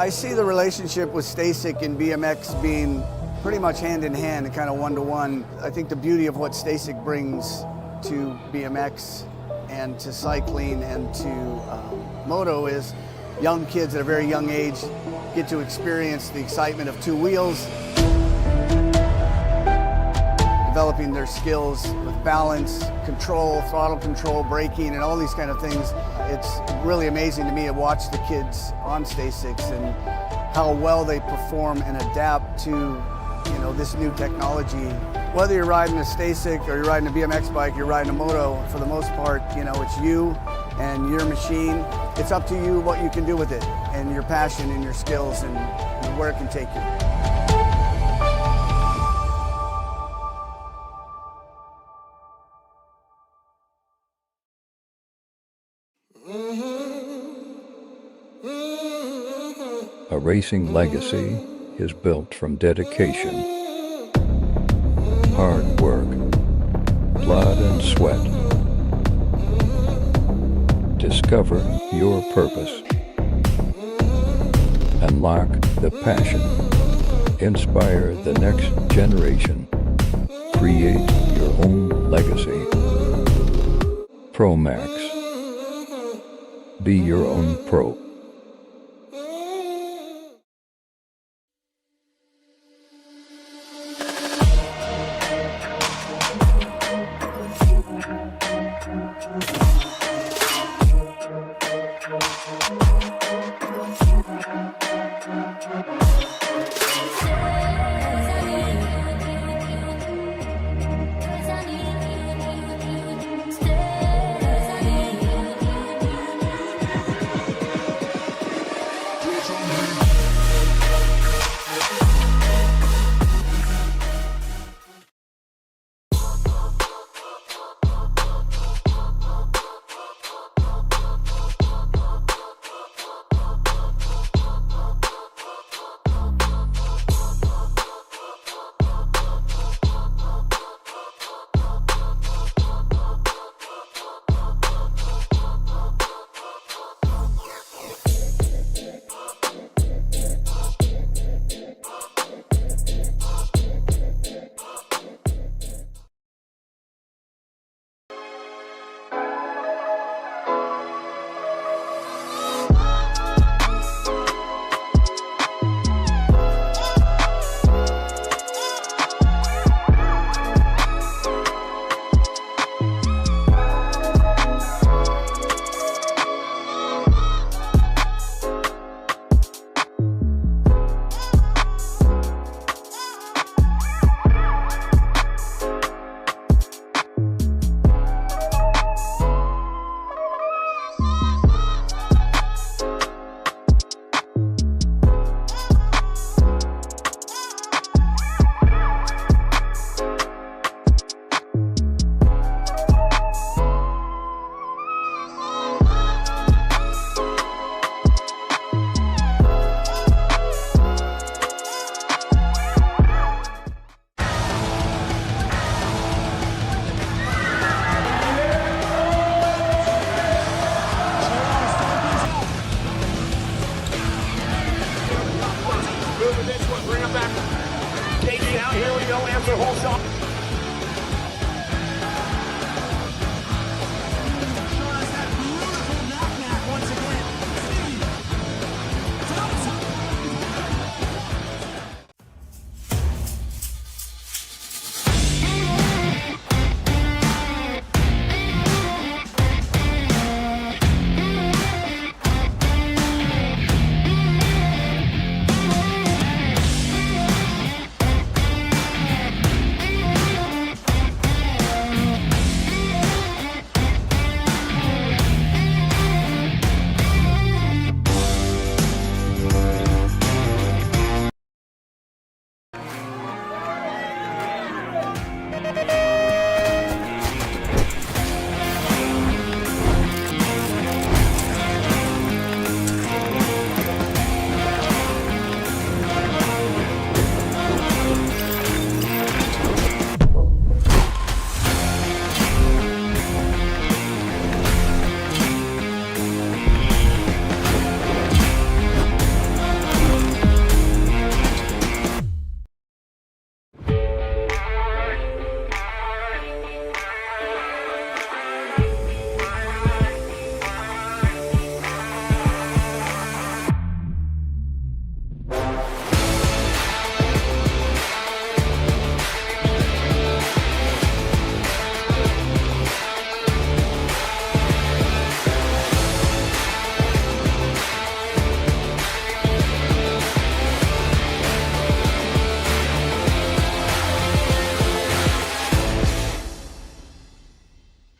I see the relationship with STACYC and BMX being pretty much hand in hand and kind of one-to-one. I think the beauty of what STACYC brings to BMX and to cycling and to moto is young kids at a very young age get to experience the excitement of two wheels, developing their skills with balance, control, throttle control, braking, and all these kind of things. It's really amazing to me to watch the kids on STACYCs and how well they perform and adapt to, this new technology. Whether you're riding a STACYC or you're riding a BMX bike, you're riding a moto, for the most part, it's you and your machine. It's up to you what you can do with it and your passion and your skills and where it can take you. A racing legacy is built from dedication, hard work, blood and sweat. Discover your purpose. Unlock the passion. Inspire the next generation. Create your own legacy. ProMax. Be your own pro.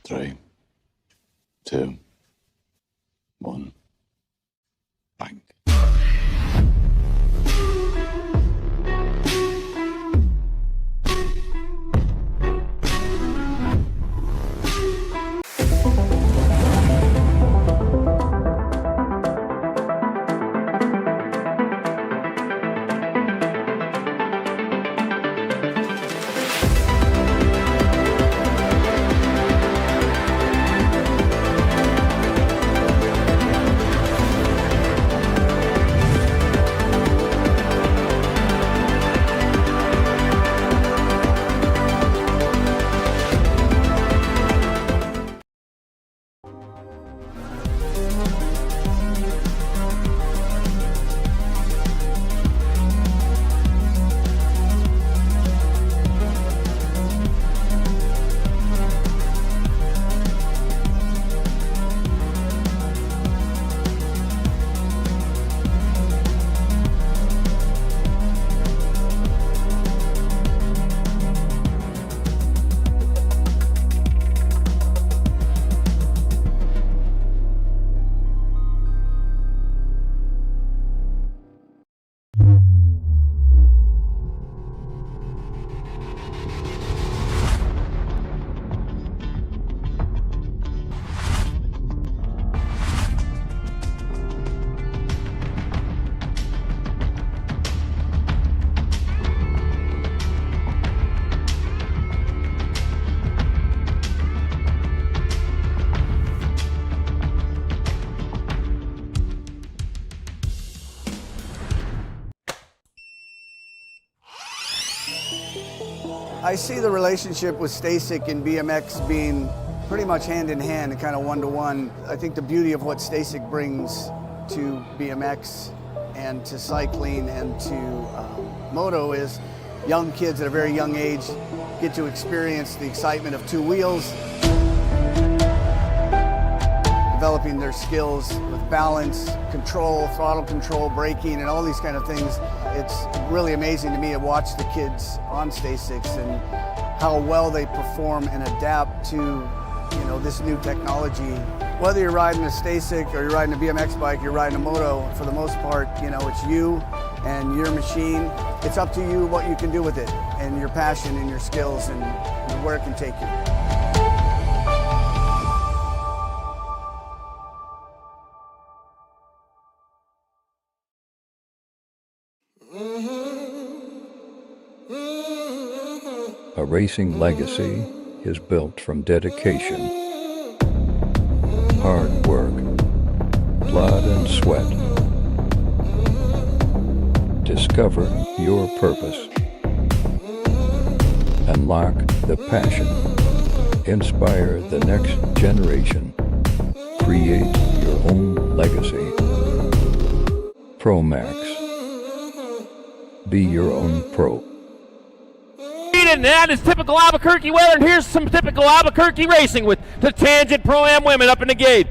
3, 2, 1, bang. I see the relationship with STACYC and BMX being pretty much hand in hand and kind of one-to-one. I think the beauty of what STACYC brings to BMX and to cycling and to moto is young kids at a very young age get to experience the excitement of two wheels, developing their skills with balance, control, throttle control, braking, and all these kind of things. It's really amazing to me to watch the kids on STACYCs and how well they perform and adapt to, this new technology. Whether you're riding a STACYC or you're riding a BMX bike, you're riding a moto, for the most part, it's you and your machine. It's up to you what you can do with it and your passion and your skills and where it can take you. A racing legacy is built from dedication, hard work, blood and sweat. Discover your purpose. Unlock the passion. Inspire the next generation. Create your own legacy. ProMax. Be your own pro. And that is typical Albuquerque weather, and here's some typical Albuquerque racing with the Tangent Pro-Am women up in the gate.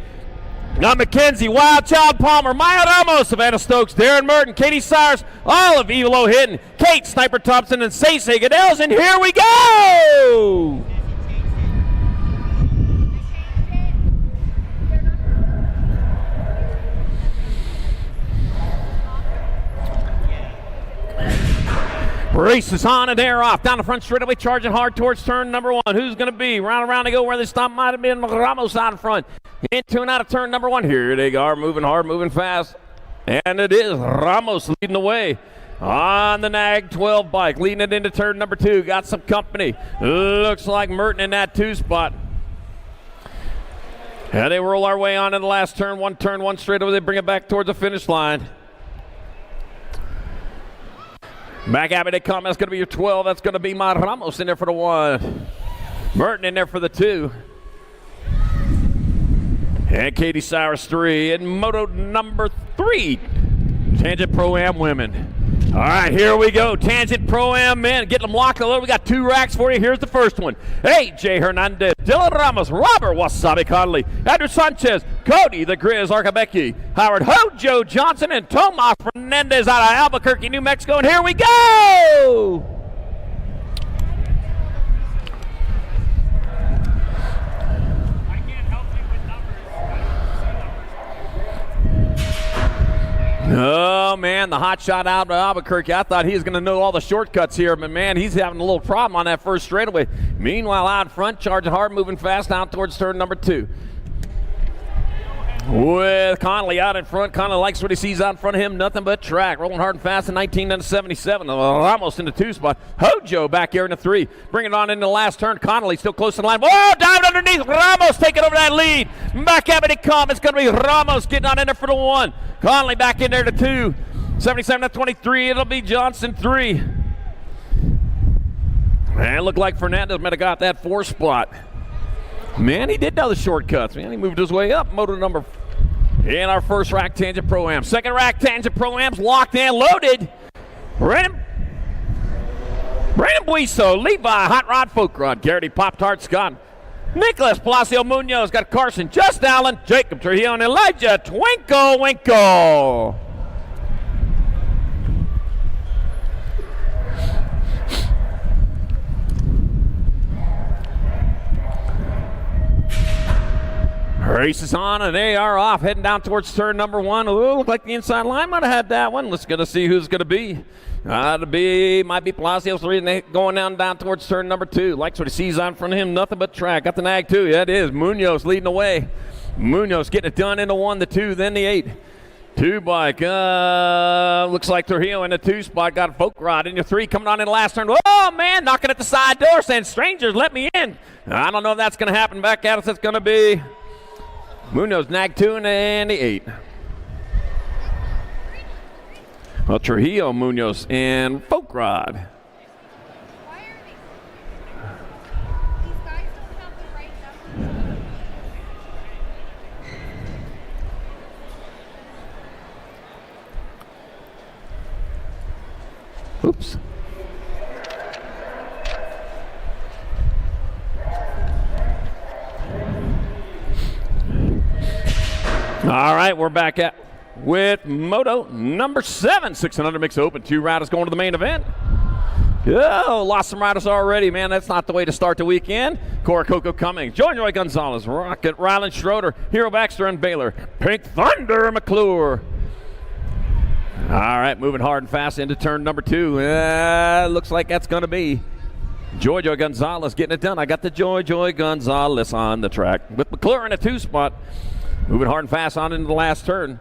Got McKenzie, Wild Child Palmer, Maya Ramos, Savannah Stokes, Darren Merton, Katie Sires, all of Evilo Hinton, Kate Sniper Thompson, and Say Goodell's, and here we go! Race is on and they're off. Down the front straightaway, charging hard towards turn number 1. Who's going to be? Round around they go where they stop. Might have been Ramos out in front. Into and out of turn number 1. Here they are, moving hard, moving fast. And it is Ramos leading the way on the Nag 12 bike. Leading it into turn number 2. Got some company. Looks like Merton in that 2 spot. And they roll our way on in the last turn. Turn one straightaway. They bring it back towards the finish line. Back at me they come. That's going to be your 12. That's going to be my Ramos in there for the 1. Merton in there for the 2. And Katie Sires 3. And moto number 3. Tangent Pro-Am women. All right, here we go. Tangent Pro-Am men. Get them locked a little. We got 2 racks for you. Here's the first one. AJ Hernandez, Dylan Ramos, Robert Wasabi Conley, Andrew Sanchez, Cody the Grizz Arcabecchi, Howard Hojo Johnson, and Tomas Fernandez out of Albuquerque, New Mexico. And here we go! the hot shot out of Albuquerque. I thought he was going to know all the shortcuts here, but man, he's having a little problem on that first straightaway. Meanwhile, out front, charging hard, moving fast out towards turn number 2. With Connolly out in front. Connolly likes what he sees out in front of him. Nothing but track. Rolling hard and fast in 1977. Almost in the 2 spot. Hojo back here in the 3. Bring it on into the last turn. Connolly still close to the line. Whoa, dived underneath. Ramos taking over that lead. Back at it come. It's going to be Ramos getting on in there for the 1. Connolly back in there to 2. 77 to 23. It'll be Johnson 3. And it looked like Fernandez might have got that 4 spot. Man, he did know the shortcuts. Man, he moved his way up. Moto number in our first rack tangent pro-am. Second rack tangent pro-am's locked and loaded. Brandon Buiso, Levi, Hot Rod, Folk Rod, Garrity, Pop-Tart, Scott, Nicholas, Palacio Munoz, got Carson, Just Allen, Jacob Trujillo, and Elijah Twinkle Winkle. Race is on, and they are off, heading down towards turn number 1. Ooh, look like the inside line might have had that one. Let's get to see who's going to be. Might be Palacios 3, and they going down towards turn number 2. Likes what he sees on front of him, nothing but track. Got the nag 2, yeah, it is. Munoz leading the way. Munoz getting it done in the 1, the 2, then the 8. 2 bike, looks like Trujillo in the 2 spot. Got a Folk Rod in your 3, coming on in the last turn. Oh, man, knocking at the side door, saying, strangers, let me in. I don't know if that's going to happen. Back at us, it's going to be Munoz, nag 2, and the 8. Well, Trujillo, Munoz, and Folk Rod. Why are these guys don't have the right number? Oops. All right, we're back at with moto number 7, 600 mix open. 2 riders going to the main event. Oh, lost some riders already, man. That's not the way to start the weekend. Cora Coco Cummings, Joy Gonzalez, Rocket, Ryland Schroeder, Hero Baxter, and Baylor. Pink Thunder McClure. All right, moving hard and fast into turn number 2. Looks like that's going to be Joy Gonzalez getting it done. I got the Joy Gonzalez on the track with McClure in a 2 spot. Moving hard and fast on into the last turn.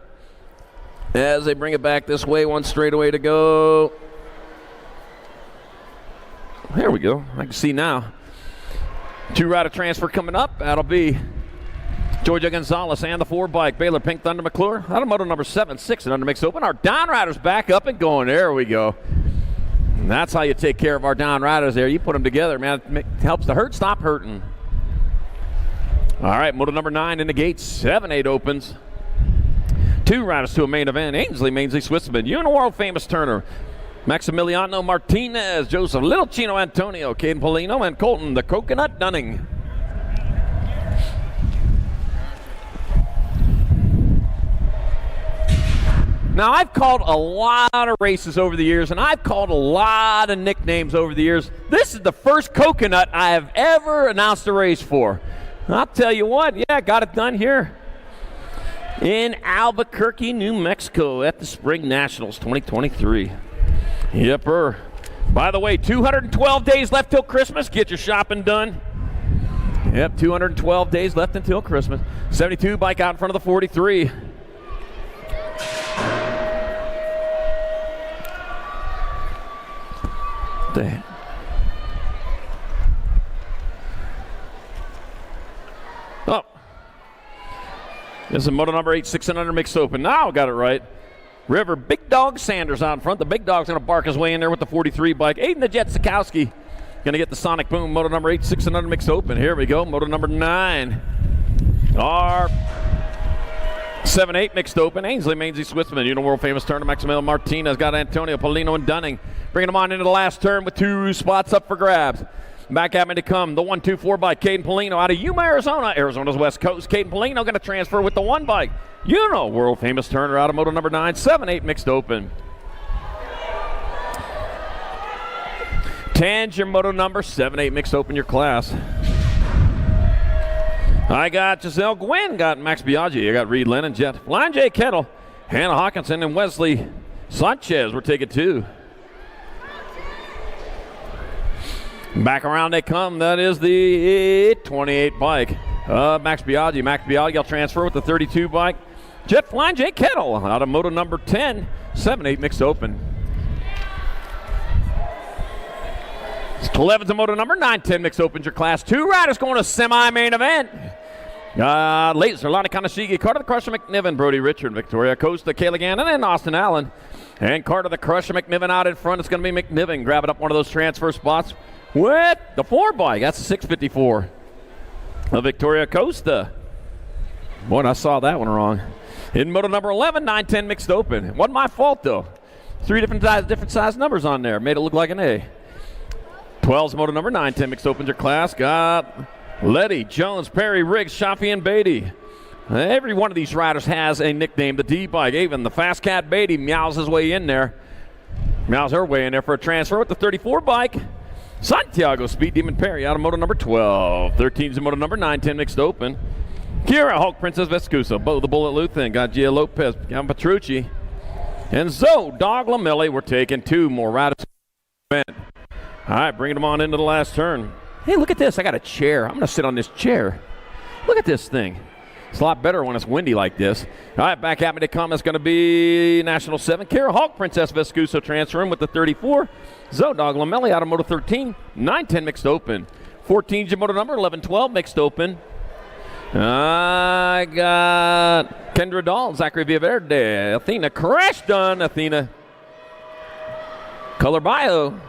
As they bring it back this way, 1 straightaway to go. There we go. I can see now. 2 rider transfer coming up. That'll be Georgia Gonzalez and the 4 bike. Baylor Pink Thunder McClure. Out of moto number 7, 600 mix open. Our down riders back up and going. There we go. And that's how you take care of our down riders there. You put them together, man. It helps the hurt stop hurting. All right, moto number 9 in the gate. 7-8 opens. 2 riders to a main event. Ainsley Switzerman. You and the world famous Turner. Maximiliano Martinez, Joseph Little Chino Antonio, Caden Polino, and Colton the Coconut Dunning. Now, I've called a lot of races over the years, and I've called a lot of nicknames over the years. This is the first Coconut I have ever announced a race for. I'll tell you what, yeah, got it done here in Albuquerque, New Mexico at the Spring Nationals 2023. Yepper. By the way, 212 days left till Christmas. Get your shopping done. Yep, 212 days left until Christmas. 72 bike out in front of the 43. Damn. Oh. This is moto number 8, 600 mixed open. Now I got it right. River Big Dog Sanders out in front. The Big Dog's going to bark his way in there with the 43 bike. Aiden the Jet Sikowski going to get the Sonic Boom. Moto number 8, 600 mixed open. Here we go. Moto number 9. Our 7-8 mixed open. Ainsley Switzerman. You know, world famous Turner. Maximiliano Martinez got Antonio Polino and Dunning. Bringing them on into the last turn with 2 spots up for grabs. Back at me to come, the 1-2-4 bike, Caden Polino out of Yuma, Arizona. Arizona's west coast. Caden Polino going to transfer with the 1 bike. You know, world famous Turner out of moto number 9, 7-8 mixed open. Tange your moto number 7-8 mixed open your class. I got Giselle Gwynn, got Max Biaggi, I got Reed Lennon, Jet, Blind J. Kettle, Hannah Hawkinson, and Wesley Sanchez, we're taking 2. Back around they come. That is the 28 bike. Max Biaggi. Max Biaggi will transfer with the 32 bike. Jet Flying Jake Kettle out of moto number 10. 7-8 mixed open. 11's a moto number 9-10 mixed opens your class 2 riders going to semi-main event. Laser, Lonnie Kanashigi, Carter the Crusher McNiven, Brody Richard, Victoria Costa, Kayla Gannon, and Austin Allen. And Carter the Crusher McNiven out in front. It's going to be McNiven grabbing up one of those transfer spots with the 4 bike. That's a 654. Victoria Costa. Boy, I saw that one wrong. In moto number 11, 9-10 mixed open. It wasn't my fault, though. 3 different size numbers on there. Made it look like an A. 12's moto number 9-10 mixed opens your class. Got Letty, Jones, Perry, Riggs, Shafi, and Beatty. Every one of these riders has a nickname. The D-bike, even the Fast Cat Beatty meows his way in there. Meows her way in there for a transfer with the 34 bike. Santiago Speed Demon Perry out of moto number 12. 13's moto number 9-10 mixed open. Kira Hulk Princess Vescuso, Bo the Bullet Luthen, got Gia Lopez, got Petrucci. And Zoe Dog Lamelli, we're taking 2 more riders. All right, bringing them on into the last turn. Hey, look at this. I got a chair. I'm going to sit on this chair. Look at this thing. It's a lot better when it's windy like this. All right, back at me to come. It's going to be National 7. Kara Hawk, Princess Vescuso transferring with the 34. Zoe Dog Lamelli out of moto 13. 9-10 mixed open. 14's your moto number. 11-12 mixed open. I got Kendra Dahl, Zachary Villaverde, Athena Crash Done, Athena. Color Bio.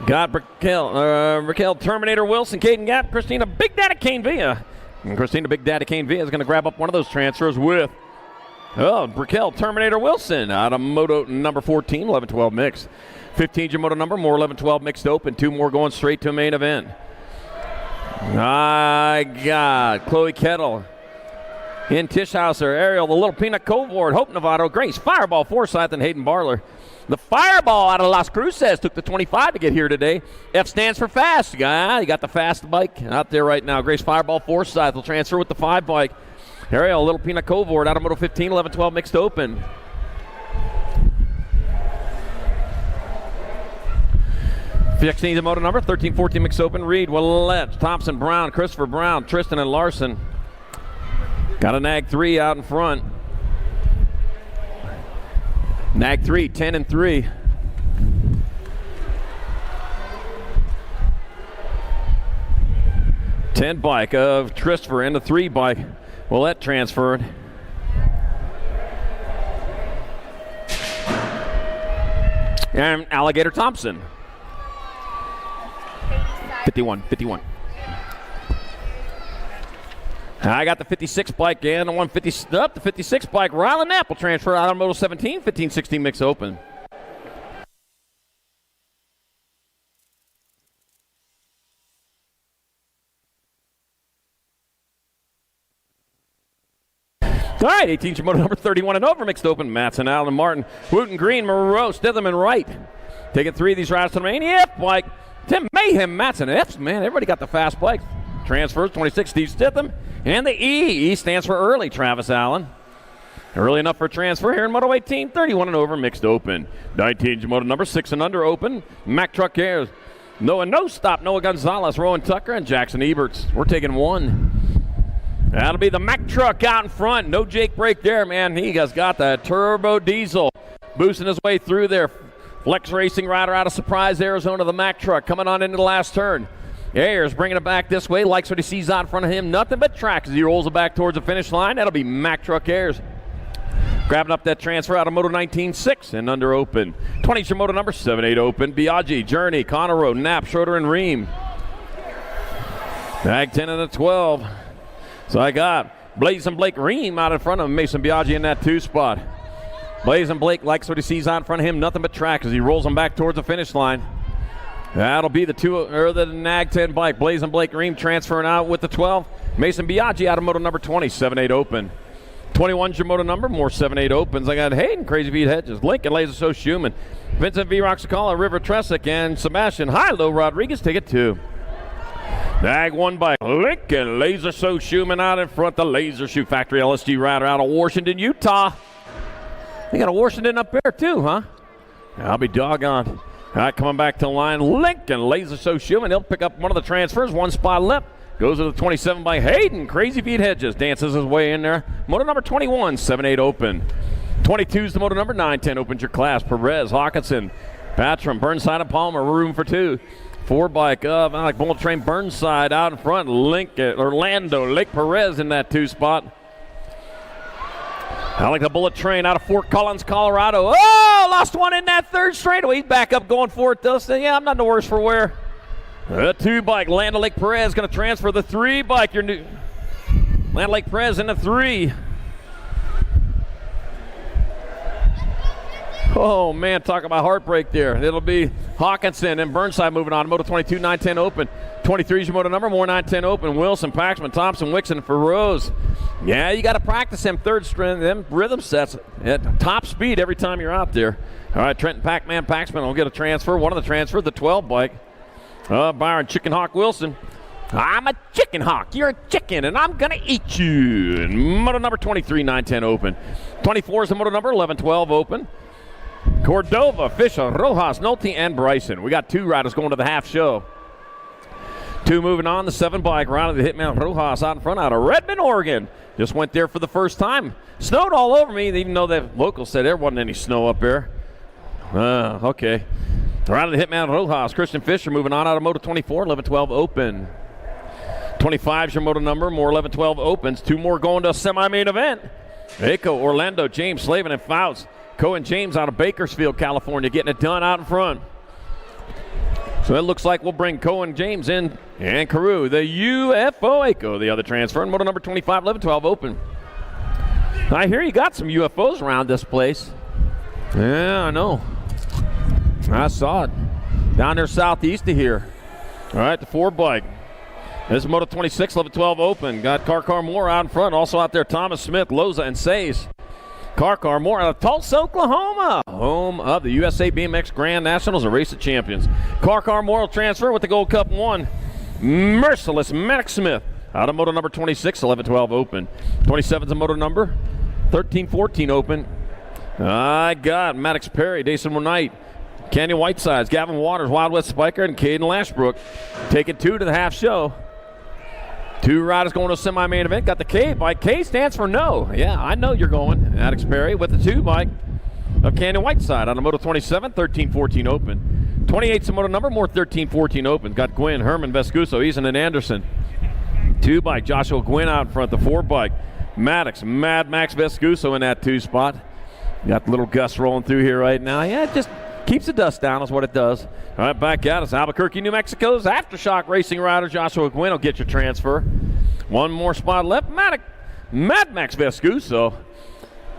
Got Raquel Terminator Wilson, Caden Gap, Christina Big Daddy Kane Villa. And Christina Big Daddy Kane Villa is going to grab up one of those transfers with Raquel Terminator Wilson out of moto number 14, 11-12 mixed. 15's your moto number, more 11-12 mixed open. 2 more going straight to main event. I got Chloe Kettle, in Tischhauser, Ariel, the Little Peanut Covord, Hope Novato, Grace, Fireball Forsyth, and Hayden Barler. The Fireball out of Las Cruces took the 25 to get here today. F stands for fast. You got the fast bike out there right now. Grace Fireball Forsyth will transfer with the 5 bike. Ariel, Little Peanut Covord out of moto 15, 11-12 mixed open. The moto number 13-14 mixed open. Reed, Willette, Thompson, Brown, Christopher Brown, Tristan, and Larson. Got a Nag 3 out in front. Nag 3, 10-3. Ten bike of Christopher and the 3 bike. Willette transferred. And Alligator Thompson. 51. I got the 56 bike and the 150 up. The 56 bike. Rylan Knapp will transfer out of moto 17, 15-16 mix open. All right, 18's your moto number 31 and over mixed open. Matson, Allen, Martin, Wooten, Green, Moreau, Stitham, and Wright. Taking 3 of these riders to the main. Yep, bike. Tim Mayhem, Matson, F's, man, everybody got the fast bike. Transfers, 26, Steve Stitham. And the E stands for early, Travis Allen. Early enough for a transfer here in Moto 18, 31 and over, mixed open. 19's Moto number 6 and under open. Mack Truck Airs. Noah No Stop, Noah Gonzalez, Rowan Tucker, and Jackson Eberts. We're taking 1. That'll be the Mack Truck out in front. No Jake break there, man. He has got that turbo diesel boosting his way through there. Flex Racing rider out of Surprise, Arizona, the Mack Truck coming on into the last turn. Ayers bringing it back this way, likes what he sees out in front of him. Nothing but track as he rolls it back towards the finish line. That'll be Mack Truck Ayers. Grabbing up that transfer out of Moto 19-6 and under open. 20's your Moto number 7-8 open. Biaggi, Journey, Conero, Knapp, Schroeder, and Ream. Bag 10 and a 12. So I got Blazin' Blake Ream out in front of Mason Biaggi in that 2 spot. Blazin' Blake likes what he sees out in front of him. Nothing but track as he rolls them back towards the finish line. That'll be the Nag 10 bike. Blazin' Blake Ream transferring out with the 12. Mason Biaggi out of Moto number 20, 7-8 open. 21's your Moto number, more 7-8 opens. I got Hayden, Crazy Pete Hedges, Lincoln Laser So Schumann, Vincent V. Roxacala, River Tresick, and Sebastian Hilo Rodriguez take it 2. Nag 1 bike. Lincoln Laser So Schumann out in front. The Laser Shoe Factory LSG rider out of Washington, Utah. They got a Washington up there too, huh? I'll be doggone. All right, coming back to the line, Lincoln Laser Show Schumann. He'll pick up one of the transfers, one spot left. Goes to the 27 by Hayden. Crazy Feet Hedges dances his way in there. Moto number 21, 7-8 open. 22 is the moto number 9-10 opens your class. Perez, Hawkinson, Patram, Burnside, and Palmer. Room for two. 4 bike up. I like Bullet Train Burnside out in front. Lincoln, Orlando, Lake Perez in that 2 spot. I like the Bullet Train out of Fort Collins, Colorado. Oh, lost one in that 3rd straightaway. He's back up going for it, though. So, yeah, I'm not the worse for wear. The 2 bike, Land Lake Perez going to transfer the 3 bike. Your new Land Lake Perez in the 3. Oh, man, talk about heartbreak there. It'll be Hawkinson and Burnside moving on. Moto 22, 9-10 open. 23 is your moto number, more 9-10 open. Wilson, Paxman, Thompson, Wixon, Feroz. Yeah, you got to practice them third string, them rhythm sets at top speed every time you're out there. All right, Trenton Pac-Man Paxman will get a transfer. One of the transfer, the 12 bike. Byron Chicken Hawk Wilson. I'm a chicken hawk. You're a chicken, and I'm going to eat you. And moto number 23, 9-10 open. 24 is the moto number, 11-12 open. Cordova, Fisher, Rojas, Nolte, and Bryson. We got 2 riders going to the half show. 2 moving on. The 7 bike riding the Hitman Rojas out in front out of Redmond, Oregon. Just went there for the first time. Snowed all over me, even though the locals said there wasn't any snow up there. Okay. Riding the Hitman Rojas, Christian Fisher moving on out of Moto 24, 11-12 open. 25 is your moto number, more 11-12 opens. 2 more going to a semi-main event. Aco, Orlando, James, Slavin, and Fouts. Cohen James out of Bakersfield, California, getting it done out in front. So it looks like we'll bring Cohen James in and Carew. The UFO Aco, the other transfer, and moto number 25, 11-12 open. I hear you got some UFOs around this place. Yeah, I know. I saw it. Down there southeast of here. All right, the 4 bike. This is moto 26, 11-12 open. Got Car Moore out in front. Also out there, Thomas Smith, Loza, and Says. Car Moore out of Tulsa, Oklahoma, home of the USA BMX Grand Nationals, a race of champions. Car Moore will transfer with the Gold Cup 1. Merciless Maddox Smith out of moto number 26, 11-12 open. 27's a moto number, 13-14 open. I got Maddox Perry, Dason Knight, Canyon Whitesides, Gavin Waters, Wild West Spiker, and Caden Lashbrook. Taking 2 to the half show. 2 riders going to a semi-main event. Got the K bike. K stands for no. Yeah, I know you're going. Maddox Perry with the 2 bike of Canyon Whiteside on a moto 27, 13-14 open. 28's a moto number, more 13-14 open. Got Gwynn, Herman, Vescuso, Eason, and Anderson. 2 bike, Joshua Gwynn out in front. The 4 bike, Maddox, Mad Max Vescuso in that 2 spot. Got the little gust rolling through here right now. Yeah, it just keeps the dust down is what it does. All right, back out. It's Albuquerque, New Mexico's Aftershock Racing rider Joshua Gwynn will get your transfer. 1 more spot left. Mad Max Vescuso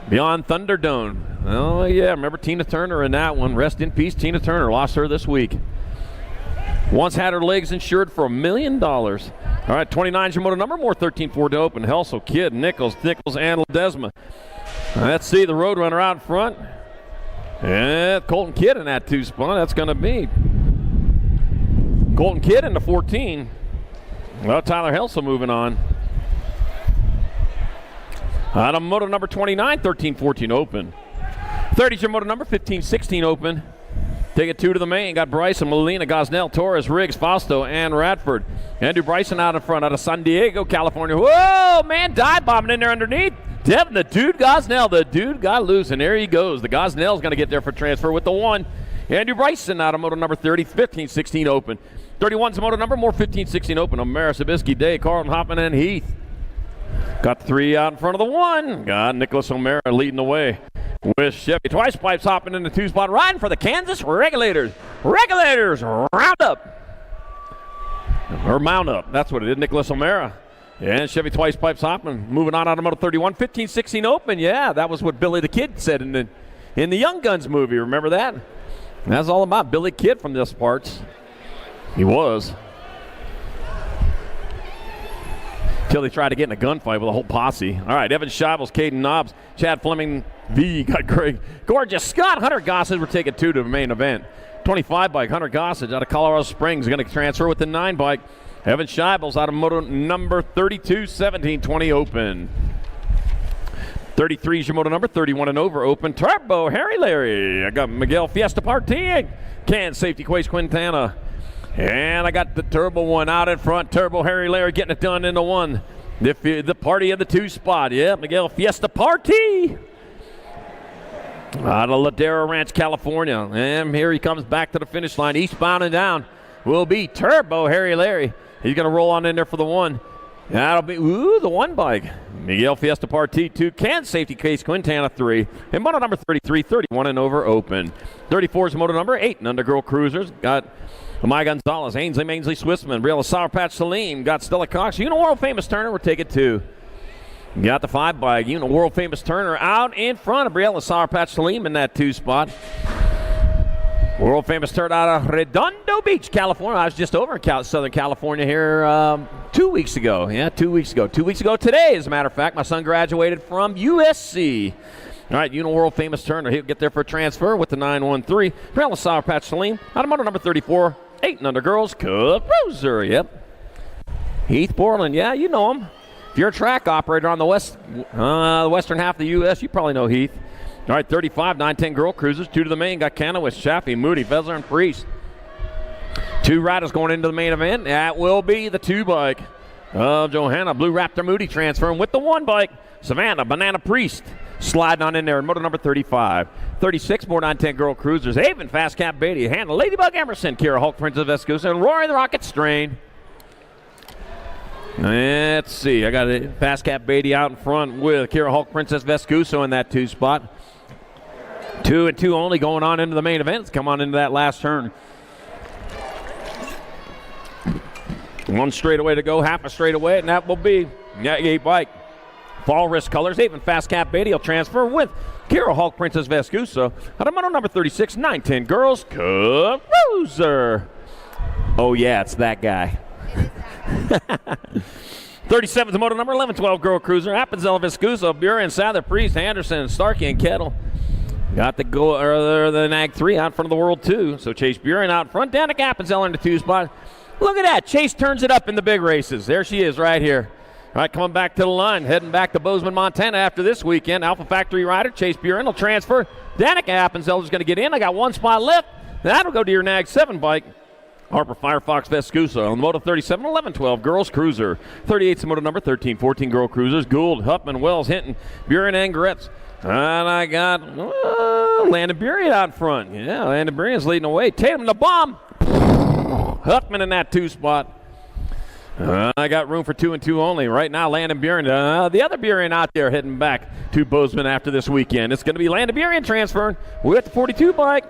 beyond Thunderdome. Oh, yeah, remember Tina Turner in that one. Rest in peace, Tina Turner. Lost her this week. Once had her legs insured for $1 million. All right, 29's your moto number, more 13-4 to open. Helsel, Kidd, Nichols, and Ledesma. Let's see the Roadrunner out in front. And Colton Kidd in that 2 spot. That's going to be Colton Kidd in the 14. Well, Tyler Helsel moving on. Out of moto number 29, 13-14 open. 30's your moto number, 15-16 open. Take it 2 to the main. Got Bryson, Molina, Gosnell, Torres, Riggs, Fausto, and Radford. Andrew Bryson out in front out of San Diego, California. Whoa, man, dive bombing in there underneath. Devin, the dude Gosnell, the dude got loose, and there he goes. The Gosnell's going to get there for transfer with the 1. Andrew Bryson out of moto number 30, 15-16 open. 31's the moto number, more 15-16 open. O'Mara, Sabisky, Day, Carlton, Hoffman, and Heath. Got 3 out in front of the 1. Got Nicholas O'Mara leading the way with Chevy. Twice Pipes hopping in the 2 spot, riding for the Kansas Regulators. Regulators, round up. Or mount up, that's what it is, Nicholas O'Mara. And Chevy Twice Pipes hopping, moving on out of moto 31, 15-16 open. Yeah, that was what Billy the Kid said in the Young Guns movie. Remember that? That's all about Billy Kid from this parts. He was. Till they tried to get in a gunfight with a whole posse. All right, Evan Shivels, Caden Knobs, Chad Fleming, got Greg Gorgeous. Scott Hunter Gossage, we're taking 2 to the main event. 25 bike, Hunter Gossage out of Colorado Springs, going to transfer with the 9 bike. Evan Shivels out of moto number 32, 17-20 open. 33 is your moto number, 31 and over, open turbo, Harry Larry. I got Miguel Fiesta Party, Can Safety Quace Quintana. And I got the turbo one out in front, turbo Harry Larry getting it done into one. The party in the 2 spot, yeah, Miguel Fiesta Party. Out of Ladera Ranch, California. And here he comes back to the finish line. Eastbound and down will be turbo Harry Larry. He's going to roll on in there for the 1. That'll be, the 1 bike. Miguel Fiesta Party 2, Can Safety Case Quintana 3. And moto number 33, 31 and over open. 34 is moto number 8 and under girl cruisers. Got Amai Gonzalez, Ainsley Mainsley Swissman, Briella Sour Patch Salim. Got Stella Cox, World Famous Turner. We'll take it 2. Got the 5 bike, World Famous Turner out in front of Briella Sour Patch Salim in that 2 spot. World Famous Turner out of Redondo Beach, California. I was just over in Southern California here 2 weeks ago. Yeah, 2 weeks ago. 2 weeks ago today, as a matter of fact. My son graduated from USC. All right, World Famous Turner. He'll get there for a transfer with the 913. Briella Sour Patch Salim out of moto number 34, 8 and under girls, Cruiser. Yep. Heath Borland, yeah, you know him. If you're a track operator on the western half of the U.S., you probably know Heath. All right, 35, 910 girl cruisers. 2 to the main. Got Canowitz, Chaffee, Moody, Vesler, and Priest. 2 riders going into the main event. That will be the 2 bike of Johanna. Blue Raptor Moody transferring with the 1 bike. Savannah, Banana Priest sliding on in there in moto number 35. 36, more 910 girl cruisers. Haven, Fast Cap Beatty, Hannah, Ladybug Emerson, Kira Hulk, Princess Vescusa, and Rory the Rocket Strain. Let's see. I got a Fast Cap Beatty out in front with Kira Hulk, Princess Vescuso in that 2 spot. 2 and 2 only going on into the main event. Let's come on into that last turn. 1 straightaway to go, half a straightaway, and that will be that 8 bike. Fall Risk Colors, Haven Fast Cap Beatty will transfer with Kira Hulk, Princess Vescuso. Out of moto number 36, 910 girls, Cruiser. Oh, yeah, it's that guy. 37 is moto number 1112 girl cruiser. Appenzell Viscuso, Buren, Sather, Priest, Anderson, Starkey, and Kettle. Got the Nag 3 out in front of the World 2. So Chase Buren out in front. Danica Appenzell in the 2 spot. Look at that. Chase turns it up in the big races. There she is right here. All right, coming back to the line. Heading back to Bozeman, Montana after this weekend. Alpha Factory rider Chase Buren will transfer. Danica Appenzell is going to get in. I got 1 spot left. That'll go to your Nag 7 bike. Harper Firefox Vescusa on the moto 37, 11, 12 girls cruiser. 38 is moto number 13, 14 girl cruisers. Gould, Huffman, Wells, Hinton, Buren, and Gretz. And I got Landon Buren out in front. Yeah, Landon Buren's leading the way. Tatum the bomb. Huffman in that 2 spot. I got room for 2 and 2 only. Right now, Landon Buren, the other Buren out there heading back to Bozeman after this weekend. It's going to be Landon Buren transferring with the 42 bike.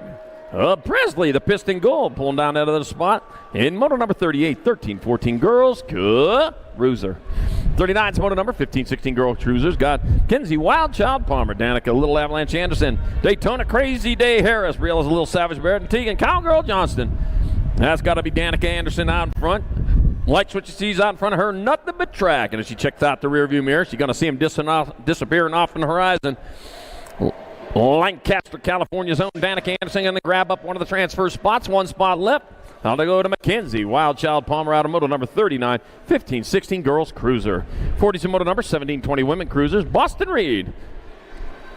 Presley, the Piston Gold, pulling down out of the spot. In moto number 38, 13, 14 girls, Cruiser. 39 is moto number 15, 16 girl cruisers. Got Kenzie Wildchild Palmer, Danica Little Avalanche Anderson, Daytona Crazy Day Harris, Briella's a Little Savage Barrett, and Tegan Cowgirl Johnston. That's got to be Danica Anderson out in front. Light switch you sees out in front of her, nothing but track. And as she checks out the rearview mirror, she's going to see him disappearing off in the horizon. Lancaster, California's own Danica Anderson going to grab up one of the transfer spots. 1 spot left. Now they go to McKenzie. Wildchild Palmer out of moto number 39, 15, 16 girls cruiser. 40's moto number 17, 20 women cruisers. Boston Reed.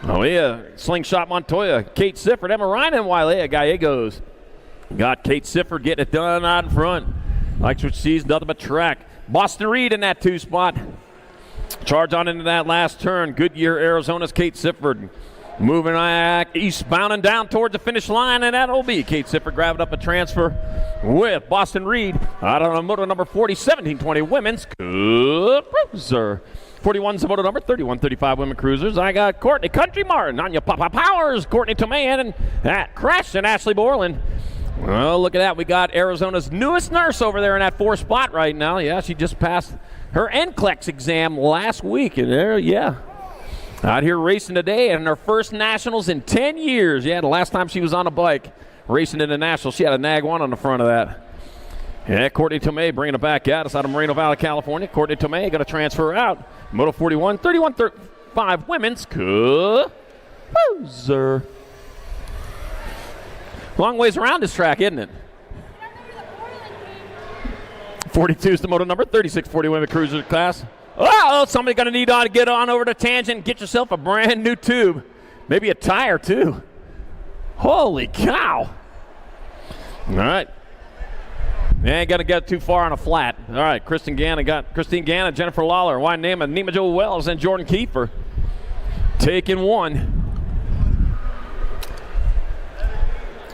Oh, yeah. Slingshot Montoya. Kate Sifford, Emma Ryan, and Wailea Gallegos. Got Kate Sifford getting it done out in front. Likes what she sees, nothing but track. Boston Reed in that 2 spot. Charge on into that last turn. Goodyear, Arizona's Kate Sifford. Moving eastbound and down towards the finish line, and that'll be Kate Sifford grabbing up a transfer with Boston Reed out on moto number 40, 1720 women's cruiser. 41's the moto number 31, 35 women cruisers. I got Courtney Country Martin, Anya Papa Powers, Courtney Tomayan, and that Crash and Ashley Borland. Well, look at that. We got Arizona's newest nurse over there in that 4 spot right now. Yeah, she just passed her NCLEX exam last week, and there, yeah. Out here racing today and her first nationals in 10 years. Yeah, the last time she was on a bike racing in the nationals, she had a Nag 1 on the front of that. Yeah, Courtney Tomei bringing it back at us out of Moreno Valley, California. Courtney Tomei going to transfer out. Moto 41, 31, 35 women's cruiser. Long ways around this track, isn't it? 42 is the moto number, 36, 40 women cruiser class. Oh, somebody's going to need to get on over to tangent and get yourself a brand new tube. Maybe a tire, too. Holy cow. All right. Ain't going to get too far on a flat. All right, Christine Ganna, Jennifer Lawler, Nima Jo Wells, and Jordan Kiefer taking one.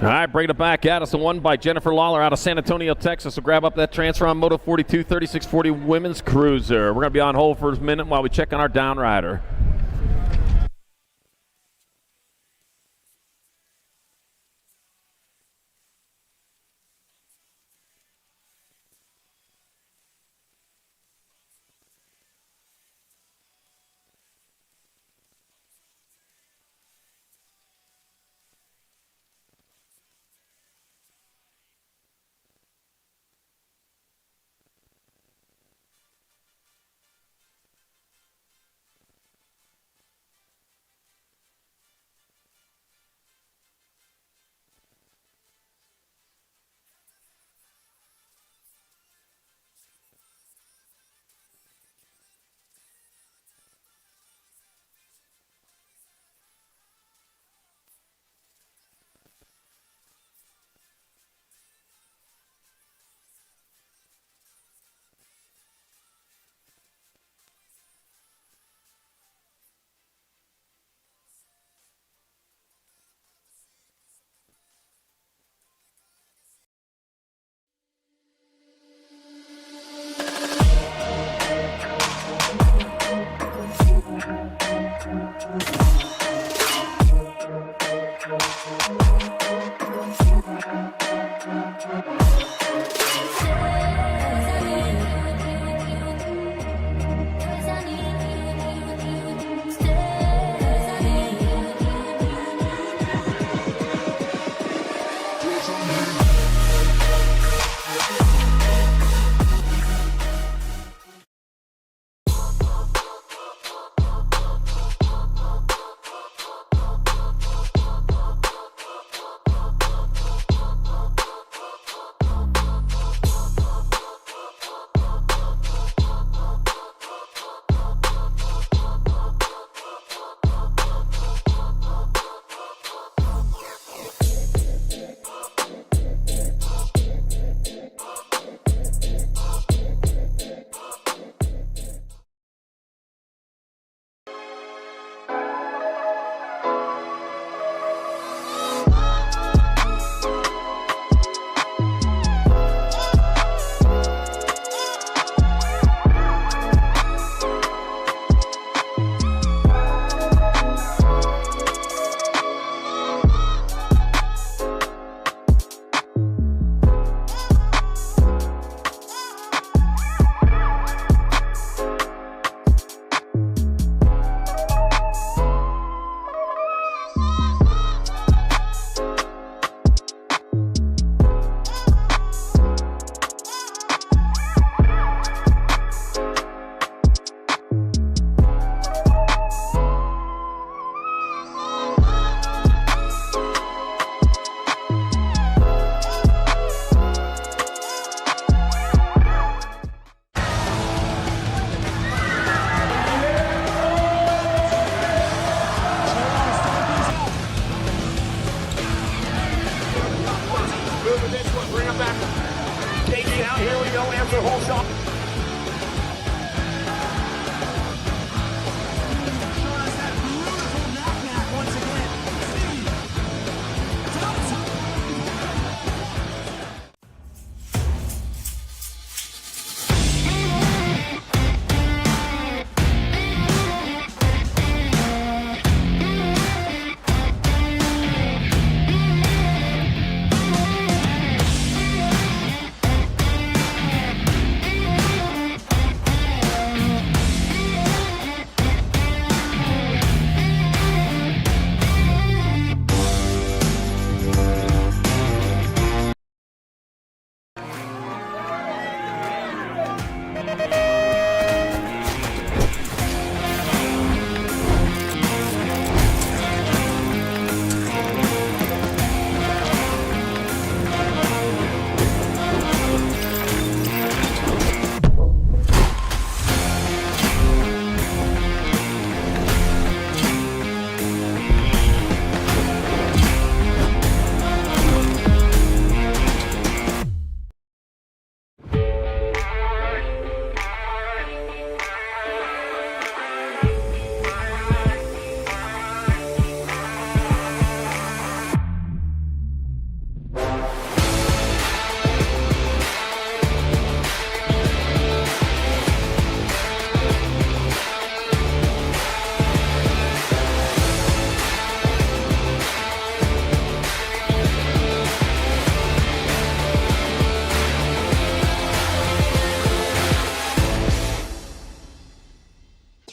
All right, bringing it back at us. The one by Jennifer Lawler out of San Antonio, Texas. So grab up that transfer on Moto 42 3640 Women's Cruiser. We're going to be on hold for a minute while we check on our downrider.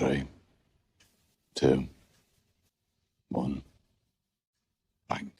3, 2, 1, bang.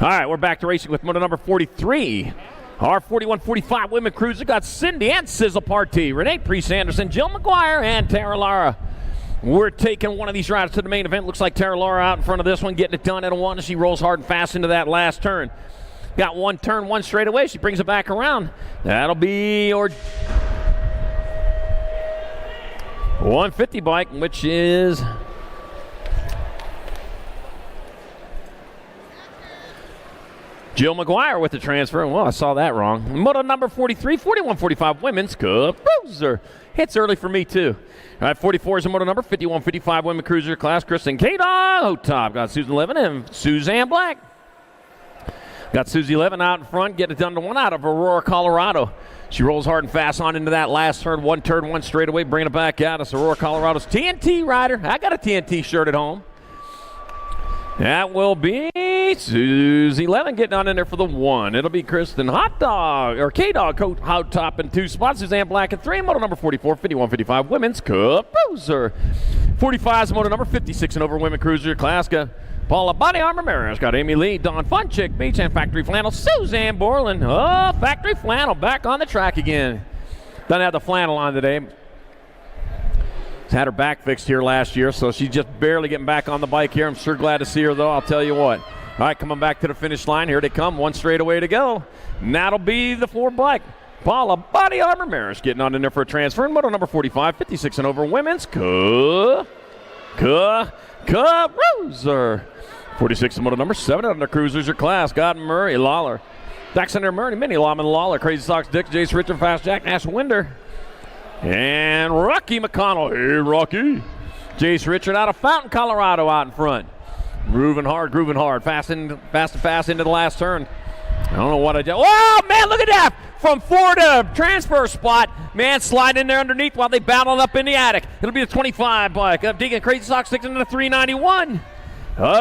All right, we're back to racing with moto number 43. Our 41-45 women cruiser got Cindy and Sizzle Partee, Renee Priest Anderson, Jill McGuire, and Tara Lara. We're taking one of these riders to the main event. Looks like Tara Lara out in front of this one, getting it done at a one as she rolls hard and fast into that last turn. Got one turn, one straight away. She brings it back around. That'll be your 150 bike, which is Jill McGuire with the transfer. Well, I saw that wrong. Moto number 43, 41-45 women's cruiser. Hits early for me, too. All right, 44 is a moto number, 51-55 women cruiser class. Kristen K-Dog, top. Got Susan Levin and Suzanne Black. Got Susie Levin out in front, getting it done to one out of Aurora, Colorado. She rolls hard and fast on into that last turn, one straightaway, bringing it back out. It's Aurora, Colorado's TNT rider. I got a TNT shirt at home. That will be Susie Levin getting on in there for the one. It'll be Kristen Hot Dog, or K-Dog, Hot Top in 2 spots. Suzanne Black in 3. Moto number 44, 51-55 women's cruiser. 45 is moto number 56 and over women cruiser class. Got Paula Body Armor Maris. Got Amy Lee, Dawn Fun Chick Beach, and Factory Flannel. Suzanne Borland. Oh, Factory Flannel back on the track again. Doesn't have the flannel on today. Had her back fixed here last year, so she's just barely getting back on the bike here. I'm sure glad to see her, though, I'll tell you what. All right, coming back to the finish line. Here they come, one straightaway to go. And that'll be the 4 bike. Paula Body Armor Maris getting on in there for a transfer. And moto number 45, 56 and over women's cruiser. 46 is moto number 7 under cruisers your class. Got Murray Lawler. Daxter Murray, Minnie Lawman Lawler, Crazy Sox Dick, Jace Richard, Fast Jack, Nash Winder. And Rocky McConnell. Hey, Rocky. Jace Richard out of Fountain, Colorado out in front. Grooving hard. Fast and fast into the last turn. I don't know what I did. Oh, man, look at that. From 4 to transfer spot. Man, slide in there underneath while they battle up in the attic. It'll be the 25 bike. Up Deacon Crazy Sox sticks into the 391.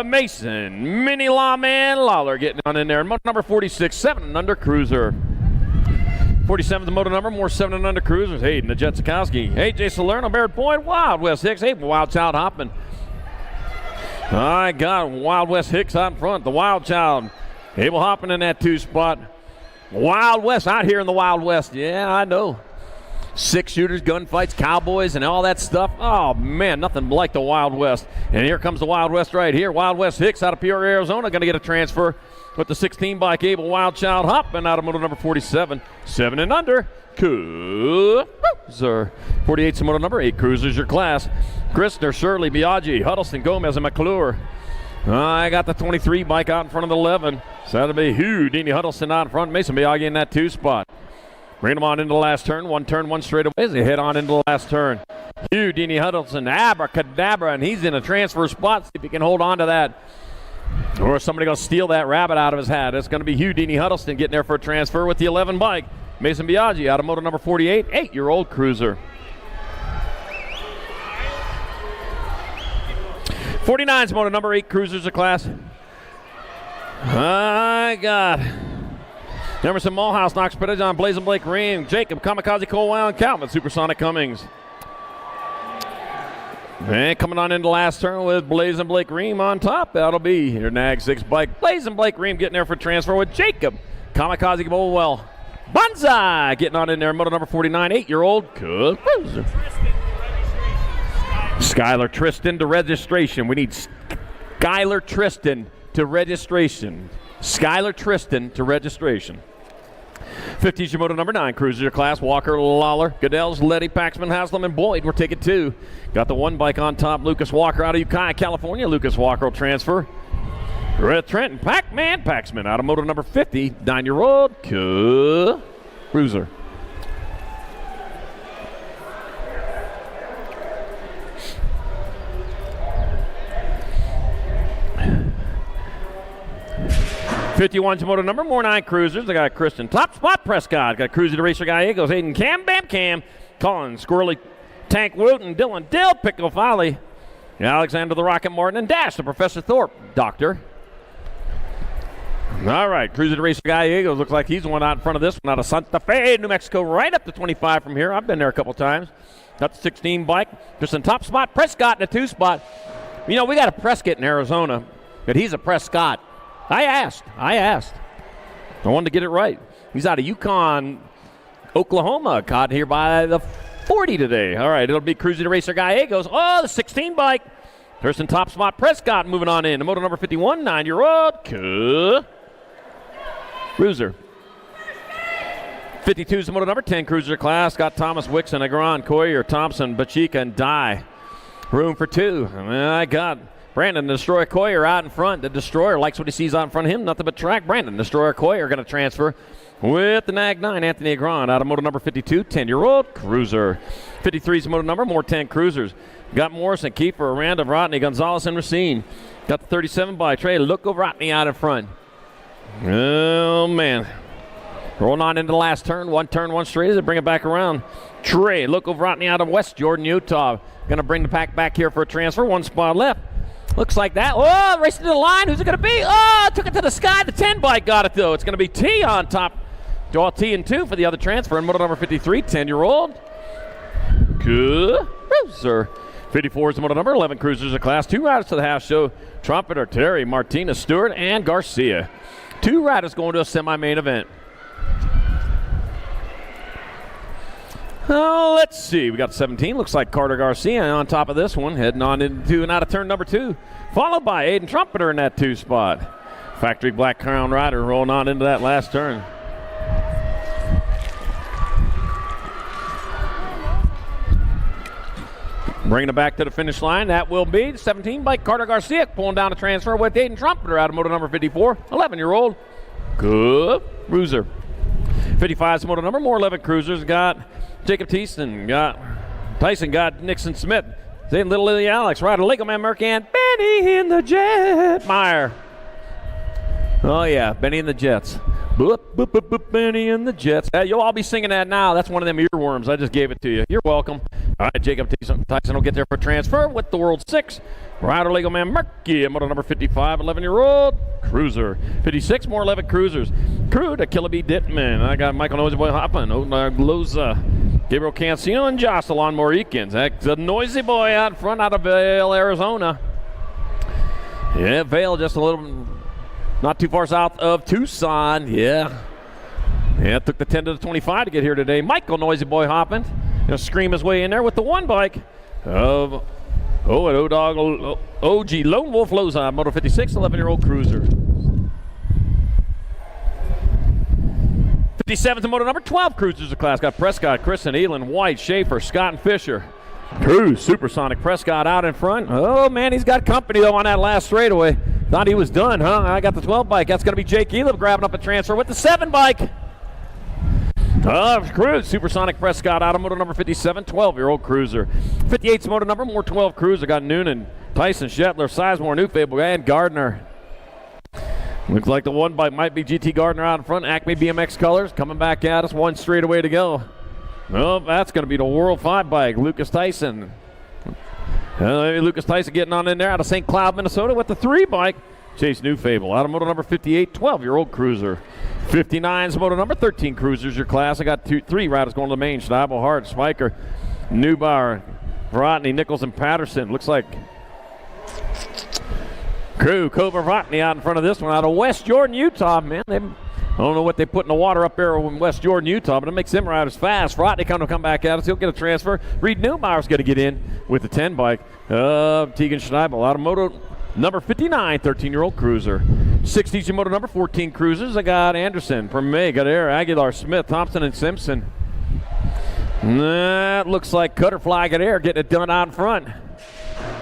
Mason, Minnie Lawman Lawler getting on in there. And moto number 46, 7 and under cruiser. 47 the moto number, more 7 and under cruisers. Hayden, the Jetsikowski. AJ Salerno, Barrett Boyd, Wild West Hicks. Hey, Wild Child Hoppman. I got Wild West Hicks out in front. The Wild Child. Abel Hoppman in that 2 spot. Wild West out here in the Wild West. Yeah, I know. 6 shooters, gunfights, cowboys, and all that stuff. Oh, man, nothing like the Wild West. And here comes the Wild West right here. Wild West Hicks out of Peoria, Arizona, going to get a transfer with the 16 bike Abel Wild Child Hoppman out of moto number 47. 7 and under. Cruiser. 48's moto number 8. Cruisers your class. Christner, Shirley, Biaggi, Huddleston, Gomez, and McClure. I got the 23 bike out in front of the 11. So that'll be Hugh, Deanie Huddleston out in front. Mason Biaggi in that 2 spot. Bring them on into the last turn. One straight away as they head on into the last turn. Hugh, Deanie Huddleston, abracadabra, and he's in a transfer spot. See if he can hold on to that. Or is somebody going to steal that rabbit out of his hat? It's going to be Hugh Deanie Huddleston getting there for a transfer with the 11 bike. Mason Biaggi out of moto number 48, 8-year-old cruiser. 49's moto number 8 cruisers of class. I got Emerson Mulhouse, Knox Pedajon, Blazing Blake Ream, Jacob, Kamikaze Colwell, and Calvin, Supersonic Cummings. And coming on into the last turn with Blazing Blake Ream on top. That'll be your Nag 6 bike. Blazing Blake Ream getting there for transfer with Jacob, Kamikaze Colwell. Banzai getting on in there, moto number 49, 8-year-old cruiser. Skylar Tristan to registration. We need Skylar Tristan to registration. Skylar Tristan to registration. 50's your moto number 9, cruiser class. Walker, Lawler, Goodell's, Letty, Paxman, Haslam, and Boyd. We're taking 2. Got the 1 bike on top. Lucas Walker out of Ukiah, California. Lucas Walker will transfer. Red Trenton, Pac-Man, Paxman out of moto number 50, 9-year-old cruiser. 51's moto number, more 9 cruisers. I got Kristen Top Spot Prescott. Got Cruiser to Racer Guy Eagles. Hayden Cam, Bam Cam. Colin Squirrely, Tank Wooten, Dylan Dill, Pickle Folly. Alexander the Rocket Martin, and Dash the Professor Thorpe, Doctor. All right, Cruiser to Racer Guy Eagles. Looks like he's the one out in front of this one out of Santa Fe, New Mexico, right up to 25 from here. I've been there a couple times. Got the 16 bike. Just in Top Spot, Prescott in a 2 spot. You know, we got a Prescott in Arizona, but he's a Prescott. I asked. I wanted to get it right. He's out of Yukon, Oklahoma. Caught here by the 40 today. All right, it'll be Cruiser to Racer Guy Eagles. Oh, the 16 bike. Thurston Top Spot Prescott moving on in. The moto number 51, 9-year-old Cruiser. 52 is the moto number 10 cruiser class. Got Thomas Wixon, Agron, Coyer, Thompson, Bachika, and Dye. Room for 2. I got Brandon Destroyer Coyer out in front. The Destroyer likes what he sees out in front of him. Nothing but track. Brandon Destroyer Coyer going to transfer with the Nag 9. Anthony Agron out of moto number 52, 10-year-old Cruiser. 53 is the moto number, more 10 cruisers. Got Morrison, Kiefer, Aranda, Rodney, Gonzalez, and Racine. Got the 37 by Trey Look Rodney out in front. Oh, man. Rolling on into the last turn. One turn, one straight as they bring it back around. Trey Look Rodney out of West Jordan, Utah. Going to bring the pack back here for a transfer. 1 spot left. Looks like that. Oh, racing to the line. Who's it going to be? Oh, took it to the sky. The 10 bike got it, though. It's going to be T on top. Draw T and 2 for the other transfer. And moto number 53, 10-year-old Cruiser. 54 is the moto number, 11 cruisers of class. 2 riders to the half show. Trumpeter Terry, Martinez, Stewart, and Garcia. 2 riders going to a semi-main event. Oh, let's see. We got 17. Looks like Carter Garcia on top of this one, heading on into and out of turn number 2. Followed by Aiden Trumpeter in that 2 spot. Factory Black Crown rider rolling on into that last turn. Bringing it back to the finish line, that will be the 17 by Carter Garcia pulling down a transfer with Aiden Trumpeter out of moto number 54, 11-year-old Cruiser. 55 is the moto number, more 11 cruisers. Got Jacob Tyson, got Nixon Smith, then Little Lily Alex, Ryder Lego Man Murky, and Benny in the Jet Meyer. Oh yeah, Benny and the Jets. Boop, boop, boop, boop, Benny and the Jets. You'll all be singing that now. That's one of them earworms. I just gave it to you. You're welcome. All right, Jacob Tyson will get there for transfer with the World 6. Ryder Lego Man Murky, moto number 55, 11-year-old Cruiser. 56, more 11 cruisers. Crew to Killabee Dittman. I got Michael Noisy Boy Hoppin, Loza, Gabriel Cancino, and Jocelyn Morikins. That's the Noisy Boy out front out of Vail, Arizona. Yeah, Vail just a little... not too far south of Tucson. Yeah, it took the 10 to the 25 to get here today. Michael Noisy Boy Hoppin. Gonna scream his way in there with the 1 bike of an O-Dog OG Lone Wolf Loza, moto 56, 11-year-old Cruiser. 57 is the moto number, 12 cruisers of class. Got Prescott, Kristen, Elin, White, Schaefer, Scott, and Fisher. True Supersonic Prescott out in front. Oh, man, he's got company, though, on that last straightaway. Thought he was done, huh? I got the 12 bike. That's going to be Jake Elib grabbing up a transfer with the 7 bike. Cruise Supersonic Prescott out of moto number 57, 12-year-old Cruiser. 58's moto number, more 12 cruiser. Got Noonan, Tyson, Shetler, Sizemore, New Fable, and Gardner. Looks like the 1 bike might be GT Gardner out in front. Acme BMX colors coming back at us. 1 straightaway to go. Oh, that's going to be the World 5 bike, Lucas Tyson. Lucas Tyson getting on in there out of St. Cloud, Minnesota with the 3 bike. Chase New Fable out of moto number 58, 12-year-old Cruiser. 59's moto number, 13 cruisers your class. I got 3 riders going to the main. Schneibel, Hart, Spiker, Neubauer, Rodney, Nichols, and Patterson. Looks like Crew, Cobra Rodney out in front of this one out of West Jordan, Utah. Man, I don't know what they put in the water up there in West Jordan, Utah, but it makes them riders fast. Rodney come back at us. He'll get a transfer. Reed Neubauer's going to get in with the 10 bike. Tegan Schneibel out of moto number 59, 13-year-old Cruiser. 60's moto number 14 cruisers. I got Anderson, Permay, Gader, Aguilar, Smith, Thompson, and Simpson. That looks like Cutterfly Gader getting it done out in front.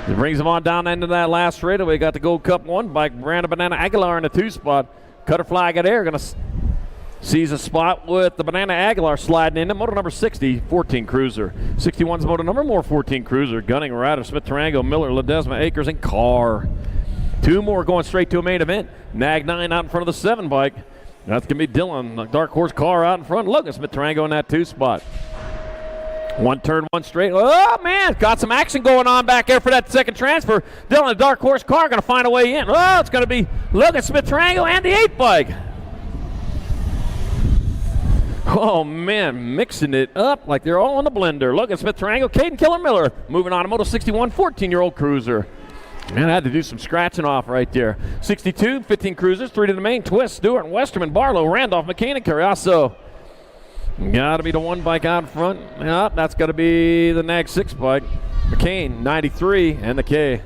It brings them on down into that last straightaway. Got the Gold Cup 1 bike. Brandon Banana Aguilar in the 2 spot. Cutterfly Gader going to seize a spot with the Banana Aguilar sliding into moto number 60, 14 cruiser. 61's moto number, more 14 cruiser. Gunning, Ryder, Smith, Tarango, Miller, Ledesma, Akers, and Carr. Two more going straight to a main event. Nag 9 out in front of the 7 bike. That's going to be Dylan, the dark horse car out in front. Logan Smith-Tarango in that 2 spot. One turn, one straight. Oh, man, got some action going on back there for that second transfer. Dylan, the dark horse car, going to find a way in. Oh, it's going to be Logan Smith-Tarango and the 8 bike. Oh, man, mixing it up like they're all in the blender. Logan Smith-Tarango, Caden Killer Miller, moving on to Moto 61, 14-year-old cruiser. Man, I had to do some scratching off right there. 62, 15 cruisers, 3 to the main. Twist, Stewart, Westerman, Barlow, Randolph, McCain, and Carriazo. Got to be the 1 bike out in front. Yep, that's got to be the Nag 6 bike. McCain, 93, and the K.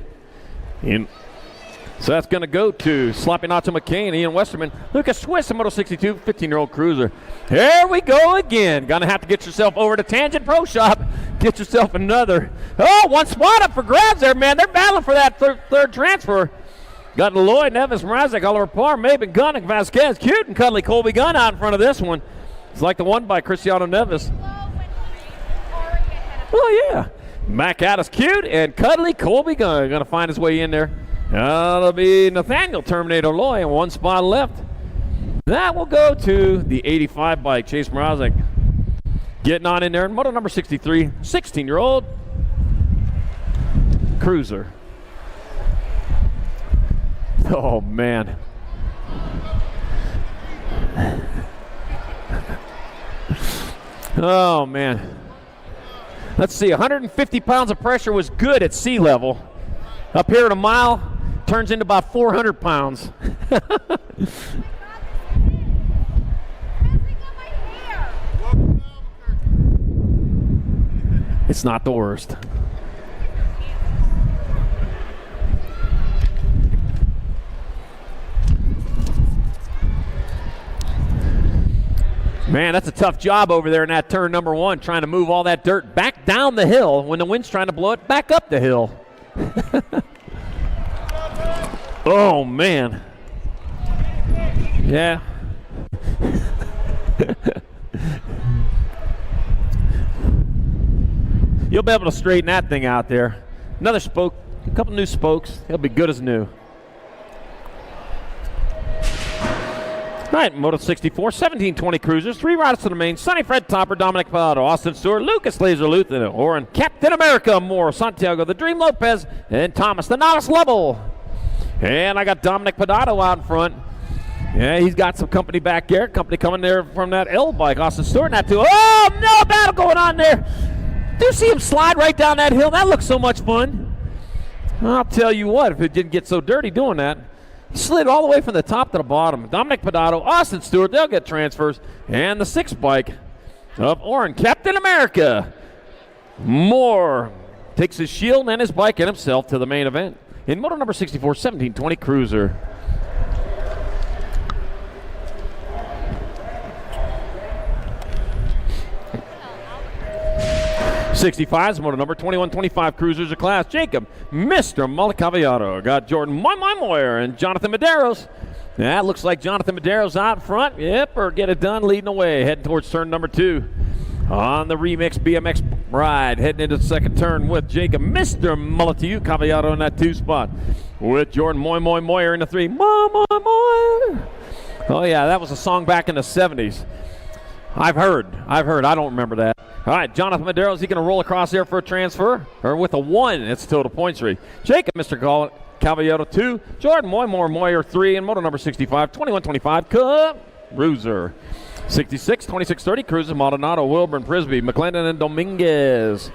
So that's going to go to Sloppy Nacho McCain, Ian Westerman, Lucas Swiss, and Moto 62, 15-year-old cruiser. Here we go again. Going to have to get yourself over to Tangent Pro Shop. Get yourself another. Oh, 1 spot up for grabs there, man. They're battling for that third transfer. Got Lloyd, Nevis, Mrazek, Oliver Parr, Maben, Gunnick, Vasquez, Cute, and Cuddly Colby Gunn out in front of this one. It's like the 1 by Cristiano Nevis. Oh, yeah. Back out is Cute, and Cuddly Colby Gunn going to find his way in there. That'll be Nathaniel Terminator Loy, and 1 spot left. That will go to the 85 bike, Chase Mrazek. Getting on in there. Moto number 63, 16-year-old cruiser. Oh, man. Oh, man. Let's see, 150 pounds of pressure was good at sea level. Up here at a mile, turns into about 400 pounds. It's not the worst. Man, that's a tough job over there in that turn number 1, trying to move all that dirt back down the hill when the wind's trying to blow it back up the hill. Oh, man. Yeah. You'll be able to straighten that thing out there. Another spoke, a couple new spokes. He'll be good as new. All right, Moto 64, 1720 cruisers, 3 riders to the main. Sonny Fred Topper, Dominic Pallado, Austin Stewart, Lucas Laser Luthen, Oren, Captain America Moore, Santiago, the Dream Lopez, and Thomas, the Novice Lovell. And I got Dominic Pallado out in front. Yeah, he's got some company back there. Company coming there from that L bike. Austin Stewart, not too. Oh, no, battle going on there. Do you see him slide right down that hill? That looks so much fun. I'll tell you what, if it didn't get so dirty doing that. He slid all the way from the top to the bottom. Dominic Pallado, Austin Stewart, they'll get transfers. And the 6 bike of Oren, Captain America. Moore takes his shield and his bike and himself to the main event. In Moto number 64, 1720 cruiser. '65 is Moto number 2125 cruisers of class. Jacob, Mr. Molicavallato. Got Jordan Moyer and Jonathan Medeiros. That looks like Jonathan Medeiros out in front. Yep, or get it done leading away. Heading towards turn number 2. On the Remix BMX ride. Heading into the second turn with Jacob, Mr. Molitiou Cavallato in that 2 spot. With Jordan Moyer in the 3. Moy. Oh, yeah, that was a song back in the 70s. I've heard. I don't remember that. All right, Jonathan Medeiros, is he going to roll across there for a transfer? Or with a 1, it's total points rate. Jacob, Mr. Cavallato 2, Jordan Moyer 3, and Moto number 65, 2125, Cruiser. 66, 2630, Cruiser, Maldonado, Wilburn, Prisby, McClendon, and Dominguez.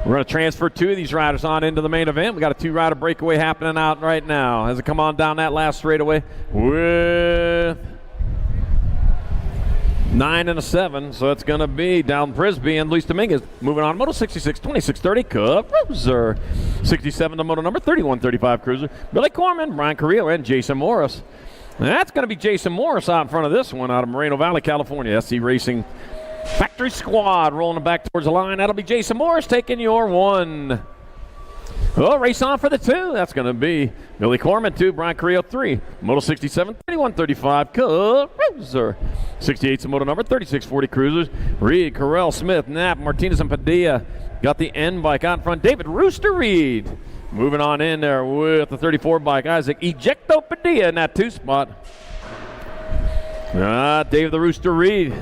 We're going to transfer 2 of these riders on into the main event. We got a 2-rider breakaway happening out right now as it come on down that last straightaway with 9 and a 7. So it's going to be down Prisby and Luis Dominguez. Moving on, Moto 66, 2630, Cruiser. 67 to Moto number 3135, Cruiser. Billy Corman, Brian Carrillo, and Jason Morris. And that's going to be Jason Morris out in front of this one out of Moreno Valley, California. SC Racing Factory Squad rolling it back towards the line. That'll be Jason Morris taking your 1. Oh, race on for the 2. That's going to be Billy Corman 2, Brian Carrillo 3. Moto 67, 3135, Cruiser. 68's the Moto number 3640 Cruisers. Reed, Carell, Smith, Knapp, Martinez, and Padilla. Got the N bike out in front. David Rooster Reed moving on in there with the 34 bike. Isaac Ejecto Padilla in that 2 spot. David the Rooster Reed.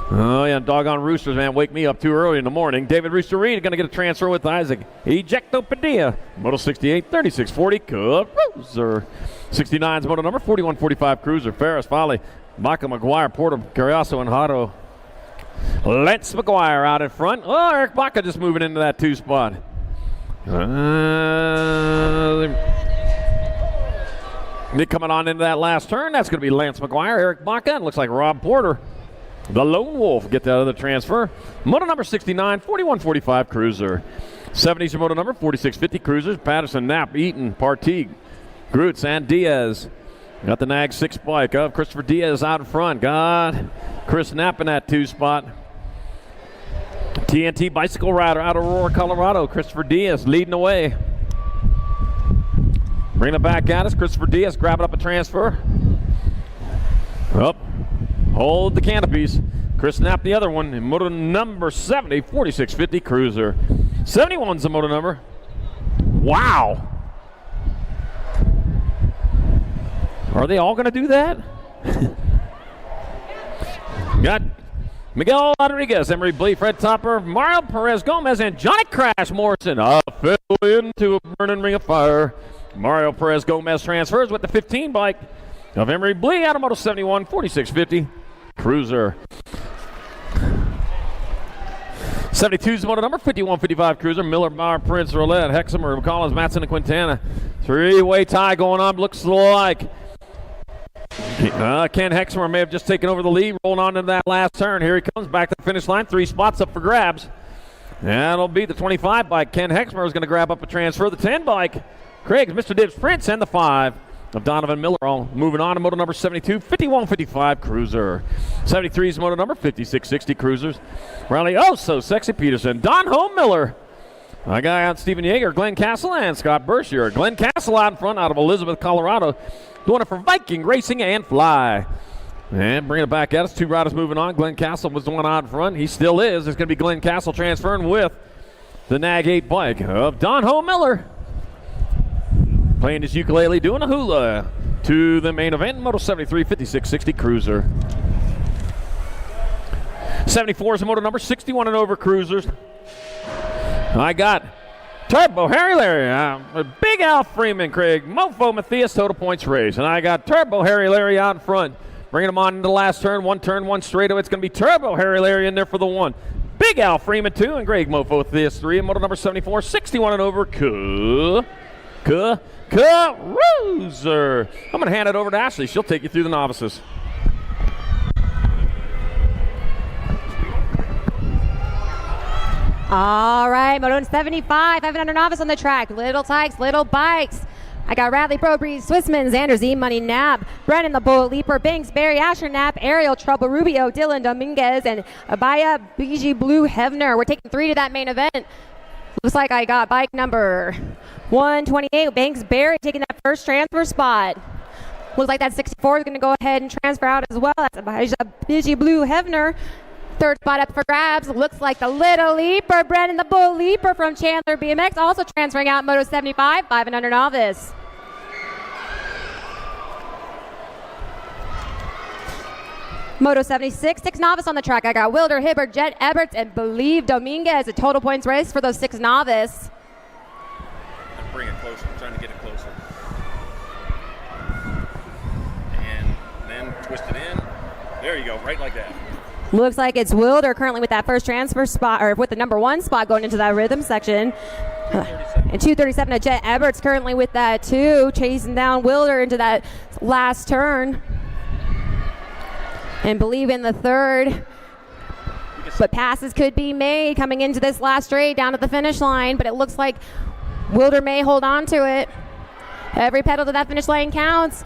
Oh, yeah, doggone roosters, man. Wake me up too early in the morning. David Rooster Reed going to get a transfer with Isaac Ejecto Padilla. Moto 68, 3640, Cruiser. 69's moto number, 4145 Cruiser. Ferris, Folly, Michael McGuire, Porter, Carriazo, and Hado. Lance McGuire out in front. Oh, Eric Baca just moving into that 2 spot. Coming on into that last turn. That's going to be Lance McGuire, Eric Baca, and looks like Rob Porter, the Lone Wolf, get that other transfer. Moto number 69, 4145 Cruiser. 70's your moto number, 4650 Cruisers. Patterson, Knapp, Eaton, Partigue, Groots, and Diaz. Got the Nag 6 bike of Christopher Diaz out in front. Got Chris Knapp in that 2 spot. TNT Bicycle Rider out of Aurora, Colorado. Christopher Diaz leading the way. Bring it back at us. Christopher Diaz grabbing up a transfer. Up. Hold the canopies. Chris Knapp the other one. In moto number 70, 4650 Cruiser. 71's the moto number. Wow. Are they all going to do that? Got Miguel Rodriguez, Emery Blee, Fred Topper, Mario Perez Gomez, and Johnny Crash Morrison. Fell into a burning ring of fire. Mario Perez Gomez transfers with the 15 bike of Emery Blee out of Moto 71, 4650 Cruiser. 72's the moto number, 5155 Cruiser. Miller, Bauer, Prince, Roulette, Hexamer, Collins, Matson, and Quintana. 3-way tie going on. Looks like Ken Hexamer may have just taken over the lead, rolling on into that last turn. Here he comes back to the finish line. 3 spots up for grabs. That'll be the 25 bike. Ken Hexamer is going to grab up a transfer. The 10 bike, Craig's Mr. Dibbs Prince, and the 5 of Donovan Miller. All moving on to moto number 72, 5155 Cruiser. 73's moto number, 5660 Cruisers. Riley so sexy Peterson. Don Ho Miller. I got out Stephen Yeager, Glenn Castle, and Scott Berkshire. Glenn Castle out in front out of Elizabeth, Colorado. Doing it for Viking Racing and Fly. And bringing it back at us. 2 riders moving on. Glenn Castle was the one out in front. He still is. There's going to be Glenn Castle transferring with the Nag 8 bike of Don Ho Miller. Playing his ukulele, doing a hula to the main event. Moto 73, 5660 Cruiser. 74 is the moto number, 61 and over Cruisers. I got Turbo Harry Larry, Big Al Freeman, Craig, Mofo Matthias, total points raised. And I got Turbo Harry Larry out in front, bringing him on into the last turn, one straightaway. It's going to be Turbo Harry Larry in there for the 1. Big Al Freeman 2, and Greg Mofo Matthias 3, and moto number 74, 61 and over Cruiser. I'm going to hand it over to Ashley. She'll take you through the novices. All right, Moto 75, 500 novice on the track. Little Tykes, little bikes. I got Radley Pro Breeze, Swissman, Xander Z, Money Knapp, Brennan the Bullet Leaper, Banks, Barry, Asher Knapp, Ariel, Trouble Rubio, Dylan Dominguez, and Abaya BG Blue Hevner. We're taking 3 to that main event. Looks like I got bike number 128, Banks Barry, taking that first transfer spot. Looks like that 64 is going to go ahead and transfer out as well. That's Abaya BG Blue Hevner. 3rd spot up for grabs. Looks like the Little Leaper, Brennan the Bull Leaper from Chandler BMX, also transferring out Moto 75, 5 and under novice. Moto 76, 6 novice on the track. I got Wilder, Hibbert, Jet Eberts, and Believe Dominguez. A total points race for those 6 novice. Bring it closer. I'm trying to get it closer. And then twist it in. There you go, right like that. Looks like it's Wilder currently with that first transfer spot, or with the number 1 spot going into that rhythm section. And 237 to Jet Eberts currently with that 2, chasing down Wilder into that last turn. And Believe in the 3rd. But passes could be made coming into this last straight down at the finish line, but it looks like Wilder may hold on to it. Every pedal to that finish line counts.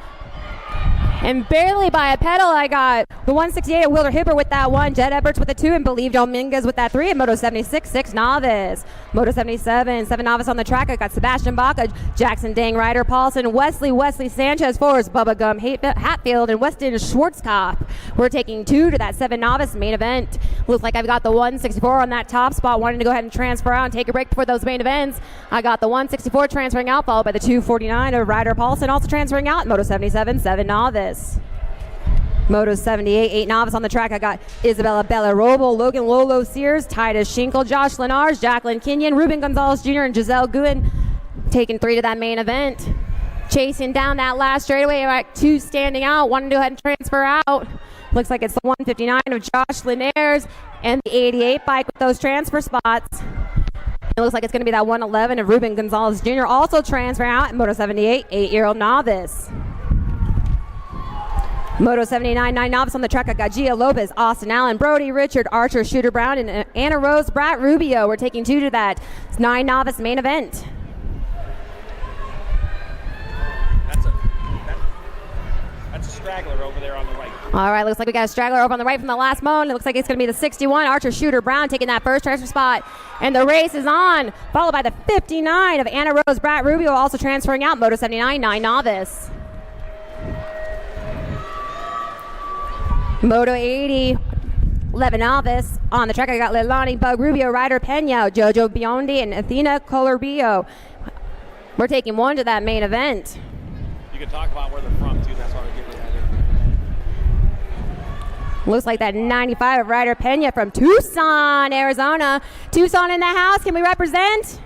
And barely by a pedal, I got the 168 of Wilder Hipper with that 1, Jed Edwards with the 2, and Believe Dominguez with that 3, and Moto 76, 6 novice. Moto 77, 7 novice on the track. I got Sebastian Baca, Jackson Dang, Ryder Paulson, Wesley Sanchez, Forrest Bubba Gum, Hatfield, and Weston Schwarzkopf. We're taking 2 to that 7 novice main event. Looks like I've got the 164 on that top spot, wanting to go ahead and transfer out and take a break before those main events. I got the 164 transferring out, followed by the 249 of Ryder Paulson, also transferring out. Moto 77, 7 novice. Moto 78, 8 novice on the track. I got Isabella Bellarobo, Logan Lolo Sears, Titus Schinkel, Josh Lenars, Jacqueline Kenyon, Ruben Gonzalez Jr., and Giselle Guin taking 3 to that main event. Chasing down that last straightaway, I got 2 standing out, wanting to go ahead and transfer out. Looks like it's the 159 of Josh Linares and the 88 bike with those transfer spots. It looks like it's going to be that 111 of Ruben Gonzalez Jr. also transferring out. Moto 78, 8-year-old novice. Moto 79, 9 novice on the track. I got Gia Lopez, Austin Allen, Brody Richard, Archer Shooter Brown, and Anna Rose Brat Rubio. We're taking 2 to that 9 novice main event. That's a straggler over there on the right. All right, looks like we got a straggler over on the right from the last moan. It looks like it's going to be the 61, Archer Shooter Brown, taking that first transfer spot. And the race is on, followed by the 59 of Anna Rose Brat Rubio, also transferring out. Moto 79, 9 novice. Moto 80, 11 novice. On the track, I got Leilani Bug Rubio, Ryder Pena, Jojo Biondi, and Athena Colorbio. We're taking 1 to that main event. You can talk about where they're from, too. That's why we give you that. Looks like that 95 of Ryder Pena from Tucson, Arizona. Tucson in the house. Can we represent?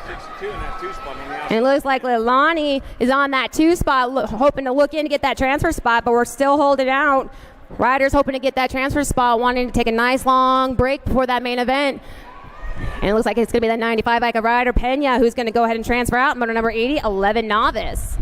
62 in that 2 spot. And it looks like Leilani is on that 2 spot, hoping to look in to get that transfer spot, but we're still holding out. Ryder's hoping to get that transfer spot, wanting to take a nice long break before that main event. And it looks like it's going to be that 95 bike of Ryder Pena, who's going to go ahead and transfer out. Moto number 80, 11 novice.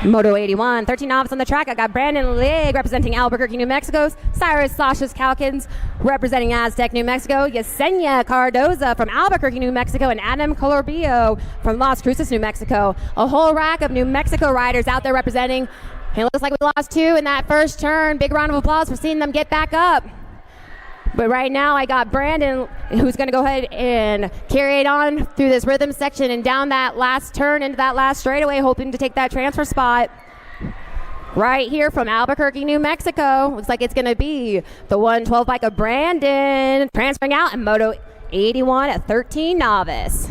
Moto 81, 13 novice on the track. I got Brandon Legg representing Albuquerque, New Mexico. Cyrus Sasha Calkins representing Aztec, New Mexico. Yesenia Cardoza from Albuquerque, New Mexico. And Adam Colorbio from Las Cruces, New Mexico. A whole rack of New Mexico riders out there representing. And it looks like we lost 2 in that first turn. Big round of applause for seeing them get back up. But right now I got Brandon, who's going to go ahead and carry it on through this rhythm section and down that last turn into that last straightaway, hoping to take that transfer spot. Right here from Albuquerque, New Mexico. Looks like it's going to be the 112 bike of Brandon transferring out in Moto 81 at 13 novice.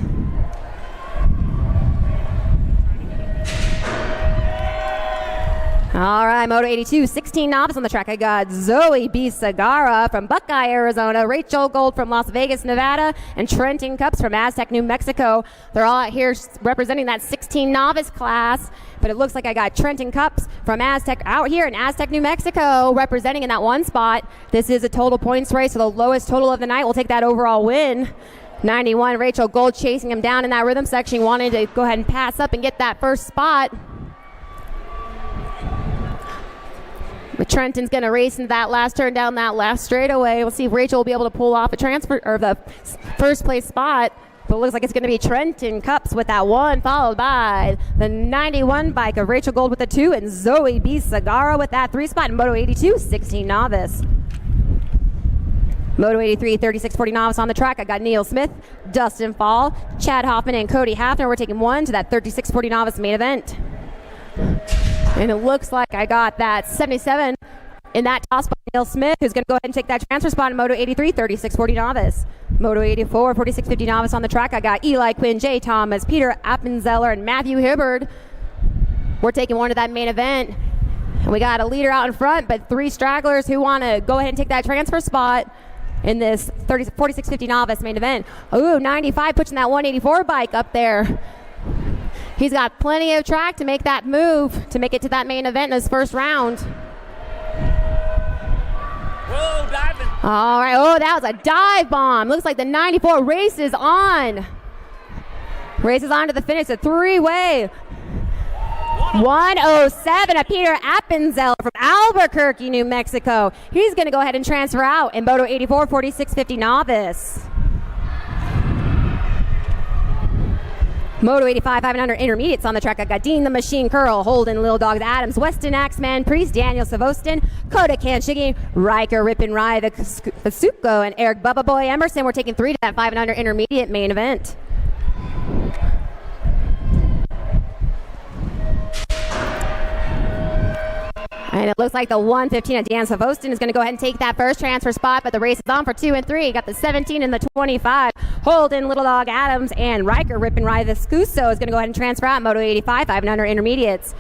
All right, Moto 82, 16 novice on the track. I got Zoe B. Sagara from Buckeye, Arizona, Rachel Gold from Las Vegas, Nevada, and Trenton Cups from Aztec, New Mexico. They're all out here representing that 16 novice class, but it looks like I got Trenton Cups from Aztec out here in Aztec, New Mexico, representing in that 1 spot. This is a total points race, so the lowest total of the night will take that overall win. 91, Rachel Gold chasing him down in that rhythm section, wanting to go ahead and pass up and get that first spot. But Trenton's going to race into that last turn down that last straightaway. We'll see if Rachel will be able to pull off a transfer or the first place spot. But it looks like it's going to be Trenton Cups with that 1, followed by the 91 bike of Rachel Gold with the 2, and Zoe B. Sagara with that 3 spot in Moto 82, 16 novice. Moto 83, 3640 novice on the track. I got Neil Smith, Dustin Fall, Chad Hoffman, and Cody Hafner. We're taking 1 to that 3640 novice main event. And it looks like I got that 77 in that top spot, Neil Smith, who's going to go ahead and take that transfer spot in Moto 83, 3640 novice. Moto 84, 4650 novice on the track. I got Eli Quinn, Jay Thomas, Peter Appenzeller, and Matthew Hibbard. We're taking 1 to that main event. And we got a leader out in front, but 3 stragglers who want to go ahead and take that transfer spot in this 4650 novice main event. Ooh, 95 pushing that 184 bike up there. He's got plenty of track to make that move, to make it to that main event in his first round. Whoa, diving. All right, oh, that was a dive bomb. Looks like the 94 races on. Races on to the finish, a 3-way. 107 of Peter Appenzeller from Albuquerque, New Mexico. He's going to go ahead and transfer out in Moto 84, 4650 novice. Moto 85, 500 intermediates on the track. I got Dean the Machine Curl, Holden, Little Dogs Adams, Weston Axeman, Priest, Daniel Savostin, Coda Kanshigi, Riker, Ripin Rye, the Suko, and Eric Bubba Boy Emerson. We're taking 3 to that 500 intermediate main event. And it looks like the 115 of Dan Savostin is going to go ahead and take that first transfer spot, but the race is on for 2 and 3. Got the 17 and the 25. Holden, Little Dog Adams, and Riker, Ripin Rye, the Scuso is going to go ahead and transfer out. Moto 85, 500 intermediates.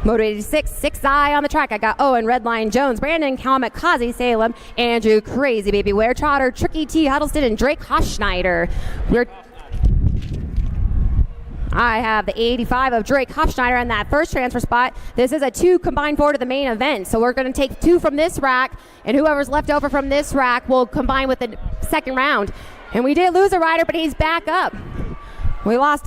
Moto 86, 6i on the track. I got Owen, Redline Jones, Brandon Kamikaze Salem, Andrew Crazy Baby Ware Trotter, Tricky T Huddleston, and Drake Hochschneider. I have the 85 of Drake Hofschneider in that first transfer spot. This is a 2 combined 4 to the main event. So we're going to take 2 from this rack, and whoever's left over from this rack will combine with the second round. And we did lose a rider, but he's back up. We lost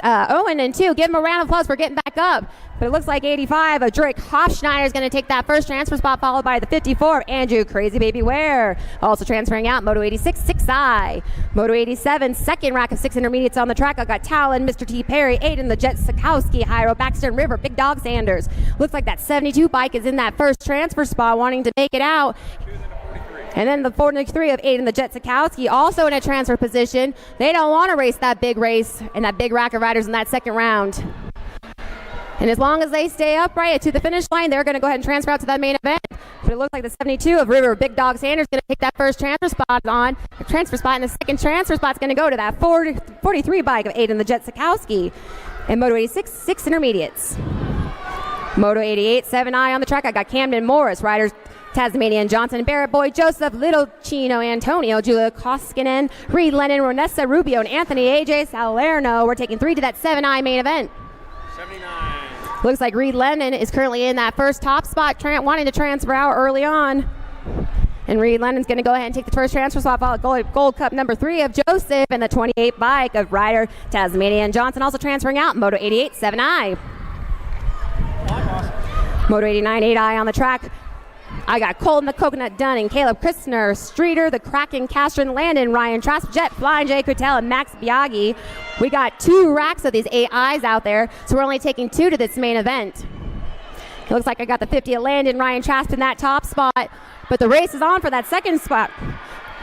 Owen in 2. Give him a round of applause for getting back up. But it looks like 85 of Drake Hofschneider is going to take that first transfer spot, followed by the 54 of Andrew Crazy Baby Ware. Also transferring out, Moto 86, 6i. Moto 87, second rack of 6 intermediates on the track. I got Talon, Mr. T. Perry, Aiden, the Jet Sikowski, Hyro, Baxter, and River, Big Dog Sanders. Looks like that 72 bike is in that first transfer spot, wanting to make it out. And then the 43 of Aiden, the Jet Sikowski, also in a transfer position. They don't want to race that big race and that big rack of riders in that second round. And as long as they stay upright to the finish line, they're going to go ahead and transfer out to that main event. But it looks like the 72 of River, Big Dog Sanders, is going to take that first transfer spot and the second transfer spot is going to go to that 43 bike of Aiden, the Jet Sikowski. And Moto 86, 6 intermediates. Moto 88, 7i on the track. I got Camden Morris, riders Tasmanian Johnson, Barrett Boy, Joseph, Little Chino, Antonio, Julia Koskinen, Reed Lennon, Ronessa Rubio, and Anthony AJ Salerno. We're taking 3 to that 7i main event. 79. Looks like Reed Lennon is currently in that first top spot, wanting to transfer out early on. And Reed Lennon's going to go ahead and take the first transfer spot, followed Gold Cup number 3 of Joseph, and the 28 bike of rider Tasmanian Johnson, also transferring out. Moto 88, 7i. Moto 89, 8i on the track. I got Colton the Coconut Dunning, Caleb Christner, Streeter, the Kraken, Castron Landon, Ryan Trask, Jet, Flying J. Kutel, and Max Biaggi. We got 2 racks of these 8Is out there, so we're only taking 2 to this main event. It looks like I got the 50 of Landon, Ryan Trask in that top spot, but the race is on for that second spot.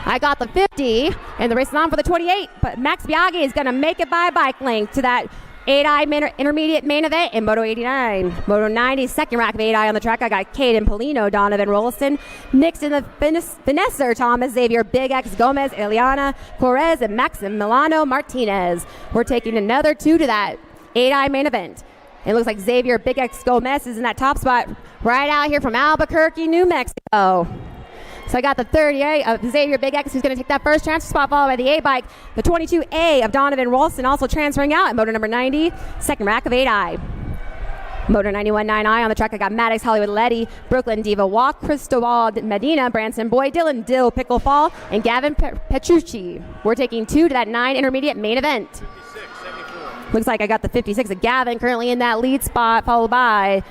I got the 50, and the race is on for the 28, but Max Biaggi is going to make it by bike length to that 8i intermediate main event in Moto 89. Moto 90, second rack of 8i on the track. I got Caden Polino, Donovan Rolliston, Nixon the Finesser, Thomas, Xavier, Big X, Gomez, Eliana, Correz, and Maxim Milano Martinez. We're taking another 2 to that 8i main event. It looks like Xavier, Big X, Gomez is in that top spot right out here from Albuquerque, New Mexico. So I got the 38 of Xavier Big X, who's going to take that first transfer spot, followed by the A-bike. The 22A of Donovan Rolston, also transferring out at Moto number 90, second rack of 8i. Moto 91, 9i on the track. I got Maddox, Hollywood Letty, Brooklyn Diva Walk, Cristobal Medina, Branson Boyd, Dylan Dill, Pickle Fall, and Gavin Petrucci. We're taking 2 to that 9 intermediate main event. 56, 74. Looks like I got the 56 of Gavin currently in that lead spot, followed by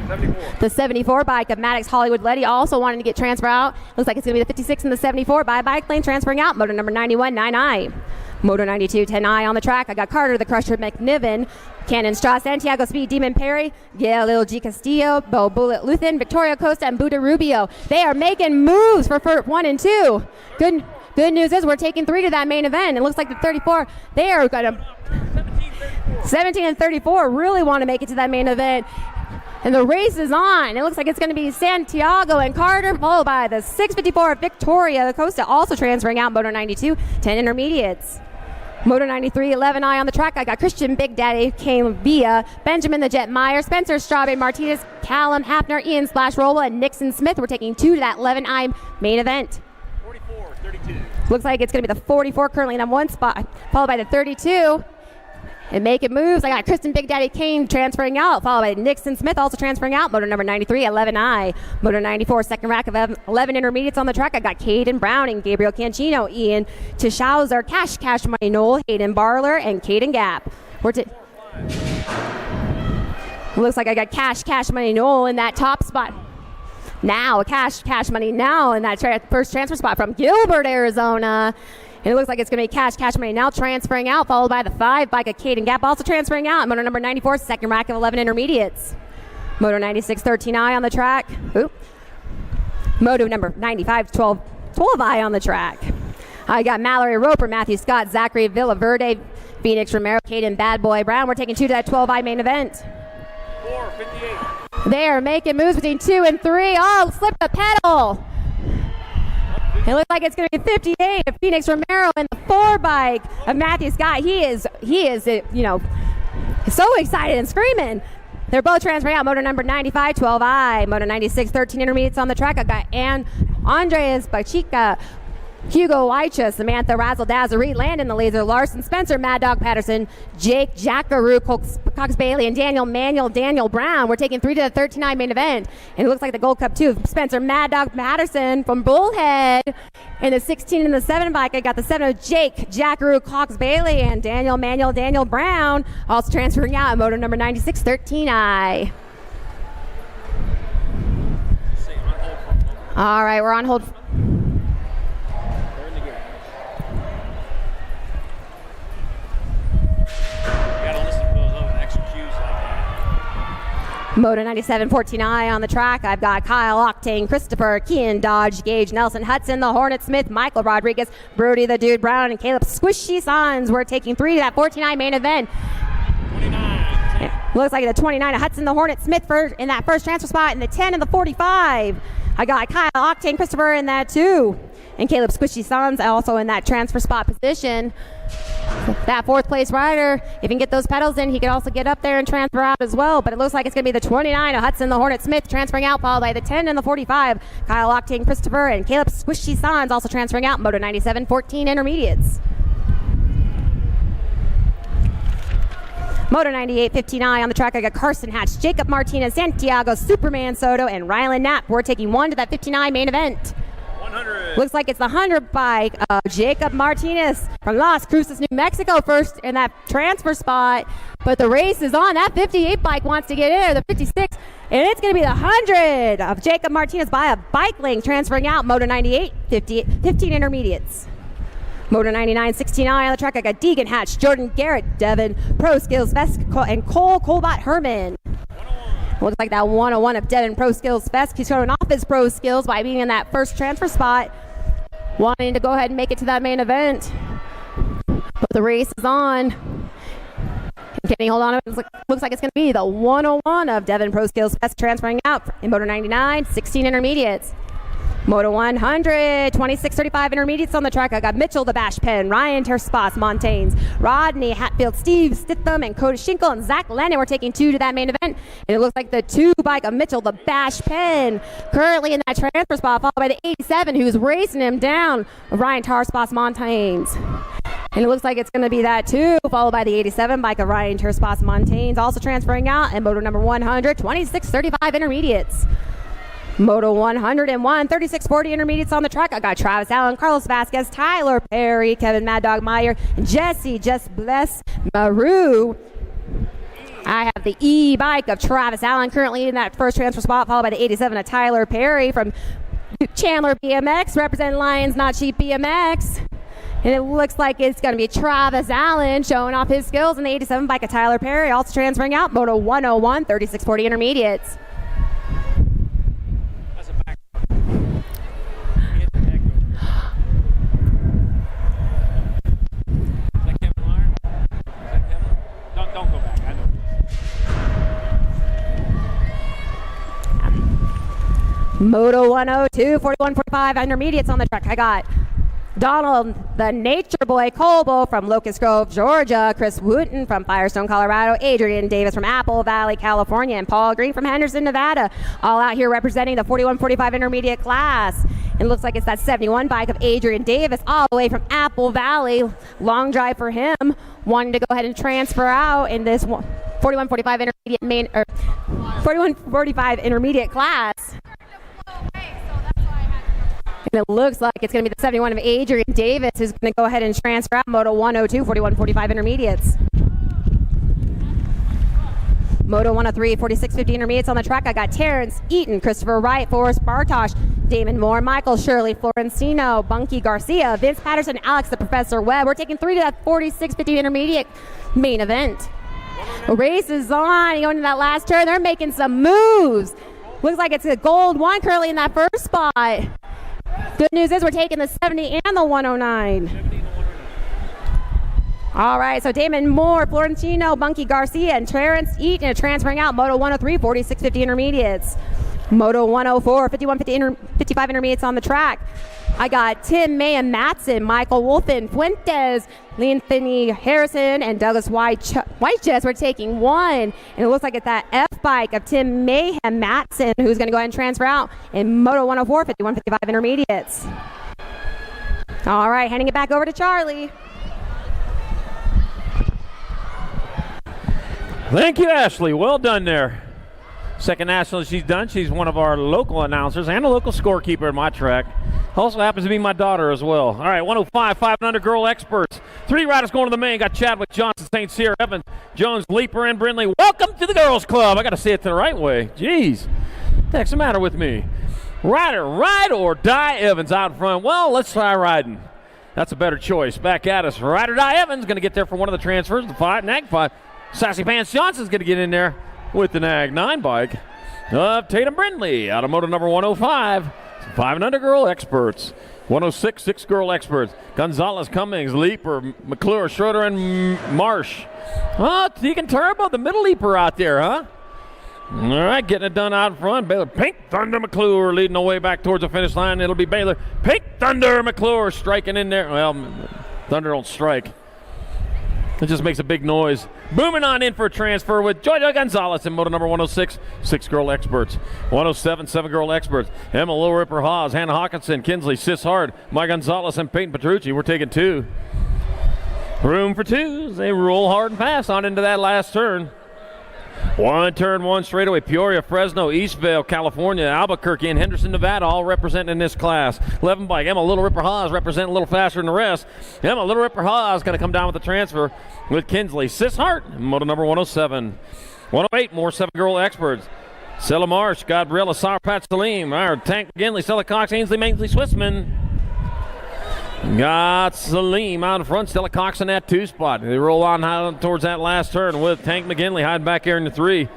74. The 74 bike of Maddox Hollywood Letty, also wanting to get transfer out. Looks like it's going to be the 56 and the 74 by bike lane transferring out. Moto number 91, 9i. Moto 92, 10i on the track. I got Carter the Crusher McNiven, Cannon Straw, Santiago Speed, Demon Perry, Gail Lil G Castillo, Bo Bullet Luthen, Victoria Costa, and Buda Rubio. They are making moves for 1 and 2. Good news is we're taking 3 to that main event. It looks like the 34, they are going to 17 and 34 really want to make it to that main event. And the race is on. It looks like it's going to be Santiago and Carter, followed by the 654 of Victoria Costa, also transferring out. Moto 92, 10 intermediates. Moto 93, 11i on the track. I got Christian Big Daddy, Kane Villa, Benjamin the Jet Meyer, Spencer Straube, Martinez, Callum Hafner, Ian Splash Rolla, and Nixon Smith. We're taking 2 to that 11i main event. 44, 32. Looks like it's going to be the 44 currently in that 1 spot, followed by the 32. And making moves, I got Kristen Big Daddy Kane transferring out, followed by Nixon Smith also transferring out. Moto number 93, 11i. Moto 94, second rack of 11 intermediates on the track. I got Caden Browning, Gabriel Cancino, Ian Tischauser, Cash Money Knoll, Hayden Barler, and Caden Gap. Looks like I got Cash Money Knoll in that top spot. Now, Cash Money now in that first transfer spot from Gilbert, Arizona. And it looks like it's going to be Cash Money now transferring out, followed by the 5 bike of Caden Gap, also transferring out. Moto number 94, second rack of 11 intermediates. Moto 96, 13I on the track. Ooh. Moto number 95, 12I on the track. I got Mallory Roper, Matthew Scott, Zachary Villaverde, Phoenix Romero, Caden Bad Boy Brown. We're taking 2 to that 12I main event. 4:58. They are making moves between 2 and 3. Oh, slip the pedal. It looks like it's going to be 58 of Phoenix Romero and the 4 bike of Matthew Scott. He is, so excited and screaming. They're both transferring out. Motor number 95, 12I. Motor 96, 13 intermediates on the track. I've got Andreas Bachica, Hugo Weicha, Samantha Razzle Dazzle, Reed Landon, the Laser Larson, Spencer Mad Dog Patterson, Jake Jackaroo, Cox Bailey, and Daniel Brown. We're taking 3 to the 13I main event. And it looks like the Gold Cup 2. Spencer Mad Dog Patterson from Bullhead. And the 16 and the 7 bike, I got the 7 of Jake Jackaroo, Cox Bailey, and Daniel Brown. Also transferring out at motor number 96, 13I. All right, we're on hold. Moto 97, 14I on the track. I've got Kyle Octane, Christopher, Kean Dodge, Gage Nelson, Hudson, the Hornet Smith, Michael Rodriguez, Brody the Dude Brown, and Caleb Squishy Sons. We're taking 3 to that 14I main event. 29. Looks like the 29 of Hudson, the Hornet Smith in that first transfer spot, and the 10 and the 45. I got Kyle Octane, Christopher in that 2. And Caleb Squishy Sons also in that transfer spot position. That 4th place rider, if he can get those pedals in, he can also get up there and transfer out as well. But it looks like it's going to be the 29 of Hudson, the Hornet Smith, transferring out, followed by the 10 and the 45. Kyle Octane, Christopher, and Caleb Squishy Sons also transferring out. Moto 97, 14 intermediates. Moto 98, 15I on the track. I got Carson Hatch, Jacob Martinez, Santiago, Superman Soto, and Rylan Knapp. We're taking 1 to that 15I main event. 100. Looks like it's the 100 bike of Jacob Martinez from Las Cruces, New Mexico, first in that transfer spot. But the race is on. That 58 bike wants to get in, or the 56. And it's going to be the 100 of Jacob Martinez by a bike link transferring out. Moto 98, 15 intermediates. Moto 99, 16I on the track. I got Deegan Hatch, Jordan Garrett, Devin, Pro Skills Vest, and Cole Colbot Herman. Looks like that 101 of Devin Pro Skills Fest. He's showing off his pro skills by being in that first transfer spot, wanting to go ahead and make it to that main event. But the race is on. Can he hold on? Looks like it's going to be the 101 of Devin Pro Skills Fest transferring out in Moto 99, 16 intermediates. Moto 100, 26-35 intermediates on the track. I got Mitchell the Bash Pen, Ryan Terspas Montaignes, Rodney Hatfield, Steve Stitham, and Cody Schinkel, and Zach Lennon. We're taking 2 to that main event. And it looks like the 2 bike of Mitchell the Bash Pen currently in that transfer spot, followed by the 87 who's racing him down, Ryan Terspas Montaignes. And it looks like it's going to be that 2, followed by the 87 bike of Ryan Terspas Montaignes, also transferring out, and moto number 100, 26-35 intermediates. Moto 101, 36-40 intermediates on the track. I got Travis Allen, Carlos Vasquez, Tyler Perry, Kevin Mad Dog Meyer, Jesse Just Bless Maru. I have the E-bike of Travis Allen currently in that first transfer spot, followed by the 87 of Tyler Perry from Duke Chandler BMX, representing Lions Not Cheap BMX. And it looks like it's going to be Travis Allen showing off his skills in the 87 bike of Tyler Perry, also transferring out. Moto 101, 36-40 intermediates. Don't go back. I know. Moto 102, 41-45 intermediates on the track. I got Donald, the Nature Boy Colbo from Locust Grove, Georgia, Chris Wooten from Firestone, Colorado, Adrian Davis from Apple Valley, California, and Paul Green from Henderson, Nevada, all out here representing the 41-45 intermediate class. It looks like it's that 71 bike of Adrian Davis all the way from Apple Valley. Long drive for him, wanting to go ahead and transfer out in this 41-45 intermediate main, or 41-45 intermediate class. And it looks like it's going to be the 71 of Adrian Davis who's going to go ahead and transfer out. Moto 102, 41-45 intermediates. Moto 103, 46-50 intermediates on the track. I got Terrence Eaton, Christopher Wright, Forrest Bartosh, Damon Moore, Michael Shirley, Florencino, Bunky Garcia, Vince Patterson, Alex the Professor Webb. We're taking 3 to that 46-50 intermediate main event. Race is on. Going to that last turn. They're making some moves. Looks like it's a gold one currently in that first spot. Good news is we're taking the 70 and the 109. All right, so Damon Moore, Florentino, Bunky Garcia, and Terrence Eaton transferring out. Moto 103, 46-50 intermediates. Moto 104, 55 intermediates on the track. I got Tim May and Matson, Michael Wolfen, Fuentes, Anthony Harrison, and Douglas Whitechest. We're taking one. And it looks like it's that F bike of Tim May and Matson, who's going to go ahead and transfer out in Moto 104, 55 intermediates. All right, handing it back over to Charlie. Thank you, Ashley. Well done there. Second national she's done. She's one of our local announcers and a local scorekeeper at my track. Also happens to be my daughter as well. All right, 105, 5 and under girl experts. 3 riders going to the main. Got Chadwick Johnson, St. Cyr, Evans, Jones, Leaper, and Brindley. Welcome to the girls club. I got to say it the right way. Jeez, what the heck's the matter with me? Rider, ride or die Evans out front. Well, let's try riding. That's a better choice. Back at us. Ride or die Evans going to get there for one of the transfers. The 5, Nag 5. Sassy Pants Johnson's going to get in there with the Nag 9 bike of Tatum Brindley out of moto number 105. 5 and under girl experts. 106, 6 girl experts. Gonzalez, Cummings, Leaper, McClure, Schroeder, and Marsh. Oh, Tegan Turbo, the middle leaper out there, huh? All right, getting it done out in front. Baylor, Pink Thunder, McClure leading the way back towards the finish line. It'll be Baylor. Pink Thunder, McClure striking in there. Well, Thunder don't strike. It just makes a big noise. Booming on in for a transfer with Jojo Gonzalez in moto number 106, 6 girl experts. 107, 7 girl experts. Emma Little Ripper Haas, Hannah Hawkinson, Kinsley, Sis Hard, Mike Gonzalez, and Peyton Petrucci. We're taking 2. Room for 2s. They roll hard and fast on into that last turn. 1 turn, 1 straightaway. Peoria, Fresno, Eastvale, California, Albuquerque, and Henderson, Nevada, all representing in this class. 11 bike. Emma Little Ripper Haas representing a little faster than the rest. Emma Little Ripper Haas going to come down with the transfer with Kinsley. Sis Hart, moto number 107. 108, more 7 girl experts. Stella Marsh, Gabriella Sarpat Salim, our Tank McGinley, Stella Cox, Ainsley Mainsley Swissman. Got Salim out in front. Stella Cox in that 2 spot. They roll on towards that last turn with Tank McGinley hiding back here in the 3.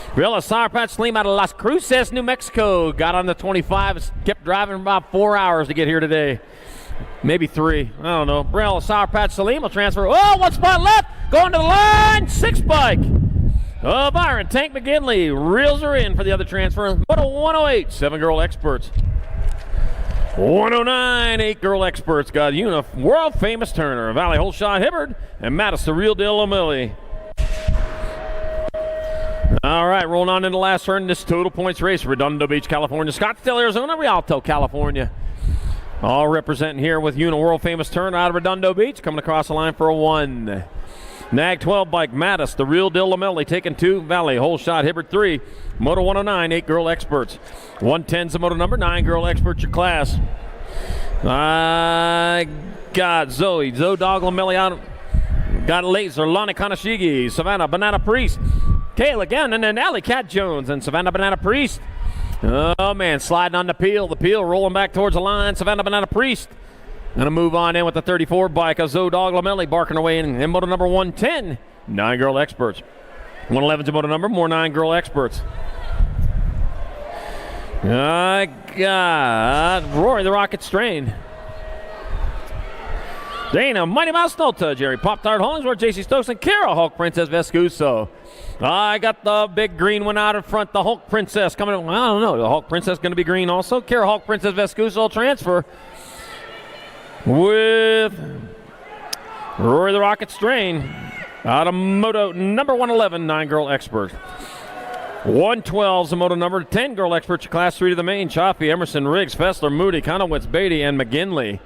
Gabriella Sarpat Salim out of Las Cruces, New Mexico. Got on the 25. Kept driving about 4 hours to get here today. Maybe 3. I don't know. Gabriella Sarpat Salim will transfer. Oh, 1 spot left. Going to the line. 6 bike. Byron Tank McGinley reels her in for the other transfer. Moto 108, 7 girl experts. 109, 8 girl experts. Got world famous Turner, Valley Holshot Hibbard, and Mattis the Real Deal O'Malley. All right, rolling on into the last turn. This total points race: Redondo Beach, California; Scottsdale, Arizona; Rialto, California. All representing here with world famous Turner out of Redondo Beach, coming across the line for a 1. Nag 12 bike Mattis, the Real Deal O'Malley, taking 2. Valley Holshot Hibbard 3. Moto 109, 8 girl experts. 110's the moto number, 9 girl experts your class. I got Zoe Dog O'Malley out. Got Laser, Lonnie Kanashigi, Savannah Banana Priest, Kayla Gannon, and Allie Cat Jones, and Savannah Banana Priest. Oh man, sliding on the peel rolling back towards the line. Savannah Banana Priest gonna move on in with the 34 bike of Zoe Dog O'Malley, barking away in moto number 110. 9 girl experts. 111's a moto number, more 9 girl experts. I got Rory the Rocket Strain, Dana Mighty Mouse Nolta, Jerry Pop Tart Hollingsworth, JC Stokes, and Kara Hulk Princess Vescuso. I got the big green one out in front, the Hulk Princess coming in. Well, I don't know, the Hulk Princess going to be green also. Kara Hulk Princess Vescuso transfer with Rory the Rocket Strain out of moto number 111, 9 girl expert. 112's the moto number, 10 girl experts, class 3 to the main. Chaffee, Emerson, Riggs, Fessler, Moody, Conowitz, Beatty, and McGinley.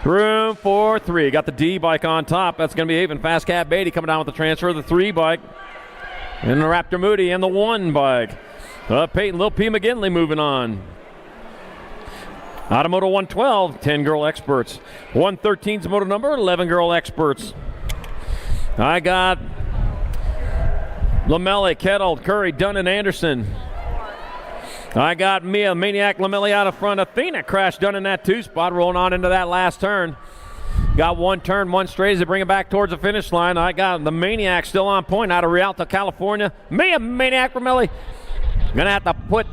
Room for 3. Got the D bike on top. That's going to be Avon Fast Cat Beatty coming down with the transfer of the 3 bike. And the Raptor Moody and the 1 bike. Peyton Lil P. McGinley moving on. Out of moto 112, 10 girl experts. 113's the moto number, 11 girl experts. I got Lamelle, Kettle, Curry, Dunn, and Anderson. I got Mia Maniac Lamelli out of front. Athena crash done in that 2 spot, rolling on into that last turn. Got 1 turn, 1 straight as they bring it back towards the finish line. I got the Maniac still on point out of Rialto, California. Mia Maniac Lamelli gonna have to put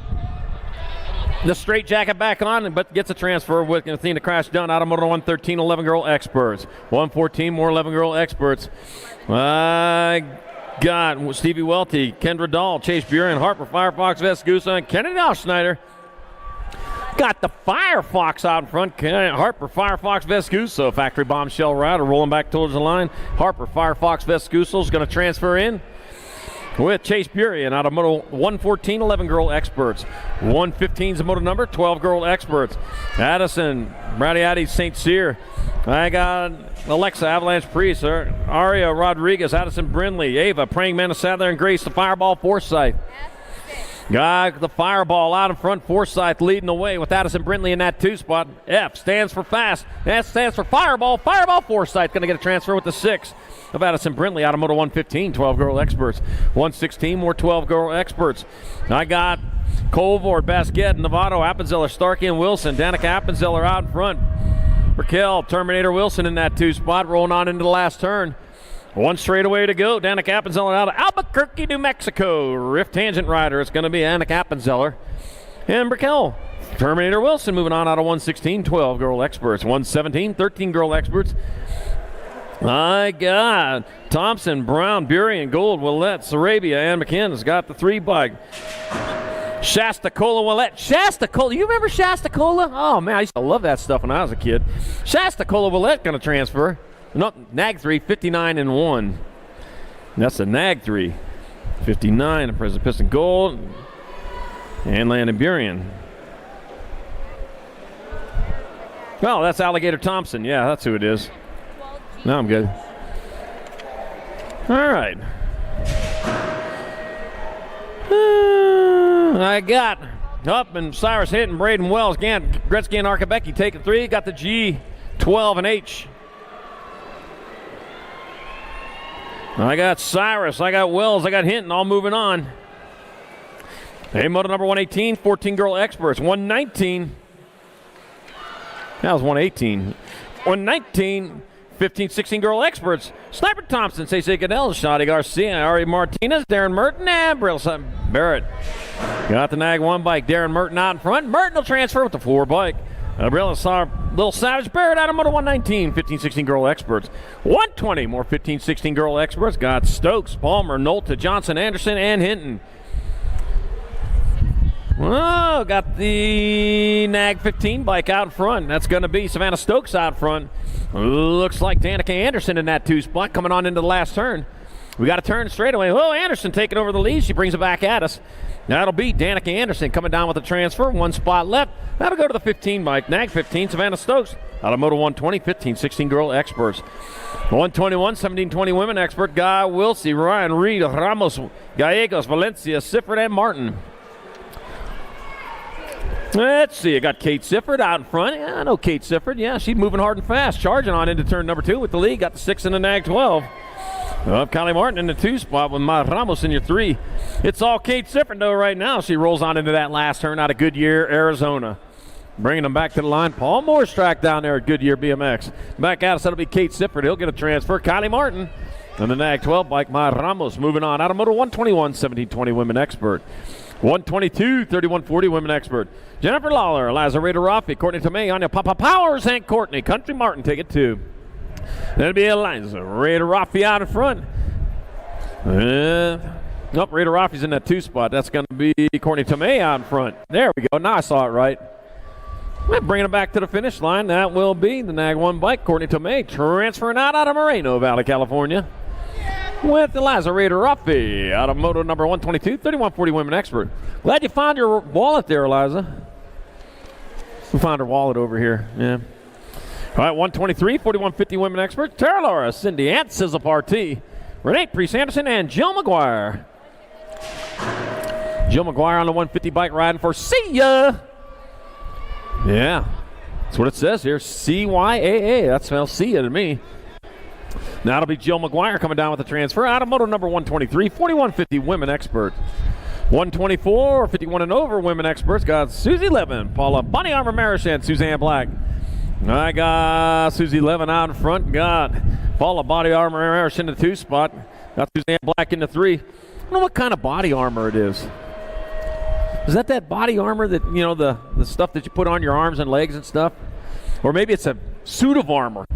the straight jacket back on, but gets a transfer with Athena crash done out of Moto 113, 11 girl experts. 114 more 11 girl experts. I got Stevie Welty, Kendra Dahl, Chase Buren, Harper Firefox, Vesgusa, and Kennedy Schneider. Got the Firefox out in front. Harper Firefox Vesgusa, factory bombshell rider rolling back towards the line. Harper Firefox Vesgusa is going to transfer in with Chase Buren out of Moto 114, 11 girl experts. 115 is the moto number, 12 girl experts. Addison, Brady St. Cyr. I got Alexa Avalanche Priest, Aria Rodriguez, Addison Brindley, Ava, Praying Mantis Sadler, and Grace, the Fireball Forsyth. Got the Fireball out in front, Forsyth leading the way with Addison Brindley in that 2 spot. F stands for fast. S stands for Fireball. Fireball Forsyth going to get a transfer with the 6 of Addison Brindley out of Moto 115, 12 girl experts. 116 more 12 girl experts. I got Colvord, Basquet, Novato, Appenzeller, Starkey, and Wilson. Danica Appenzeller out in front. Raquel, Terminator Wilson in that 2 spot, rolling on into the last turn. 1 straightaway to go. Danica Appenzeller out of Albuquerque, New Mexico. Rift Tangent rider. It's going to be Danica Appenzeller. And Raquel, Terminator Wilson moving on out of 116, 12 girl experts. 117, 13 girl experts. I got Thompson, Brown, Burien, Gold, Willette, Sarabia, and McKinnon's got the 3 bike. Shasta Cola Willette. Shasta Cola. You remember Shasta Cola? Oh, man, I used to love that stuff when I was a kid. Shasta Cola Willette going to transfer. No, Nag 3, 59 and 1. That's a Nag 3. 59, and President Piston Gold. And Landon Burien. Oh, that's Alligator Thompson. Yeah, that's who it is. No, I'm good. All right. I got up and Cyrus Hinton, Braden Wells, Gretzky and Arkabecki taking 3. Got the G12 and H. I got Cyrus, I got Wells, I got Hinton, all moving on. Hey, moto number 118, 14 girl experts. 119. That was 118. 119, 15, 16 girl experts. Sniper Thompson, Cece Goodell, Shadi Garcia, Ari Martinez, Darren Merton, and Barrett. Got the Nag 1 bike. Darren Merton out in front. Merton will transfer with the 4 bike. Little Savage Barrett out of Moto 119, 15, 16 girl experts. 120 more 15, 16 girl experts. Got Stokes, Palmer, Nolta, Johnson, Anderson, and Hinton. Oh, got the Nag 15 bike out front. That's going to be Savannah Stokes out front. Looks like Danica Anderson in that 2 spot coming on into the last turn. We got a turn straight away. Oh, Anderson taking over the lead. She brings it back at us. That'll be Danica Anderson coming down with a transfer. 1 spot left. That'll go to the 15 bike. Nag 15, Savannah Stokes. Out of Moto 120, 15, 16 girl experts. 121, 17, 20 women expert. Guy Wilsey, Ryan Reed, Ramos, Gallegos, Valencia, Sifford, and Martin. Let's see. I got Kate Sifford out in front. Yeah, I know Kate Sifford. Yeah, she's moving hard and fast. Charging on into turn number 2 with the lead. Got the 6 in the Nag 12. Up Kylie Martin in the 2 spot with Ma Ramos in your 3. It's all Kate Sifford, though, right now. She rolls on into that last turn out of Goodyear, Arizona. Bringing them back to the line. Paul Moore's track down there at Goodyear BMX. Back out, so that'll be Kate Sifford. He'll get a transfer. Kylie Martin on the Nag 12 bike. Ma Ramos moving on out of Moto 121, 17-20 women expert. 122, 31-40 women expert. Jennifer Lawler, Eliza Rada Rafi, Courtney Tomei, Anya Papa Powers, and Courtney. Country Martin take it 2. That'll be Eliza Rada Rafi out in front. Nope, Rada Rafi's in that 2 spot. That's going to be Courtney Tomei out in front. There we go. Now I saw it right. We're bringing it back to the finish line. That will be the Nag 1 bike. Courtney Tomei transferring out of Moreno Valley, California. With Eliza Rada Rafi out of Moto number 122, 31-40 women expert. Glad you found your wallet there, Eliza. We found her wallet over here. Yeah. All right, 123, 41-50 women expert. Tara Laura, Cindy Ant, Sizzle Partee, Renee Priest Anderson, and Jill McGuire. Jill McGuire on the 150 bike riding for See Ya. Yeah, that's what it says here. CYAA. That spells See Ya to me. Now it'll be Jill McGuire coming down with the transfer out of Moto number 123, 41-50 women expert. 124, 51 and over women experts got Susie Levin, Paula Bonnie Armour Marish, and Suzanne Black. I got Susie Levin out in front. Got Paula Body Armor Marish in the 2 spot. Got Suzanne Black in the 3. I don't know what kind of body armor it is. Is that body armor that, you know, the stuff that you put on your arms and legs and stuff? Or maybe it's a suit of armor.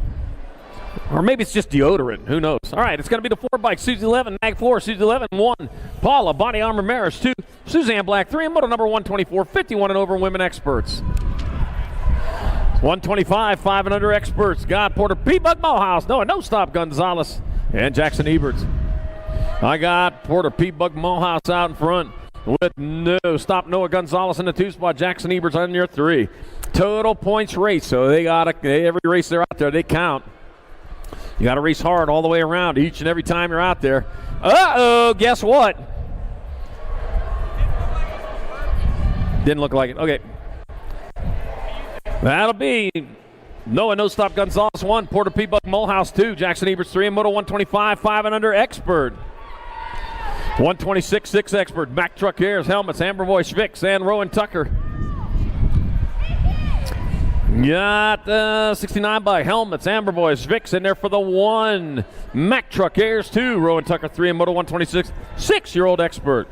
Or maybe it's just deodorant. Who knows? All right, it's going to be the 4 bike. Susie Levin, Mag 4, Susie Levin 1. Paula Body Armor Marish 2. Suzanne Black 3. And moto number 124, 51 and over women experts. 125, 5 and under experts. Got Porter P-Bug Mohouse. No stop Gonzalez and Jackson Eberts. I got Porter P-Bug Mohouse out in front with no stop Noah Gonzalez in the 2 spot. Jackson Eberts on your 3. Total points race. So every race they're out there, they count. You got to race hard all the way around each and every time you're out there. Uh-oh, guess what? Didn't look like it. Okay. That'll be Noah No Stop Gonzalez 1, Porter P-Buck Molehouse 2, Jackson Eberts 3, and Moto 125, 5 and under expert. 126, 6 expert, Mack Truck Airs, helmets, Amber Voice, Vicks, and Rowan Tucker. Got 69 by helmets, Amber Voice, Vicks in there for the 1. Mack Truck Airs 2, Rowan Tucker 3, and Moto 126, 6-year-old expert.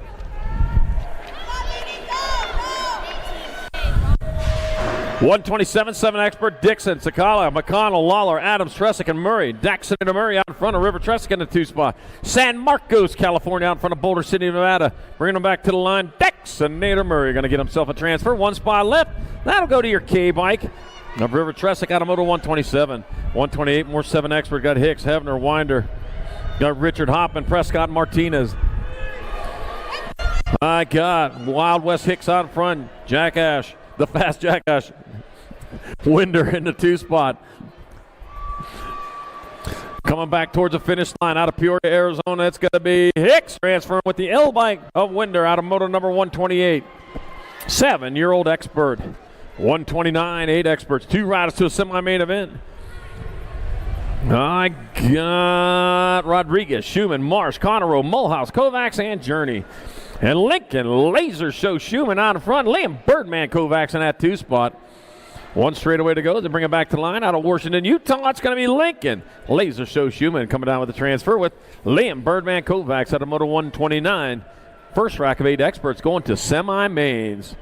127, 7 expert, Dixon, Sakala, McConnell, Lawler, Adams, Tressick, and Murray. Daxon and Murray out in front of River Tressick in the 2 spot. San Marcos, California out in front of Boulder City, Nevada. Bringing them back to the line. Daxon Nader Murray going to get himself a transfer. 1 spot left. That'll go to your K-bike. Of River Tressick out of Moto 127. 128, more 7 expert. Got Hicks, Hevner, Winder. Got Richard Hoppman, Prescott, Martinez. I got Wild West Hicks out in front. Jack Ash, the fast Jack Ash. Winder in the 2 spot. Coming back towards the finish line out of Peoria, Arizona. It's going to be Hicks transferring with the L-bike of Winder out of moto number 128. 7-year-old expert. 129, 8 experts. 2 riders to a semi-main event. I got Rodriguez, Schumann, Marsh, Conroe, Mulhouse, Kovacs, and Journey. And Lincoln Laser Show Schumann out in front. Liam Birdman Kovacs in that 2 spot. 1 straightaway to go. They bring it back to the line out of Washington, Utah. It's going to be Lincoln Laser Show Schumann coming down with the transfer with Liam Birdman Kovacs out of Moto 129. First rack of 8 experts going to semi-mains.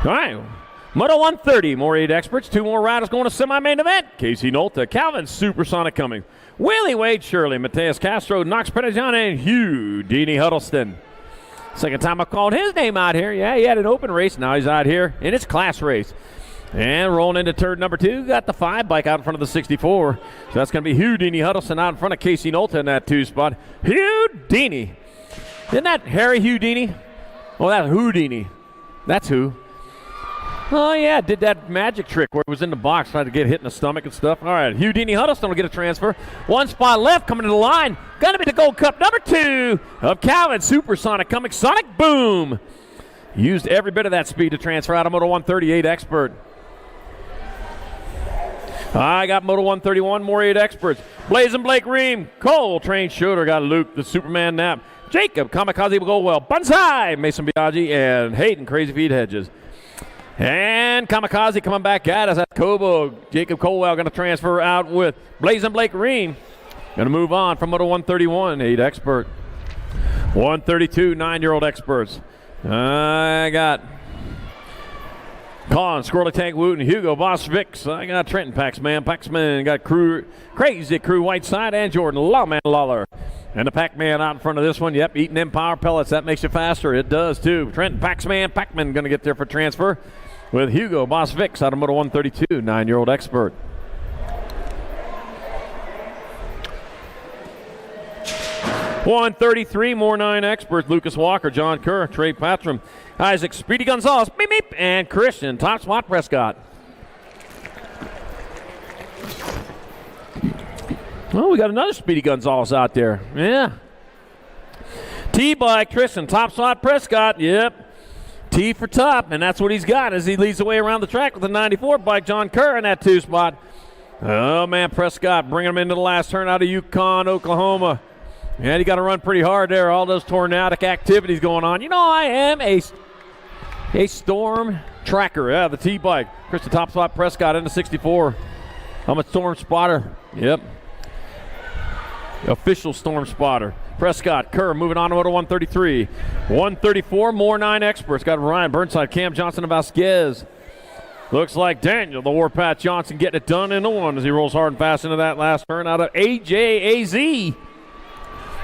All right, Moto 130, more 8 experts, 2 more riders going to semi-main event. Casey Nolta, Calvin Supersonic Cummings, Willie Wade Shirley, Mateus Castro, Knox Pettijohn, and Hugh Deaney Huddleston. Second time I've called his name out here. Yeah, he had an open race. Now he's out here in his class race. And rolling into turn number 2, got the 5 bike out in front of the 64. So that's going to be Hugh Deaney Huddleston out in front of Casey Nolta in that 2 spot. Hugh Deaney. Isn't that Harry Houdini? Oh, that's Houdini. That's who. Oh, yeah, did that magic trick where it was in the box, tried to get hit in the stomach and stuff. All right, Hugh Deaney Huddleston will get a transfer. 1 spot left, coming to the line. Going to be the Gold Cup number 2 of Calvin Supersonic Cummings. Sonic Boom. Used every bit of that speed to transfer out of Moto 138 expert. I got Moto 131, more 8 experts. Blazing Blake Ream, Cole Train Schroeder, got Luke, the Superman Nap. Jacob Kamikaze Goldwell, Banzai, Mason Biaggi, and Hayden Crazy Feet Hedges. And Kamikaze coming back at us. That's Kobo. Jacob Colwell going to transfer out with Blazing Blake Ream. Going to move on from Moto 131, 8 expert. 132, 9-year-old experts. I got Colin, Squirrely Tank Wooten, Hugo Boss Vicks. I got Trenton Paxman. Paxman got Crazy Crew Whiteside and Jordan Lawman Lawler. And the Pac-Man out in front of this one. Yep, eating them power pellets. That makes you faster. It does, too. Trenton Paxman. Pac-Man going to get there for transfer with Hugo Boss Vicks out of Moto 132, 9-year-old expert. $133, more 9 experts. Lucas Walker, John Kerr, Trey Patram, Isaac Speedy Gonzalez, beep, beep, and Christian Top Spot Prescott. Well, we got another Speedy Gonzalez out there. Yeah. T by Tristan. Top spot Prescott. Yep. T for top, and that's what he's got as he leads the way around the track with the 94 bike. John Kerr in that 2 spot. Oh, man, Prescott bringing him into the last turn out of Yukon, Oklahoma. And he got to run pretty hard there. All those tornadic activities going on. You know, I am a storm tracker. Yeah, the T-bike. Krista top spot Prescott into 64. I'm a storm spotter. Yep. Official storm spotter. Prescott, Kerr moving on to Moto 133. 134, more 9 experts. Got Ryan Burnside, Cam Johnson, and Vasquez. Looks like Daniel, the Warpath Johnson, getting it done in the 1 as he rolls hard and fast into that last turn out of AJAZ.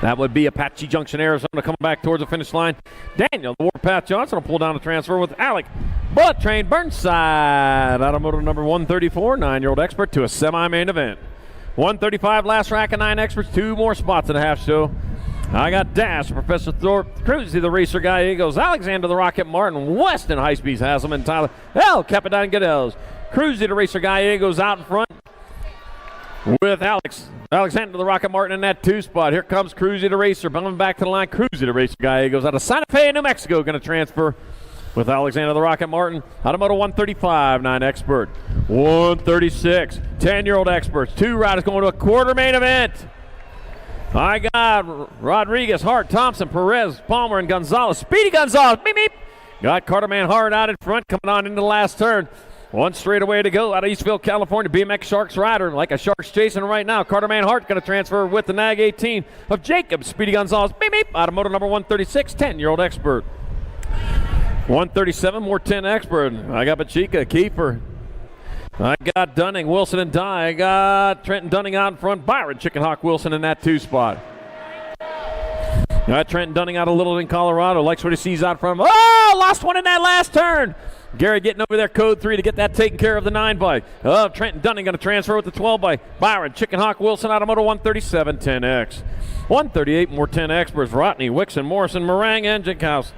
That would be Apache Junction, Arizona, coming back towards the finish line. Daniel, the Warpath Johnson, will pull down the transfer with Alec Bullet Train Burnside out of Moto number 134, 9-year-old expert to a semi-main event. 135, last rack of 9 experts, 2 more spots in the half show. I got Dash, Professor Thorpe, Cruzy, the racer guy, Eagles, Alexander, the Rocket Martin, Weston, High Speeds, Hasselman, Tyler, Capitan Goodels. Cruzy, the racer guy, goes out in front with Alexander, the Rocket Martin in that 2 spot. Here comes Cruzy, the racer, coming back to the line. Cruzy, the racer guy, goes out of Santa Fe, New Mexico, going to transfer with Alexander, the Rocket Martin out of Moto 135, 9 expert. 136, 10-year-old experts. 2 riders going to a quarter main event. I got Rodriguez, Hart, Thompson, Perez, Palmer, and Gonzalez. Speedy Gonzalez, beep, beep. Got Carterman Hart out in front, coming on into the last turn. 1 straightaway to go out of Eastville, California. BMX Sharks rider, like a Sharks chasing right now. Carterman Hart going to transfer with the NAG 18 of Jacob. Speedy Gonzalez, beep, beep. Out of Moto number 136, 10-year-old expert. 137, more 10 expert. I got Pachika, Kiefer. I got Dunning, Wilson, and Dye. I got Trenton Dunning out in front. Byron Chicken Hawk Wilson in that 2 spot. Got Trenton Dunning out of Littleton, Colorado. Likes what he sees out front. Oh, lost one in that last turn. Gary getting over there, code 3 to get that taken care of the 9 bike. Oh, Trenton Dunning going to transfer with the 12 bike. Byron Chicken Hawk Wilson out of Moto 137, 10X. 138, more 10 experts. Rotney, Wixon, Morrison, Meringue, and Jinkhouse.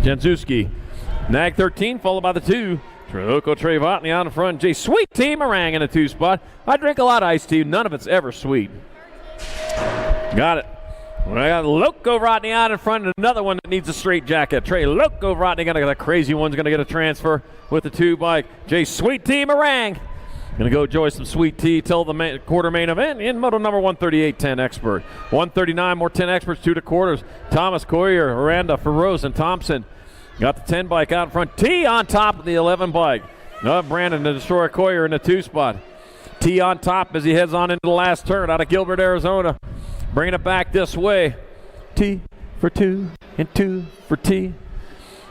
Janzuski. NAG 13, followed by the 2. Trojoko Trevotny out in front. Jay Sweet Tea Meringue in the 2 spot. I drink a lot of iced tea. None of it's ever sweet. Got it. I got Loco Rodney out in front, and another one that needs a straight jacket. Trey Loco Rodney, gonna get a crazy one's gonna get a transfer with the 2 bike. Jay Sweet Tea Meringue. Gonna go enjoy some sweet tea till the quarter main event in Moto number 138, 10 expert. 139, more 10 experts, 2 to quarters. Thomas Coyer, Aranda, Feroz, and Thompson. Got the 10 bike out in front. T on top of the 11 bike. Brandon, the Destroyer Coyer in the 2 spot. T on top as he heads on into the last turn out of Gilbert, Arizona. Bringing it back this way. T for 2 and 2 for T.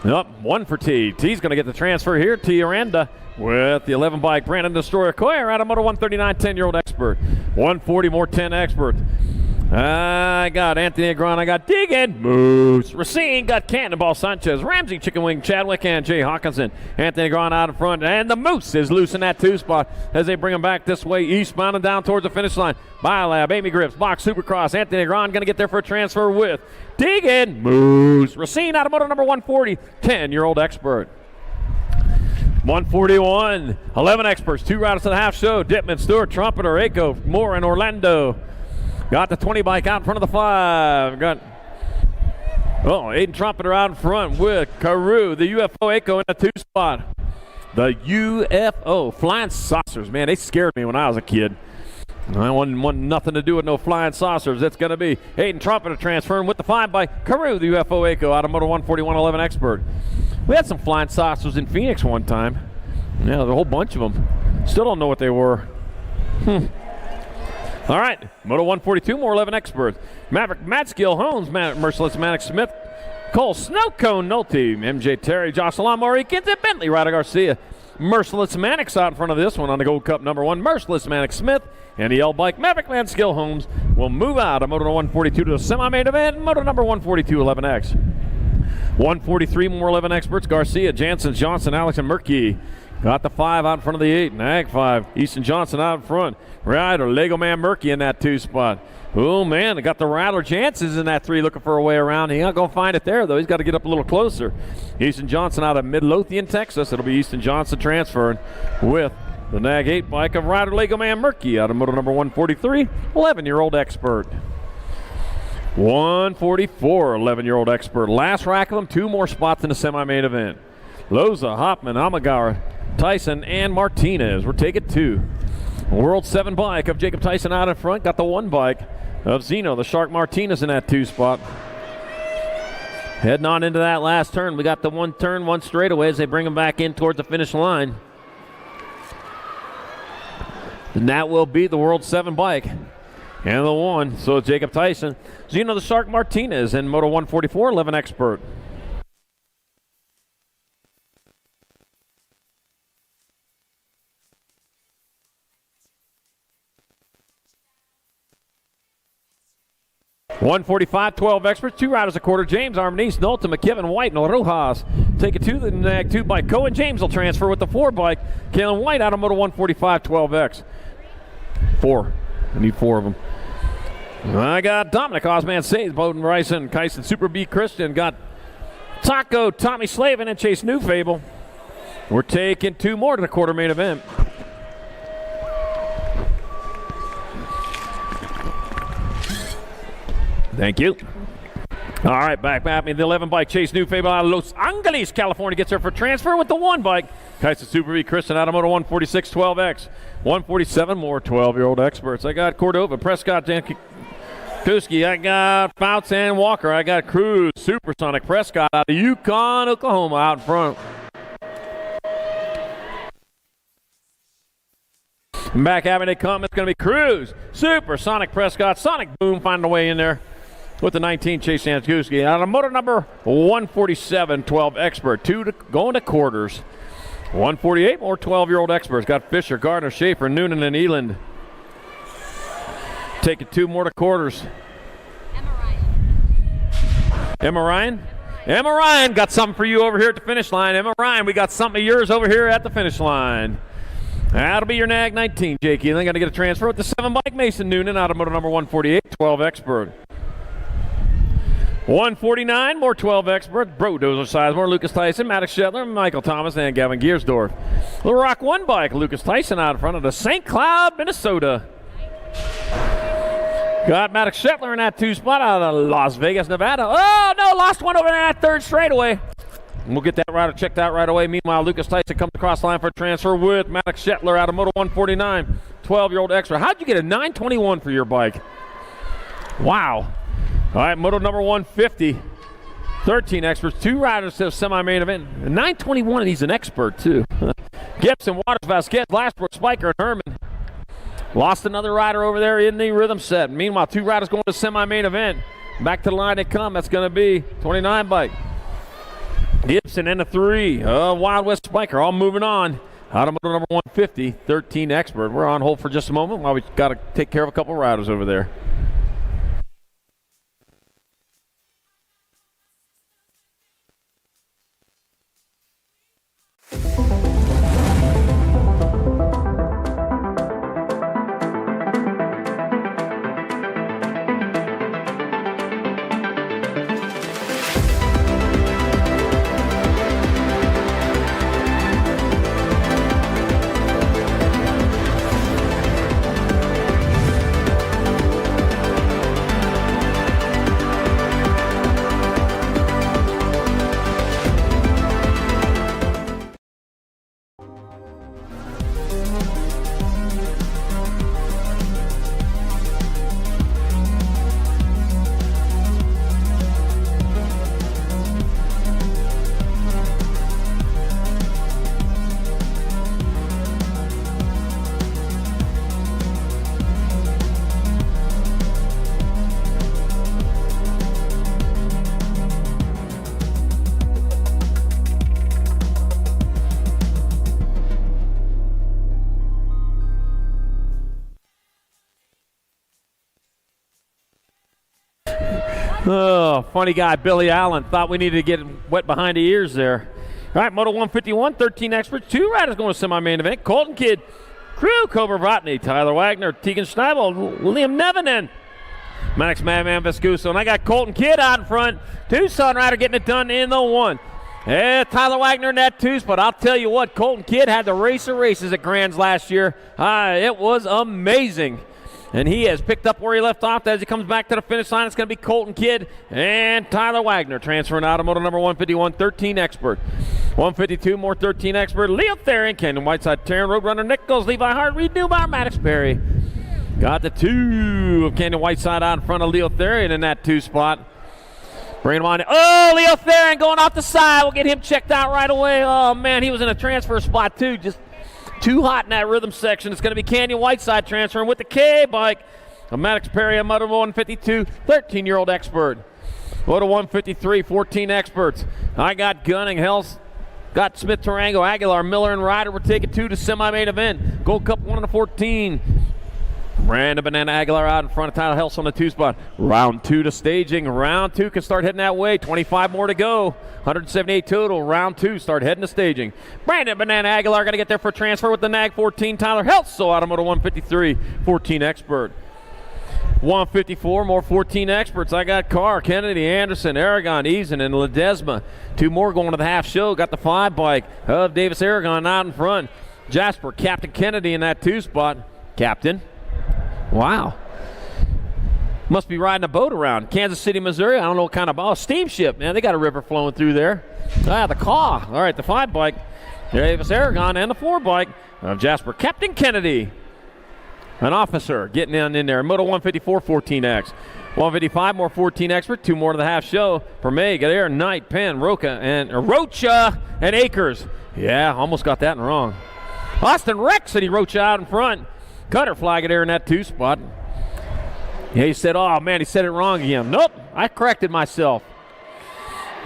Nope, 1 for T. T's going to get the transfer here. T Aranda with the 11 bike. Brandon Destroyer Coyer out of Moto 139, 10-year-old expert. 140, more 10 expert. I got Anthony Agron. I got Deegan. Moose. Racine got Cannonball Sanchez. Ramsey, Chicken Wing, Chadwick, and Jay Hawkinson. Anthony Agron out in front. And the Moose is loose in that 2 spot as they bring him back this way, eastbound and down towards the finish line. Biolab, Amy Grips, Box Supercross. Anthony Agron going to get there for a transfer with Deegan. Moose. Racine out of Moto number 140. 10-year-old expert. 141. 11 experts. 2 riders to the half show. Dittman, Stewart, Trumpeter, Aiko, Moore, and Orlando. Got the 20 bike out in front of the 5. Got Aiden Trumpeter out in front with Carew, the UFO Echo in the 2 spot. The UFO Flying Saucers, man, they scared me when I was a kid. I want nothing to do with no flying saucers. It's going to be Aiden Trumpeter transferring with the 5 bike. Carew, the UFO Echo out of Moto 141, 11 expert. We had some flying saucers in Phoenix one time. Yeah, there's a whole bunch of them. Still don't know what they were. All right, Moto 142, more 11 experts. Maverick, Matskill, Holmes, Merciless, Manic Smith, Cole, Snowcone, Nolte, MJ Terry, Jocelyn, Maury, Kinsey, Bentley, Ryder Garcia. Merciless Manic's out in front of this one on the Gold Cup number 1. Merciless Manic Smith and the L bike. Maverick, Matskill, Holmes will move out of Moto 142 to the semi-main event. Moto number 142, 11X. 143, more 11 experts. Garcia, Jansen, Johnson, Alex, and Murky. Got the 5 out in front of the 8. Nag 5. Easton Johnson out in front. Ryder, Lego Man Murky in that 2 spot. Oh, man, they got the Rattler Chances in that 3 looking for a way around. He's not going to find it there, though. He's got to get up a little closer. Easton Johnson out of Midlothian, Texas. It'll be Easton Johnson transferring with the Nag 8 bike of rider Lego Man Murky out of moto number 143, 11-year-old expert. 144, 11-year-old expert. Last rack of them, 2 more spots in the semi-main event. Loza, Hoffman, Amagara, Tyson, and Martinez. We're taking 2. World 7 bike of Jacob Tyson out in front. Got the 1 bike of Zeno, the Shark Martinez in that 2 spot. Heading on into that last turn. We got the 1 turn, 1 straightaway as they bring them back in towards the finish line. And that will be the World 7 bike. And the 1, so Jacob Tyson. Zeno, the Shark Martinez, and Moto 144, 11 expert. $145, 12 experts, 2 riders a quarter. James, Armanese, Nolta, McKibben, White, and Rojas. Take it to the Nag 2 bike. Cohen James will transfer with the 4 bike. Kalen White out of Moto 145, 12X. 4. I need 4 of them. I got Dominic, Osman Saves, Bowden Bryson, Kyson, Super B Christian. Got Taco, Tommy Slavin, and Chase Newfable. We're taking 2 more to the quarter main event. Thank you. All right, back at me. The 11 bike, Chase Newfable out of Los Angeles, California, gets her for transfer with the 1 bike. Kyson Super B Christian out of Moto 146, 12X. 147 more 12-year-old experts. I got Cordova, Prescott, Kuski. I got Fouts and Walker. I got Cruz, Supersonic, Prescott out of Yukon, Oklahoma out in front. And back having a come, it's going to be Cruz, Supersonic, Prescott, Sonic Boom finding a way in there with the 19 Chase Jankowski. Out of motor number 147, 12 expert, 2 going to quarters. 148 more 12-year-old experts. Got Fisher, Gardner, Schaefer, Noonan, and Eland. Taking 2 more to quarters. Emma Ryan. Emma Ryan got something for you over here at the finish line. Emma Ryan, we got something of yours over here at the finish line. That'll be your Nag 19, Jakey. And then got to get a transfer with the 7 bike, Mason Noonan out of motor number 148, 12 expert. 149, more 12 experts. Brodozer Sizemore, Lucas Tyson, Maddox Shetler, Michael Thomas, and Gavin Giersdorf. Little Rock 1 bike, Lucas Tyson out in front of the St. Cloud, Minnesota. Got Maddox Shetler in that 2 spot out of Las Vegas, Nevada. Oh, no, lost one over there at 3rd straightaway. We'll get that rider checked out right away. Meanwhile, Lucas Tyson comes across the line for a transfer with Maddox Shetler out of Moto 149, 12-year-old extra. How'd you get a 921 for your bike? Wow. All right, Moto number 150, 13 experts, 2 riders to the semi-main event. 921, and he's an expert, too. Gibson, Waters, Vasquez, Lashbrook, Spiker, and Herman. Lost another rider over there in the rhythm set. Meanwhile, 2 riders going to the semi-main event. Back to the line they come. That's going to be 29 bike. Gibson and a 3. Wild West Spiker all moving on. Out of motor number 150, 13 expert. We're on hold for just a moment while we got to take care of a couple riders over there. Oh, funny guy, Billy Allen. Thought we needed to get wet behind the ears there. All right, Moto 151, 13 experts, 2 riders going to semi-main event. Colton Kidd, Crew, Cobra Votny, Tyler Wagner, Tegan Schneibel, Liam Nevin, and Maddox Madman Vescuso. And I got Colton Kidd out in front. Tucson rider getting it done in the 1. And Tyler Wagner in that 2 spot. I'll tell you what, Colton Kidd had the race of races at Grands last year. It was amazing. And he has picked up where he left off. As he comes back to the finish line, it's going to be Colton Kidd and Tyler Wagner transferring out of moto number 151, 13 expert. 152, more 13 expert. Leo Theron, Canyon Whiteside, Taryn Roadrunner, Nichols, Levi Hart, Reed Newbar, Maddox Perry. Got the 2 of Canyon Whiteside out in front of Leo Theron in that 2 spot. Bring him on. Oh, Leo Theron going off the side. We'll get him checked out right away. Oh, man, he was in a transfer spot, too. Just too hot in that rhythm section. It's going to be Canyon Whiteside transferring with the K bike. Maddox Perry, a Moto 152, 13-year-old expert. Moto 153, 14 experts. I got Gunning, Hells, got Smith, Tarango, Aguilar, Miller, and Ryder. We're taking 2 to semi-main event. Gold Cup 1 to 14. Brandon Banana Aguilar out in front of Tyler Hells on the 2 spot. Round 2 to staging. Round 2 can start heading that way. 25 more to go. 178 total. Round 2 start heading to staging. Brandon Banana Aguilar going to get there for a transfer with the NAG 14. Tyler Hells, so out of Moto 153, 14 expert. 154, more 14 experts. I got Carr, Kennedy, Anderson, Aragon, Eason, and Ledesma. 2 more going to the half show. Got the 5 bike of Davis Aragon out in front. Jasper, Captain Kennedy in that 2 spot. Captain. Wow. Must be riding a boat around. Kansas City, Missouri. I don't know what kind of boat. Steamship, man. They got a river flowing through there. The Caw. All right, the 5 bike. Davis Aragon and the 4 bike of Jasper. Captain Kennedy. An officer getting in there. Moto 154, 14X. 155, more 14 expert. 2 more to the half show. Permay, Gader, Knight, Penn, Rocha, and Akers. Yeah, almost got that wrong. Austin Rex and he Rocha out in front. Cutter flag there in that 2 spot. Yeah, he said, oh man, he said it wrong again. Nope, I corrected myself.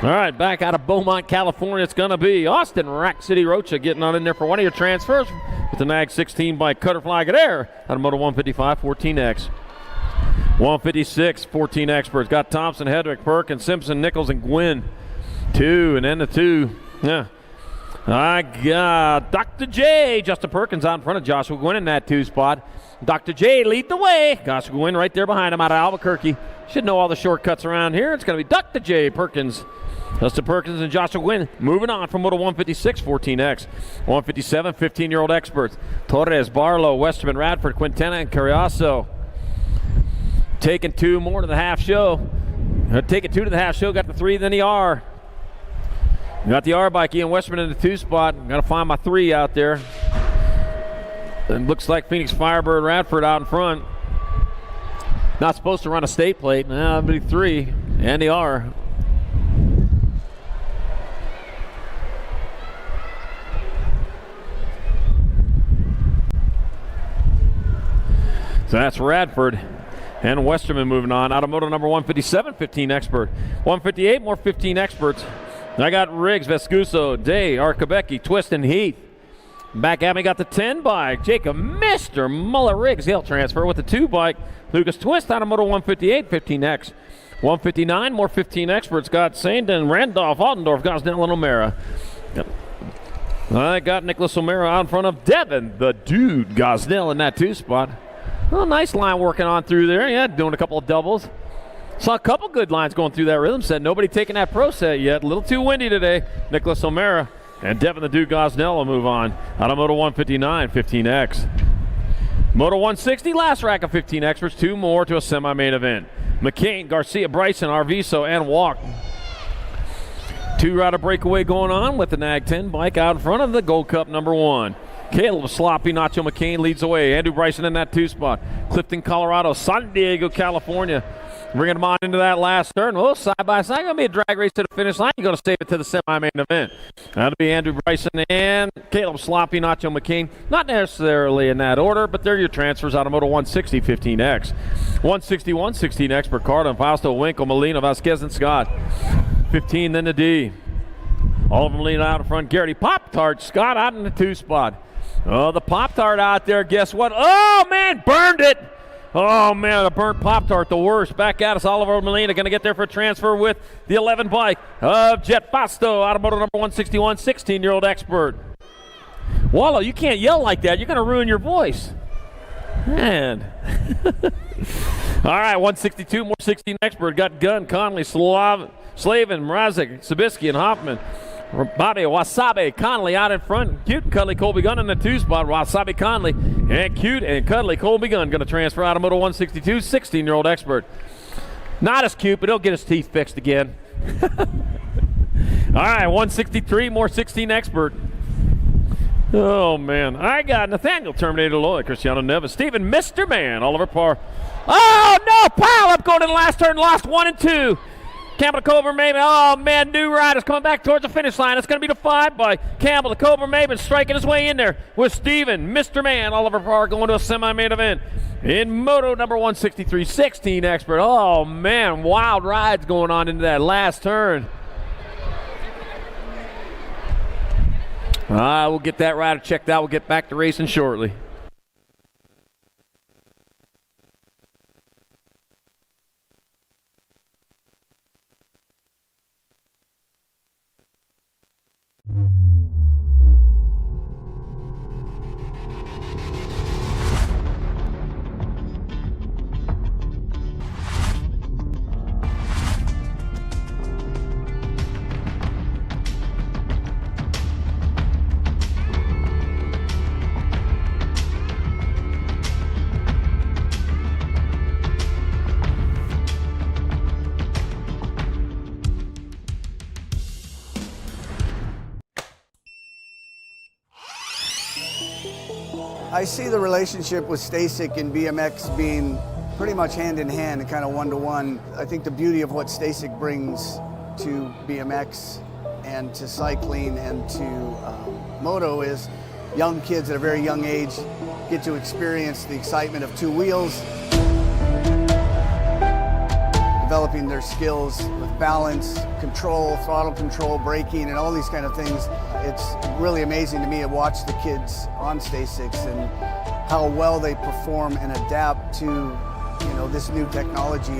All right, back out of Beaumont, California, it's going to be Austin Rack City Rocha getting on in there for one of your transfers with the NAG 16 by Cutter flag there out of Moto 155, 14X. 156, 14 experts. Got Thompson, Hedrick, Perkins, Simpson, Nichols, and Gwynn. 2, and then the 2. Yeah. I got Dr. J, Justin Perkins out in front of Joshua Gwynn in that 2 spot. Dr. J lead the way. Joshua Gwynn right there behind him out of Albuquerque. Should know all the shortcuts around here. It's going to be Dr. J, Perkins. Justin Perkins and Joshua Gwynn moving on from Moto 156, 14X. 157, 15-year-old experts. Torres, Barlow, Westerman, Radford, Quintana, and Carriazo. Taking 2 more to the half show. Taking 2 to the half show. Got the 3, then the R. Got the R bike, Ian Westman in the 2 spot. Got to find my 3 out there. And looks like Phoenix Firebird Radford out in front. Not supposed to run a state plate. That'll be 3 and the R. So that's Radford and Westerman moving on. Out of moto number 157, 15 expert. 158, more 15 experts. I got Riggs, Vescuso, Day, Arcabecki, Twist, and Heath. Back at me got the 10 bike. Jacob Mr. Muller Riggs. He'll transfer with the 2 bike. Lucas Twist out of moto 158, 15X. 159, more 15 experts. Got Sandin, Randolph, Aldendorf, Gosnell, and O'Mara. I got Nicholas O'Mara out in front of Devin, the dude, Gosnell in that 2 spot. Well, nice line working on through there. Yeah, doing a couple of doubles. Saw a couple good lines going through that rhythm set. Nobody taking that pro set yet. A little too windy today. Nicholas O'Mara and Devin the Dude Gosnell will move on. Out of Moto 159, 15X. Moto 160, last rack of 15 experts. 2 more to a semi-main event. McCain, Garcia, Bryson, Arviso, and Walk. 2-rider breakaway going on with the NAG 10 bike out in front of the Gold Cup number 1. Caleb Sloppy, Nacho McCain leads the way. Andrew Bryson in that 2 spot. Clifton, Colorado, San Diego, California. Bringing them on into that last turn. Oh, side by side. Going to be a drag race to the finish line. You're going to save it to the semi-main event. That'll be Andrew Bryson and Caleb Sloppy, Nacho McCain. Not necessarily in that order, but they're your transfers out of Moto 160, 15X. 161, 16X for Carter, Fausto, Winkle, Molina, Vasquez, and Scott. 15, then the D. All of them leaning out in front. Garrity, Pop-Tart, Scott out in the 2 spot. Oh, the Pop-Tart out there, guess what? Oh, man, burned it. Oh, man, a burnt Pop-Tart, the worst. Back at us, Oliver Molina going to get there for a transfer with the 11 bike of Jet Fasto, out of moto number 161, 16-year-old expert. Wallow, you can't yell like that. You're going to ruin your voice. Man. All right, 162, more 16 expert. Got Gunn, Conley, Slavin, Mrazek, Sabisky, and Hoffman. Bobby Wasabi Conley out in front. Cute and Cuddly Colby Gunn in the 2 spot. Wasabi Conley and Cute and Cuddly Colby Gunn going to transfer out of Moto 162. 16-year-old expert. Not as cute, but he'll get his teeth fixed again. All right, 163, more 16 expert. Oh, man. I got Nathaniel Terminator Lloyd, Cristiano Neves, Stephen Mr. Man, Oliver Parr. Oh, no, pile up going to the last turn, lost 1 and 2. Campbell to Cobra Maven. Oh, man, new riders coming back towards the finish line. It's going to be the 5 by Campbell to Cobra Maven, striking his way in there with Stephen Mr. Man, Oliver Parr going to a semi-main event. In Moto number 163, 16 expert. Oh, man, wild rides going on into that last turn. We'll get that rider checked out. We'll get back to racing shortly. I see the relationship with Stasic and BMX being pretty much hand in hand and kind of one-to-one. I think the beauty of what Stasic brings to BMX and to cycling and to moto is young kids at a very young age get to experience the excitement of 2 wheels, developing their skills with balance, control, throttle control, braking, and all these kind of things. It's really amazing to me to watch the kids on Stasics and how well they perform and adapt to, this new technology.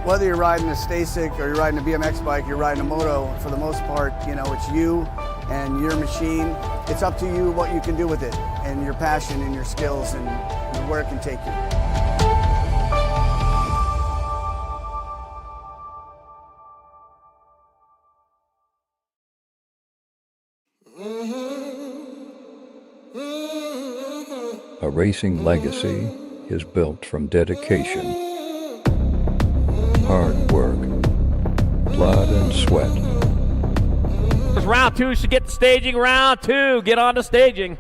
Whether you're riding a Stasic or you're riding a BMX bike, you're riding a moto, for the most part, it's you and your machine. It's up to you what you can do with it and your passion and your skills and where it can take you. A racing legacy is built from dedication, hard work, blood and sweat. Round 2 should get the staging. Round 2, get on the staging.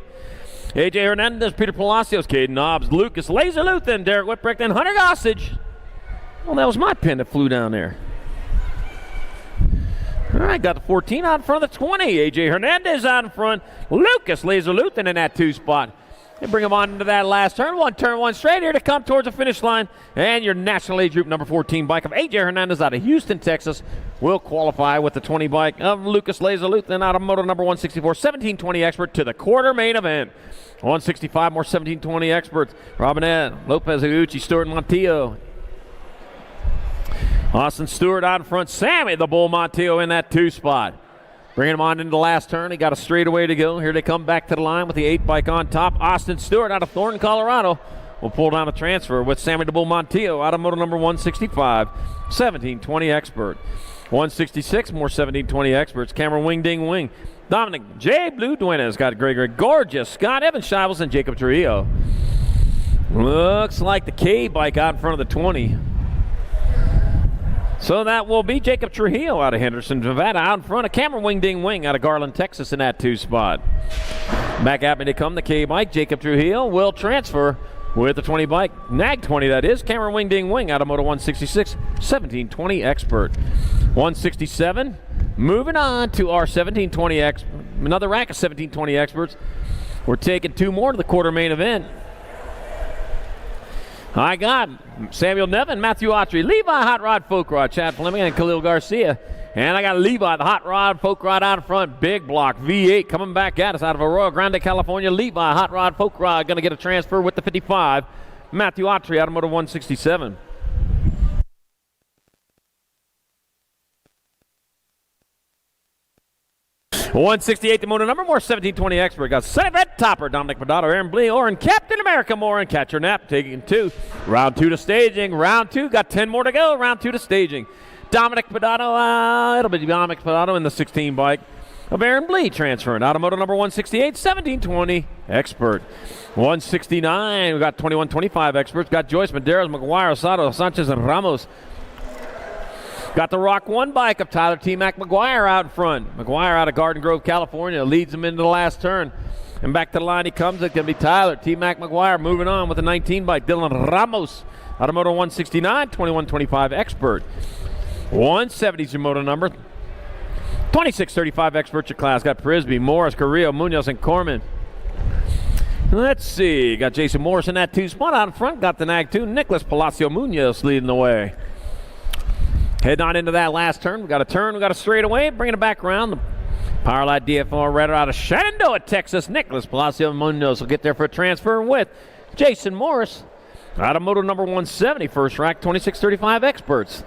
AJ Hernandez, Peter Palacios, Caden Nobbs, Lucas Laser Luthen, Derek Whitbrecht, and Hunter Gossage. Well, that was my pin that flew down there. All right, got the 14 out in front of the 20. AJ Hernandez out in front. Lucas Laser Luthen in that 2 spot. They bring him on into that last turn. One straight here to come towards the finish line. And your national age group number 14 bike of AJ Hernandez out of Houston, Texas will qualify with the 20 bike of Lucas Laser Luthen out of Moto number 164, 1720 expert to the quarter main event. 165 more 1720 experts. Robinette, Lopez, Higuchi, Stewart, and Montillo. Austin Stewart out in front. Sammy the Bull Montillo in that 2 spot. Bringing him on into the last turn. He got a straightaway to go. Here they come back to the line with the 8 bike on top. Austin Stewart out of Thornton, Colorado will pull down a transfer with Sammy the Bull Montillo out of Moto number 165. 1720 expert. 166 more 1720 experts. Cameron Wing Ding Wing. Dominic J. Blue Duenas got Gregory Gorgeous. Scott Evans Shivels and Jacob Trujillo. Looks like the K bike out in front of the 20. So that will be Jacob Trujillo out of Henderson, Nevada, out in front of Cameron Wing Ding Wing out of Garland, Texas in that 2 spot. Back at me to come the K bike. Jacob Trujillo will transfer with the 20 bike. Nag 20, that is. Cameron Wing Ding Wing out of Moto 166, 1720 expert. 167, moving on to our 1720 another rack of 1720 experts. We're taking 2 more to the quarter main event. I got Samuel Nevin, Matthew Autry, Levi Hot Rod Folk Rod, Chad Fleming, and Khalil Garcia. And I got Levi, the Hot Rod Folk Rod out in front. Big block, V8 coming back at us out of Arroyo Grande, California. Levi, Hot Rod Folk Rod, going to get a transfer with the 55. Matthew Autry out of Moto 167. .168 the Moto number, more 1720 expert. Got Sonny Red Topper, Dominic Padotto, Aaron Blee, Oren, Captain America Moore, and Catcher Knapp taking 2. Round 2 to staging. Round 2, got 10 more to go. Round 2 to staging. Dominic Padotto, it'll be Dominic Padotto in the 16 bike. of Aaron Blee transferring. Automotive number 168, 1720 Expert. 169, we got 2125 Experts. Got Joyce, Medeiros, McGuire, Osado, Sanchez, and Ramos. Got the Rock 1 bike of Tyler T-Mac McGuire out in front. McGuire out of Garden Grove, California, leads him into the last turn. And back to the line he comes. It's going to be Tyler T-Mac McGuire moving on with the 19 bike. Dylan Ramos, Automoto 169, 2125 Expert. 170 is your moto number. 2635 Expert your class. Got Prisby, Morris, Carrillo, Munoz, and Corman. Let's see. Got Jason Morris in that 2 spot out in front. Got the Nag 2. Nicholas Palacio Munoz leading the way. Heading on into that last turn. We got a turn. We got a straightaway. Bringing it back around. The Powerlight DFR Redder out of Shenandoah, Texas. Nicholas Palacio Munoz will get there for a transfer with Jason Morris. Automoto number 170. First rack 2635 Experts.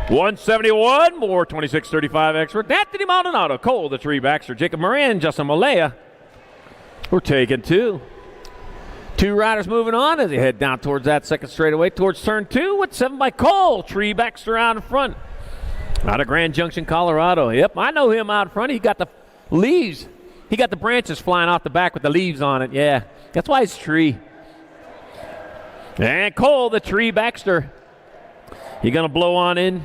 $171, more 2635 Expert. Anthony Maldonado, Cole, the Tree Baxter, Jacob Moran, Justin Malaya. We're taking 2. 2 riders moving on as they head down towards that second straightaway, towards turn 2 with 7 by Cole. Tree Baxter out in front. Out of Grand Junction, Colorado. Yep, I know him out in front. He got the leaves. He got the branches flying off the back with the leaves on it. Yeah, that's why it's Tree. And Cole, the Tree Baxter. He going to blow on in.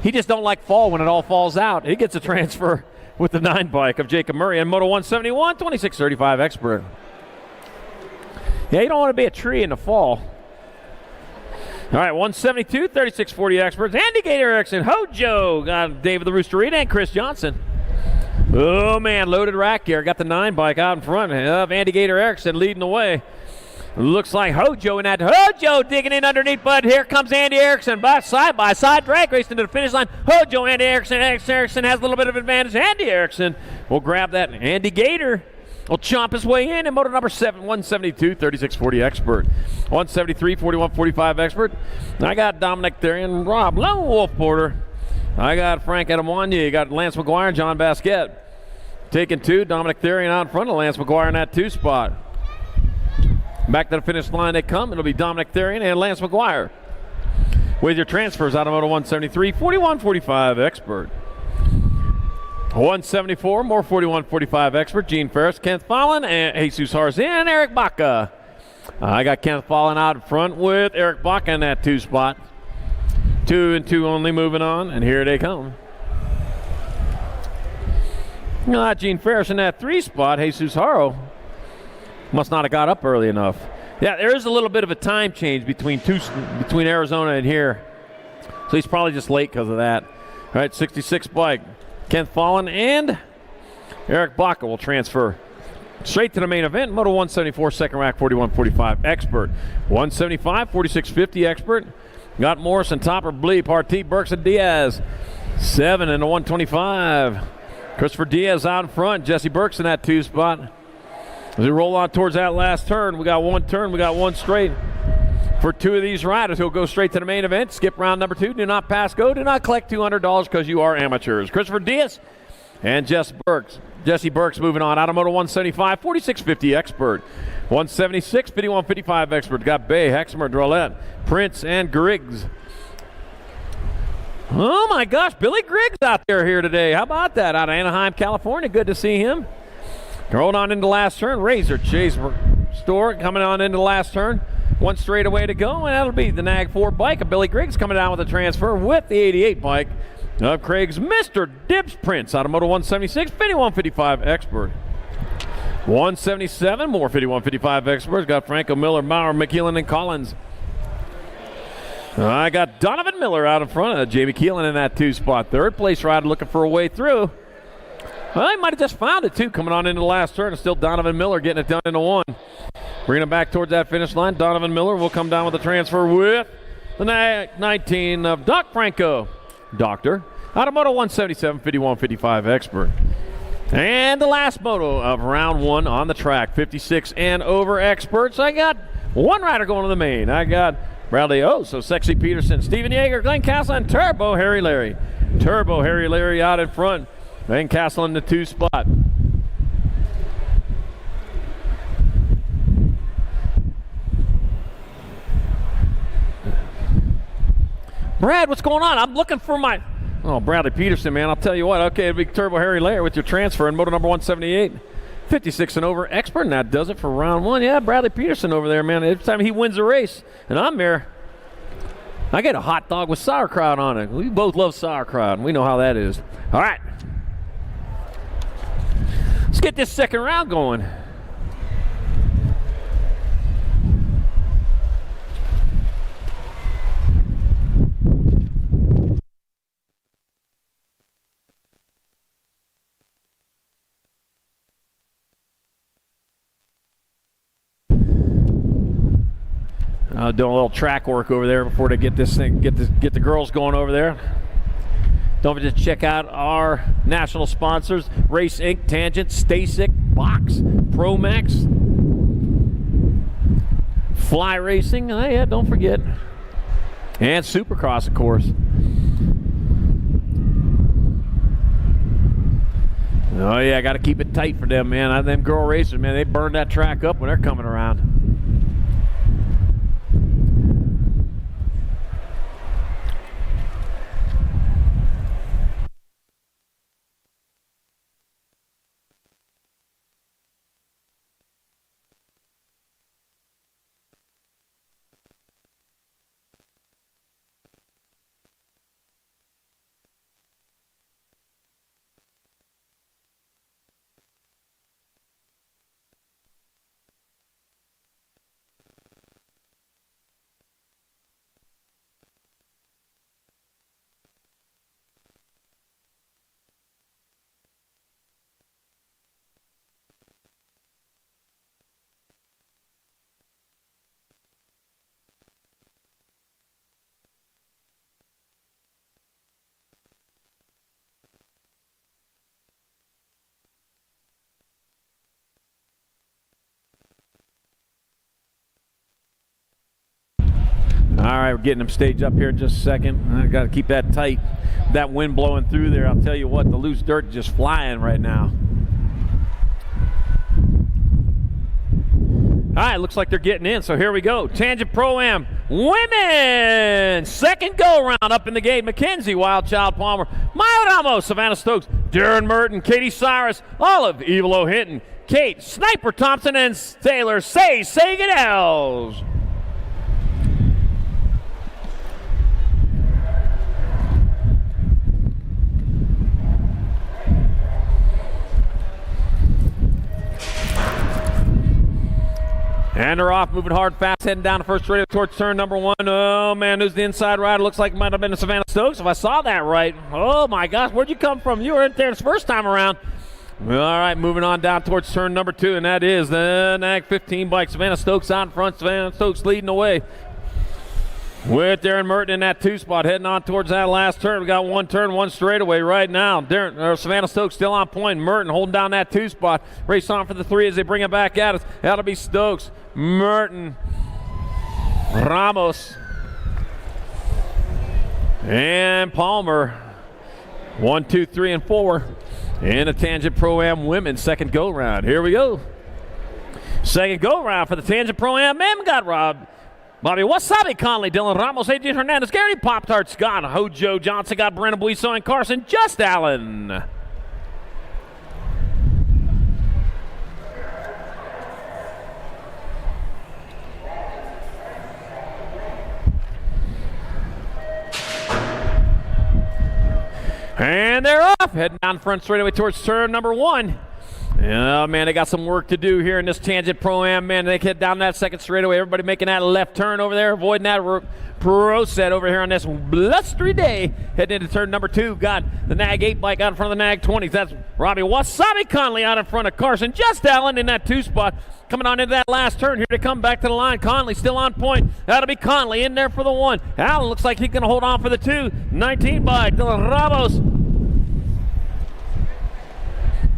He just don't like fall when it all falls out. He gets a transfer with the 9 bike of Jacob Murray and Moto 171, 2635 Expert. Yeah, you don't want to be a tree in the fall. All right, 172, 3640 Experts. Andy Gator Erickson, Hojo, got David the Roosterita, and Chris Johnson. Oh, man, loaded rack here. Got the 9 bike out in front of Andy Gator Erickson leading the way. Looks like Hojo in that. Hojo digging in underneath, but here comes Andy Erickson by side drag race into the finish line. Hojo, Andy Erickson. Erickson has a little bit of advantage. Andy Erickson will grab that. Andy Gator will chomp his way in motor number 7, 172, 3640 Expert. 173, 4145 Expert. I got Dominic Therian, Rob Lone Wolf Porter. I got Frank Adamwanya. You got Lance McGuire and John Basquette. Taking 2, Dominic Therian out in front of Lance McGuire in that 2 spot. Back to the finish line they come. It'll be Dominic Therian and Lance McGuire. With your transfers, Automoto 173, 4145 Expert. 174, more 4145 Expert. Gene Ferris, Kenneth Fallon, and Jesus Harzin, and Eric Baca. I got Kenneth Fallon out in front with Eric Baca in that 2 spot. 2 and 2 only moving on, and here they come. Gene Ferris in that 3 spot. Jesus Haro must not have got up early enough. Yeah, there is a little bit of a time change between Arizona and here. So he's probably just late because of that. All right, 66 bike. Kent Fallon and Eric Baca will transfer straight to the main event. Moto 174, second rack, 4145 Expert. 175, 4650 Expert. Got Morrison, Topper, Blee, Partee, Burks, and Diaz. 7 and a 125. Christopher Diaz out in front. Jesse Burks in that 2 spot. As we roll on towards that last turn, we got 1 turn, we got 1 straight. For 2 of these riders who'll go straight to the main event, skip round number 2, do not pass go, do not collect $200 because you are amateurs. Christopher Diaz and Jesse Burks moving on. Automoto 175, 4650 Expert. 176, 5155 Expert. Got Bay, Hexmer, Drolet, Prince, and Griggs. Oh my gosh, Billy Griggs out there here today. How about that? Out of Anaheim, California. Good to see him. Rolling on into the last turn. Razor Chase Store coming on into the last turn. 1 straightaway to go, and that'll be the Nag 4 bike of Billy Griggs coming down with a transfer with the 88 bike of Craig's Mr. Dibs Prince. Automoto 176, 5155 Expert. 177, more 5155 Experts. Got Franco Miller, Maurer, McKeelan, and Collins. I got Donovan Miller out in front of Jamie Keelan in that 2 spot. 3rd place rider looking for a way through. Well, he might have just found it, too, coming on into the last turn. It's still Donovan Miller getting it done into 1. Bringing it back towards that finish line. Donovan Miller will come down with the transfer with the 19 of Doc Franco. Doctor. Automoto 177, 5155 Expert. And the last moto of round 1 on the track. 56 and over Experts. I got 1 rider going to the main. I got Bradley so Sexy Peterson, Steven Yeager, Glenn Castle, and Turbo Harry Larry. Turbo Harry Larry out in front. Glenn Castle in the 2 spot. Brad, what's going on? I'm looking for my... Oh, Bradley Peterson, man. I'll tell you what. Okay, big Turbo Harry Lair with your transfer in moto number 178. 56 and over expert, and that does it for round one. Yeah, Bradley Peterson over there, man. Every time he wins a race, and I'm there, I get a hot dog with sauerkraut on it. We both love sauerkraut, and we know how that is. All right. Let's get this second round going. Doing a little track work over there before they get this thing, get the girls going over there. Don't forget to check out our national sponsors: Race Inc., Tangent, Stasic, Box, Promax, Fly Racing. Oh yeah, don't forget, and Supercross, of course. Oh yeah, got to keep it tight for them, man. Them girl racers, man, they burn that track up when they're coming around. All right, we're getting them staged up here in just a second. I got to keep that tight. That wind blowing through there, I'll tell you what, the loose dirt is just flying right now. All right, looks like they're getting in, so here we go. Tangent Pro-Am women! Second go-round up in the gate. Mackenzie, Wildchild Palmer, Maya Ramos, Savannah Stokes, Darren Merton, Katie Cyrus, Olive, Evelo Hinton, Kate, Sniper Thompson, and Taylor Sagan-Els. And they're off, moving hard, fast, heading down the first straight towards turn number one. Oh, man, there's the inside rider. Looks like it might have been a Savannah Stokes, if I saw that right. Oh, my gosh, where'd you come from? You weren't there this first time around. All right, moving on down towards turn number two, and that is the NAG 15 bike. Savannah Stokes out in front, Savannah Stokes leading the way. With Darren Merton in that two spot, heading on towards that last turn. We got one turn, one straightaway right now. Savannah Stokes still on point. Merton holding down that two spot. Race on for the three as they bring it back at us. That'll be Stokes, Merton, Ramos, and Palmer. 1, 2, 3, and 4. And a Tangent Pro-Am women's second go-round. Here we go. Second go-round for the Tangent Pro-Am men. Got Rob, Bobby Wasabi Conley, Dylan Ramos, Adrian Hernandez, Gary Pop-Tart, Scott, Hojo Johnson, got Brandon Buiso and Carson Just Allen. And they're off, heading down front straightaway towards turn number one. Oh, man, they got some work to do here in this Tangent Pro-Am, man. They head down that second straightaway. Everybody making that left turn over there, avoiding that pro set over here on this blustery day. Heading into turn number two. Got the NAG 8 bike out in front of the NAG 20s. That's Robbie Wasabi Conley out in front of Carson Just Allen in that two spot. Coming on into that last turn here to come back to the line. Conley still on point. That'll be Conley in there for the one. Allen looks like he's going to hold on for the two. 19 bike. Dylan Ramos,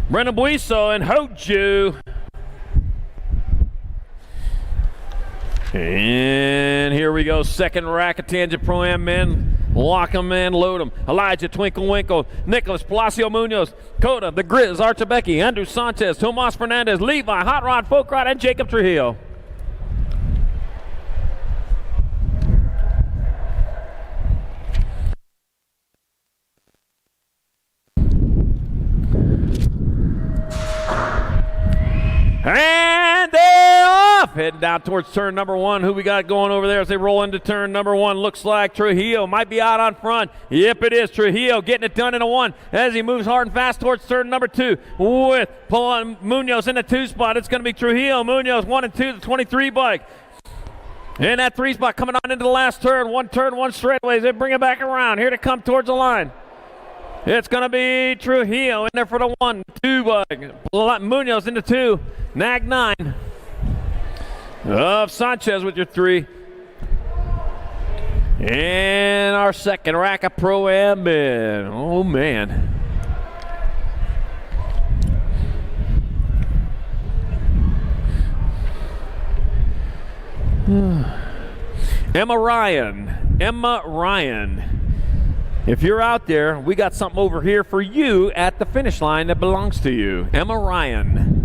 Brendan Buiso, and Hoju. And here we go. Second rack of Tangent Pro-Am men. Lock them in, load them. Elijah Twinkle Winkle, Nicholas Palacio Munoz, Coda, The Grizz, Archibecki, Andrew Sanchez, Tomas Fernandez, Levi, Hot Rod, Folk Rod, and Jacob Trujillo. And they're off. Heading down towards turn number 1. Who we got going over there as they roll into turn number 1? Looks like Trujillo might be out on front. Yep, it is. Trujillo getting it done in a 1 as he moves hard and fast towards turn number 2 with pulling Munoz in the 2 spot. It's going to be Trujillo, Munoz, 1 and 2, the 23 bike. In that 3 spot coming on into the last turn. One straightaways. They bring it back around. Here to come towards the line. It's going to be Trujillo in there for the 1, 2 bike. Munoz into 2. Nag 9 of Sanchez with your 3. And our second rack of Pro-Am men. Oh, man. Emma Ryan. If you're out there, we got something over here for you at the finish line that belongs to you. Emma Ryan.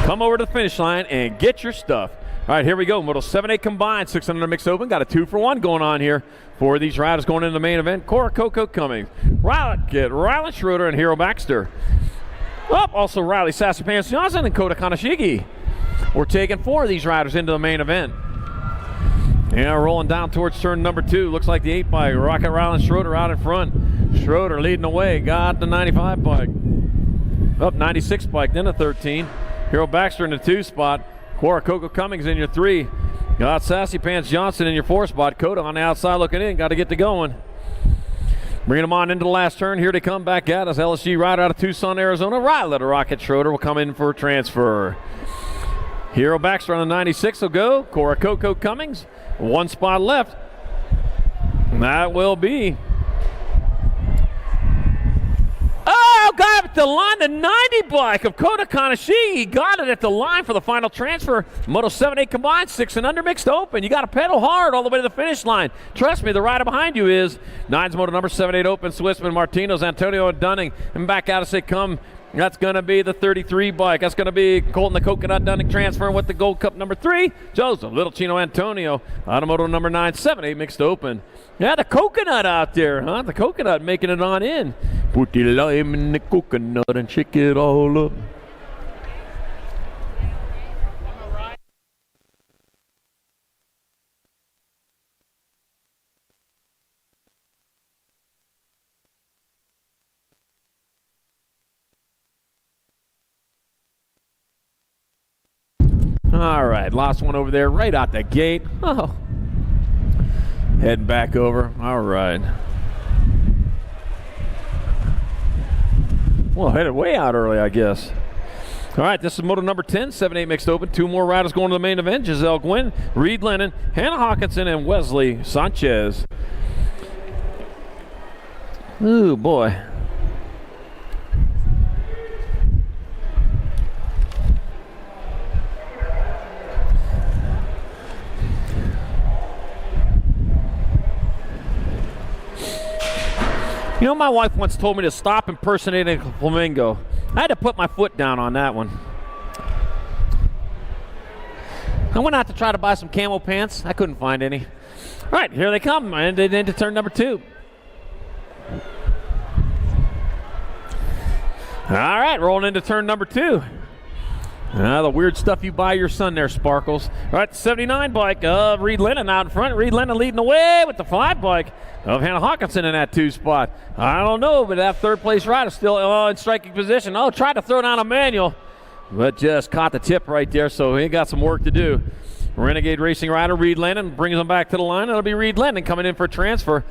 Come over to the finish line and get your stuff. All right, here we go. Moto 7-8 combined, 600 mixed open. Got a 2-for-1 going on here for these riders going into the main event. Cora Coco Cummings, Riley Schroeder, and Hero Baxter. Also Riley Sassy Pants Johnson and Kota Kanashigi. We're taking 4 of these riders into the main event. Yeah, rolling down towards turn number 2. Looks like the 8 bike. Rocket Riley Schroeder out in front. Schroeder leading the way. Got the 95 bike. Up 96 bike, then a 13. Hero Baxter in the 2 spot. Cora Coco Cummings in your 3. Got Sassy Pants Johnson in your 4 spot. Kota on the outside looking in. Got to get to going. Bringing them on into the last turn. Here they come back at us. LSG rider out of Tucson, Arizona. Riley the Rocket Schroeder will come in for a transfer. Hero Baxter on the 96 will go. Cora Coco Cummings. 1 spot left. That will be. Oh, got it at the line. The 90 bike of Kota Kanashigi got it at the line for the final transfer. Moto 7-8 combined, 6 and under mixed open. You got to pedal hard all the way to the finish line. Trust me, the rider behind you is 9's Moto number 7-8 open. Swissman, Martinez, Antonio, and Dunning. And back out as they come. That's going to be the 33 bike. That's going to be Colton the Coconut Dunning transferring with the Gold Cup number 3. Joseph Little Chino Antonio, Automoto number 9, 7-8 mixed open. Yeah, the coconut out there, huh? The coconut making it on in. Put the lime in the coconut and shake it all up. All right, last one over there right out the gate. Oh, heading back over. All right. Well, headed way out early, I guess. All right, this is Moto number 10, 7-8 mixed open. 2 more riders going to the main event. Giselle Gwynn, Reed Lennon, Hannah Hawkinson, and Wesley Sanchez. Ooh, boy. You know, my wife once told me to stop impersonating a flamingo. I had to put my foot down on that one. I went out to try to buy some camo pants. I couldn't find any. All right, here they come. And into turn number 2. All right, rolling into turn number 2. The weird stuff you buy your son there, Sparkles. All right, the 79 bike of Reed Lennon out in front. Reed Lennon leading the way with the 5 bike of Hannah Hawkinson in that 2 spot. I don't know, but that 3rd place rider still in striking position. Oh, tried to throw down a manual, but just caught the tip right there, so he got some work to do. Renegade Racing rider Reed Lennon brings him back to the line. It'll be Reed Lennon coming in for a transfer.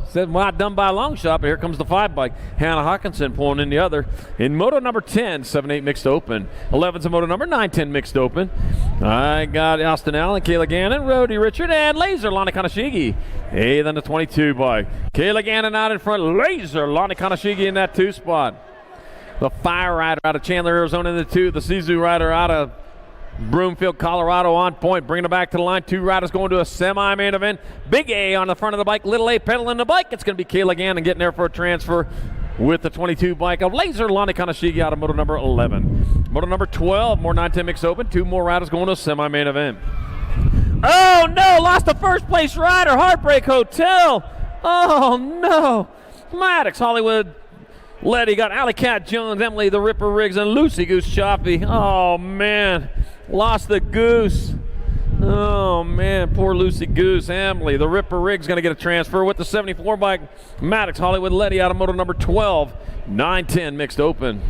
Said not done by a long shot, but here comes the 5 bike. Hannah Hawkinson pulling in the other. In Moto number 10, 7-8 mixed open. 11's a Moto number 9-10 mixed open. I got Austin Allen, Kayla Gannon, Rhodey Richard, and Laser Lonnie Kanashigi. 8th on the 22 bike. Kayla Gannon out in front. Laser Lonnie Kanashigi in that 2 spot. The Fire rider out of Chandler, Arizona in the 2. The Sisu rider out of Broomfield, Colorado on point, bringing it back to the line. 2 riders going to a semi-main event. Big A on the front of the bike, little A pedaling the bike. It's going to be Kayla Gannon getting there for a transfer with the 22 bike of Laser Lonnie Kanashigi out of Moto number 11. Moto number 12, more 9-10 mix open. 2 more riders going to a semi-main event. Oh no, lost the 1st place rider, Heartbreak Hotel. Oh no, Maddox Hollywood Letty got Alley Cat Jones, Emily the Ripper Riggs, and Lucy Goose Chaffee. Oh, man. Lost the goose. Oh, man. Poor Lucy Goose. Emily the Ripper Riggs going to get a transfer with the 74 bike. Maddox Hollywood Letty out of moto number 12. 9-10 mixed open.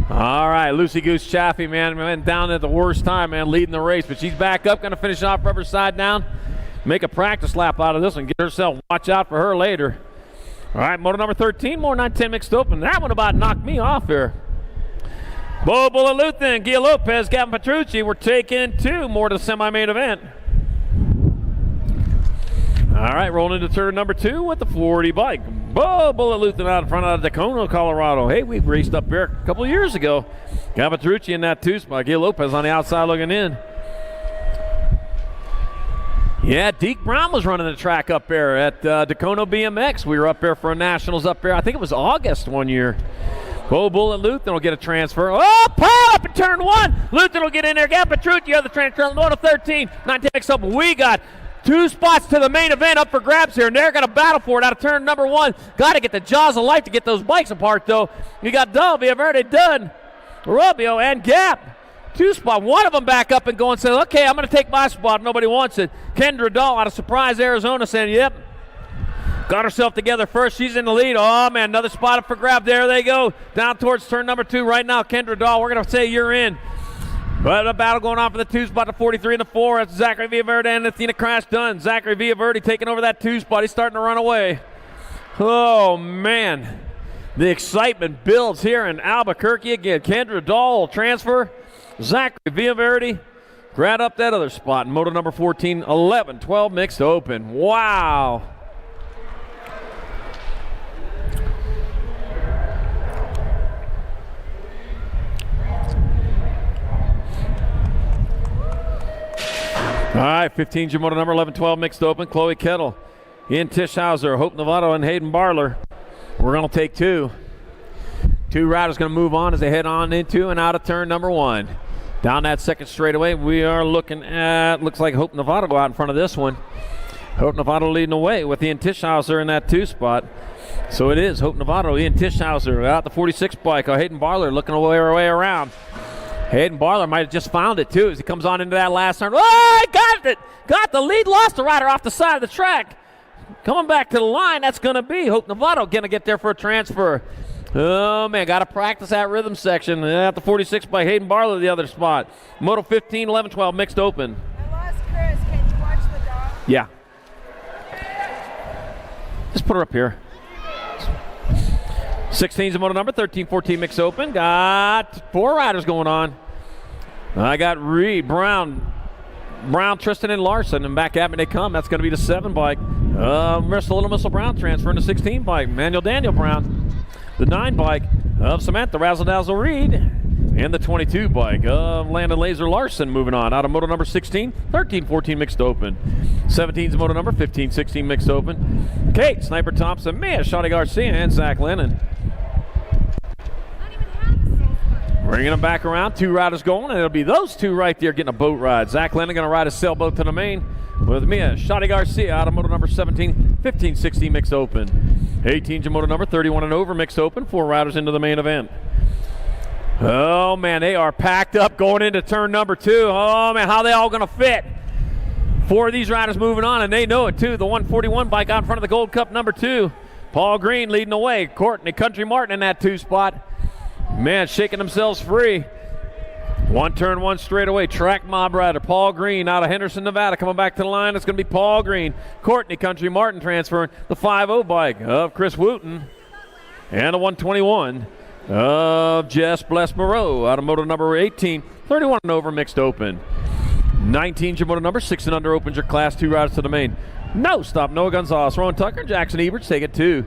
All right, Lucy Goose Chaffee, man, went down at the worst time, man, leading the race. But she's back up, going to finish off rubber side down, make a practice lap out of this one, get herself, watch out for her later. All right, moto number 13, more 9-10 mixed open. That one about knocked me off here. Bo Bullet Luthen, Gia Lopez, Gavin Petrucci, we're taking 2 more to the semi-main event. All right, rolling into turn number 2 with the 40 bike. Bo Bullet Luthen out in front of Tacoma, Colorado. Hey, we raced up there a couple of years ago. Gavin Petrucci in that 2 spot. Gia Lopez on the outside looking in. Yeah, Deke Brown was running the track up there at Tacoma BMX. We were up there for a nationals up there. I think it was August one year. Bo Bullet Luthen will get a transfer. Oh, pile up in turn 1. Luthen will get in there. Gavin Petrucci, other transfer. Moto 13, 9-10 mixed open. We got 2 spots to the main event up for grabs here, and they're going to battle for it out of turn number 1. Got to get the jaws of life to get those bikes apart, though. You got Dove, Verde, Dunn, Rubio, and Gap. 2 spot. One of them back up and going, says, okay, I'm going to take my spot. Nobody wants it. Kendra Dahl out of Surprise, Arizona, saying, yep. Got herself together first. She's in the lead. Oh, man, another spot up for grab. There they go. Down towards turn number 2 right now. Kendra Dahl, we're going to say you're in. But a battle going on for the 2 spot, the 43 and the 4. That's Zachary Villaverde and Athena Crash Dunn. Zachary Villaverde taking over that 2 spot. He's starting to run away. Oh, man. The excitement builds here in Albuquerque again. Kendra Dahl transfer. Zachary Villaverde grab up that other spot in moto number 14, 11, 12 mixed open. Wow. All right, 15's your moto number 11, 12 mixed open. Chloe Kettle, Ian Tischhauser, Hope Novato, and Hayden Barler. We're going to take 2. 2 riders going to move on as they head on into and out of turn number 1. Down that second straightaway, we are looking at, looks like Hope Novato go out in front of this one. Hope Novato leading the way with Ian Tischhauser in that 2 spot. So it is Hope Novato, Ian Tischhauser out the 46 bike. Hayden Barler looking her way around. Hayden Barler might have just found it, too, as he comes on into that last turn. Oh, he got it! Got the lead, lost the rider off the side of the track. Coming back to the line, that's going to be Hope Novato going to get there for a transfer. Oh, man, got to practice that rhythm section. At the 46 by Hayden Barler, the other spot. Moto 15, 11, 12, mixed open. I lost Chris. Can you watch the dog? Yeah. Just put her up here. 16's the moto number, 13, 14 mixed open. Got 4 riders going on. I got Reed, Brown, Tristan, and Larson. And back at me they come. That's going to be the 7 bike. Little Missile Brown transferring to 16 bike. Daniel Brown. The 9 bike of Samantha Razzle Dazzle Reed. And the 22 bike of Landon Laser Larson moving on. Out of moto number 16, 13, 14 mixed open. 17's moto number, 15, 16 mixed open. Kate, Sniper Thompson, Mia, Shawty Garcia, and Zach Lennon. Bringing them back around, 2 riders going, and it'll be those 2 right there getting a boat ride. Zach Lennon going to ride a sailboat to the main with Mia, Shawty Garcia out of moto number 17, 15, 16 mixed open. 18's your moto number, 31 and over mixed open, 4 riders into the main event. Oh, man, they are packed up going into turn number 2. Oh, man, how are they all going to fit? 4 of these riders moving on, and they know it, too. The 141 bike out in front of the Gold Cup number 2. Paul Green leading the way. Courtney Country Martin in that 2 spot. Man, shaking themselves free. 1 turn, 1 straightaway. Track mob rider Paul Green out of Henderson, Nevada. Coming back to the line, it's going to be Paul Green. Courtney Country Martin transferring the 5-0 bike of Chris Wooten. And the 121 of Jess Bless Moreau out of moto number 18. 31 and over mixed open. 19's your moto number, 6 and under opens your class 2 riders to the main. No stop, Noah Gonzalez, Rowan Tucker, Jackson Eberts take it 2.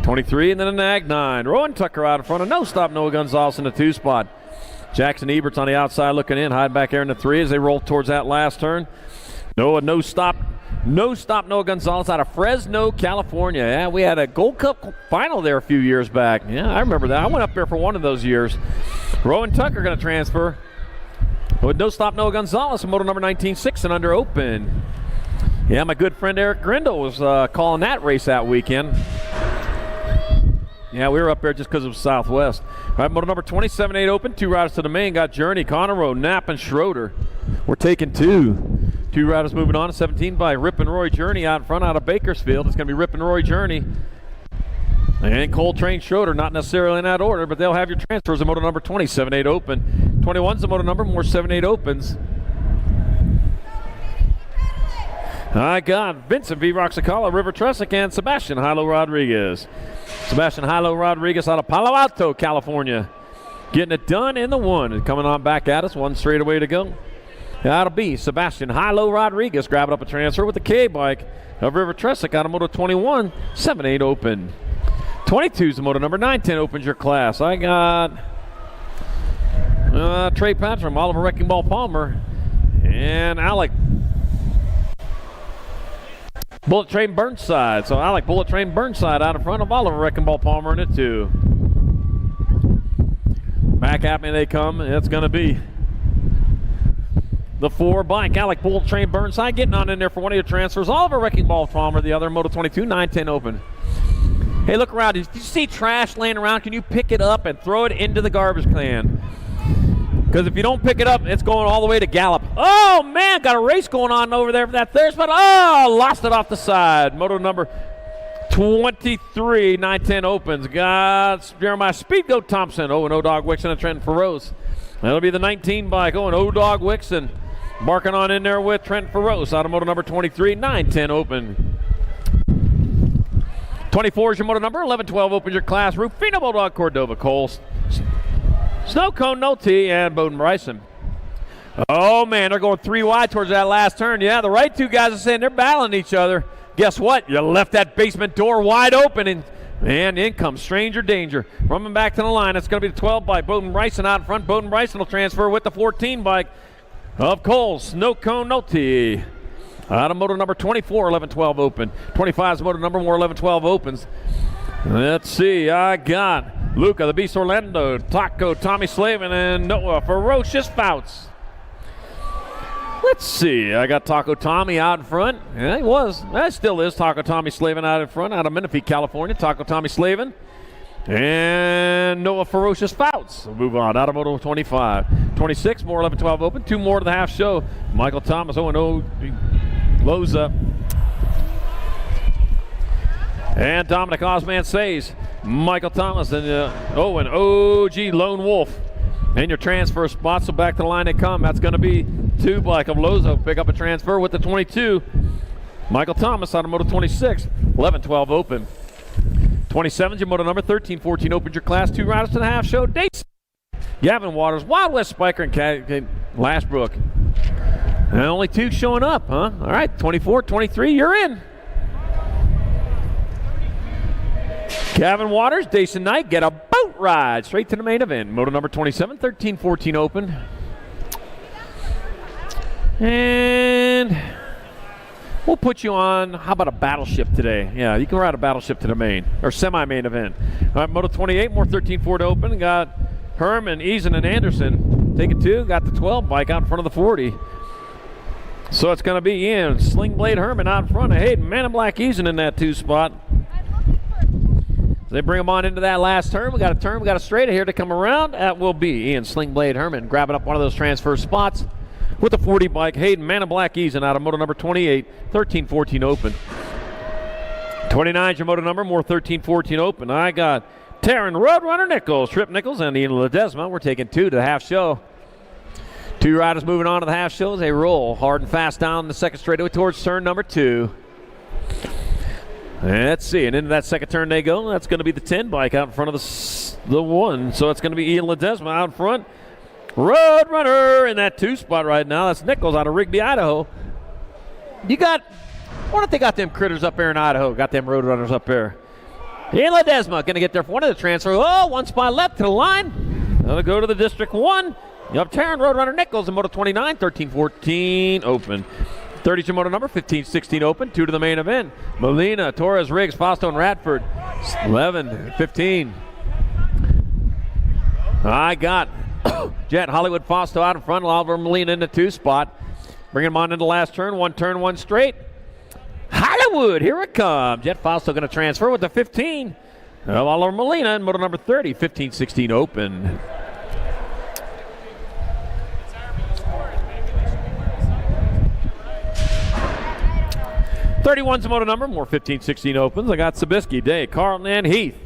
23 and then a nag 9. Rowan Tucker out in front of no stop, Noah Gonzalez in the 2 spot. Jackson Eberts on the outside looking in, hiding back there in the 3 as they roll towards that last turn. Noah no stop, Noah Gonzalez out of Fresno, California. Yeah, we had a Gold Cup final there a few years back. Yeah, I remember that. I went up there for one of those years. Rowan Tucker going to transfer. With no stop, Noah Gonzalez, moto number 19, 6 and under open. Yeah, my good friend Eric Grindle was calling that race that weekend. Yeah, we were up there just because it was Southwest. All right, moto number 27-8 open. 2 riders to the main. Got Journey, Conroe, Knapp, and Schroeder. We're taking 2. 2 riders moving on to 17 by Rip and Roy Journey out in front out of Bakersfield. It's going to be Rip and Roy Journey and Coltrane Schroeder, not necessarily in that order, but they'll have your transfers in moto number 27-8 open. 21's the moto number, more 7-8 opens. I got Vincent V. Roxacala, River Tressick, and Sebastian Hilo Rodriguez. Sebastian Hilo Rodriguez out of Palo Alto, California. Getting it done in the 1. And coming on back at us, 1 straightaway to go. That'll be Sebastian Hilo Rodriguez grabbing up a transfer with the K-bike of River Tressick out of Moto 21, 7-8 open. 22's the moto number, 9-10 opens your class. I got Trey Patram, Oliver Wrecking Ball Palmer, and Alec Bullet Train Burnside. So Alec Bullet Train Burnside out in front of Oliver Wrecking Ball Palmer in it too. Back at me they come. It's going to be the 4 bike. Alec Bullet Train Burnside getting on in there for one of your transfers. Oliver Wrecking Ball Palmer, the other, Moto 22, 9-10 open. Hey, look around. Did you see trash laying around? Can you pick it up and throw it into the garbage can? Because if you don't pick it up, it's going all the way to Gallup. Oh, man, got a race going on over there for that third spot. Oh, lost it off the side. Moto number 23, 9-10 opens. Got Jeremiah Speedgoat Thompson. Oh, and O-Dog Wixon and Trenton Ferros. That'll be the 19 bike. Oh, and O-Dog Wixon barking on in there with Trenton Ferros. Out of moto number 23, 9-10 open. 24 is your moto number. 11-12 opens your class. Rufino Bulldog Cordova Coles. Snow Cone, No T, and Bowden Bryson. Oh, man, they're going 3 wide towards that last turn. Yeah, the right 2 guys are saying they're battling each other. Guess what? You left that basement door wide open, and in comes Stranger Danger. Running back to the line. It's going to be the 12 bike. Bowden Bryson out in front. Bowden Bryson will transfer with the 14 bike of Coles. Snow Cone, No T. Out of moto number 24, 11-12 open. 25 is moto number, more 11-12 opens. Let's see, I got Luca, the Beast Orlando, Taco, Tommy Slavin, and Noah Ferocious Fouts. Let's see, I got Taco Tommy out in front. Yeah, he was. That still is Taco Tommy Slavin out in front, out of Menifee, California. Taco Tommy Slavin. And Noah Ferocious Fouts. We'll move on, out of moto 25. 26, more 11-12 open. 2 more to the half show. Michael Thomas, 0-0, lows up. And Dominic Osman says, Michael Thomas and and OG Lone Wolf. And your transfer spots, so back to the line they come. That's going to be 2 bike of Lozo. Pick up a transfer with the 22. Michael Thomas out of moto 26. 11-12 open. 27's your moto number. 13-14 opens your class. 2 riders to the half show. Dates. Gavin Waters, Wild West Spiker, and Lashbrook. And only 2 showing up, huh? All right, 24, 23, you're in. Gavin Waters, Dason Knight, get a boat ride straight to the main event. Moto number 27, 13-14 open. And we'll put you on, how about a battleship today? Yeah, you can ride a battleship to the main, or semi-main event. All right, Moto 28, more 13-4 open. Got Herman, Eason, and Anderson. Take it 2, got the 12 bike out in front of the 40. So it's going to be Ian Sling Blade Herman out in front of Hayden Man in Black Eason in that 2 spot. They bring him on into that last turn. We got a straight here to come around. That will be Ian Sling Blade Herman grabbing up one of those transfer spots with the 40 bike. Hayden Man in Black Eason out of moto number 28, 13-14 open. 29 is your moto number, more 13-14 open. I got Taryn Roadrunner Nichols, Trip Nichols, and Ian Ledesma. We're taking 2 to the half show. 2 riders moving on to the half show as they roll hard and fast down the second straightaway towards turn number 2. Let's see, and into that second turn they go. That's going to be the 10 bike out in front of the 1. So it's going to be Ian Ledesma out in front. Roadrunner in that 2 spot right now. That's Nichols out of Rigby, Idaho. I wonder if they got them critters up there in Idaho. Got them Roadrunners up there. Ian Ledesma going to get there for one of the transfers. Oh, 1 spot left to the line. Going to go to the District 1. You have Taryn Roadrunner Nichols in moto 29, 13-14 open. 30 is your moto number, 15-16 open. 2 to the main event. Molina, Torres, Riggs, Fausto, and Radford. 11-15. I got Jet Hollywood Fausto out in front. Oliver Molina in the 2 spot. Bring him on into the last turn. 1 turn, 1 straight. Hollywood, here it comes. Jet Fausto going to transfer with the 15 of Oliver Molina in moto number 30. 15-16 open. '31's the moto number. More 15-16 opens. I got Sabisky, Day, Carlton, and Heath.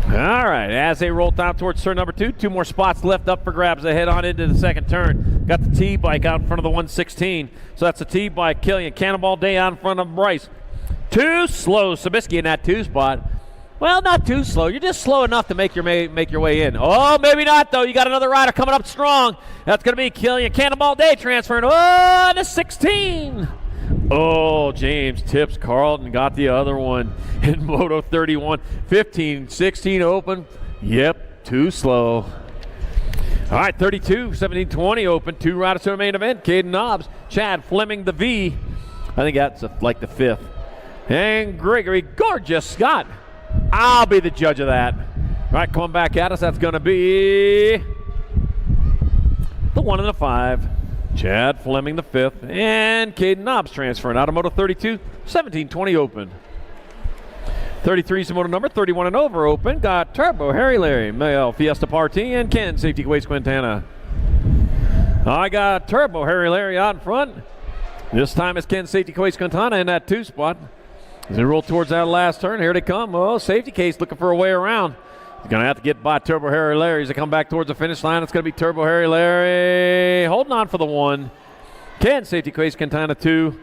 All right, as they roll out towards turn number 2, 2 more spots left up for grabs. They head on into the second turn. Got the T-bike out in front of the 116. So that's the T-bike, Killian. Cannonball Day out in front of Bryce. Too slow, Sabisky in that 2 spot. Well, not too slow. You're just slow enough to make your way in. Oh, maybe not, though. You got another rider coming up strong. That's going to be Killian. Cannonball Day transferring. Oh, to 16. Oh, James tips. Carlton got the other one in Moto 31. 15-16 open. Yep, too slow. All right, 32, 17-20 open. 2 riders to the main event. Caden Nobbs, Chad Fleming, the V. I think that's like the 5th. And Gregory Gorgeous Scott. I'll be the judge of that. All right, coming back at us. That's going to be the 1 and the 5. Chad Fleming, the 5th, and Caden Nobbs transferring out of Moto 32, 17-20 open. 33 is the moto number, 31 and over open. Got Turbo, Harry Larry, Mel, Fiesta Party, and Ken, Safety Waste Quintana. I got Turbo, Harry Larry out in front. This time it's Ken, Safety Waste Quintana in that 2 spot. As they roll towards that last turn, here they come. Oh, Safety Case looking for a way around. He's going to have to get by Turbo Harry Larry as they come back towards the finish line. It's going to be Turbo Harry Larry holding on for the 1. Ken, Safety Case Quintana 2.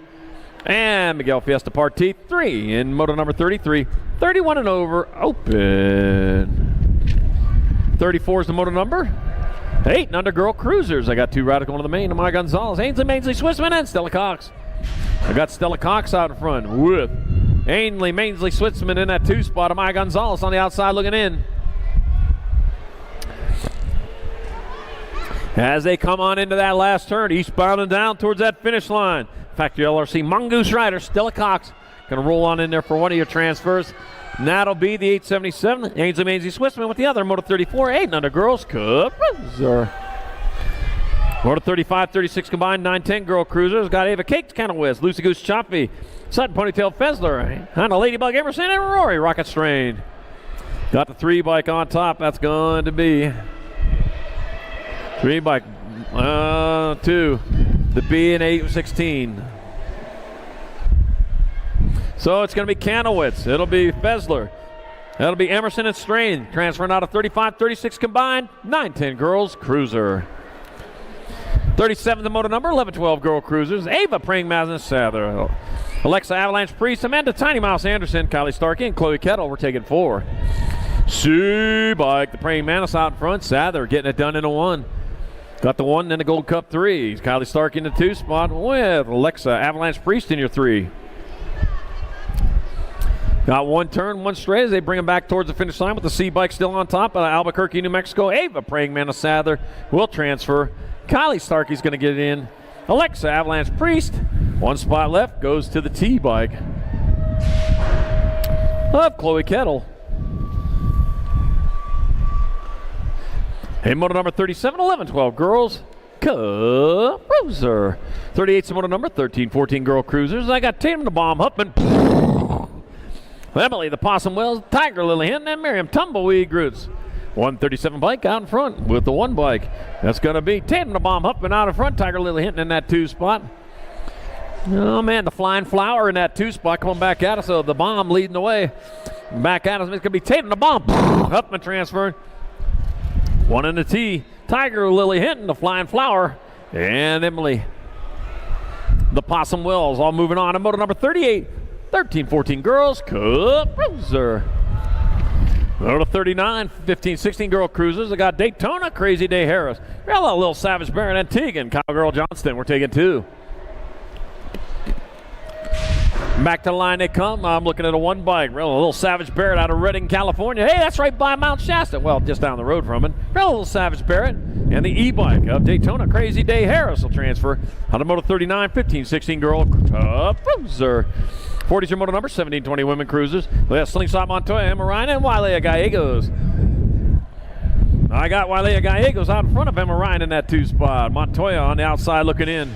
And Miguel Fiesta Party 3 in moto number 33. 31 and over open. 34 is the moto number. 8 and under girl cruisers. I got 2 Radical on the main. Amaya Gonzalez, Ainsley Mainsley Swissman, and Stella Cox. I got Stella Cox out in front with Ainsley Mainsley Swissman in that 2 spot. Amaya Gonzalez on the outside looking in. As they come on into that last turn, eastbound and down towards that finish line. Factory LRC Mongoose rider Stella Cox going to roll on in there for one of your transfers. And that'll be the 877. Ainsley Mainsley Swissman with the other Moto 34, 8 and under girls cruiser. Moto 35, 36 combined, 9-10 girl cruisers. Got Ava Cakes, Canawis, Lucy Goose Choppy, Sutton Ponytail Fessler, Hannah Ladybug Emerson, and Rory Rocket Strain. Got the 3 bike on top. That's going to be 3 bike 2. The B and 816. So it's going to be Canowitz. It'll be Fessler. That'll be Emerson and Strain. Transferring out of 35, 36 combined. 9-10 girls cruiser. 37 the moto number. 11-12 girl cruisers. Ava Praying Magnus Sather. Alexa Avalanche Priest. Amanda Tiny Mouse Anderson. Kylie Starkey and Chloe Kettle. We're taking 4. C-Bike. The Praying Mantis out in front. Sather getting it done in a 1. Got the 1 and the Gold Cup 3. Kylie Stark in the 2 spot with Alexa Avalanche Priest in your 3. Got 1 turn, 1 straight as they bring him back towards the finish line with the C-Bike still on top of Albuquerque, New Mexico. Ava Praying Mantis Sather will transfer. Kylie Starkey's going to get it in. Alexa Avalanche Priest. 1 spot left goes to the T-Bike of Chloe Kettle. Hey, moto number 37, 11-12 girls cruiser. 38's the moto number, 13-14 girl cruisers. I got Tatum the Bomb Huffman, Emily the Possum Wells, Tiger Lily Hinton, and Miriam Tumbleweed Groots. 137 bike out in front with the 1 bike. That's going to be Tatum the Bomb Huffman out in front, Tiger Lily Hinton in that 2 spot. Oh, man, the Flying Flower in that 2 spot coming back at us. So the Bomb leading the way. Back at us. It's going to be Tatum the Bomb Huffman transferring. 1 in the T. Tiger Lily Hinton, the Flying Flower, and Emily the Possum Wells. All moving on to moto number 38. 13-14 girls cruiser. Moto 39, 15-16 girl cruisers. I got Daytona Crazy Day Harris. We got a little Savage Baron and Tegan. Cowgirl Johnston, we're taking 2. Back to the line they come. I'm looking at a one bike. A little Savage Barrett out of Redding, California. Hey, that's right by Mount Shasta. Well, just down the road from it. A little Savage Barrett. And the e-bike of Daytona, Crazy Day Harris will transfer. Out of Moto 39, 15-16 girl cruiser. 40's your moto number, 17-20 women cruisers. We have Slingshot Montoya, Emma Ryan, and Wilea Gallegos. I got Wilea Gallegos out in front of Emma Ryan in that 2 spot. Montoya on the outside looking in.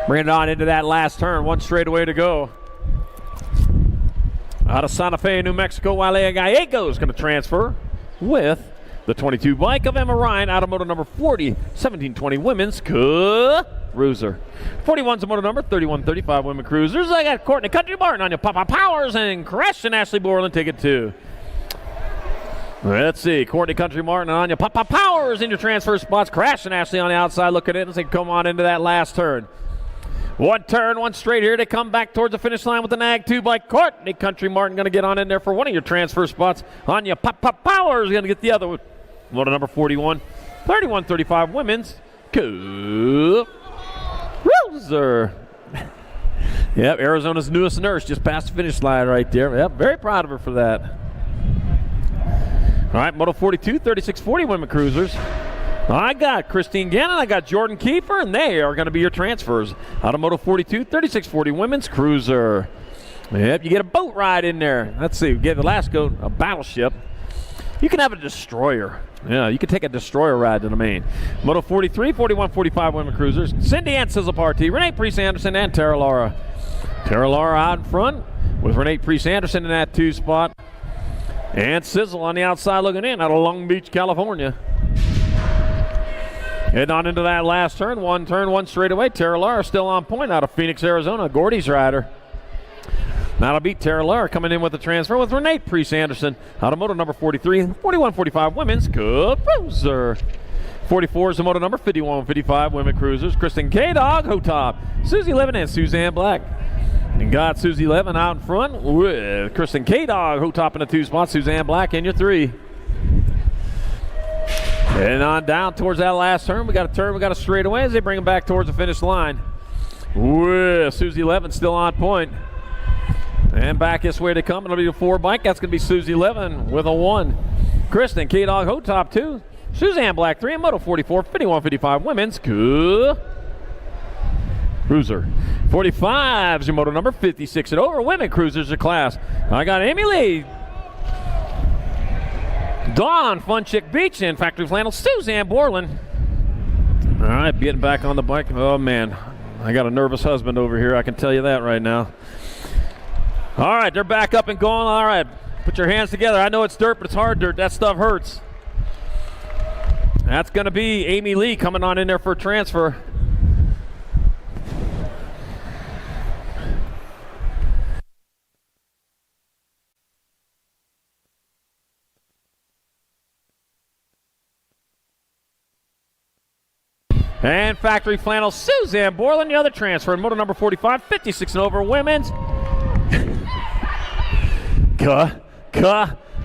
Bring it on into that last turn. 1 straightaway to go. Out of Santa Fe, New Mexico, Wilea Gallegos going to transfer with the 22 bike of Emma Ryan out of moto number 40, 17-20 women's cruiser. 41's the moto number, 31-35 women cruisers. I got Courtney Country Martin on your Papa Powers and Crash and Ashley Borland ticket 2. Let's see, Courtney Country Martin on your Papa Powers in your transfer spots. Crash and Ashley on the outside looking in as they come on into that last turn. 1 turn, 1 straight here. They come back towards the finish line with the Nag 2 by Courtney Country Martin. Going to get on in there for one of your transfer spots. On your Papa Powers going to get the other one. Moto number 41, 31-35 women's cruiser. Yep, Arizona's newest nurse just passed the finish line right there. Yep, very proud of her for that. All right, Moto 42, 36-40 women cruisers. I got Christine Gannon, I got Jordan Kiefer, and they are going to be your transfers. Out of Moto 42, 36-40 women's cruiser. Yep, you get a boat ride in there. Let's see, we get the last go, a battleship. You can have a destroyer. Yeah, you can take a destroyer ride to the main. Moto 43, 41, 45 women cruisers. Cindy Ann Sizzle Party, Renee Priest Anderson, and Tara Laura. Tara Laura out in front with Renee Priest Anderson in that 2 spot. And Sizzle on the outside looking in out of Long Beach, California. Heading on into that last turn. 1 straightaway. Tara Laura still on point out of Phoenix, Arizona. Gordy's rider. That'll beat Tara Laura coming in with the transfer with Renee Priest Anderson out of moto number 43, 41-45 women's cruiser. 44 is the moto number, 51-55 women cruisers. Kristen K-Dog, Hotop, Susie Levin, and Suzanne Black. And got Susie Levin out in front with Kristen K-Dog, Hotop in the 2 spot, Suzanne Black in your 3. And on down towards that last turn. We got a straightaway as they bring them back towards the finish line. With Susie Levin still on point. And back this way they come. It'll be a 4 bike. That's going to be Susie Levin with a 1. Kristen K-Dog, Hotop 2. Suzanne Black 3. And Moto 44, 51-55 women's cruiser. 45 is your moto number, 56 and over. Women cruisers of class. I got Amy Lee. Dawn, Fun Chick Beach, and Factory Flannel, Suzanne Borland. All right, getting back on the bike. Oh, man. I got a nervous husband over here. I can tell you that right now. All right, they're back up and going. All right, put your hands together. I know it's dirt, but it's hard dirt. That stuff hurts. That's going to be Amy Lee coming on in there for a transfer. And Factory Flannel, Suzanne Borland, the other transfer. Moto number 45, 56 and over women's.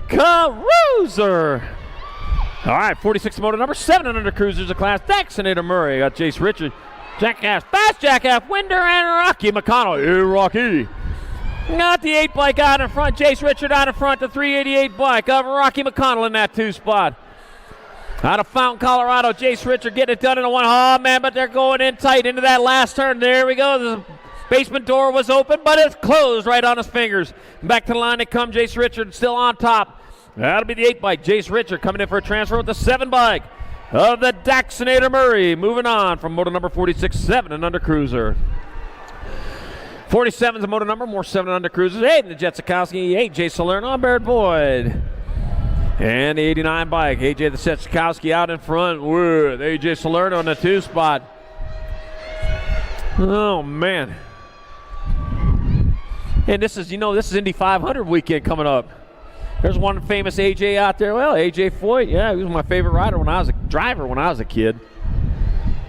Cruiser. All right, 46 moto number, 7 and under cruisers of class. Daxonator Murray. Got Jace Richard, Jackass, Fast Jackass, Winder, and Rocky McConnell. Hey, Rocky. Got the 8 bike out in front. Jace Richard out in front. The 388 bike of Rocky McConnell in that 2 spot. Out of Fountain, Colorado, Jace Richard getting it done in a 1. Oh, man, but they're going in tight into that last turn. There we go. The basement door was open, but it's closed right on his fingers. Back to the line they come. Jace Richard still on top. That'll be the 8 bike. Jace Richard coming in for a transfer with the 7 bike of the Daxonator Murray. Moving on from moto number 46, 7 and under cruiser. 47 is the moto number, more 7 and under cruisers. 8 the Jetsikowski, AJ Salerno, Barrett Boyd. And the 89 bike, AJ the Jetsikowski out in front with AJ Salerno on the 2 spot. Oh, man. And this is Indy 500 weekend coming up. There's one famous AJ out there. Well, AJ Foyt, yeah, he was my favorite rider when I was a driver when I was a kid.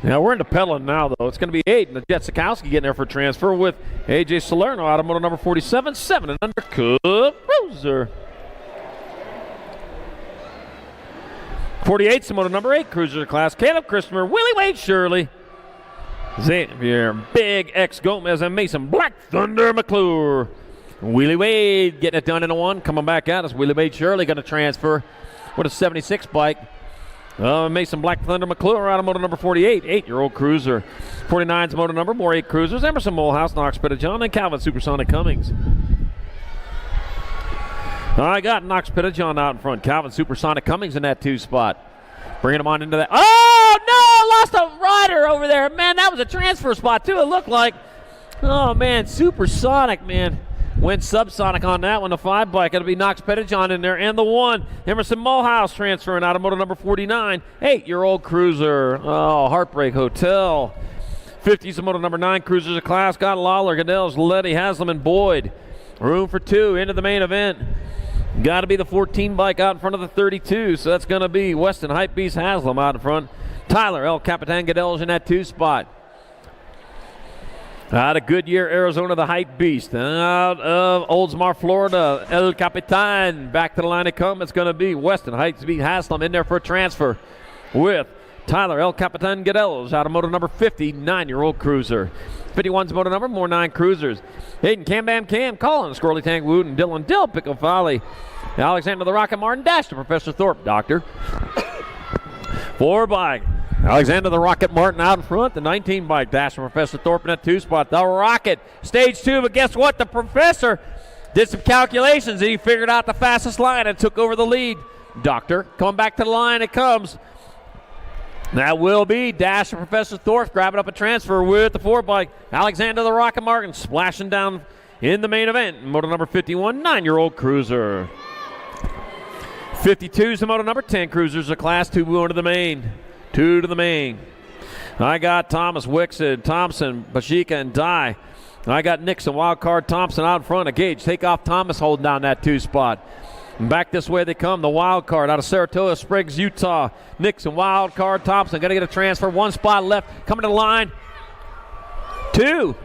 Now we're into pedaling now, though. It's going to be 8 and the Jetsikowski getting there for transfer with AJ Salerno out of moto number 47, 7 and under cruiser. 48's the moto number 8 cruiser class. Caleb Christopher, Willie Wade Shirley. Xavier Big X Gomez and Mason Black Thunder McClure. Wheelie Wade getting it done in a 1. Coming back out is Wheelie Wade Shirley going to transfer with a 76 bike. Mason Black Thunder McClure out of moto number 48, 8-year-old cruiser. 49's moto number, more 8 cruisers. Emerson Molehouse, Knox Pettijohn, and Calvin Supersonic Cummings. I got Knox Pettijohn out in front. Calvin Supersonic Cummings in that 2 spot. Bringing him on into that. Oh, no! Lost a rider over there. Man, that was a transfer spot, too, it looked like. Oh, man, Supersonic, man. Went subsonic on that one, the 5 bike. It'll be Knox Pettijohn in there. And the 1, Emerson Molehouse transferring out of moto number 49. 8-year-old cruiser. Oh, Heartbreak Hotel. 50's moto number 9 cruisers of class. Got Lawler, Goodell's, Letty, Haslam, and Boyd. Room for 2 into the main event. Got to be the 14 bike out in front of the 32. So that's going to be Weston Hype Beast Haslam out in front. Tyler El Capitan Goodell's in that 2 spot. Out of Goodyear, Arizona, the Hype Beast. Out of Oldsmar, Florida, El Capitan. Back to the line to come. It's going to be Weston Hype Beast Haslam in there for a transfer with Tyler El Capitan Goodell's out of moto number 50, 9-year-old cruiser. 51's moto number, more 9 cruisers. Hayden Cam Bam Cam, Colin, Squirrely Tank Wooten, Dylan Dill, Pickle Folly, Alexander the Rocket Martin, Dash to Professor Thorpe, Doctor. 4 bike. Alexander the Rocket Martin out in front. The 19 bike dash from Professor Thorpe in that 2 spot. The Rocket, stage 2, but guess what? The Professor did some calculations and he figured out the fastest line and took over the lead. Doctor, coming back to the line, it comes. That will be Dash and Professor Thorpe grabbing up a transfer with the 4 bike. Alexander the Rocket Martin splashing down in the main event. Moto number 51, 9-year-old cruiser. 52's the moto number 10 cruisers of class 2 going to the main. 2 to the main. I got Thomas, Wixon, Thompson, Bashika, and Dye. I got Nixon, Wildcard Thompson out in front of Gage. Take off Thomas holding down that 2 spot. And back this way they come. The Wildcard out of Saratoga Springs, Utah. Nixon, Wildcard Thompson. Going to get a transfer. 1 spot left. Coming to the line. 2.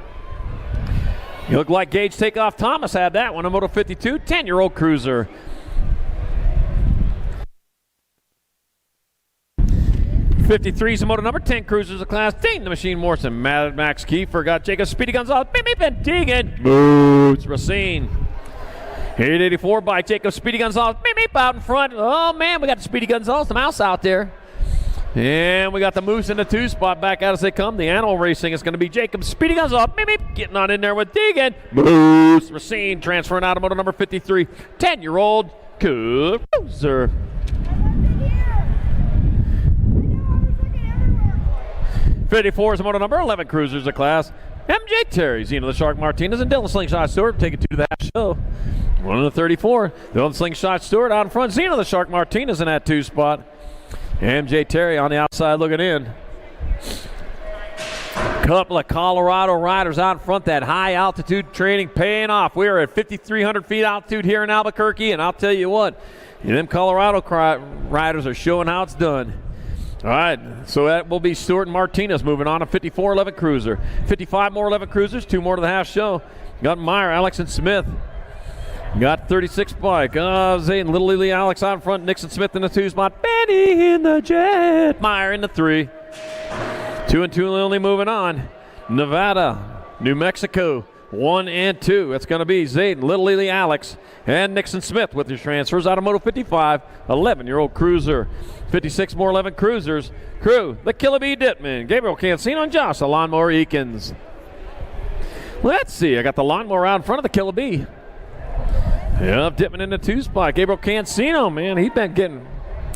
You look like Gage Takeoff Thomas had that one. A Moto 52, 10-year-old cruiser. 53's a moto number 10 cruisers of class. Dane the Machine Morrison. Mad Max Kiefer got Jacob Speedy Gonzalez. Beep beep and Deegan. Boots Racine. 884 by Jacob Speedy Gonzalez. Beep beep out in front. Oh man, we got the Speedy Gonzalez, the mouse out there. And we got the Moose in the 2 spot back out as they come. The Animal Racing is going to be Jacob Speedy Gonzalez. Beep beep. Getting on in there with Deegan. Boots Racine transferring out of moto number 53. 10-year-old cruiser. 54 is moto number 11 cruisers of class. MJ Terry, Zeno the Shark Martinez, and Dylan Slingshot Stewart take it to the half show. 1 of the 34. Dylan Slingshot Stewart out in front. Zeno the Shark Martinez in that 2 spot. MJ Terry on the outside looking in. Couple of Colorado riders out in front. That high altitude training paying off. We are at 5,300 feet altitude here in Albuquerque, and I'll tell you what, them Colorado riders are showing how it's done. All right, so that will be Stewart and Martinez moving on. A 54 11 cruiser. 55 more 11 cruisers, 2 more to the half show. Got Meyer, Alex, and Smith. Got 36 bike. Zane, Little Lily, Alex out in front. Nixon Smith in the 2 spot. Benny in the jet. Meyer in the 3. 2 and 2 only moving on. Nevada, New Mexico, 1 and 2. It's going to be Zayden, Little Lily, Alex, and Nixon Smith with his transfers out of Moto 55, 11-year-old cruiser. 56 more 11 cruisers. Crew, the Killer Bee Dittman, Gabriel Cancino, and Josh, the Lawnmower Eakins. Let's see, I got the Lawnmower out in front of the Killer Bee. Yep, Dittman in the 2 spot. Gabriel Cancino, man,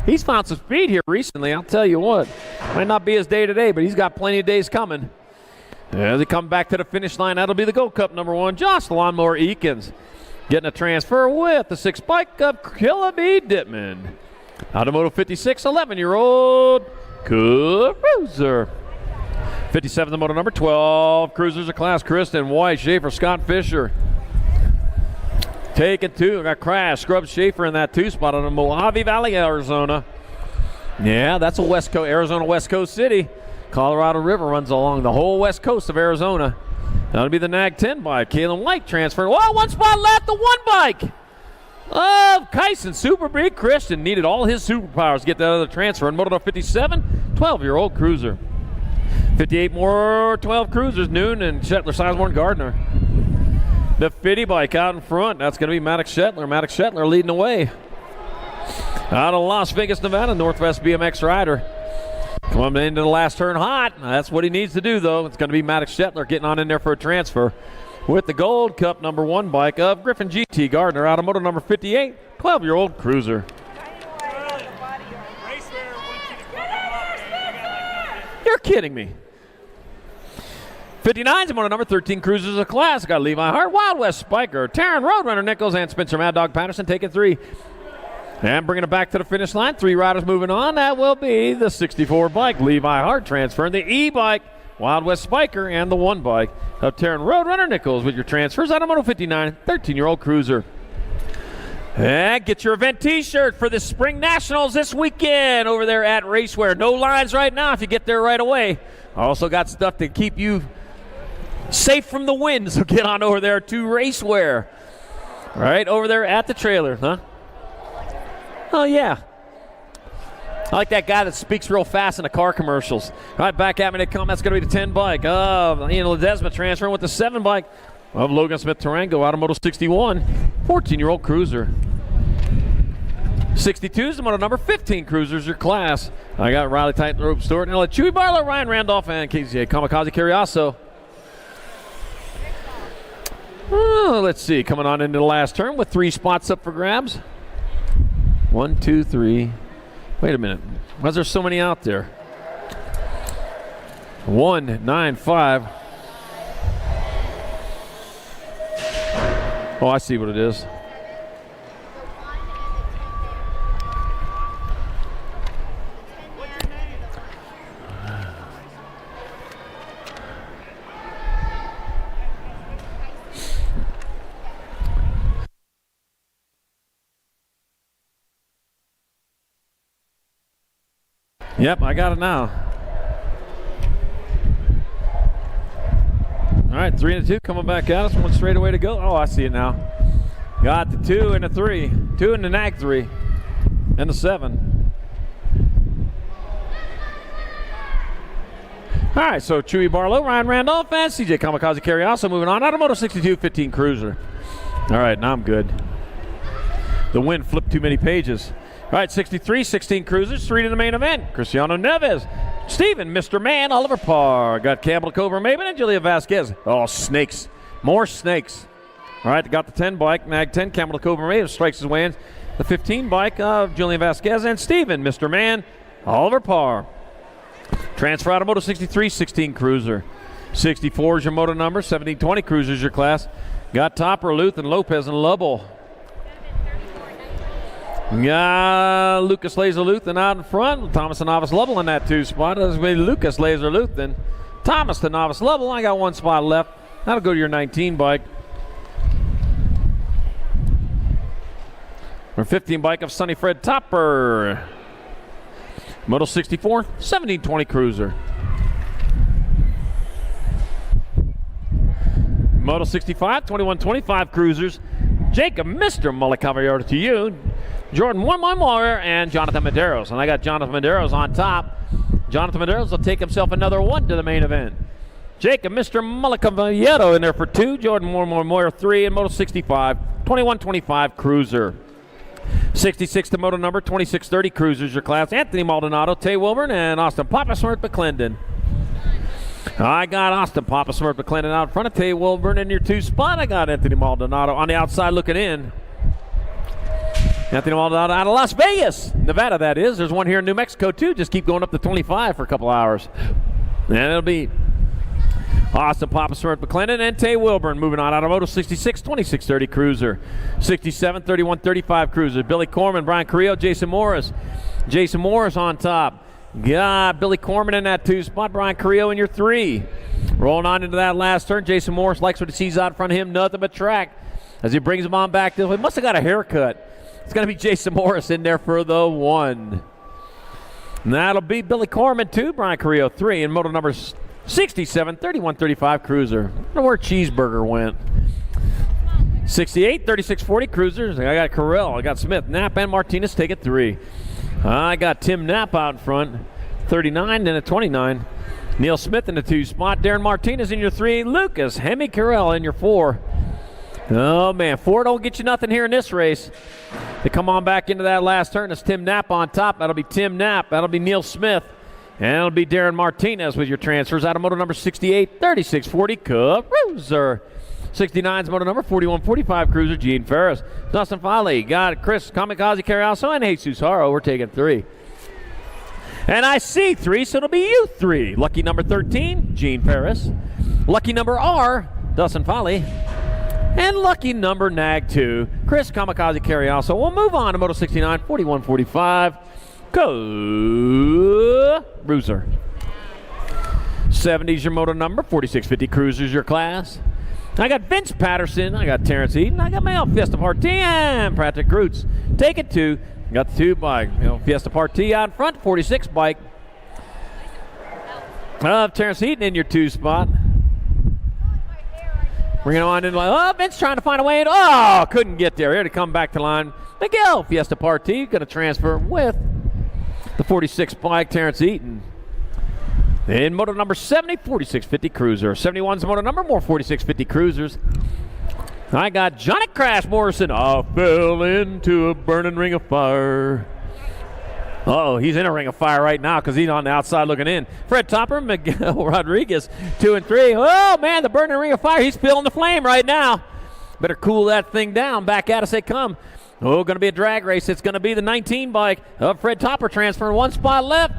he's found some speed here recently, I'll tell you what. Might not be his day today, but he's got plenty of days coming. As they come back to the finish line, that'll be the Gold Cup number 1, Josh, the Lawnmower Eakins. Getting a transfer with the 6 bike of Killer Bee Dittman. Out of Moto 56, 11-year-old cruiser. 57 the moto number 12. Cruisers of class, Kristen White, Schaefer, Scott Fisher. Taking 2. Got Crash, Scrubs Schaefer in that 2 spot on the Mojave Valley, Arizona. Yeah, that's a West Coast, Arizona West Coast city. Colorado River runs along the whole west coast of Arizona. That'll be the Nag 10 bike. Kalen White transferring. Well, 1 spot left, the 1 bike of Kyson Super Big Christian. Needed all his superpowers to get that other transfer. In Moto 57, 12-year-old cruiser. 58 more 12 cruisers, Noon and Shetler, Sizemore, and Gardner. The 50 bike out in front. That's going to be Maddox Shetler. Maddox Shetler leading the way. Out of Las Vegas, Nevada, Northwest BMX rider. Coming into the last turn hot. That's what he needs to do, though. It's going to be Maddox Shetler getting on in there for a transfer with the Gold Cup #1 bike of Griffin GT Gardner, automotive number 58, 12-year-old cruiser. You're kidding me. 59's motor number 13 cruisers of class. Got Levi Hart, Wild West Spiker, Taryn Roadrunner Nichols, and Spencer Mad Dog Patterson taking 3. And bringing it back to the finish line, 3 riders moving on. That will be the 64 bike, Levi Hart transferring the E-bike, Wild West Spiker, and the 1 bike of Taryn Roadrunner Nichols with your transfers out of Moto 59, 13-year-old cruiser. And get your event t-shirt for the Spring Nationals this weekend over there at Racewear. No lines right now if you get there right away. Also got stuff to keep you safe from the wind, so get on over there to Racewear. Right over there at the trailer, huh? Oh, yeah. I like that guy that speaks real fast in the car commercials. All right, back at me they come. That's going to be the 10 bike of Ian Ledesma transferring with the 7 bike of Logan Smith Tarango, Automotive 61, 14-year-old cruiser. 62 is the motor number 15 cruisers, your class. I got Riley Tightrope Stewart, and Chewy Barlow, Ryan Randolph, and KJ Kamikaze Carriasso. Oh, let's see, coming on into the last turn with 3 spots up for grabs. 1, 2, 3. Wait a minute. Why is there so many out there? 1, 9, 5. Oh, I see what it is. Yep, I got it now. All right, 3 and a 2 coming back at us. 1 straight away to go. Oh, I see it now. Got the 2 and the 3. 2 and the nag 3. And the 7. All right, so Chewy Barlow, Ryan Randolph, and CJ Kamikaze Carriasso moving on. Automotive 62, 15 cruiser. All right, now I'm good. The wind flipped too many pages. All right, 63, 16 cruisers, 3 to the main event. Cristiano Neves, Steven, Mr. Man, Oliver Parr. Got Campbell Cobra Maven and Julia Vasquez. Oh, snakes. More snakes. All right, got the 10 bike, Mag 10, Campbell Cobra Maven strikes his way in. The 15 bike of Julian Vasquez and Steven, Mr. Man, Oliver Parr. Transfer Automotive 63, 16 cruiser. 64 is your motor number, 1720 cruisers your class. Got Topper, Luth, and Lopez and Lubble. Got Lucas Laser Luthen out in front. Thomas and Novice Lovell in that 2 spot. That's going to be Lucas Laser Luthen. Thomas to Novice Lovell. I got 1 spot left. That'll go to your 19 bike. Our 15 bike of Sonny Fred Topper. Moto 64, 1720 cruiser. Moto 65, 2125 cruisers. Jacob, Mr. Mullet Caballero to you. Jordan Moyer and Jonathan Medeiros. And I got Jonathan Medeiros on top. Jonathan Medeiros will take himself another 1 to the main event. Jacob, Mr. Mullet Caballero in there for 2. Jordan Moyer 3. And Moto 65, 2125 cruiser. 66 to moto number 2630 cruisers your class. Anthony Maldonado, Tay Wilburn, and Austin Papa Smurf McClendon. I got Austin Papa Smurf McClendon out in front of Tay Wilburn in your 2 spot. I got Anthony Maldonado on the outside looking in. Anthony Maldonado out of Las Vegas, Nevada, that is. There's one here in New Mexico, too. Just keep going up to 25 for a couple hours. And it'll be Austin Papa Smurf McClendon and Tay Wilburn moving on. Automotive 66, 2630 cruiser. 67, 3135 cruiser. Billy Corman, Brian Carrillo, Jason Morris. Jason Morris on top. Got Billy Corman in that 2 spot. Brian Carrillo in your 3. Rolling on into that last turn. Jason Morris likes what he sees out in front of him. Nothing but track as he brings him on back. He must have got a haircut. It's going to be Jason Morris in there for the 1. And that'll be Billy Corman 2, Brian Carrillo 3, and motor number 67, 3135 cruiser. I don't know where Cheeseburger went. 68, 3640 cruisers. I got Carell, I got Smith, Knapp, and Martinez take it 3. I got Tim Knapp out in front, 39 and a 29. Neil Smith in the 2 spot. Darren Martinez in your 3. Lucas Hemi Carell in your 4. Oh, man, 4 don't get you nothing here in this race. They come on back into that last turn. It's Tim Knapp on top. That'll be Tim Knapp. That'll be Neil Smith. And it'll be Darren Martinez with your transfers. Out of moto number 68, 3640, Cruiser. 69's moto number 4145, Cruiser, Gene Ferris. Dustin Foley, got Chris Kamikaze Carriaso, and Jesus Haro. We're taking 3. And I see 3, so it'll be you 3. Lucky number 13, Gene Ferris. Lucky number R, Dustin Foley. And lucky number nag 2, Chris Kamikaze Carriaso. We'll move on to moto 69, 4145, Cruiser. 70's your moto number, 4650, Cruiser's your class. I got Vince Patterson, I got Terrence Eaton, I got my own Fiesta Party and Patrick Groots. Take it 2. Got the 2 bike. Fiesta Party out front, 46 bike. Terrence Eaton in your 2 spot. Bringing on in line. Oh, Vince trying to find a way in. Oh, couldn't get there. Here to come back to line. Miguel Fiesta Party going to transfer with the 46 bike, Terrence Eaton. In moto number 70, 4650 Cruiser. 71's moto number, more 4650 Cruisers. I got Johnny Crash Morrison. I fell into a burning ring of fire. Uh-oh, he's in a ring of fire right now because he's on the outside looking in. Fred Topper, Miguel Rodriguez, 2 and 3. Oh, man, the burning ring of fire. He's feeling the flame right now. Better cool that thing down. Back at us they come. Oh, going to be a drag race. It's going to be the 19 bike of Fred Topper transferring 1 spot left.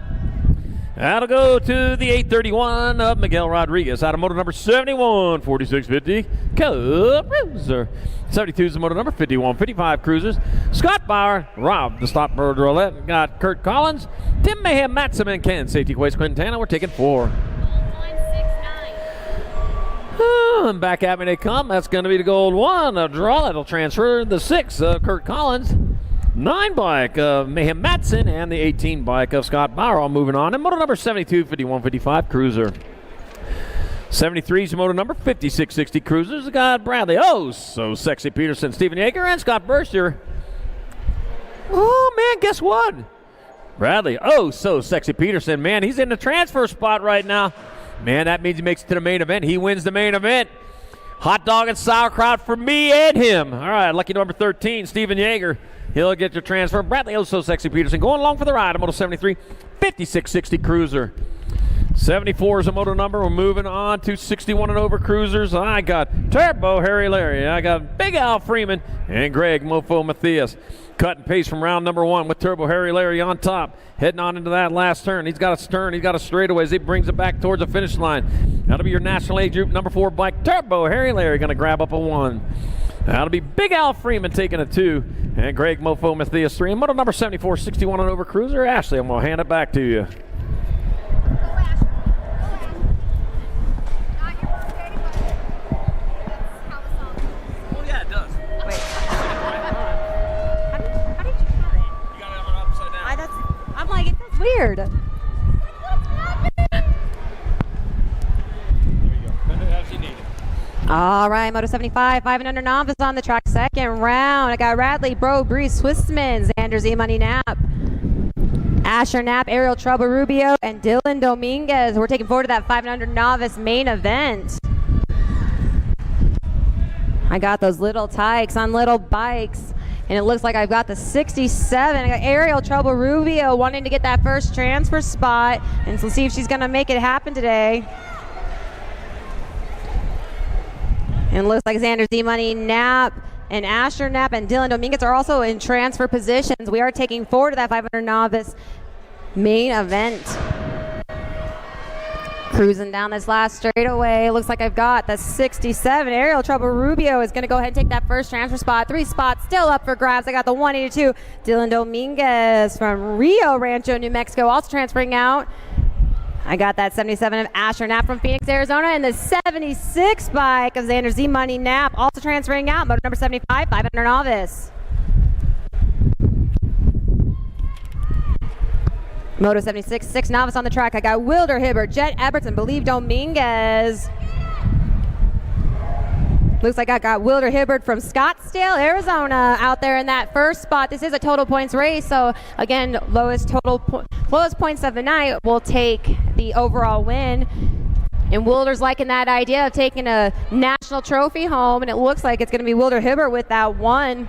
That'll go to the 831 of Miguel Rodriguez. Out of motor number 71, 4650, Cruiser. 72 is the motor number, 5155 Cruisers. Scott Bauer, Rob, the stop bird roulette. Got Kurt Collins, Tim Mayhem, Matt Simon, Ken, safety Quace Quintana. We're taking 4. And back at me they come. That's going to be the gold 1. A draw. That'll transfer the 6 of Kurt Collins. 9 bike of Mayhem Matson and the 18 bike of Scott Bauer. All moving on. And motor number 72, 5155 Cruiser. 73 is motor number 5660 Cruisers. Got Bradley. Oh, so sexy Peterson, Stephen Yeager, and Scott Berster. Oh, man, guess what? Bradley. Oh, so sexy Peterson. Man, he's in the transfer spot right now. Man, that means he makes it to the main event. He wins the main event. Hot dog and sauerkraut for me and him. All right, lucky number 13, Stephen Yeager. He'll get your transfer. Bradley, oh, so sexy Peterson going along for the ride. A moto 73, 5660 Cruiser. 74 is a moto number. We're moving on to 61 and over Cruisers. I got Turbo Harry Larry. I got Big Al Freeman and Greg Mofo Matthias. Cut and paste from round number 1 with Turbo Harry Larry on top. Heading on into that last turn. He's got a stern. He's got a straightaway as he brings it back towards the finish line. That'll be your National Age Group number 4 bike. Turbo Harry Larry going to grab up a 1. That'll be Big Al Freeman taking a 2. And Greg Mofo Matthias 3. And moto number 74, 61 and over Cruiser. Ashley, I'm going to hand it back to you. Weird. All right, moto 75, 5 and under novice on the track. Second round. I got Radley, Bro, Breeze, Swissman, Xander Z, Money Knapp, Asher Knapp, Ariel Trouble Rubio, and Dylan Dominguez. We're taking forward to that 5 and under novice main event. I got those little tykes on little bikes. And it looks like I've got the 67. I got Ariel Trouble Rubio wanting to get that first transfer spot. And so let's see if she's going to make it happen today. And it looks like Xander Z Money Knapp and Asher Knapp and Dylan Dominguez are also in transfer positions. We are taking forward to that 500 novice main event. Cruising down this last straightaway. Looks like I've got the 67. Ariel Trouble Rubio is going to go ahead and take that first transfer spot. 3 spots still up for grabs. I got the 182. Dylan Dominguez from Rio Rancho, New Mexico, also transferring out. I got that 77 of Asher Knapp from Phoenix, Arizona, and the 76 bike of Xander Z Money Knapp, also transferring out. Motor number 75, 500 novice. Moto 76, 6 novice on the track. I got Wilder Hibbert, Jet Eberts, and Believe Dominguez. Looks like I got Wilder Hibbert from Scottsdale, Arizona, out there in that first spot. This is a total points race, so again, lowest total Lowest points of the night will take the overall win. And Wilder's liking that idea of taking a national trophy home, and it looks like it's going to be Wilder Hibbert with that one.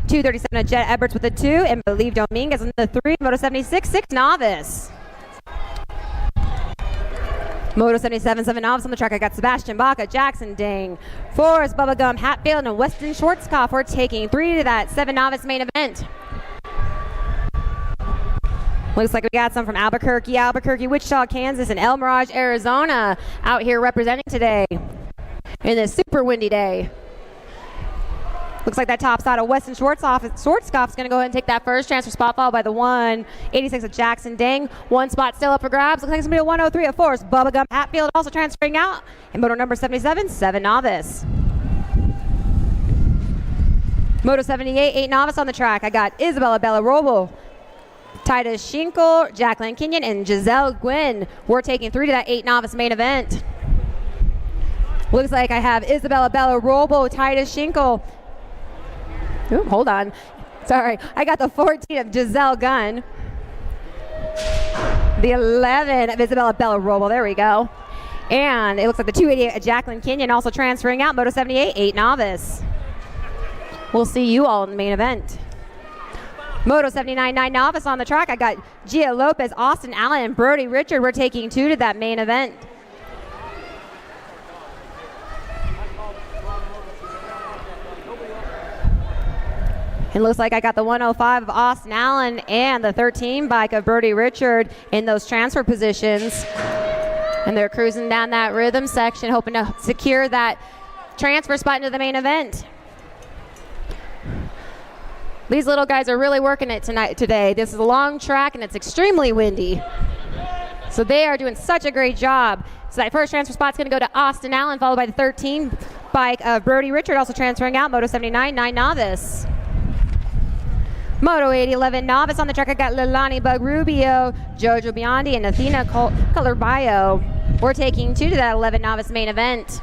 2:37 Jet Edwards with the 2, and Believe Dominguez on the 3. Moto 76, 6 novice. Moto 77, 7 novice on the track. I got Sebastian Baca, Jackson Dang, Forrest Bubblegum Hatfield, and Weston Schwarzkopf. We're taking 3 to that 7 novice main event. Looks like we got some from Albuquerque, Wichita, Kansas, and El Mirage, Arizona out here representing today in this super windy day. Looks like that tops out of Weston Schwarzkopf's going to go ahead and take that first transfer spot, followed by the 186 of Jackson Dang. One spot still up for grabs. Looks like it's going to be a 103 of Forrest Bubblegum Hatfield, also transferring out. And moto number 77, 7 novice. Moto 78, 8 novice on the track. I got Isabella Bellarobo, Titus Schinkel, Jacqueline Kenyon, and Giselle Gwynn. We're taking 3 to that 8 novice main event. Looks like I have Isabella Bellarobo, Titus Schinkel. Ooh, hold on. Sorry. I got the 14 of Giselle Gunn. The 11 of Isabella Bellarobo. There we go. And it looks like the 288 of Jacqueline Kenyon also transferring out. Moto 78, 8 novice. We'll see you all in the main event. Moto 79, 9 novice on the track. I got Gia Lopez, Austin Allen, and Brody Richard. We're taking 2 to that main event. It looks like I got the 105 of Austin Allen and the 13 bike of Brody Richard in those transfer positions. And they're cruising down that rhythm section, hoping to secure that transfer spot into the main event. These little guys are really working it today. This is a long track and it's extremely windy. So they are doing such a great job. So that first transfer spot's going to go to Austin Allen, followed by the 13 bike of Brody Richard, also transferring out. Moto 79, 9 novice. Moto 80, 11 novice on the track. I got Lilani Bug Rubio, Jojo Biondi, and Athena Colorbayo. We're taking 2 to that 11 novice main event.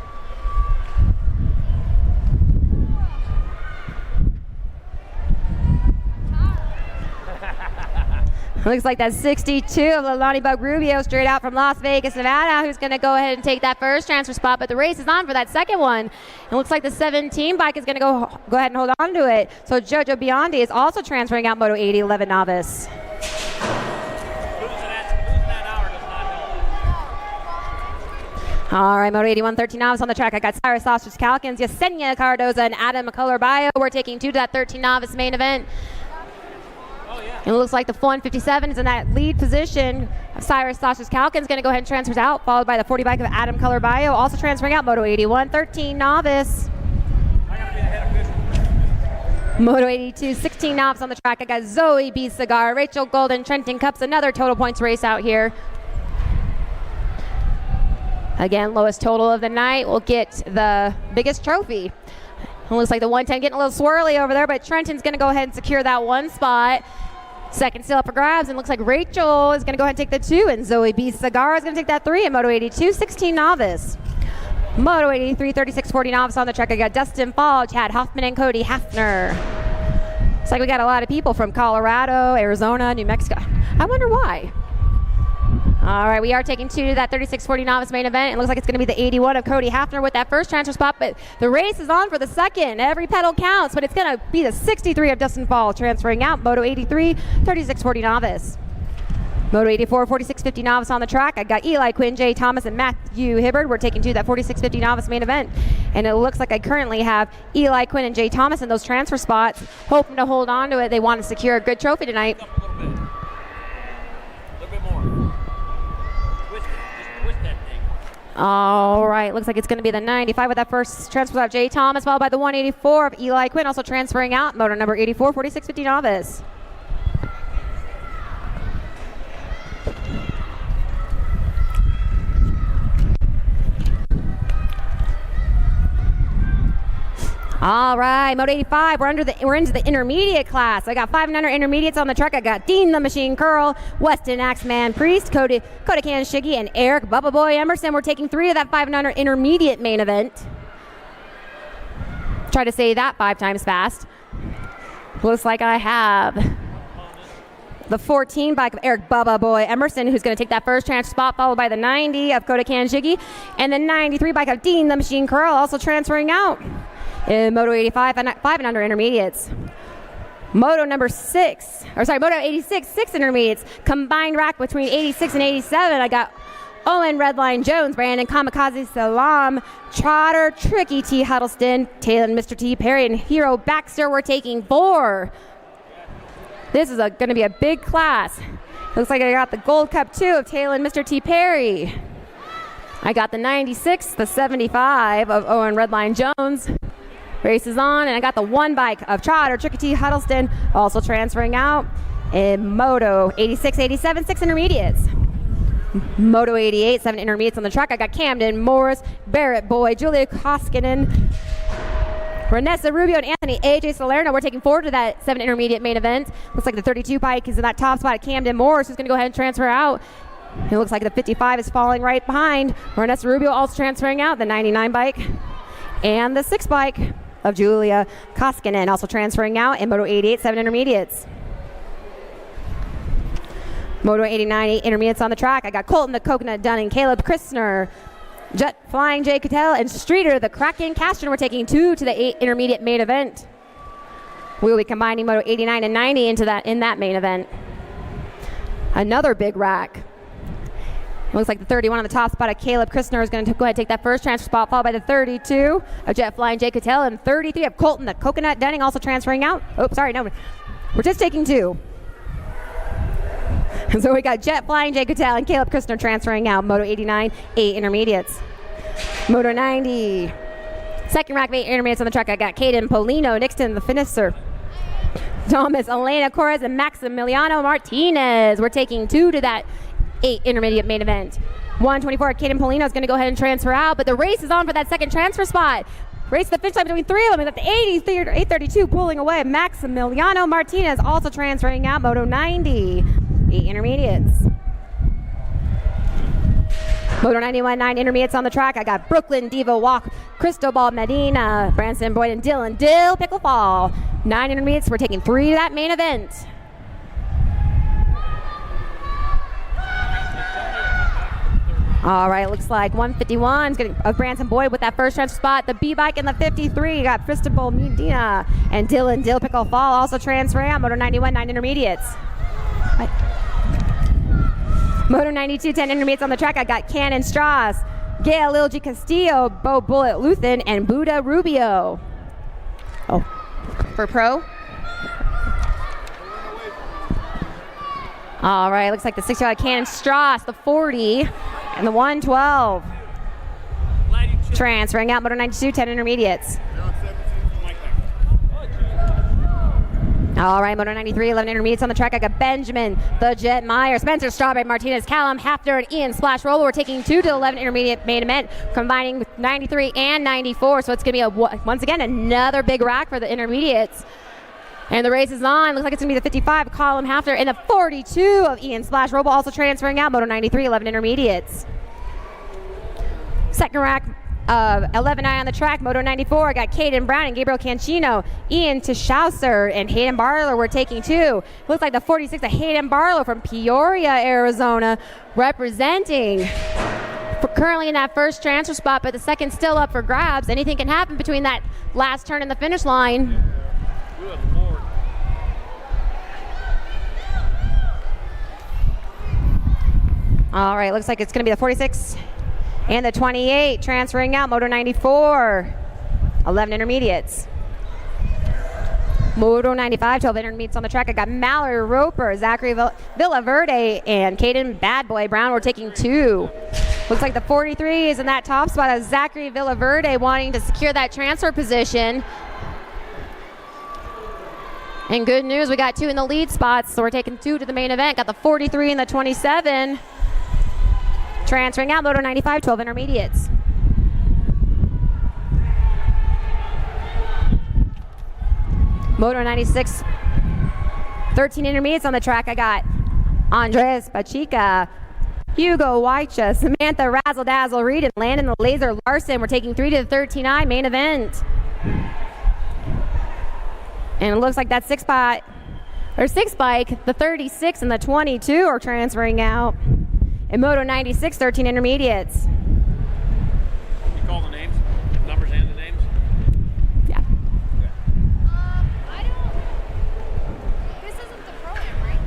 Looks like that's 62 of Lilani Bug Rubio, straight out from Las Vegas, Nevada, who's going to go ahead and take that first transfer spot. But the race is on for that second one. It looks like the 17 bike is going to go ahead and hold on to it. So Jojo Biondi is also transferring out Moto 80, 11 novice. All right, Moto 81, 13 novice on the track. I got Cyrus Sausage Calkins, Yesenia Cardoza, and Adam McCullough-Bio. We're taking 2 to that 13 novice main event. And it looks like the 157 is in that lead position. Cyrus Sausage Calkins going to go ahead and transfers out, followed by the 40 bike of Adam Colorbayo, also transferring out. Moto 81, 13 novice. Moto 82, 16 novice on the track. I got Zoe B. Cigar, Rachel Golden, Trenton Cups, another total points race out here. Again, lowest total of the night will get the biggest trophy. It looks like the 110 getting a little swirly over there, but Trenton's going to go ahead and secure that one spot. Second still up for grabs, and looks like Rachel is going to go ahead and take the 2, and Zoe B. Cigar is going to take that 3 in Moto 82, 16 novice. Moto 83, 36, 40 novice on the track. I got Dustin Fall, Chad Hoffman, and Cody Hafner. Looks like we got a lot of people from Colorado, Arizona, New Mexico. I wonder why. All right, we are taking 2 to that 36-40 novice main event. It looks like it's going to be the 81 of Cody Hafner with that first transfer spot, but the race is on for the second. Every pedal counts, but it's going to be the 63 of Dustin Fall transferring out. Moto 83, 36-40 novice. Moto 84, 46-50 novice on the track. I got Eli Quinn, Jay Thomas, and Matthew Hibbard. We're taking 2 to that 46-50 novice main event. And it looks like I currently have Eli Quinn and Jay Thomas in those transfer spots, hoping to hold on to it. They want to secure a good trophy tonight. All right, looks like it's going to be the 95 with that first transfer of Jay Thomas, followed by the 184 of Eli Quinn, also transferring out. Moto number 84, 46-50 novice. All right, Moto 85, we're into the intermediate class. I got 500 intermediates on the truck. I got Dean the Machine Curl, Weston Axeman Priest, Coda Can Shiggy, and Eric Bubba Boy Emerson. We're taking 3 of that 500 intermediate main event. Try to say that 5 times fast. Looks like I have The 14 bike of Eric Bubba Boy Emerson, who's going to take that first transfer spot, followed by the 90 of Kota Kanjigi, and the 93 bike of Dean the Machine Curl, also transferring out. In Moto 85 and 5 and under intermediates. Moto 86, 6 intermediates. Combined rack between 86 and 87. I got Owen Redline Jones, Brandon Kamikaze Salam, Trotter, Tricky T Huddleston, Taylor Mr. T Perry, and Hero Baxter. We're taking 4. This is going to be a big class. Looks like I got the Gold Cup 2 of Taylor and Mr. T Perry. I got the 96, the 75 of Owen Redline Jones. Race is on, and I got the 1 bike of Trotter, Tricky T Huddleston, also transferring out. In Moto 86, 87, 6 intermediates. Moto 88, 7 intermediates on the track. I got Camden, Morris, Barrett Boy, Julia Koskinen, Renessa Rubio, and Anthony AJ Salerno. We're taking 4 to that 7 intermediate main event. Looks like the 32 bike is in that top spot at Camden Morris, who's going to go ahead and transfer out. It looks like the 55 is falling right behind. Renessa Rubio also transferring out, the 99 bike. And the 6 bike of Julia Koskinen also transferring out in Moto 88, 7 intermediates. Moto 89, 8 intermediates on the track. I got Colton the Coconut Dunning, Caleb Christner, Jet Flying Jay Cattell, and Streeter the Kraken Castron. We're taking 2 to the 8 intermediate main event. We'll be combining Moto 89 and 90 in that main event. Another big rack. Looks like the 31 on the top spot of Caleb Christner is going to go ahead and take that first transfer spot, followed by the 32 of Jet Flying Jay Cattell, and 33 of Colton the Coconut Dunning also transferring out. Oh, sorry, no. We're just taking 2. So we got Jet Flying Jay Cattell and Caleb Christner transferring out. Moto 89, 8 intermediates. Moto 90, second rack of 8 intermediates on the track. I got Caden Polino, Nixon the finisher, Thomas, Elena Corres, and Maximiliano Martinez. We're taking 2 to that 8 intermediate main event. 124, Caden Polino is going to go ahead and transfer out, but the race is on for that second transfer spot. Race to the finish line between 3 of them. We got the 832 pulling away. Maximiliano Martinez also transferring out. Moto 90, 8 intermediates. Moto 91, 9 intermediates on the track. I got Brooklyn Diva Walk, Cristobal Medina, Branson Boyd, and Dylan Dill Picklefall. 9 intermediates. We're taking 3 to that main event. All right, looks like 151 is getting Branson Boyd with that first transfer spot. The B bike in the 53 got Cristobal Medina and Dylan Dill Picklefall also transferring out. Moto 91, 9 intermediates. Moto 92, 10 intermediates on the track. I got Cannon Strauss, Gail Ilgi Castillo, Bo Bullet Luthen, and Buddha Rubio. Oh, for pro. All right, looks like the 60 Cannon Strauss, the 40, and the 112. Transferring out. Moto 92, 10 intermediates. All right, Moto 93, 11 intermediates on the track. I got Benjamin, the Jet Meyer, Spencer Strawberry, Martinez, Callum Hafner, and Ian Splash Roller. We're taking 2 to 11 intermediate main event, combining with 93 and 94. So it's going to be, once again, another big rack for the intermediates. And the race is on. Looks like it's going to be the 55, Callum Hafner, and the 42 of Ian Splash Roble also transferring out. Moto 93, 11 intermediates. Second rack of 11I on the track. Moto 94, I got Caden Brown and Gabriel Cancino, Ian Tischauser, and Hayden Barlow. We're taking 2. Looks like the 46 of Hayden Barlow from Peoria, Arizona, representing. Currently in that first transfer spot, but the second still up for grabs. Anything can happen between that last turn and the finish line. All right, looks like it's going to be the 46 and the 28 transferring out. Moto 94, 11 intermediates. Moto 95, 12 intermediates on the track. I got Mallory Roper, Zachary Villaverde, and Caden Bad Boy Brown. We're taking 2. Looks like the 43 is in that top spot of Zachary Villaverde wanting to secure that transfer position. And good news, we got 2 in the lead spots, so we're taking 2 to the main event. Got the 43 and the 27. Transferring out. Moto 95, 12 intermediates. Moto 96, 13 intermediates on the track. I got Andres Pachica, Hugo Weicha, Samantha Razzle Dazzle Reed, and Landon the Laser Larson. We're taking 3 to the 13I main event. And it looks like that 6 spot or 6 bike, the 36 and the 22 are transferring out. In Moto 96, 13 intermediates. You call the names, the numbers and the names? Yeah. I don't. This isn't the pro-am, right?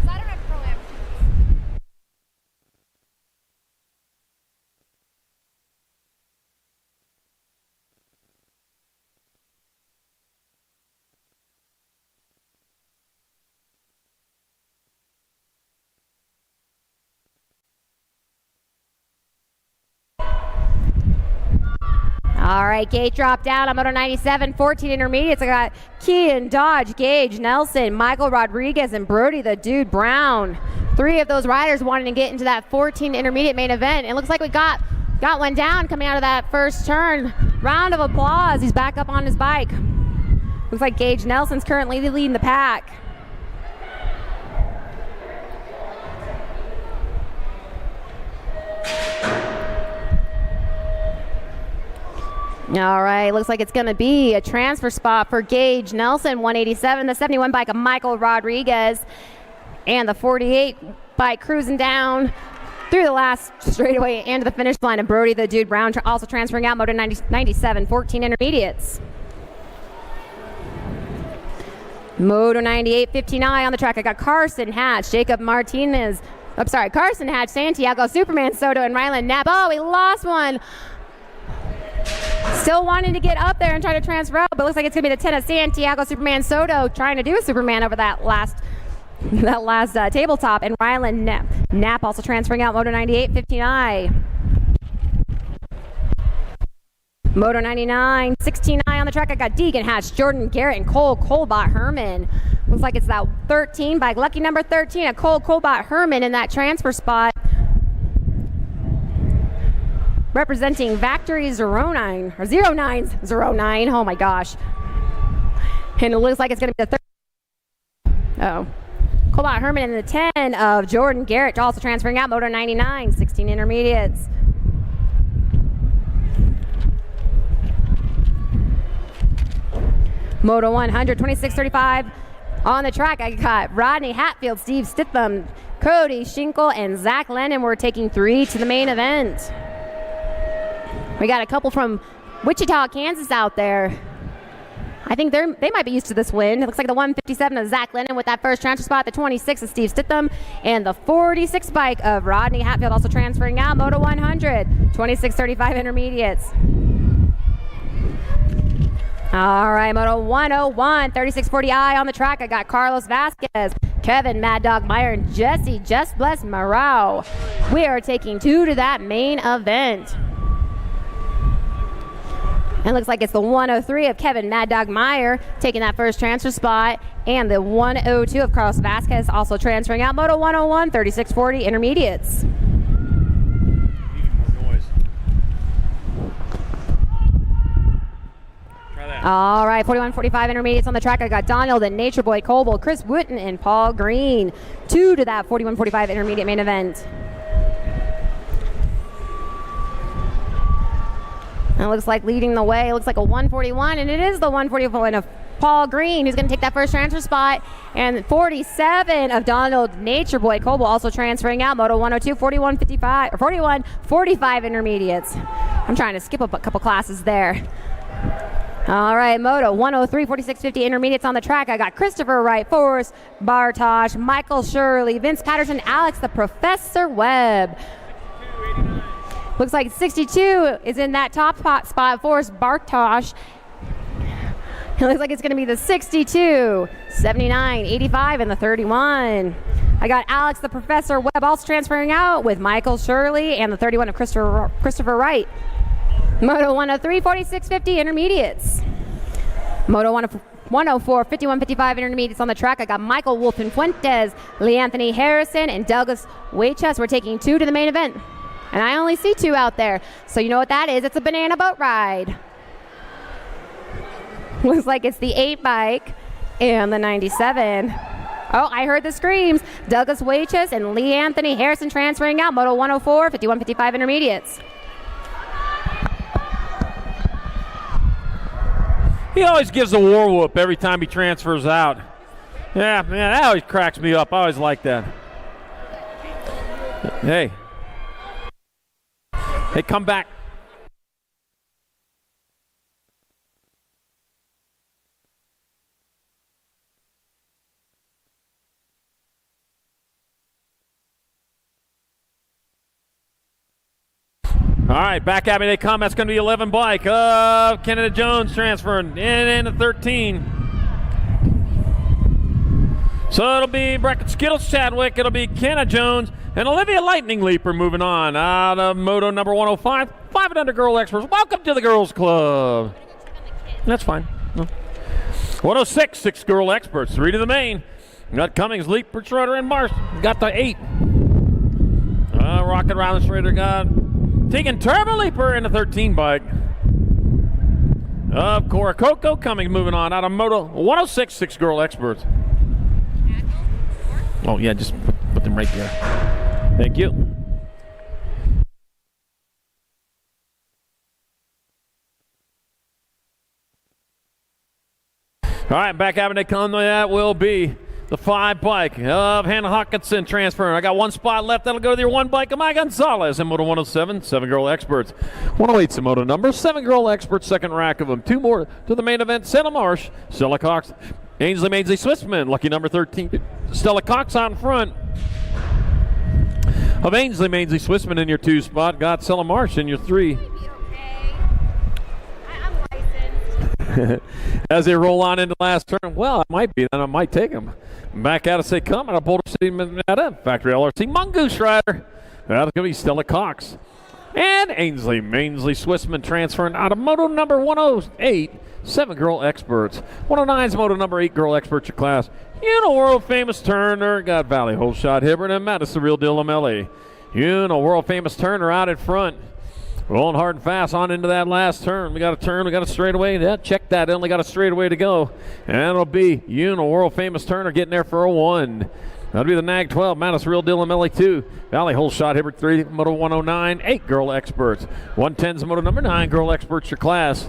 'Cause I don't have pro-am shoes. All right, Gage dropped out on Moto 97, 14 intermediates. I got Kean, Dodge, Gage, Nelson, Michael Rodriguez, and Brody the Dude Brown. 3 of those riders wanting to get into that 14 intermediate main event. It looks like we got one down coming out of that first turn. Round of applause. He's back up on his bike. Looks like Gage Nelson's currently leading the pack. All right, looks like it's going to be a transfer spot for Gage Nelson, 187, the 71 bike of Michael Rodriguez, and the 48 bike cruising down through the last straightaway and to the finish line of Brody the Dude Brown, also transferring out Moto 97, 14 intermediates. Moto 98, 59 on the track. I got Carson Hatch, Jacob Martinez. Carson Hatch, Santiago Superman Soto, and Rylan Knapp. Oh, we lost one. Still wanting to get up there and try to transfer out, but looks like it's going to be the 10 of Santiago Superman Soto trying to do a Superman over that last tabletop, and Rylan Knapp also transferring out Moto 98, 59. Moto 99, 69 on the track. I got Deegan Hatch, Jordan Garrett, and Cole Colbot Herman. Looks like it's that 13 bike, lucky number 13, a Cole Colbot Herman in that transfer spot. Representing Factory 09, or 0909, oh my gosh. And it looks like it's going to be the third. Colbot Herman and the 10 of Jordan Garrett also transferring out, Moto 99, 16 intermediates. Moto 100, 2635 on the track. I got Rodney Hatfield, Steve Stitham, Cody Schinkel, and Zach Lennon. We're taking 3 to the main event. We got a couple from Wichita, Kansas out there. I think they might be used to this win. It looks like the 157 of Zach Lennon with that first transfer spot, the 26 of Steve Stitham, and the 46 bike of Rodney Hatfield also transferring out, Moto 100, 2635 intermediates. All right, Moto 101, 3640i on the track. I got Carlos Vasquez, Kevin Mad Dog Meyer, and Jesse Just Bless Marau. We are taking 2 to that main event. And looks like it's the 103 of Kevin Mad Dog Meyer taking that first transfer spot, and the 102 of Carlos Vasquez also transferring out, Moto 101, 3640 intermediates. All right, 41-45 intermediates on the track. I got Daniel, the Nature Boy Coble, Chris Wooten, and Paul Green. 2 to that 41-45 intermediate main event. And it looks like leading the way. It looks like a 141, and it is the 141 of Paul Green, who's going to take that first transfer spot. And 47 of Donald Nature Boy Coble also transferring out, Moto 102, 41-55, or 41-45 intermediates. I'm trying to skip a couple classes there. All right, Moto 103, 4650 intermediates on the track. I got Christopher Wright, Forrest Bartosh, Michael Shirley, Vince Patterson, Alex the Professor Webb. Looks like 62 is in that top spot, Forrest Bartosh. It looks like it's going to be the 62, 79, 85, and the 31. I got Alex the Professor Webb also transferring out with Michael Shirley and the 31 of Christopher Wright. Moto 103, 4650 intermediates. Moto 104, 51-55 intermediates on the track. I got Michael Wolfen-Fuentes, Lee Anthony Harrison, and Douglas Waichus. We're taking 2 to the main event. And I only see 2 out there. So you know what that is. It's a banana boat ride. Looks like it's the 8 bike and the 97. Oh, I heard the screams. Douglas Waichus and Lee Anthony Harrison transferring out. Moto 104, 51-55 intermediates. He always gives a war whoop every time he transfers out. Yeah, man, that always cracks me up. I always like that. Hey. Hey, come back. All right, back at me they come. That's going to be 11 bike of Kennedy Jones transferring in the 13. So it'll be Bracket Skittles Chadwick. It'll be Kenna Jones and Olivia Lightning Leaper moving on out of moto number 105. 5 and under girl experts. Welcome to the girls club. That's fine. No. 106, 6 girl experts. 3 to the main. Got Cummings, Leaper, Schroeder, and Marsh. Got the 8. Rocket around the Schroeder got Tegan Turbo Leaper in the 13 bike. Of Cora Coco Cummings moving on out of moto 106, 6 girl experts. Oh, yeah, just put them right there. Thank you. All right, back having they come. That will be the 5 bike of Hannah Hawkinson transferring. I got 1 spot left. That'll go to your 1 bike of Maya Gonzalez in moto 107, 7 girl experts. 108's the moto number, 7 girl experts, second rack of them. 2 more to the main event. Stella Marsh, Stella Cox, Ainsley Swissman, lucky number 13. Stella Cox out in front of Ainsley Swissman in your 2 spot. Got Stella Marsh in your 3. As they roll on into the last turn, well, it might be, then I might take them. Back out of say come out of Boulder City, Minnesota, Factory LRC, Mongoose Rider. That's going to be Stella Cox. And Ainsley Swissman transferring out of moto number 108, 7 girl experts. 109's moto number 8 girl experts your class. You know, world famous Turner, got Valley Holshot Hibbert, and Madison Real Deal Lamelli. You know, world famous Turner out in front. Rolling hard and fast on into that last turn. We got a turn, we got a straightaway. Yeah, check that. Only got a straightaway to go. And it'll be world famous Turner getting there for a 1. That'll be the NAG 12. Madison Real Deal Lamelli 2. Valley Holshot Hibbert 3. Moto 109. 8 girl experts. 110's moto number 9 girl experts your class.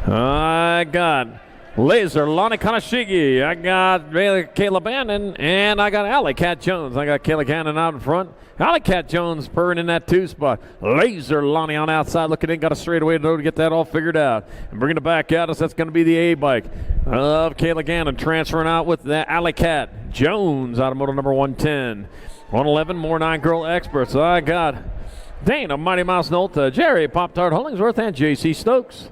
I got Laser Lonnie Kanashigi. I got Kayla Bannon. And I got Alley Cat Jones. I got Kayla Cannon out in front. Alley Cat Jones purring in that 2 spot. Laser Lonnie on outside looking in. Got a straightaway to get that all figured out. And bringing it back at us, that's going to be the A bike of Kayla Gannon transferring out with the Alley Cat Jones out of moto number 110. 111, more 9 girl experts. I got Dana Mighty Mouse Nolta, Jerry Pop-Tart Hollingsworth, and JC Stokes.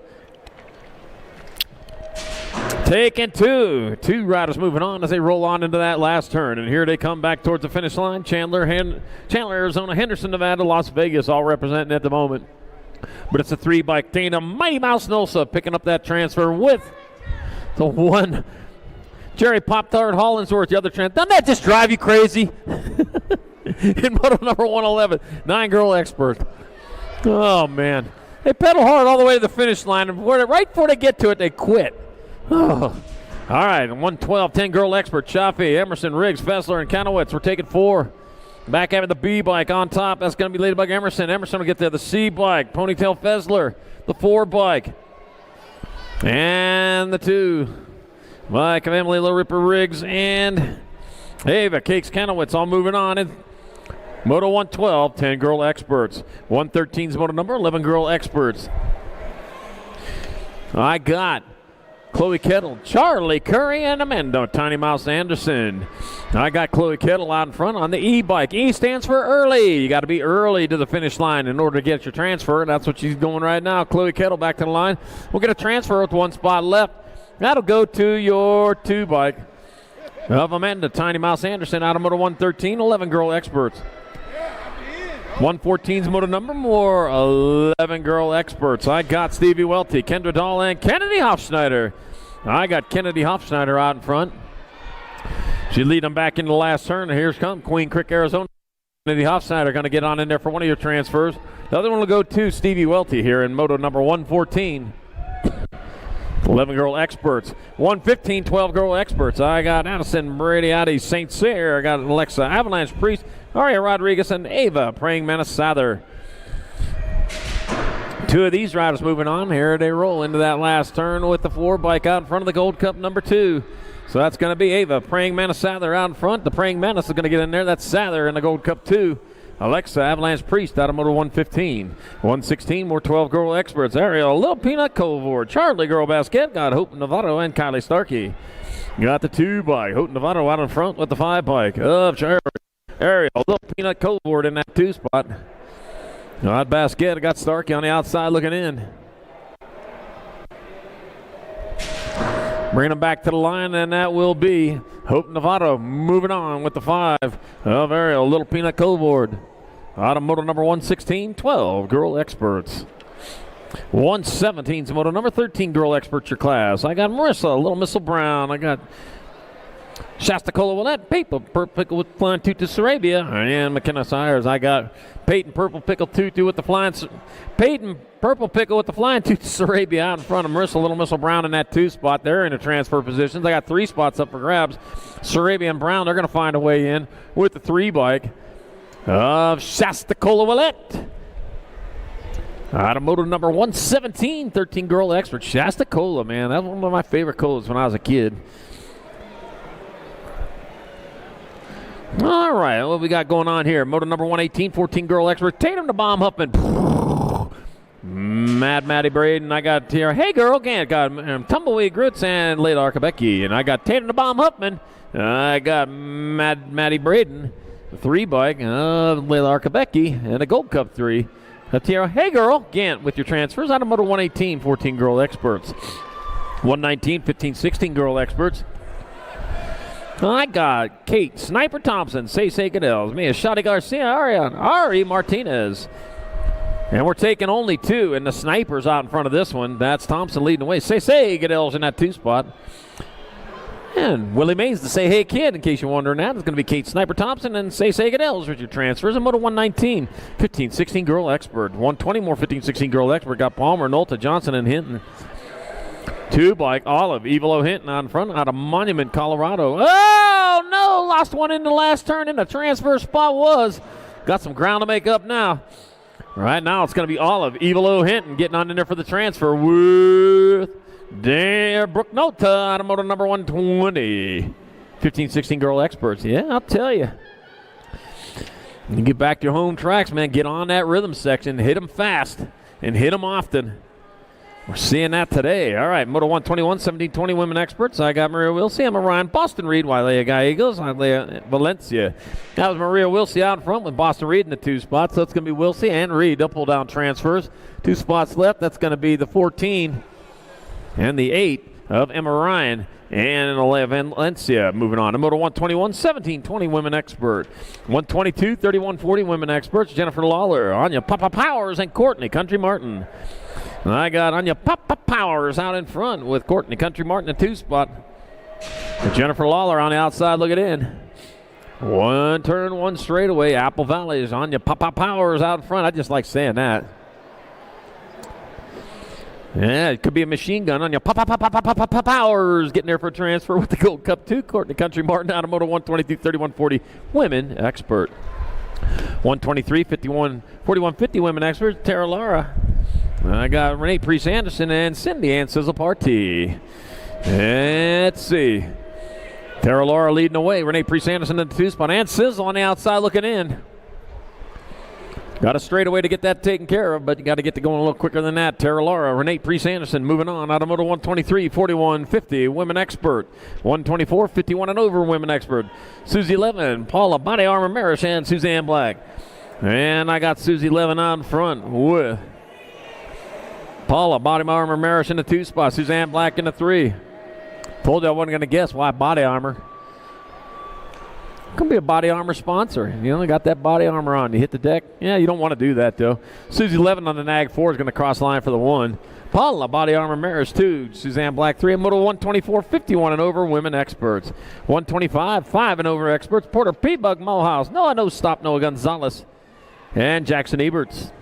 Taking 2 riders moving on as they roll on into that last turn. And here they come back towards the finish line. Chandler, Arizona, Henderson, Nevada, Las Vegas, all representing at the moment. But it's a 3 bike. Dana Mighty Mouse Nolsa picking up that transfer with the 1. Jerry Pop-Tart Hollingsworth, the other transfer. Doesn't that just drive you crazy? In moto number 111, 9 girl expert. Oh, man. They pedal hard all the way to the finish line. And right before they get to it, they quit. Oh. All right, 112, 10 girl expert. Chaffee, Emerson, Riggs, Fessler, and Kanowitz. We're taking 4. Back having the B bike on top. That's going to be Ladybug Emerson. Emerson will get there. The C bike, Ponytail Fessler. The 4 bike. And the 2 bike of Emily Little Ripper Riggs and Ava Cakes Kanowitz all moving on. And Moto 112, 10 girl experts. 113's moto number, 11 girl experts. I got Chloe Kettle, Charlie Curry, and Amanda Tiny Mouse Anderson. I got Chloe Kettle out in front on the E-bike. E stands for early. You got to be early to the finish line in order to get your transfer. That's what she's doing right now. Chloe Kettle back to the line. We'll get a transfer with 1 spot left. That'll go to your 2 bike of Amanda Tiny Mouse Anderson out of Moto 113, 11 girl experts. 114's moto number, more 11 girl experts. I got Stevie Welty, Kendra Dahl, and Kennedy Hofschneider. I got Kennedy Hofschneider out in front. She lead them back into the last turn. Here's come Queen Creek, Arizona. Kennedy Hofschneider going to get on in there for one of your transfers. The other one will go to Stevie Welty here in moto number 114. 11 girl experts. 115, 12 girl experts. I got Addison Brady out of St. Cyr. I got Alexa Avalanche Priest, Aria Rodriguez, and Ava Praying Manus Sather. Two of these riders moving on. Here they roll into that last turn with the 4 bike out in front of the Gold Cup number 2. So that's going to be Ava Praying Mantis Sather out in front. The Praying Mantis is going to get in there. That's Sather in the Gold Cup 2. Alexa Avalanche Priest out of motor 115. 116, more 12 girl experts. Ariel, Little Peanut Colvord. Charlie Girl Basket got Hope Novato and Kylie Starkey. Got the 2 bike. Hope Novato out in front with the 5 bike of Charlie. Ariel, Little Peanut Colvord in that 2 spot. Not Basket. Got Starkey on the outside looking in. Bring them back to the line, and that will be Hope Novato moving on with the 5 of Ariel, Little Peanut Colvord. Out of moto number 116, 12 girl experts. 117's moto number 13 girl experts your class. I got Marissa, Little Missile Brown. I got Shasta Cola Willette, Purple Pickle with Flying Tutu Sarabia, and McKenna Sires. I got Peyton Purple Pickle Tutu with the Flying Peyton Purple Pickle with the Flying Tutu Sarabia out in front of Marissa, Little Missile Brown in that 2 spot. They're in the transfer positions. I got 3 spots up for grabs. Sarabia and Brown, they're going to find a way in with the 3 bike of Shasta Cola Willette. Out of moto number 117, 13 girl expert. Shasta Cola, man. That was one of my favorite colas when I was a kid. All right, what we got going on here? Moto number 118, 14 girl expert. Tatum the Bomb Huffman. Mad Maddie Braden. I got here. Hey girl, Gant. Got Tumbleweed Groots and Layla Arkabecky. And I got Tatum the Bomb Huffman. I got Mad Maddie Braden. The 3 bike of Layla Arkabecky. And a Gold Cup 3. Tierra, hey girl, Gant with your transfers out of Moto 118, 14 girl experts. 119, 15, 16 girl experts. I got Kate Sniper Thompson, Say Goodels, Mia Shadi Garcia, Ari Martinez. And we're taking only 2, and the Sniper's out in front of this one. That's Thompson leading the way. Say Goodels in that 2 spot. And Willie Mays, the Say Hey Kid, in case you're wondering that. It's going to be Kate Sniper Thompson and Say Goodels with your transfers. And Moto 119, 15, 16 girl expert. 120 more 15, 16 girl expert. Got Palmer, Nolta, Johnson, and Hinton. 2 bike, Olive, Evilo Hinton out in front out of Monument, Colorado. Oh, no, lost one in the last turn in the transfer spot was. Got some ground to make up now. Right now it's going to be Olive, Evilo Hinton getting on in there for the transfer with Brooke Nota out of moto number 120. 15, 16 girl experts. Yeah, I'll tell you. You get back to your home tracks, man. Get on that rhythm section. Hit them fast and hit them often. We're seeing that today. All right, Moto 121, 17-20 women experts. I got Maria Wilsey, Emma Ryan, Boston Reed, Wailea Gallegos, Wailea Valencia. That was Maria Wilsey out in front with Boston Reed in the 2 spots. So it's going to be Wilsey and Reed. They'll pull down transfers. 2 spots left. That's going to be the 14 and the 8 of Emma Ryan and Alea Valencia. Moving on to Moto 121, 17-20 women expert. 122, 31-40 women experts. Jennifer Lawler, Anya Papa Powers, and Courtney Country Martin. I got Anya Papa Powers out in front with Courtney Country Martin in the 2 spot. And Jennifer Lawler on the outside looking in. 1 turn, 1 straightaway. Apple Valley is Anya Papa Powers out in front. I just like saying that. Yeah, it could be a machine gun on your Powers getting there for a transfer with the Gold Cup 2. Courtney Country Martin out of Moto 122, 31-40 women expert. 123, 51, 41-50 women expert. Tara Lara. I got Renee Priest Anderson and Cindy Ann Sizzle Party. Let's see. Tara Lara leading the way. Renee Priest Anderson in the 2 spot. And Sizzle on the outside looking in. Got a straightaway to get that taken care of, but you got to get to going a little quicker than that. Tara Lara, Renee Priest Anderson moving on out of Moto 123, 41-50 women expert. 124, 51 and over women expert. Susie Levin, Paula Body Armor Marish, and Suzanne Black. And I got Susie Levin out in front with Paula Body Armor Marish in the 2 spot. Suzanne Black in the 3. Told you I wasn't going to guess why Body Armor. Could be a Body Armor sponsor. You only got that Body Armor on. You hit the deck. Yeah, you don't want to do that, though. Susie Levin on the Nag 4 is going to cross the line for the 1. Paula Body Armor Marish 2. Suzanne Black 3. And Moto 124, 51 and over women experts. 125, 5 and over experts. Porter P-Bug Mulhouse. Noah No Stop Noah Gonzalez. And Jackson Eberts.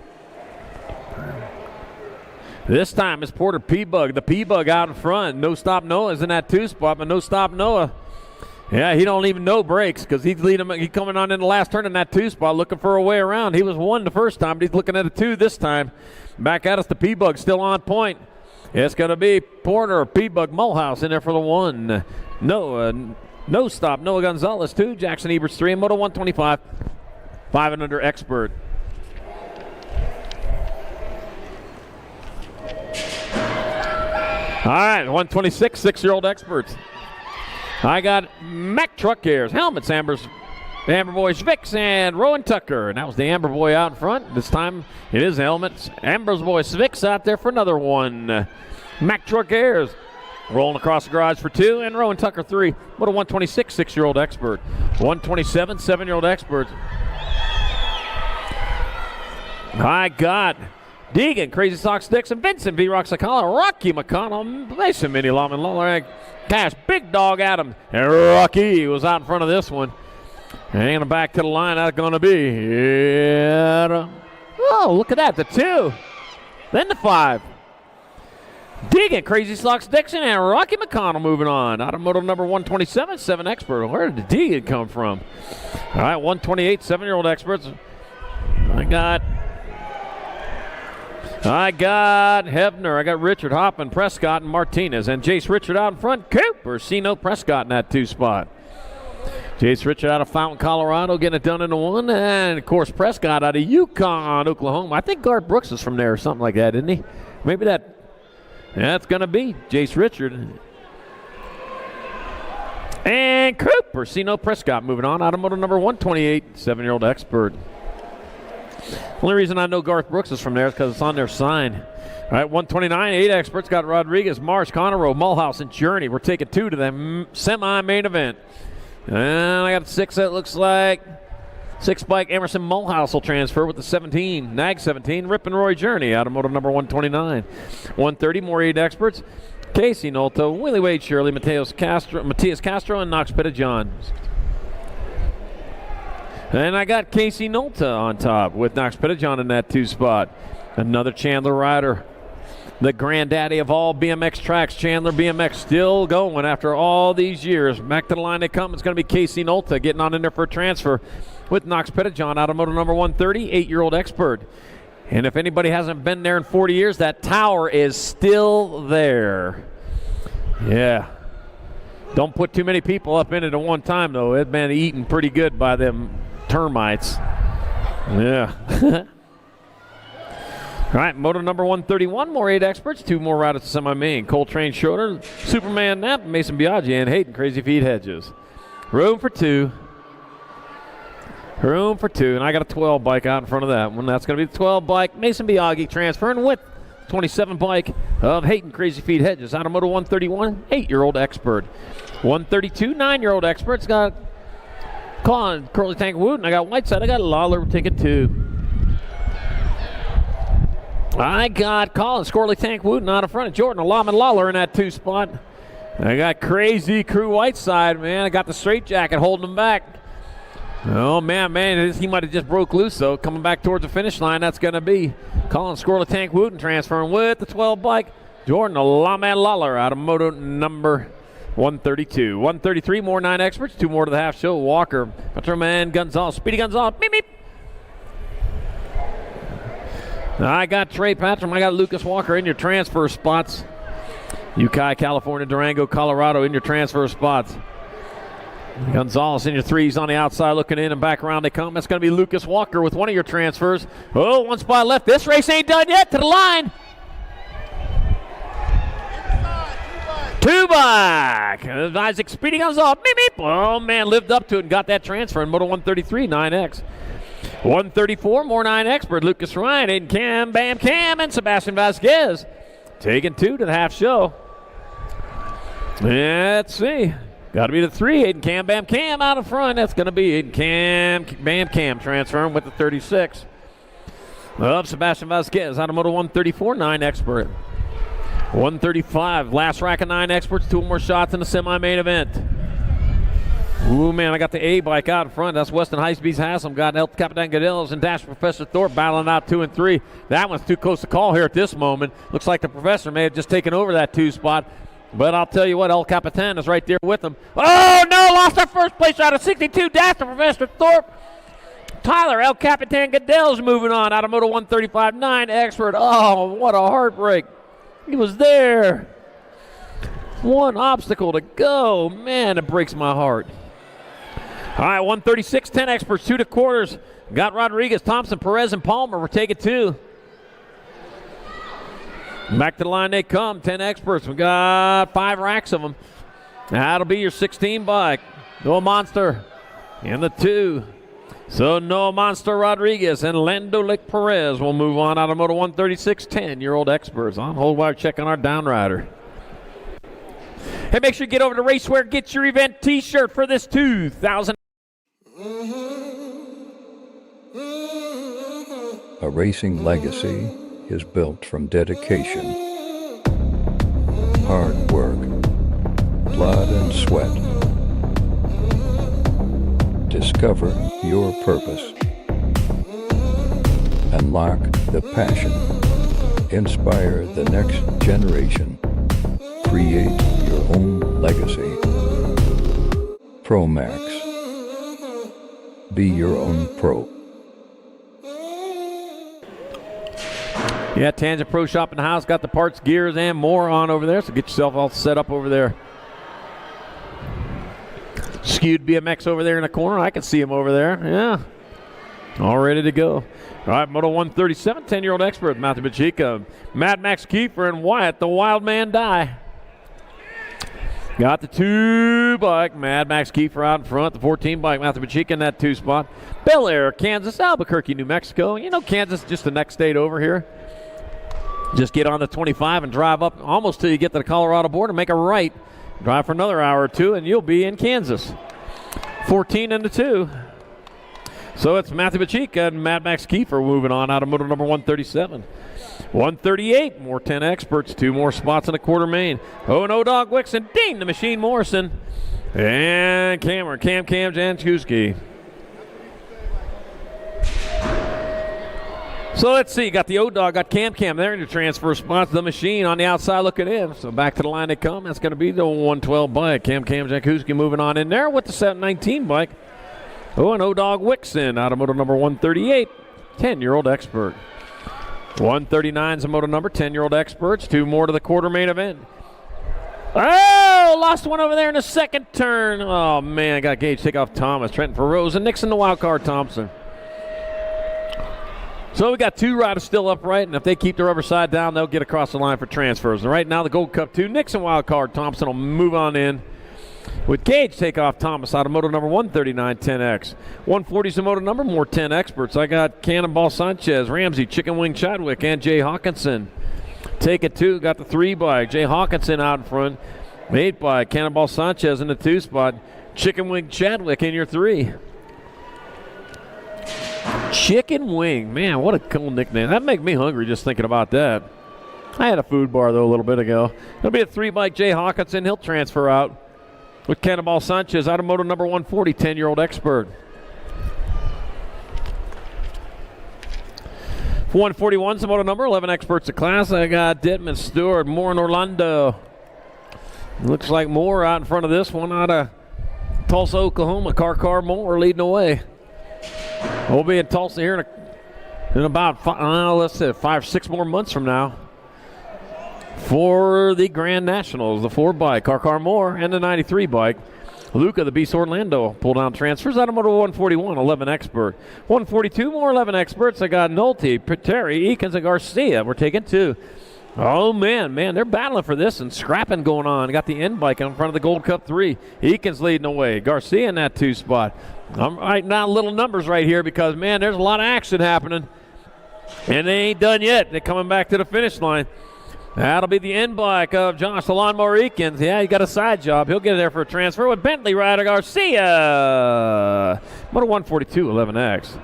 This time it's Porter P-Bug. The P-Bug out in front. No Stop Noah is in that 2 spot, but No Stop Noah Yeah, he don't even know brakes because he's coming on in the last turn in that 2 spot looking for a way around. He was 1 the first time, but he's looking at a 2 this time. Back at us, the P-Bug still on point. It's going to be Porter, P-Bug, Mulhouse in there for the 1. No stop. Noah Gonzalez 2, Jackson Eberts 3, and Moto 125, 5 and under expert. All right, 126, 6-year-old experts. I got Mack Truck Gears, helmets, the Amber Boys, Vicks, and Rowan Tucker. And that was the Amber Boy out in front. This time it is helmets. Amber's Boys, Vicks out there for another 1. Mack Truck Gears rolling across the garage for 2, and Rowan Tucker 3. What a 126, 6-year-old expert. 127, 7-year-old expert. I got Deegan, Crazy Sock Sticks, and Vincent V. Rock Sakala, Rocky McConnell, Mason Mini Lawman Lawler, Cash, Big Dog Adam, and Rocky was out in front of this one. Hanging back to the line, that's going to be. Oh, look at that, the 2. Then the 5. Deegan, Crazy Socks Dixon, and Rocky McConnell moving on. Automotive number 127, 7 expert. Where did Deegan come from? All right, 128, 7-year-old experts. I got Hebner. I got Richard, Hoppin, Prescott, and Martinez. And Jace Richard out in front. Cooper, Sino, Prescott in that 2 spot. Jace Richard out of Fountain, Colorado, getting it done in the 1. And, of course, Prescott out of Yukon, Oklahoma. I think Garth Brooks is from there or something like that, isn't he? Maybe that's going to be Jace Richard. And Cooper, Sino, Prescott moving on. Automotive number 128, 7-year-old expert. Only reason I know Garth Brooks is from there is because it's on their sign. All right, 129, 8 experts. Got Rodriguez, Marsh, Conroe, Mulhouse, and Journey. We're taking 2 to the semi-main event. And I got 6, that looks like. 6 bike, Emerson Mulhouse will transfer with the 17. Nag 17, Rip and Roy Journey, automotive number 129. 130, more 8 experts. Casey Nolto, Willie Wade Shirley, Matias Castro, and Knox Pettijohn. And I got Casey Nolta on top with Knox Pettijohn in that 2 spot. Another Chandler rider. The granddaddy of all BMX tracks, Chandler BMX, still going after all these years. Back to the line they come. It's going to be Casey Nolta getting on in there for a transfer with Knox Pettijohn, automotive number 130, 8-year-old expert. And if anybody hasn't been there in 40 years, that tower is still there. Yeah. Don't put too many people up in it at one time, though. It's been eaten pretty good by them termites. Yeah. All right, moto number 131, more 8 experts, 2 more riders to semi-main. Coltrane Schroeder, Superman Knapp, Mason Biaggi, and Hayden Crazy Feet Hedges. Room for 2. Room for 2, and I got a 12 bike out in front of that one. That's going to be the 12 bike. Mason Biaggi transferring with 27 bike of Hayden Crazy Feet Hedges. Out of moto 131, 8-year-old expert. 132, 9-year-old experts. Got Colin, Curly Tank Wooten. I got Whiteside. I got Lawler ticket 2. I got Colin, Scorley Tank Wooten out in front of Jordan, Alaman Lawler in that 2 spot. I got Crazy Crew Whiteside, man. I got the straight jacket holding him back. Oh, man, he might have just broke loose, though. Coming back towards the finish line, that's going to be Colin Scorley Tank Wooten transferring with the 12 bike. Jordan Alaman Lawler out of moto number 132. 133, more 9 experts, 2 more to the half show. Walker, Petroman, Gonzalez, Speedy Gonzalez, beep, beep. I got Trey Patram, I got Lucas Walker in your transfer spots. Ukiah, California, Durango, Colorado in your transfer spots. Gonzalez in your 3s on the outside looking in, and back around they come. That's going to be Lucas Walker with one of your transfers. Oh, 1 spot left. This race ain't done yet. To the line. 2 back. Isaac Speedy Gonzalez. Beep, beep. Oh, man, lived up to it and got that transfer in moto 133, 9X. 134, more 9 expert. Lucas Ryan, Aiden Cam, Bam Cam, and Sebastian Vasquez taking 2 to the half show. Let's see. Got to be the 3. Aiden Cam, Bam Cam out in front. That's going to be Aiden Cam, Bam Cam transferring with the 36. Up Sebastian Vasquez out of moto 134, 9 expert. 135, last rack of 9 experts. 2 more shots in the semi-main event. Ooh, man, I got the A bike out in front. That's Weston Highspeed's Haslam. Got El Capitan Godel's and Dash Professor Thorpe battling out 2 and 3. That one's too close to call here at this moment. Looks like the Professor may have just taken over that 2 spot. But I'll tell you what, El Capitan is right there with them. Oh, no, lost our first place out of 62. Dash to Professor Thorpe. Tyler El Capitan Goodell's moving on out of Moto 135.9 Expert. Oh, what a heartbreak. He was there. One obstacle to go. Man, it breaks my heart. All right, 136.10 Experts, 2 quarters. Got Rodriguez, Thompson, Perez, and Palmer. We're taking 2. Back to the line they come, 10 Experts. We got 5 racks of them. That'll be your 16 bike. Noah Monster in the 2. So Noah Monster Rodriguez and Lando Lick Perez will move on out of Moto 136, 10-year-old Experts. On hold while checking our downrider. Hey, make sure you get over to Racewear, get your event t-shirt for this 2000. A racing legacy is built from dedication, hard work, blood and sweat. Discover your purpose. Unlock the passion. Inspire the next generation. Create your own legacy. ProMax. Be your own pro. Yeah, Tangent Pro Shop in the house. Got the parts, gears, and more on over there. So get yourself all set up over there. Skewed BMX over there in the corner. I can see him over there. Yeah. All ready to go. All right, Moto 137, 10-year-old Expert, Matthew Bachica, Mad Max Kiefer, and Wyatt, the Wild Man Die. Got the 2 bike, Mad Max Kiefer out in front. The 14 bike, Matthew Bachica in that 2 spot. Bel Air, Kansas, Albuquerque, New Mexico. You know, Kansas just the next state over here. Just get on the 25 and drive up almost till you get to the Colorado border, make a right, drive for another hour or 2, and you'll be in Kansas. 14 and the 2. So it's Matthew Bachica and Mad Max Kiefer moving on out of Moto number 137. 138, more 10 Experts, 2 more spots in the quarter main. O Dog Wixon, Dean the Machine Morrison, and Cam Jankowski. So let's see, got the O-Dog, got Cam there in the transfer spots. The Machine on the outside looking in. So back to the line they come. That's going to be the 112 bike. Cam Jankowski moving on in there with the 719 bike. Oh, and O-Dog Wixon out of Moto number 138, 10-year-old Expert. 139 is a Moto number, 10-year-old Experts. 2 more to the quarter main event. Oh, lost one over there in the second turn. Oh, man, got Gage take off Thomas. Trenton for Rose and Nixon the wild card Thompson. So we got 2 riders still upright, and if they keep the rubber side down, they'll get across the line for transfers. And right now, the Gold Cup 2, Nixon wild card Thompson will move on in. With Gage take off Thomas out of Moto number 139, 10X. 140 is the Moto number, more 10 Experts. I got Cannonball Sanchez, Ramsey, Chicken Wing Chadwick, and Jay Hawkinson. Take it 2, got the 3 bike. Jay Hawkinson out in front. 8 bike, Cannonball Sanchez in the 2 spot. Chicken Wing Chadwick in your 3. Chicken Wing, man, what a cool nickname. That make me hungry just thinking about that. I had a food bar, though, a little bit ago. It'll be a 3 bike, Jay Hawkinson. He'll transfer out with Cannonball Sanchez out of Moto number 140, 10-year-old Expert. 141's the Moto number, 11 Experts of class. I got Dittman, Stewart, Moore, and Orlando. Looks like Moore out in front of this one out of Tulsa, Oklahoma. Car Moore leading away. We'll be in Tulsa here in about 5-6 more months from now for the Grand Nationals. The 4 bike, Car Moore, and the 93 bike. Luca, the Beast Orlando, pull down transfers out of Moto 141, 11 Expert. 142, more 11 Experts. I got Nolte, Terry, Eakins, and Garcia. We're taking 2. Oh, man, they're battling for this and scrapping going on. Got the N bike in front of the Gold Cup 3. Eakins leading away. Garcia in that 2 spot. I'm writing down little numbers right here because, man, there's a lot of action happening. And they ain't done yet. They're coming back to the finish line. That'll be the end bike of Josh the Lawnmower Eakins. Yeah, he got a side job. He'll get there for a transfer with Bentley rider Garcia. Moto 142, 11X.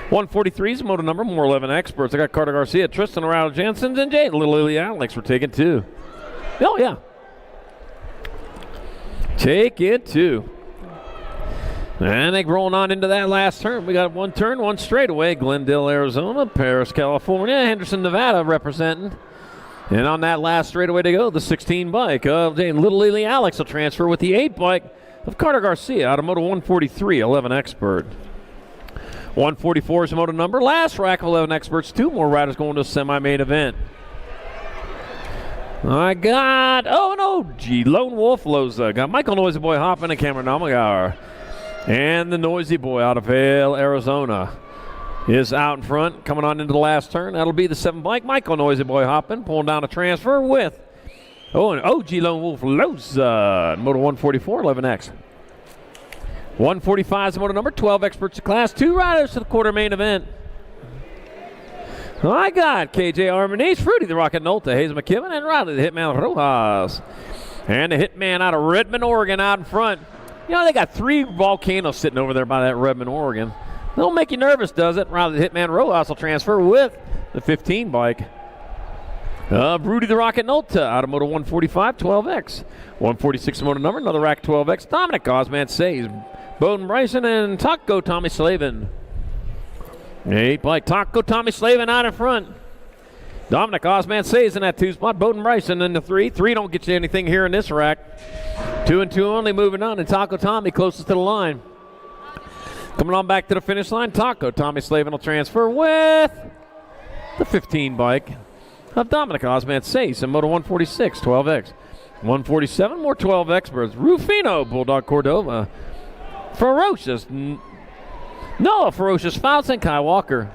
143 is Moto number, more 11 Experts. I got Carter Garcia, Tristan Arado Jensen, and Jay Little Lily Alex. We're taking 2. Oh, yeah. Take it 2. And they're rolling on into that last turn. We got 1 turn, 1 straightaway. Glendale, Arizona, Paris, California, Henderson, Nevada representing. And on that last straightaway to go, the 16 bike of Little Lily Alex will transfer with the 8 bike of Carter Garcia out of Moto 143, 11 Expert. 144 is the moto number. Last rack of 11 Experts. 2 more riders going to a semi-main event. I got, Lone Wolf Loza. Got Michael Noisy Boy Hoppin and Cameron Namagar. And the Noisy Boy out of Vail, Arizona is out in front, coming on into the last turn. That'll be the 7 bike. Michael Noisy Boy Hoppin pulling down a transfer with, and OG Lone Wolf Loza, Moto 144, 11X. 145 is the moto number, 12 Experts of class, 2 riders to the quarter main event. I got KJ Armanese, Fruity the Rocket Nolta, Hayes McKibben, and Riley the Hitman Rojas. And the Hitman out of Redmond, Oregon out in front. You know, they got 3 volcanoes sitting over there by that Redmond, Oregon. Don't make you nervous, does it? Riley the Hitman Rojas will transfer with the 15 bike. Rudy the Rocket Nolta out of Moto 145, 12X. 146 moto number, another rack 12X. Dominic Osman says, Bowden Bryson and Taco Tommy Slavin. 8 bike Taco Tommy Slavin out in front. Dominic Osman says in that 2 spot. Bowden Bryson in the 3. 3 don't get you anything here in this rack. 2 and 2 only moving on. And Taco Tommy closest to the line. Coming on back to the finish line. Taco Tommy Slavin will transfer with the 15 bike of Dominic Osman says in Moto 146, 12X. 147 more 12 experts. Rufino Bulldog Cordova. Ferocious Noah Ferocious Fouts and Kai Walker.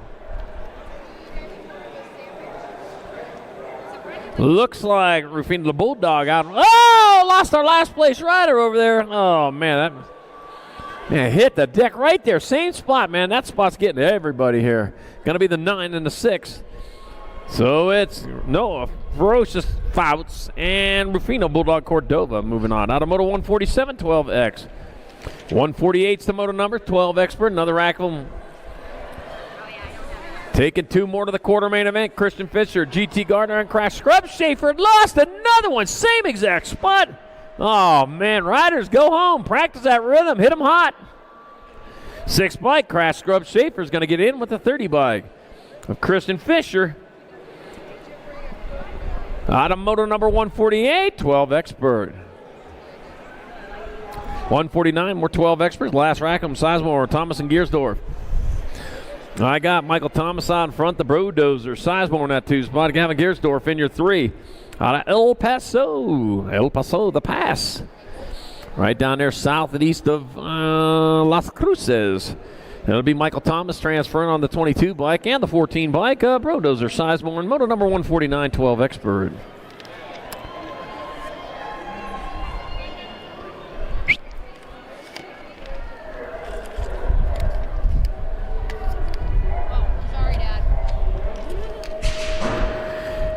Looks like Rufino the Bulldog out. Oh, lost our last place rider over there. Oh, man. Hit the deck right there. Same spot, man. That spot's getting everybody here. Going to be the 9 and the 6. So it's Noah Ferocious Fouts and Rufino Bulldog Cordova moving on. Out of Moto 147, 12X. 148's the moto number, 12 Expert, another rack of them. Taking 2 more to the quarter main event. Christian Fisher, GT Gardner, and Crash Scrub. Schaefer lost another one, same exact spot. Oh, man, riders, go home. Practice that rhythm. Hit them hot. 6 bike, Crash Scrub Schaefer's going to get in with the 30 bike of Christian Fisher. Out of moto number 148, 12 Expert. 149, more 12 Experts. Last rack of them, Sizemore, Thomas, and Giersdorf. I got Michael Thomas out in front, the Brodozer. Sizemore in that 2 spot. Gavin Giersdorf in your 3. Out of El Paso, the Pass. Right down there south and east of Las Cruces. It'll be Michael Thomas transferring on the 22 bike and the 14 bike. Brodozer, Sizemore, and moto number 149, 12 Expert. Sorry, Dad.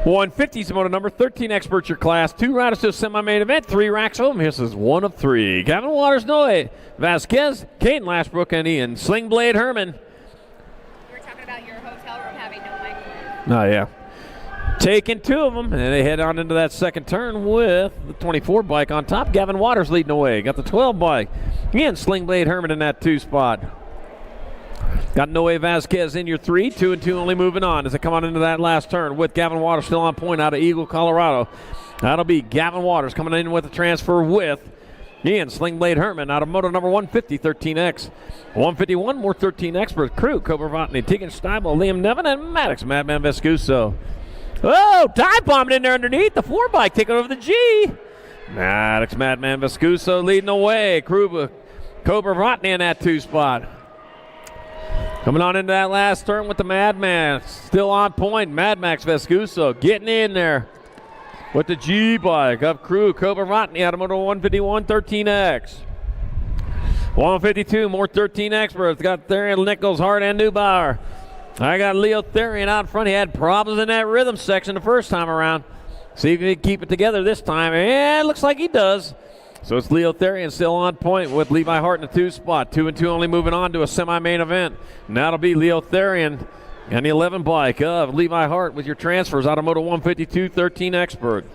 150's moto number, 13 Experts your class, 2 riders to a semi-main event, 3 racks home. This is 1 of 3. Gavin Waters, Noe, Vasquez, Caden Lashbrook, and Ian Slingblade Herman. You were talking about your hotel room having no mic. Oh, yeah. Taking 2 of them, and they head on into that second turn with the 24 bike on top. Gavin Waters leading the way. Got the 12 bike. Again, Slingblade Herman in that 2 spot. Got Noe Vasquez in your 3. 2 and 2 only moving on as they come on into that last turn with Gavin Waters still on point out of Eagle, Colorado. That'll be Gavin Waters coming in with a transfer with Ian Slingblade Herman out of moto number 150, 13X. 151, more 13 Expert crew. Cobra Votney, Tegan Steibel, Liam Nevin, and Maddox Madman Vescuso. Oh, dive bombing in there underneath. The 4 bike taking over the G. Maddox Madman Vescuso leading the way. Crew Cobra Votney in that 2 spot. Coming on into that last turn with the Madman. Still on point. Mad Max Vescuso getting in there with the G bike of crew Cobra Votney out of moto 151, 13X. 152, more 13 Experts. Got Therian, Nichols, Hart, and Neubauer. I got Leo Therian out front. He had problems in that rhythm section the first time around. See if he can keep it together this time. And it looks like he does. So it's Leo Therian still on point with Levi Hart in the 2 spot. 2 and 2 only moving on to a semi-main event. And that'll be Leo Therian and the 11 bike of Levi Hart with your transfers out of moto 152, 13 Expert.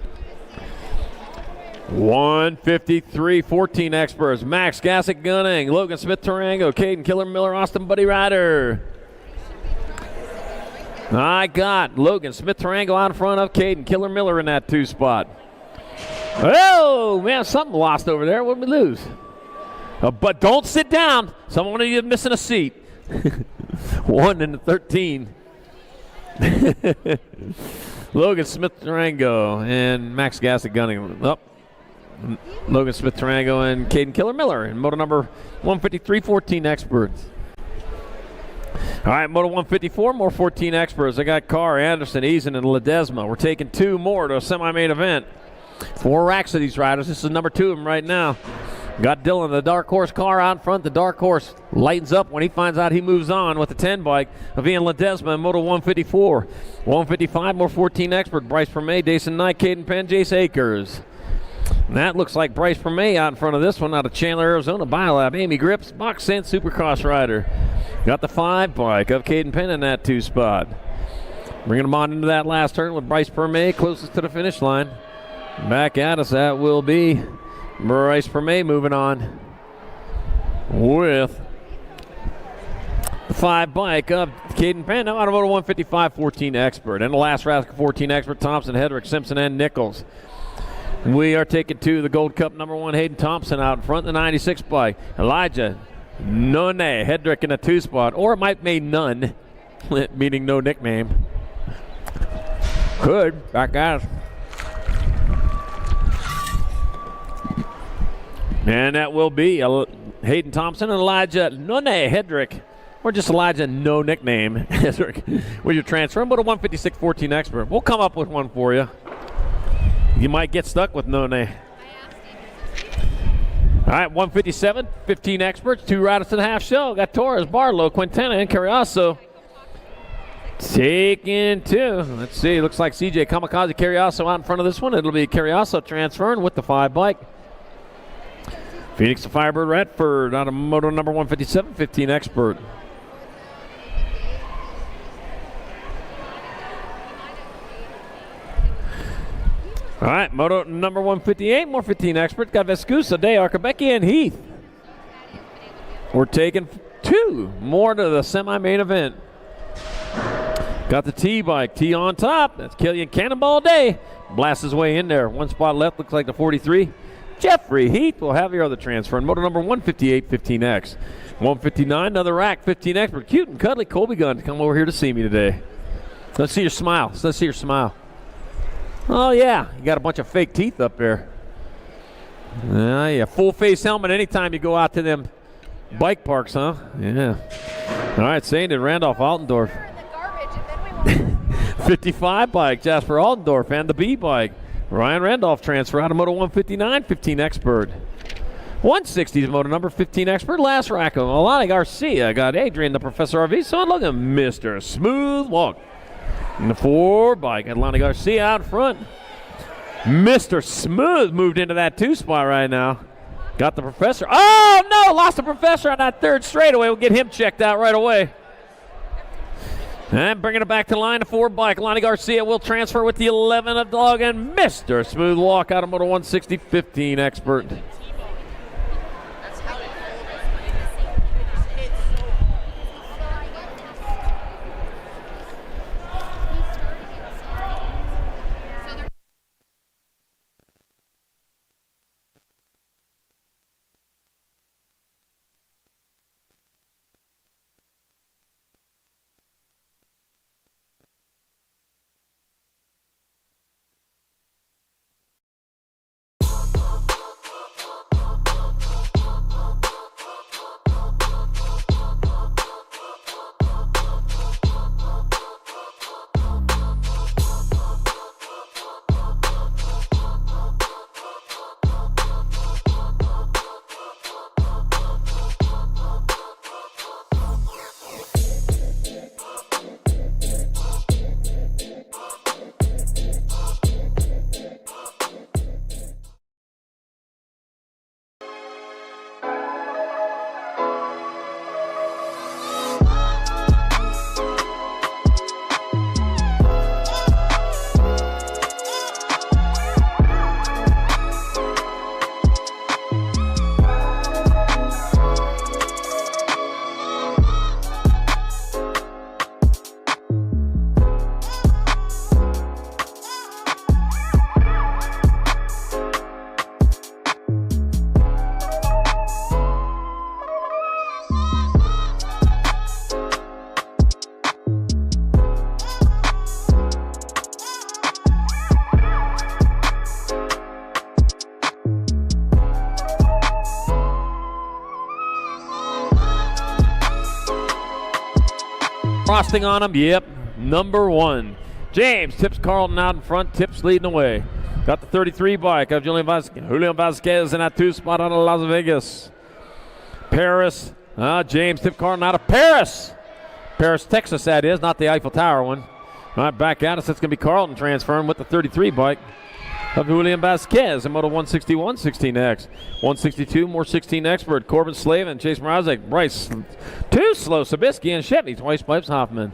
153, 14 Experts. Max Gassick Gunning, Logan Smith Tarango, Caden Killer Miller, Austin Buddy Ryder. I got Logan Smith-Tarango out in front of Caden Killer Miller in that 2 spot. Oh, man, something lost over there. What did we lose? But don't sit down. Someone of you missing a seat. 1 in the 13. Logan Smith-Tarango and Max Gassick Gunning. Up. Logan Smith-Tarango and Caden Killer Miller in moto number 153, 14 experts. All right, moto 154, more 14 experts. I got Carr, Anderson, Eason, and Ledesma. We're taking 2 more to a semi-main event. 4 racks of these riders. This is number 2 of them right now. Got Dylan, the dark horse car out in front. The dark horse lightens up when he finds out he moves on with the 10 bike of Ian Ledesma in moto 154. 155, more 14 expert. Bryce Permay, Dason Knight, Caden Penn, Jace Akers. And that looks like Bryce Permay out in front of this one out of Chandler, Arizona. Biolab, Amy Grips, Box Scent Supercross rider. Got the 5 bike of Caden Penn in that 2 spot. Bringing them on into that last turn with Bryce Permay closest to the finish line. Back at us, that will be Bryce Permay moving on with the 5 bike of Caden Penn. Now out of moto 155, 14 expert. And the last rack, 14 expert, Thompson, Hedrick, Simpson, and Nichols. We are taking 2, the Gold Cup number 1, Hayden Thompson out in front, the 96 bike. Elijah None, Hedrick in a 2 spot. Or it might be none, meaning no nickname. Could, back at us. And that will be Hayden Thompson and Elijah None Hedrick. Or just Elijah, no nickname. Hedrick with your transfer. But a 156 14 expert. We'll come up with one for you. You might get stuck with None. All right, 157, 15 experts, 2 riders to the half show. Got Torres, Barlow, Quintana, and Carriazo. Taking 2. Let's see, looks like CJ Kamikaze Carriazo out in front of this one. It'll be Carriazo transferring with the 5 bike. Phoenix to Firebird Radford out of moto number 157, 15 expert. All right, moto number 158, more 15 expert. Got Vescusa, Day, Arcabecki, and Heath. We're taking 2 more to the semi-main event. Got the T-bike, T on top. That's Killian Cannonball Day. Blasts his way in there. 1 spot left, looks like the 43. Jeffrey Heath will have your other transfer in moto number 158, 15X. 159, another rack, 15 expert. Cute and cuddly Colby Gunn to come over here to see me today. Let's see your smile. Let's see your smile. Oh, yeah. You got a bunch of fake teeth up there. Yeah, full face helmet anytime you go out to them bike parks, huh? Yeah. All right, Saint and Randolph Altendorf. 55 bike, Jasper Altendorf, and the B bike. Ryan Randolph transfer out of moto 159, 15 expert. 160 is moto number 15 expert. Last rack of Alani Garcia. Got Adrian, the Professor RV. So look at Mr. Smooth Walk. And the 4 bike, Alani Garcia out front. Mr. Smooth moved into that 2 spot right now. Got the Professor. Oh, no, lost the Professor on that 3rd straightaway. We'll get him checked out right away. And bringing it back to line, the 4 bike. Lonnie Garcia will transfer with the 11 of dog, and Mr. Smooth Walk out of moto 160, 15 expert. frosting on them. Yep, number 1. James tips Carlton out in front, tips leading away. Got the 33 bike of Julian Vasquez in that 2 spot out of Las Vegas. Paris, James tipped Carlton out of Paris. Paris, Texas, that is, not the Eiffel Tower one. All right, back at us. It's going to be Carlton transferring with the 33 bike of Julian Vasquez in Moto 161, 16X. 162, more 16 expert. Corbin Slavin, Chase Mrazek, Bryce, 2 slow, Sabisky, and Chevy, twice pipes Hoffman.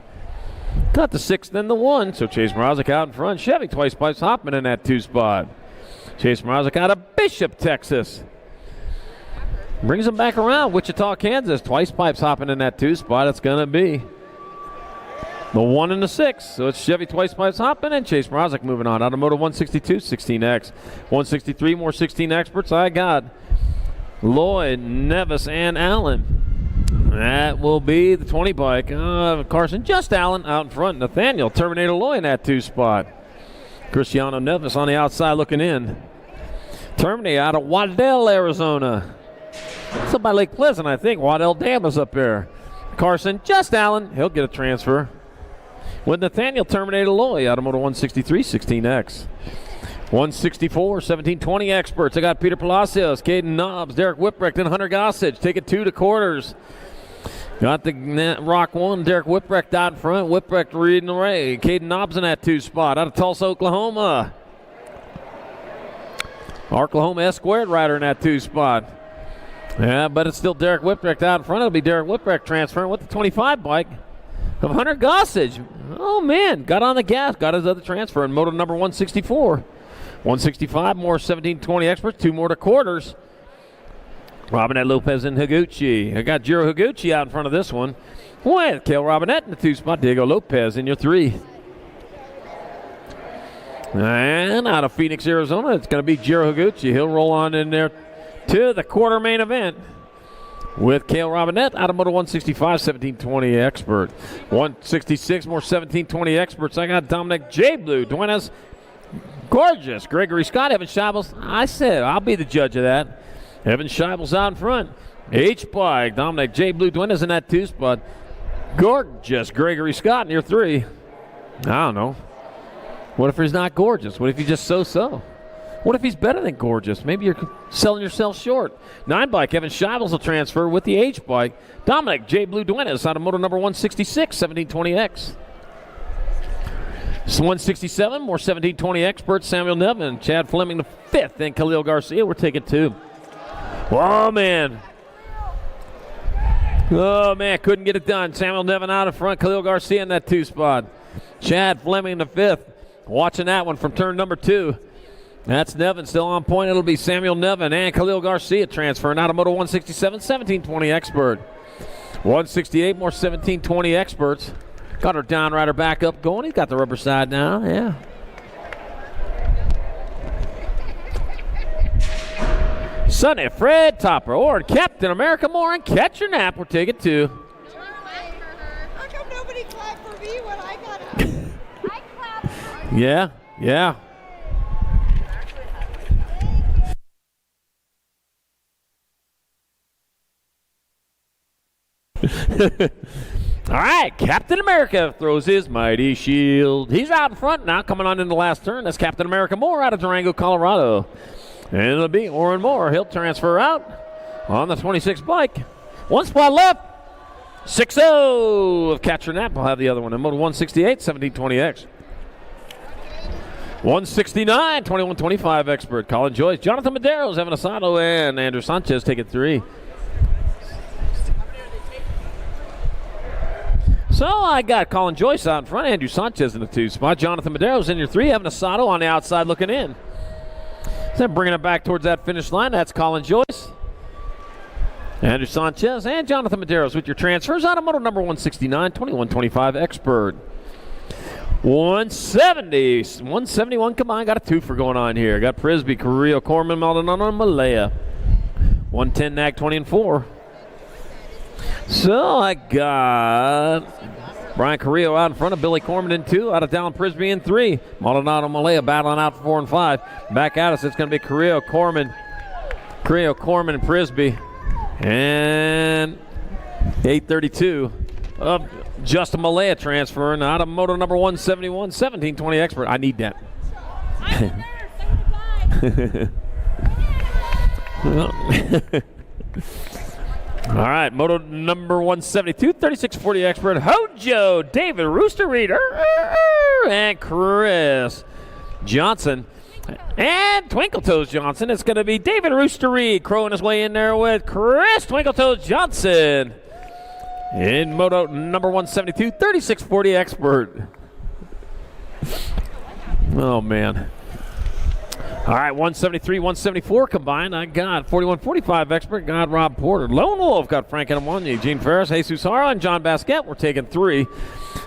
Got the 6th and the 1, so Chase Mrazek out in front. Chevy, twice pipes Hoffman in that 2 spot. Chase Mrazek out of Bishop, Texas. Brings him back around. Wichita, Kansas, twice pipes Hoffman in that 2 spot. It's going to be the 1 and the 6. So it's Chevy, twice pipes Hoffman, and Chase Mrazek moving on. Out of Moto 162, 16X. 163, more 16 experts. I got Lloyd, Nevis, and Allen. That will be the 20 bike. Carson, just Allen out in front. Nathaniel, Terminator Lloyd in that 2 spot. Cristiano Nevis on the outside looking in. Terminator out of Waddell, Arizona. It's up by Lake Pleasant, I think. Waddell Dam is up there. Carson, just Allen. He'll get a transfer. With Nathaniel Terminator Lloyd out of Moto 163, 16X. 164, 1720 experts. I got Peter Palacios, Caden Nobbs, Derek Whipwreck, and Hunter Gossage. Take it 2 to quarters. Got the Rock 1, Derek Whipwreck out in front. Whipwreck leading the way. Caden Nobbs in that 2 spot out of Tulsa, Oklahoma. Oklahoma S-squared rider in that 2 spot. Yeah, but it's still Derek Whipwreck out in front. It'll be Derek Whipwreck transferring with the 25 bike of Hunter Gossage. Oh, man. Got on the gas. Got his other transfer in Moto number 164. 165, more 1720 experts. 2 more to quarters. Robinette Lopez and Higuchi. I got Jiro Higuchi out in front of this one. With Cale Robinette in the 2 spot. Diego Lopez in your 3. And out of Phoenix, Arizona, it's going to be Jiro Higuchi. He'll roll on in there to the quarter main event with Cale Robinette out of Moto 165, 1720 expert. 166, more 1720 experts. I got Dominic J. Blue, Duenas, gorgeous. Gregory Scott, Evan Scheibels. I said I'll be the judge of that. Evan Scheibels out in front. H-bike, Dominic J. Blue, Duenas in that 2 spot. Gorgeous. Gregory Scott in your 3. I don't know. What if he's not gorgeous? What if he's just so-so? What if he's better than gorgeous? Maybe you're selling yourself short. 9 bike, Evan Scheibels will transfer with the H-bike. Dominic J. Blue Duenas out of Moto number 166, 1720X. 167, more 1720 experts. Samuel Nevin, Chad Fleming the 5th, and Khalil Garcia. We're taking 2. Oh, man. Oh, man, couldn't get it done. Samuel Nevin out in front. Khalil Garcia in that 2 spot. Chad Fleming the 5th. Watching that one from turn number 2. That's Nevin still on point. It'll be Samuel Nevin and Khalil Garcia transferring out of Moto 167, 1720 expert. 168, more 1720 experts. Got our down rider back up going. He's got the rubber side now, yeah. Sunday, Fred Topper, or Captain America Moore, and catch your nap. We're taking 2. How come nobody clapped for me when I got up? I clapped for you. Yeah, yeah. All right, Captain America throws his mighty shield. He's out in front now, coming on in the last turn. That's Captain America Moore out of Durango, Colorado. And it'll be Oren Moore. He'll transfer out on the 26 bike. 1 spot left. 6-0 of Catcher Nap. We'll have the other one in Moto 168, 1720X. 169, 2125 expert. Colin Joyce, Jonathan Medeiros, Evan Asado, and Andrew Sanchez take it 3. So I got Colin Joyce out in front, Andrew Sanchez in the 2 spot, Jonathan Medeiros in your 3, Evan Asado on the outside looking in. So bringing it back towards that finish line, that's Colin Joyce, Andrew Sanchez, and Jonathan Medeiros with your transfers out of Moto number 169, 2125 expert. 170, 171 combined. Got a 2 for going on here. Got Prisby, Carrillo, Corman, Maldonado, and Malaya. 110 nag 20 and 4. So I got Brian Carrillo out in front of Billy Corman in 2, out of Dallin Prisby in 3. Maldonado, Malaya battling out for 4 and 5. Back at us, it's going to be Carrillo, Corman, and Prisby. And 832 of Justin Malaya transferring out of moto number 171, 1720 expert. I need that. All right, moto number 172, 3640 expert, Hojo, David Rooster Reed, and Chris Johnson. And Twinkle Toes Johnson. It's going to be David Rooster Reed crowing his way in there with Chris Twinkle Toes Johnson. In moto number 172, 3640 expert. Oh, man. All right, 173, 174 combined. I got 4145 expert. Got Rob Porter. Lone Wolf got Frank Enamonde, Eugene Ferris, Jesus Hara, and John Basquette. We're taking 3.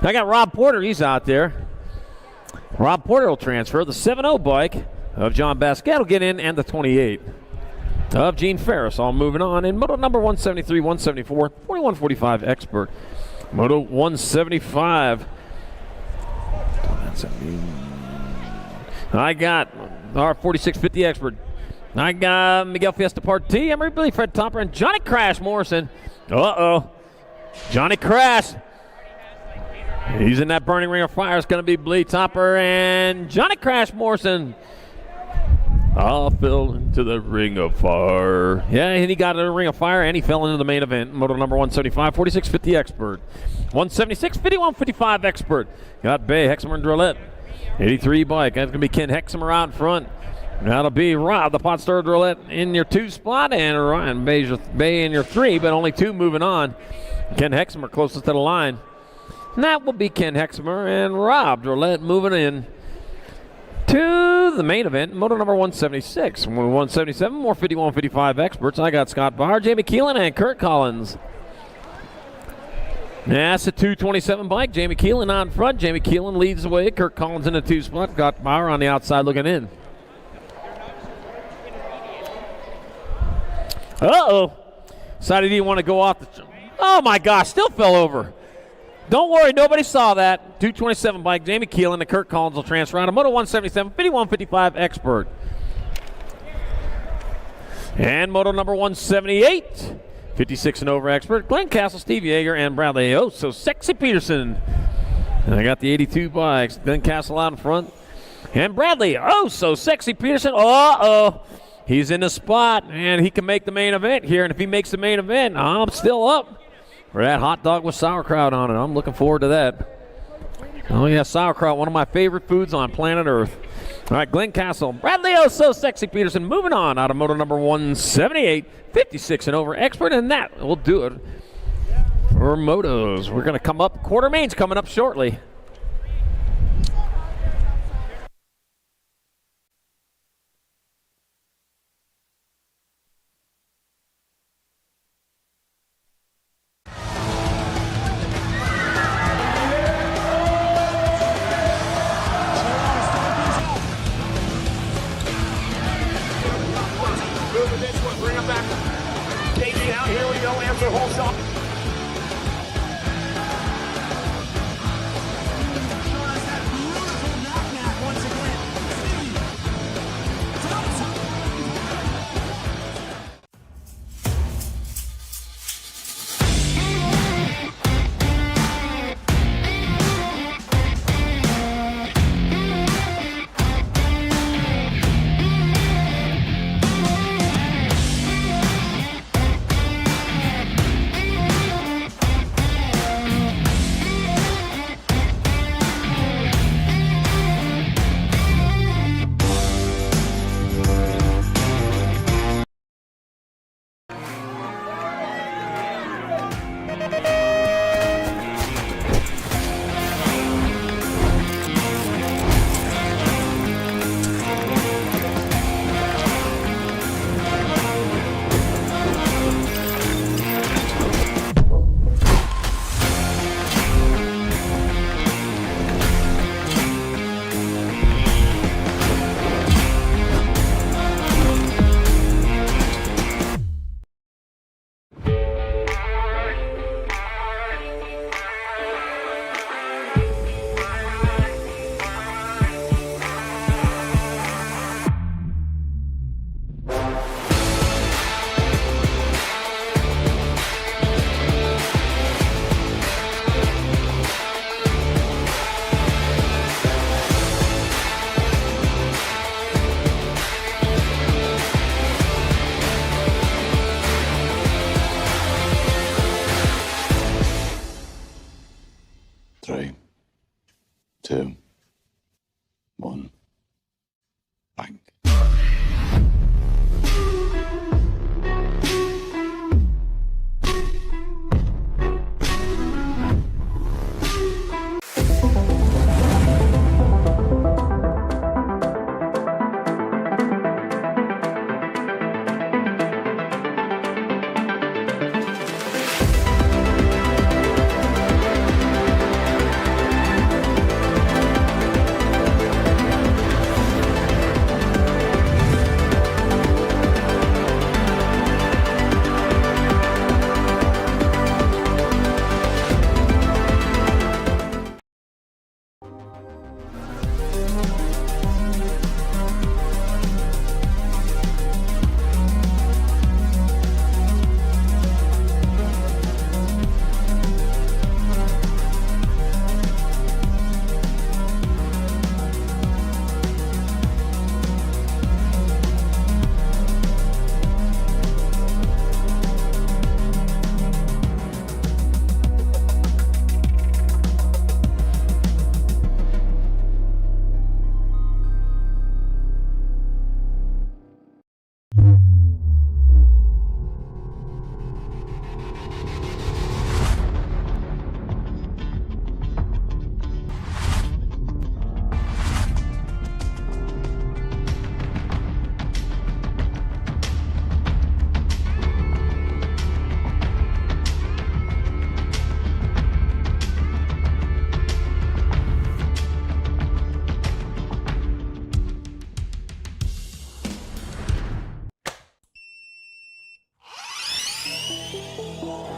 I got Rob Porter. He's out there. Rob Porter will transfer. The 7.0 bike of John Basquette will get in, and the 28 of Gene Ferris. All moving on. In moto number 173, 174, 4145 expert. Moto 175. I got our 4650 expert. I got Miguel Fiesta Partee, Emery Billy, Fred Topper, and Johnny Crash Morrison. Uh-oh. Johnny Crash. He's in that burning ring of fire. It's going to be Blee Topper and Johnny Crash Morrison. I'll fell into the ring of fire. Yeah, and he got in the ring of fire, and he fell into the main event. Moto number 175, 4650 expert. 176, 5155 expert. Got Bay, Hexamer, and Drillette. 83 bike. That's going to be Ken Hexamer out in front. That'll be Rob, the pot star Drillette, in your 2 spot, and Ryan Bay in your 3, but only 2 moving on. Ken Hexamer closest to the line. And that will be Ken Hexamer and Rob Drillette moving in to the main event, moto number 176. 177, more 51-55 experts. I got Scott Barr, Jamie Keelan, and Kurt Collins. That's a 227 bike. Jamie Keelan out in front. Jamie Keelan leads the way. Kurt Collins in the 2 spot. Got Bauer on the outside looking in. Uh-oh. Decided he didn't want to go off the... Oh, my gosh. Still fell over. Don't worry. Nobody saw that. 227 bike. Jamie Keelan and Kurt Collins will transfer out of moto 177, 51-55 expert. And moto number 178. 56 and over expert, Glenn Castle, Steve Yeager, and Bradley Oh So Sexy Peterson. And I got the 82 bikes. Glenn Castle out in front. And Bradley Oh So Sexy Peterson. Uh-oh. He's in the spot, and he can make the main event here. And if he makes the main event, I'm still up for that hot dog with sauerkraut on it. I'm looking forward to that. Oh, yeah, sauerkraut, one of my favorite foods on planet Earth. All right, Glenn Castle, Bradley Oh So Sexy Peterson moving on out of moto number 178, 56 and over expert, and that will do it for motos. We're going to come up. Quartermain's coming up shortly.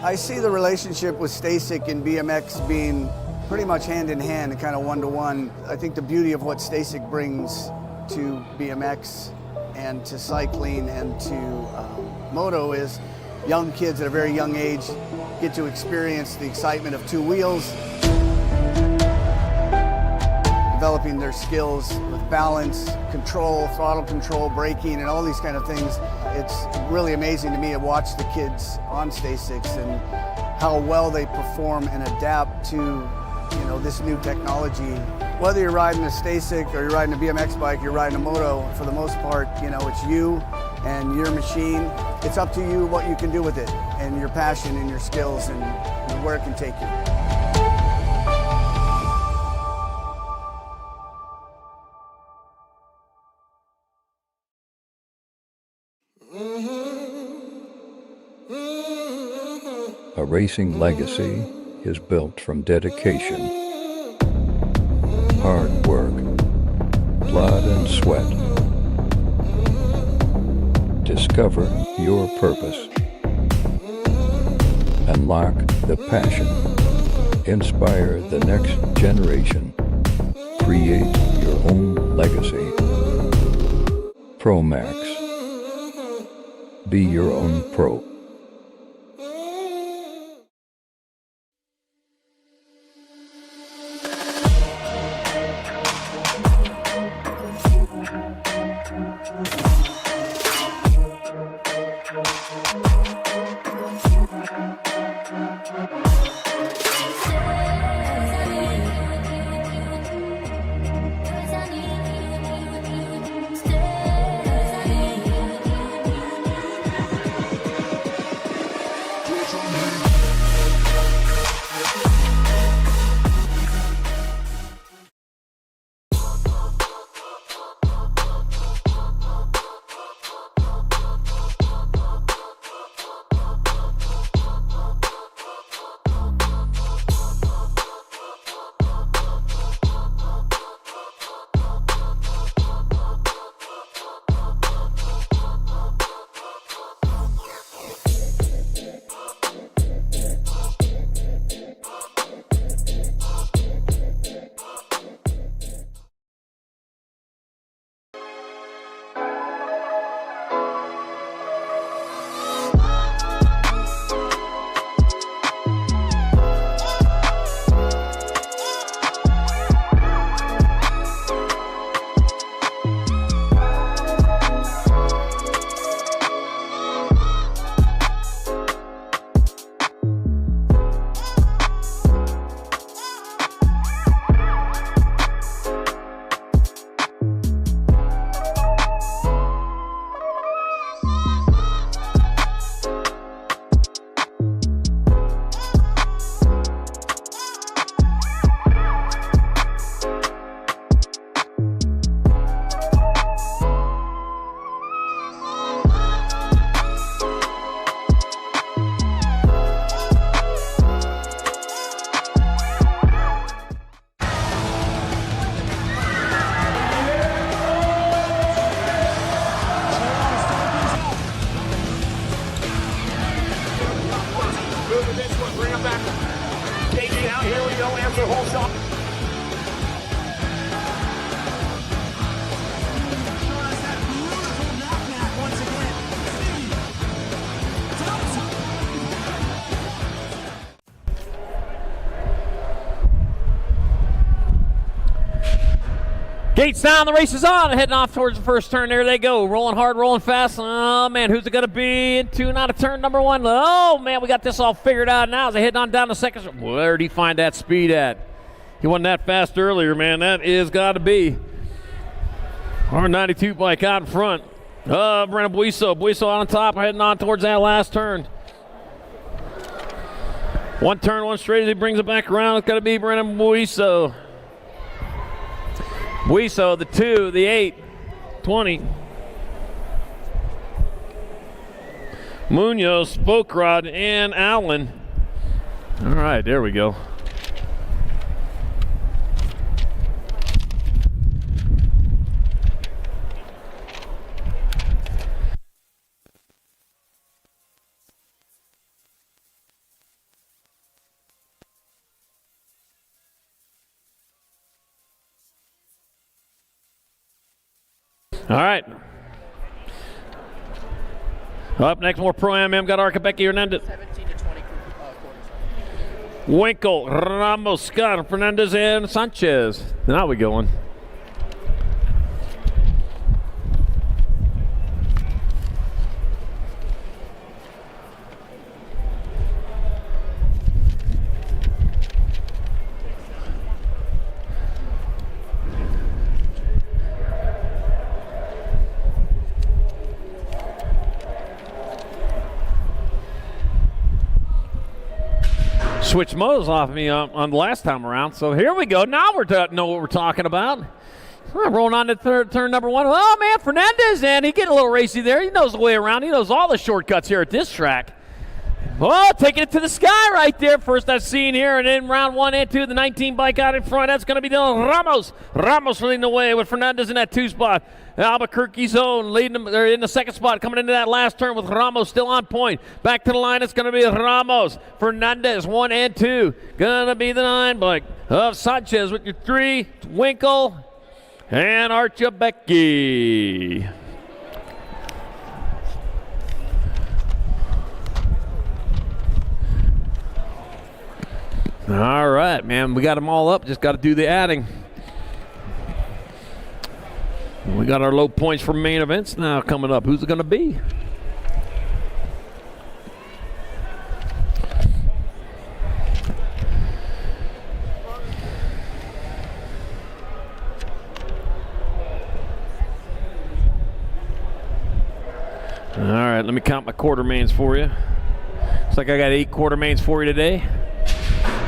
I see the relationship with STACYC and BMX being pretty much hand in hand and kind of one-to-one. I think the beauty of what STACYC brings to BMX and to cycling and to moto is young kids at a very young age get to experience the excitement of two wheels, developing their skills with balance, control, throttle control, braking, and all these kind of things. It's really amazing to me to watch the kids on STACYC and how well they perform and adapt to this new technology. Whether you're riding a STACYC or you're riding a BMX bike, you're riding a moto, for the most part, it's you and your machine. It's up to you what you can do with it and your passion and your skills and where it can take you. A racing legacy is built from dedication, hard work, blood and sweat. Discover your purpose. Unlock the passion. Inspire the next generation. Create your own legacy. ProMax. Be your own pro. Gates down, the race is on, heading off towards the first turn. There they go, rolling hard, rolling fast. Oh man, who's it gonna be? Into not a turn number one. Oh man, we got this all figured out now as they head on down the second. Where did he find that speed at? He wasn't that fast earlier, man. That is got to be our 92 bike out in front. Brennan Buiso on top, heading on towards that last turn. One turn, one straight as he brings it back around. It's got to be Brennan Buiso. Buiso, the 2, the 8, 20. Munoz, Spokerod, and Allen. All right, there we go. All right. Up next, more Pro-Am. Got Albuquerque Hernandez. 17 to 20 quarters. Winkle, Ramos, Scott, Fernandez, and Sanchez. Now we going. Switched motos off of me on the last time around. So here we go. Now we know what we're talking about. We're rolling on to turn number 1. Oh, man, Fernandez, and he getting a little racy there. He knows the way around. He knows all the shortcuts here at this track. Oh, taking it to the sky right there. First I've seen here, and in round 1 and 2, the 19 bike out in front. That's going to be Dylan Ramos. Ramos leading the way with Fernandez in that 2 spot. Albuquerque's own leading them. They're in the 2nd spot, coming into that last turn with Ramos still on point. Back to the line, it's going to be Ramos. Fernandez, 1 and 2. Going to be the 9 bike of Sanchez with your 3, Winkle, and Archibecki. All right, man, we got them all up. Just got to do the adding. We got our low points for main events now coming up. Who's it going to be? All right, let me count my quarter mains for you. Looks like I got 8 quarter mains for you today.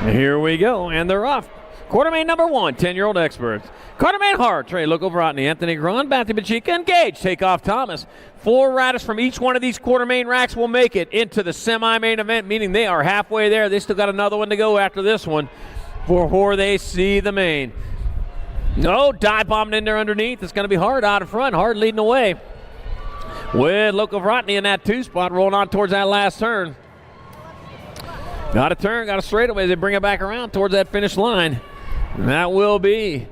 Here we go, and they're off. Quarter main number 1, 10-year-old experts. Quarter main hard, Trey Locoverotny, Anthony Grun, Matthew Bachica, and Gage. Take off Thomas. 4 riders from each one of these quarter main racks will make it into the semi-main event, meaning they are halfway there. They still got another one to go after this one before they see the main. No, dive bombing in there underneath. It's going to be Hard out in front. Hard leading the way with Locoverotny in that 2 spot, rolling on towards that last turn. Got a turn, got a straightaway. They bring it back around towards that finish line. And that will be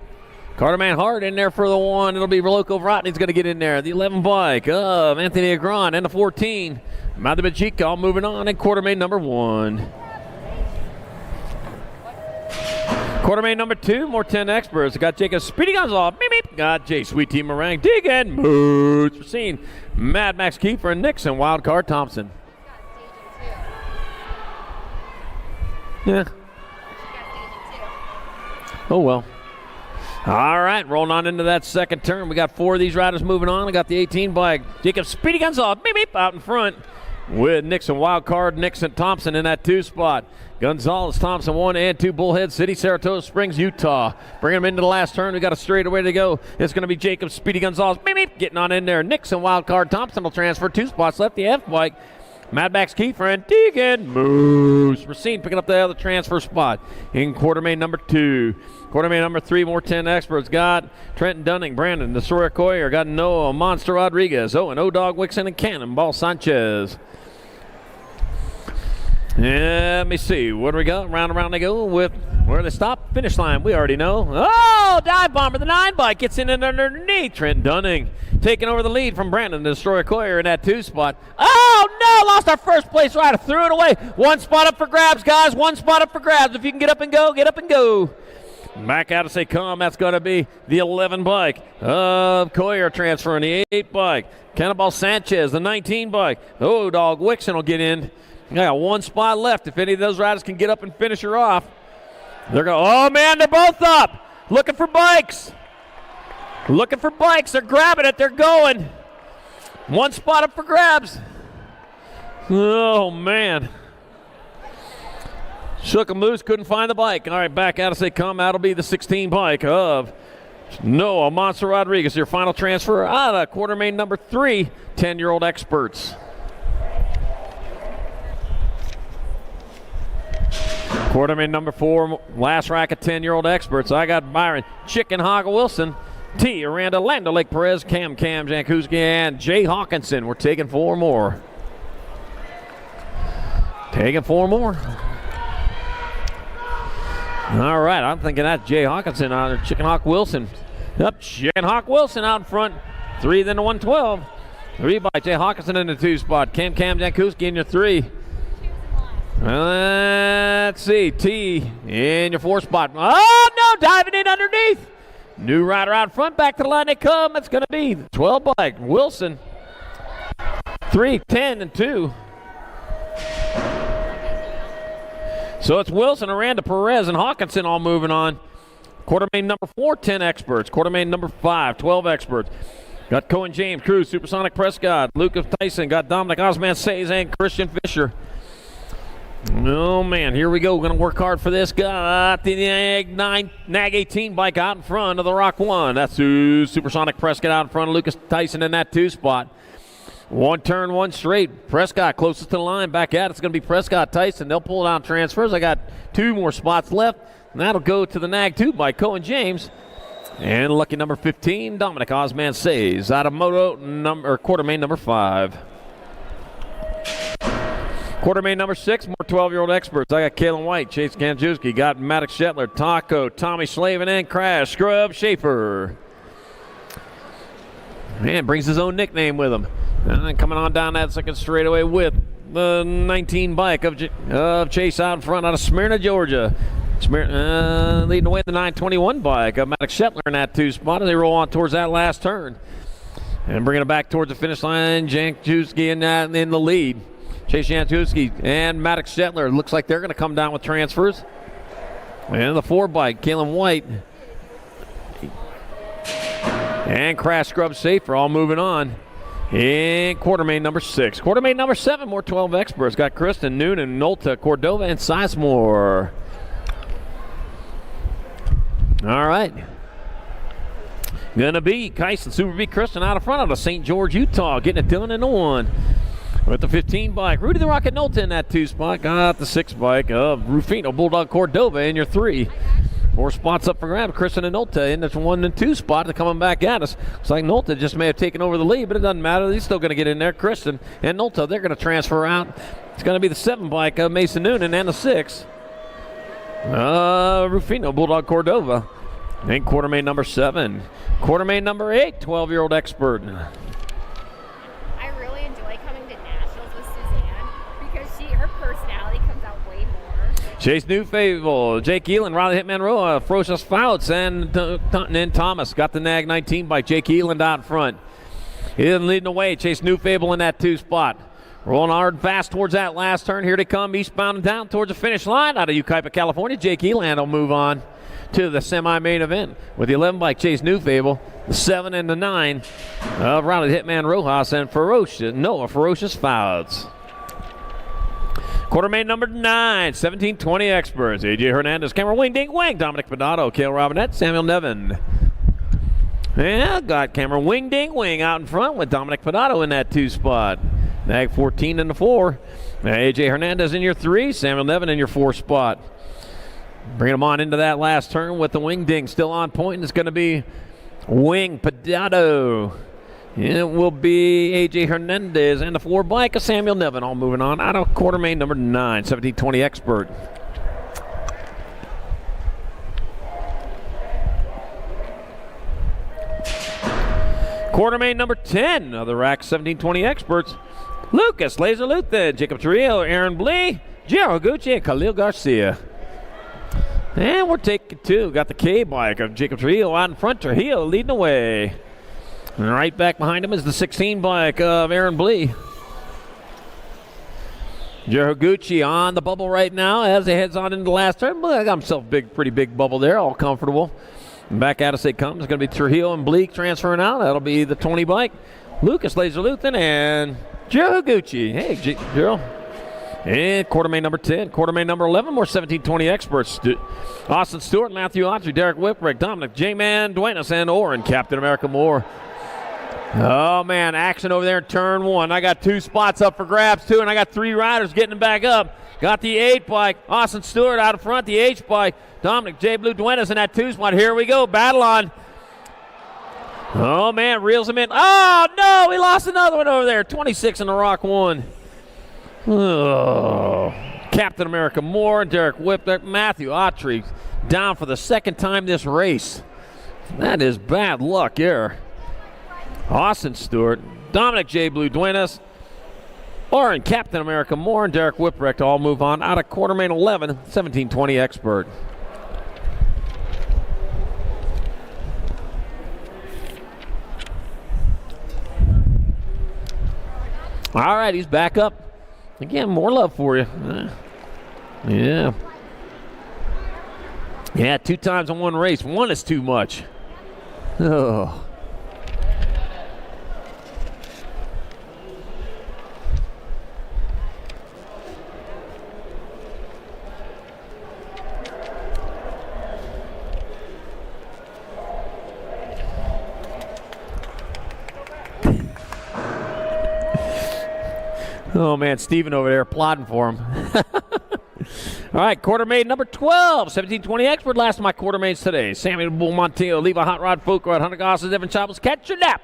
Carterman Hart in there for the 1. It'll be Locoverotny's going to get in there. The 11 bike of Anthony Agron and the 14. Matthew Bachica all moving on in quartermain number 1. Quartermain number 2, more 10 experts. Got Jacob Speedy Gonzalez. Beep, beep. Got Jay Sweet Tea Meringue. Dig and Moods. We're seeing Mad Max Kiefer and Nixon. Wildcard Thompson. Yeah. Oh, well. All right, rolling on into that second turn. We got 4 of these riders moving on. We got the 18 bike. Jacob Speedy Gonzalez, beep, beep, out in front with Nixon Wildcard, Nixon Thompson in that 2 spot. Gonzalez, Thompson, 1 and 2, Bullhead City, Saratoga Springs, Utah. Bring them into the last turn. We got a straightaway to go. It's going to be Jacob Speedy Gonzalez, beep, beep, getting on in there. Nixon Wildcard, Thompson will transfer 2 spots left. The F bike. Mad Max Kiefer and Deegan Moose. Racine picking up the other transfer spot in quartermain number 2. Quartermain number 3, more 10 experts. Got Trenton Dunning, Brandon, Desora Coyer. Got Noah, Monster Rodriguez, Owen, O-Dog Wixon, and Cannonball Sanchez. Let me see. What do we got? Round and round they go with where they stop. Finish line, we already know. Oh, dive bomber, the 9 bike gets in and underneath. Trent Dunning taking over the lead from Brandon, Destroyer Coyer in that 2 spot. Oh, no, lost our first place rider. Threw it away. 1 spot up for grabs, guys. 1 spot up for grabs. If you can get up and go, get up and go. Back out to say come. That's going to be the 11 bike of Coyer transferring the 8 bike. Cannonball Sanchez, the 19 bike. Oh, dog Wixon will get in. Got 1 spot left. If any of those riders can get up and finish her off, they're going, oh, man, they're both up. Looking for bikes. Looking for bikes. They're grabbing it. They're going. 1 spot up for grabs. Oh, man. Shook 'em loose. Couldn't find the bike. All right, back out as they come. That'll be the 16 bike of Noah Monster Rodriguez. Your final transfer out of quartermain number 3, 10-year-old experts. Quartermain number 4, last rack of 10-year-old experts. I got Byron Chicken Hog Wilson, T. Aranda, Lando Lake Perez, Cam Jankowski, and Jay Hawkinson. We're taking 4 more. Taking 4 more. All right, I'm thinking that's Jay Hawkinson out there. Chicken Hawk Wilson. Yep, Chicken Hawk Wilson out in front 3, then the 112. 3 by Jay Hawkinson in the 2 spot. Cam Jankuski in your 3. Let's see. T in your 4 spot. Oh, no, diving in underneath. New rider out front. Back to the line they come. It's going to be 12 bike. Wilson. 3, 10, and 2. So it's Wilson, Aranda, Perez, and Hawkinson all moving on. Quartermain number 4, 10 experts. Quartermain number 5, 12 experts. Got Cohen James, Cruz, Supersonic Prescott, Lucas Tyson, got Dominic Osman Says, and Christian Fisher. Oh, man, here we go. We're going to work hard for this. Got the Nag 18 bike out in front of the Rock 1. That's Supersonic Prescott out in front of Lucas Tyson in that 2 spot. 1 turn, 1 straight. Prescott closest to the line. Back at it's going to be Prescott Tyson. They'll pull it out transfers. I got 2 more spots left. And that'll go to the Nag 2 by Cohen James. And lucky number 15, Dominic Osman Says out of quartermain number 5. Quartermain number 6, more 12-year-old experts. I got Kalen White, Chase Kanjewski, got Maddox Shetler, Taco, Tommy Slavin, and Crash Scrub Schaefer. Man, brings his own nickname with him. And then coming on down that second straightaway with the 19 bike of Chase out in front out of Smyrna, Georgia. Leading away the 921 bike of Maddox Shetler in that 2 spot as they roll on towards that last turn. And bringing it back towards the finish line, Jankowski in the lead. Chase Jankowski and Maddox Shetler. Looks like they're going to come down with transfers. And the 4 bike, Kalen White. And Crash Scrub Safer all moving on. In quartermain number 6. Quartermain number 7, more 12 experts. Got Kristen, Noonan, Nolta, Cordova, and Sizemore. All right. Gonna be Kyson Super B Kristen out of front out of St. George, Utah, getting it done in the 1. With the 15 bike, Rudy the Rocket Nolta in that 2 spot. Got the 6 bike of Rufino Bulldog Cordova in your 3. 4 spots up for grabs. Kristen and Nolta in this 1 and 2 spot. They're coming back at us. Looks like Nolta just may have taken over the lead, but it doesn't matter. He's still going to get in there. Kristen and Nolta, they're going to transfer out. It's going to be the 7 bike of Mason Noonan and the 6. Rufino Bulldog Cordova. And quartermain number 7. Quartermain number 8, 12-year-old expert. I really enjoy coming to nationals with Suzanne because her personality comes out way more. Chase Newfable, Jake Eland, Riley Hitman Roa, Ferocious Fouts, and Thomas. Got the Nag 19 by Jake Eland out in front. He's leading the way. Chase Newfable in that 2 spot. Rolling hard fast towards that last turn. Here they come, eastbound and down towards the finish line out of Yucaipa, California. Jake Eland will move on to the semi-main event with the 11 bike Chase Newfable, the 7 and the 9 of Riley Hitman Rojas and Ferocious Fouts. Quartermain number 9, 1720 experts. AJ Hernandez, Cameron Wing, Ding Wang, Dominic Pedato, Cale Robinette, Samuel Nevin. Yeah, got Cameron Wing, Ding Wing out in front with Dominic Pedato in that 2 spot. Nag 14 in the 4. AJ Hernandez in your 3, Samuel Nevin in your 4 spot. Bring them on into that last turn with the Wing Ding still on point, and it's going to be Wing Pedato. It will be A.J. Hernandez and the 4 bike of Samuel Nevin all moving on out of quartermain number 9, 1720 expert. Quartermain number 10 of the rack 1720 experts. Lucas Laser Luthen, Jacob Trujillo, Aaron Blee, Jero Gucci, and Khalil Garcia. And we're taking 2. Got the K bike of Jacob Trujillo out in front. Trujillo leading the way. And right back behind him is the 16 bike of Aaron Blee. Jero Gucci on the bubble right now as he heads on into the last turn. Well, I got himself a pretty big bubble there, all comfortable. And back at us it comes. It's going to be Trujillo and Bleak transferring out. That'll be the 20 bike. Lucas Laser Luthen and Jero Gucci. Hey, Jero. And quartermain number 10, quartermain number 11, more 1720 experts. Austin Stewart, Matthew Autry, Derek Whipwreck, Dominic J-Man, Duenas, and Oren, Captain America Moore. Oh, man, action over there in turn 1. I got 2 spots up for grabs, too, and I got 3 riders getting them back up. Got the 8 bike, Austin Stewart out in front, the H bike, Dominic J. Blue Duenas in that 2 spot. Here we go, battle on. Oh, man, reels him in. Oh, no, we lost another one over there. 26 in the Rock 1. Oh, Captain America Moore, Derek Whipwreck, Matthew Autry down for the 2nd time this race. That is bad luck here. Austin Stewart, Dominic J. Blue Duenas, Lauren Captain America Moore, and Derek Whipwreck all move on out of quarter main 11, 1720 expert. All right, he's back up. Again, more love for you. Yeah. Yeah, 2 times in one race. 1 is too much. Oh. Oh, man, Steven over there applauding for him. All right, quarter maid number 12, 1720 expert. Last of my quarter maids today. Sammy the Bull Montillo, Levi Hot Rod, Folk Rod, Hunter Gossett, Evan Chapels, Catch Your Nap.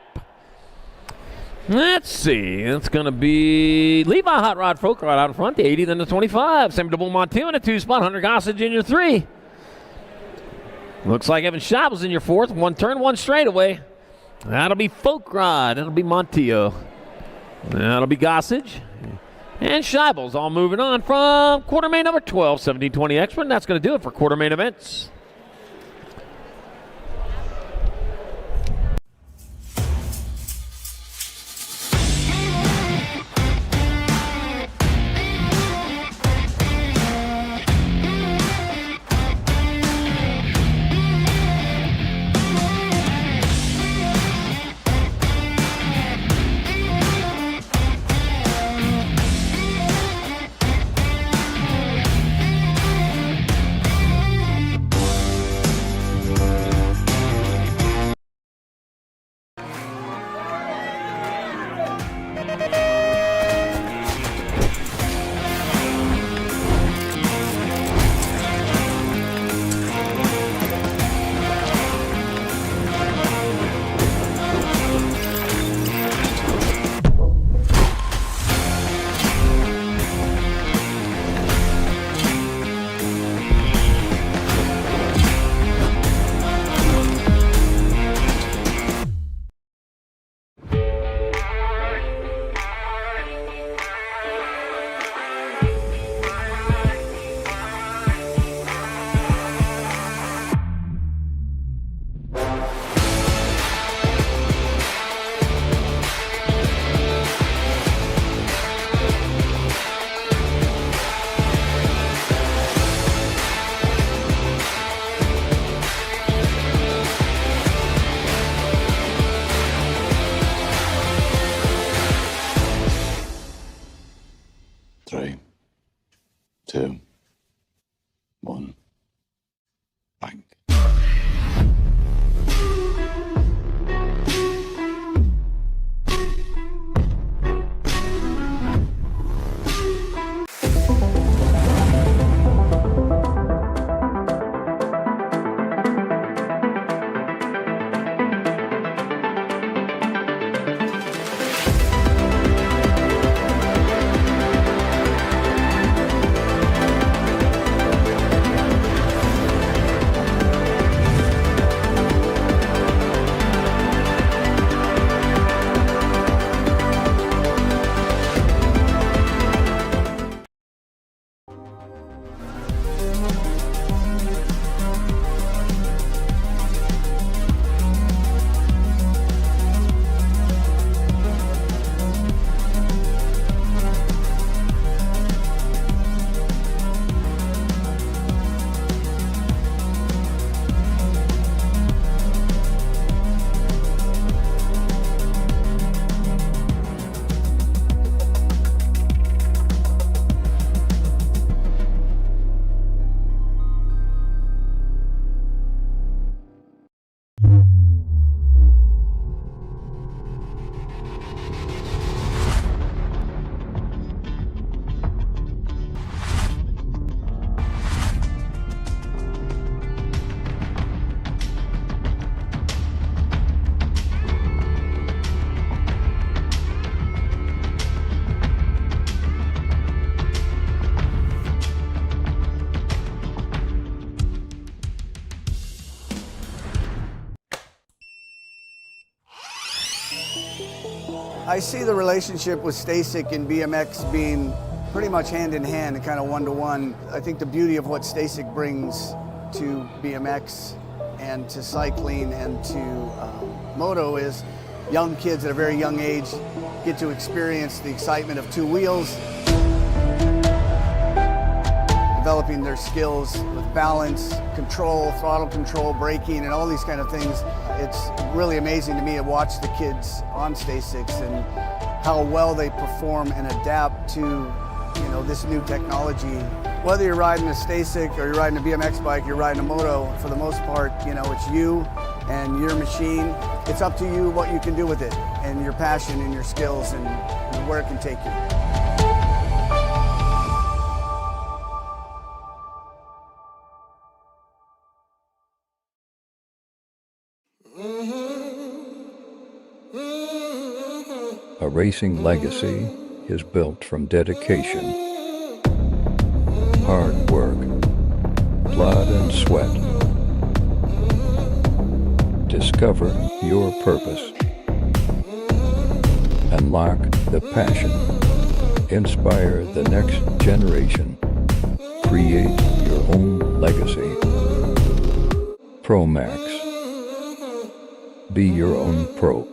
Let's see. It's going to be Levi Hot Rod, Folk Rod out in front, the 80, then the 25. Sammy the Bull Montillo in a 2-spot, Hunter Gossett in your 3. Looks like Evan Chapels in your 4th. 1 turn, 1 straightaway. That'll be Folk Rod. That'll be Montillo. That'll be Gossage. And Scheibels all moving on from quarter main number 12, 1720 expert. And that's going to do it for quarter main events. I see the relationship with STACYC and BMX being pretty much hand in hand and kind of one-to-one. I think the beauty of what STACYC brings to BMX and to cycling and to moto is young kids at a very young age get to experience the excitement of two wheels, developing their skills with balance, control, throttle control, braking, and all these kind of things. It's really amazing to me to watch the kids on STACYCs and how well they perform and adapt to, this new technology. Whether you're riding a STACYC or you're riding a BMX bike, you're riding a moto, for the most part, it's you and your machine. It's up to you what you can do with it and your passion and your skills and where it can take you. A racing legacy is built from dedication, hard work, blood and sweat. Discover your purpose. Unlock the passion. Inspire the next generation. Create your own legacy. ProMax. Be your own pro.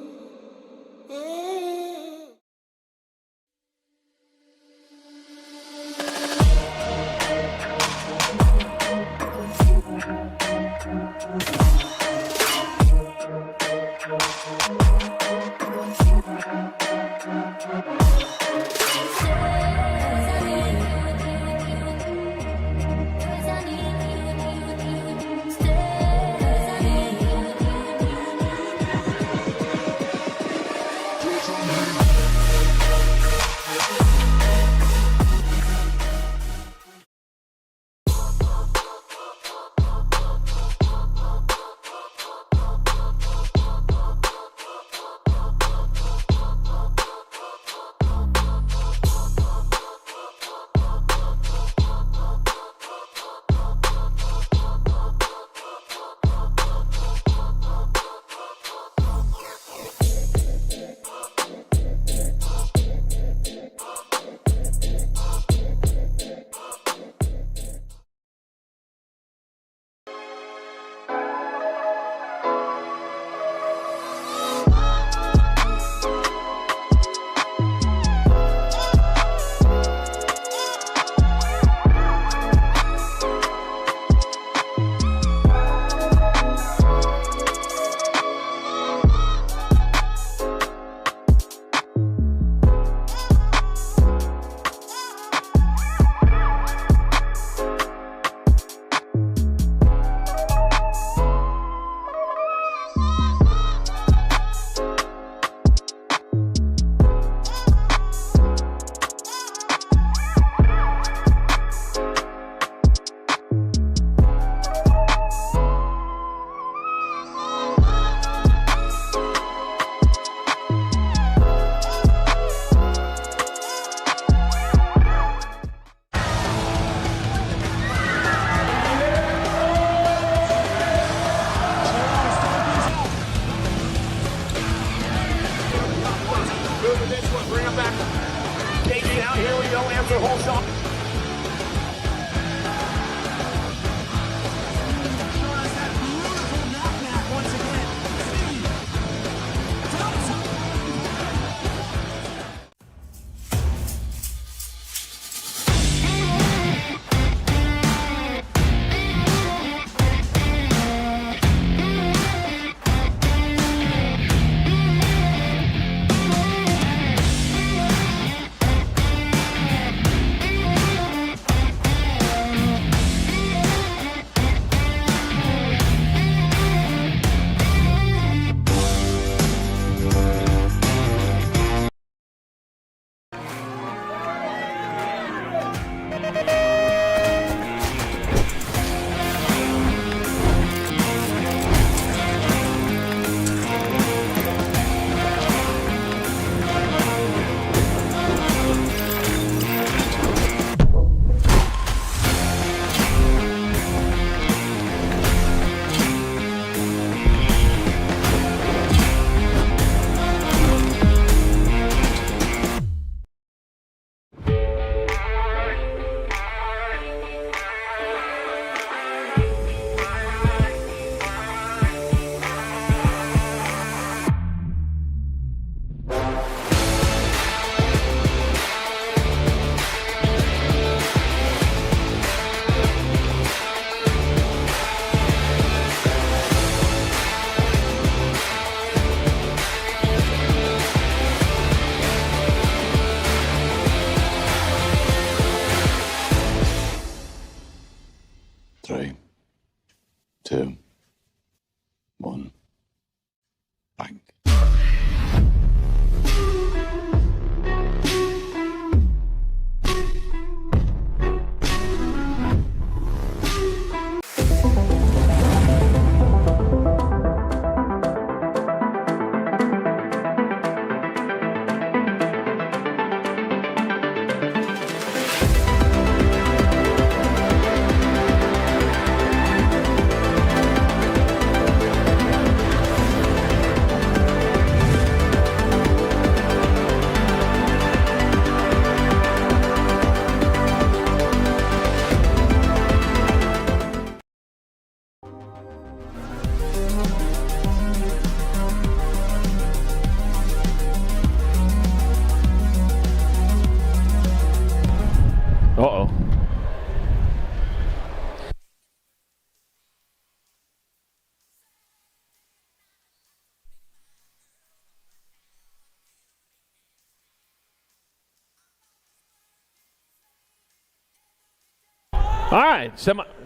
All right,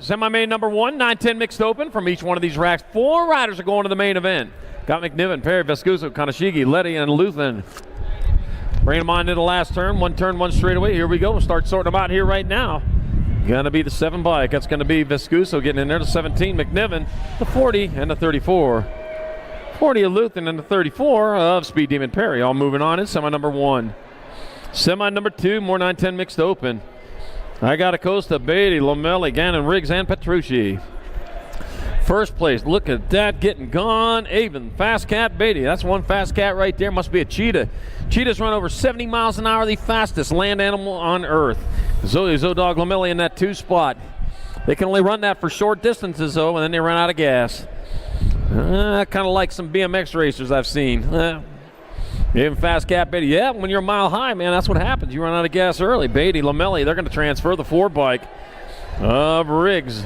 semi-main number 1, 9-10 mixed open from each one of these racks. 4 riders are going to the main event. Got McNiven, Perry, Vescuso, Kanashigi, Letty, and Luthen. Bring them on to the last turn. 1 turn, 1 straightaway. Here we go. We'll start sorting them out here right now. Going to be the 7 bike. That's going to be Vescuso getting in there. The 17, McNiven, the 40, and the 34. 40 of Luthen and the 34 of Speed Demon Perry. All moving on in semi number 1. Semi number 2, more 9-10 mixed open. I got Acosta, Beatty, Lomelli, Gannon, Riggs, and Petrucci. First place, look at that, getting gone. Avon, Fast Cat, Beatty. That's one Fast Cat right there. Must be a cheetah. Cheetahs run over 70 miles an hour, the fastest land animal on Earth. Zodog, Lomelli in that 2 spot. They can only run that for short distances, though, and then they run out of gas. Kind of like some BMX racers I've seen. Even Fast Cat, Beatty. Yeah, when you're a mile high, man, that's what happens. You run out of gas early. Beatty, Lomelli, they're going to transfer the 4 bike of Riggs.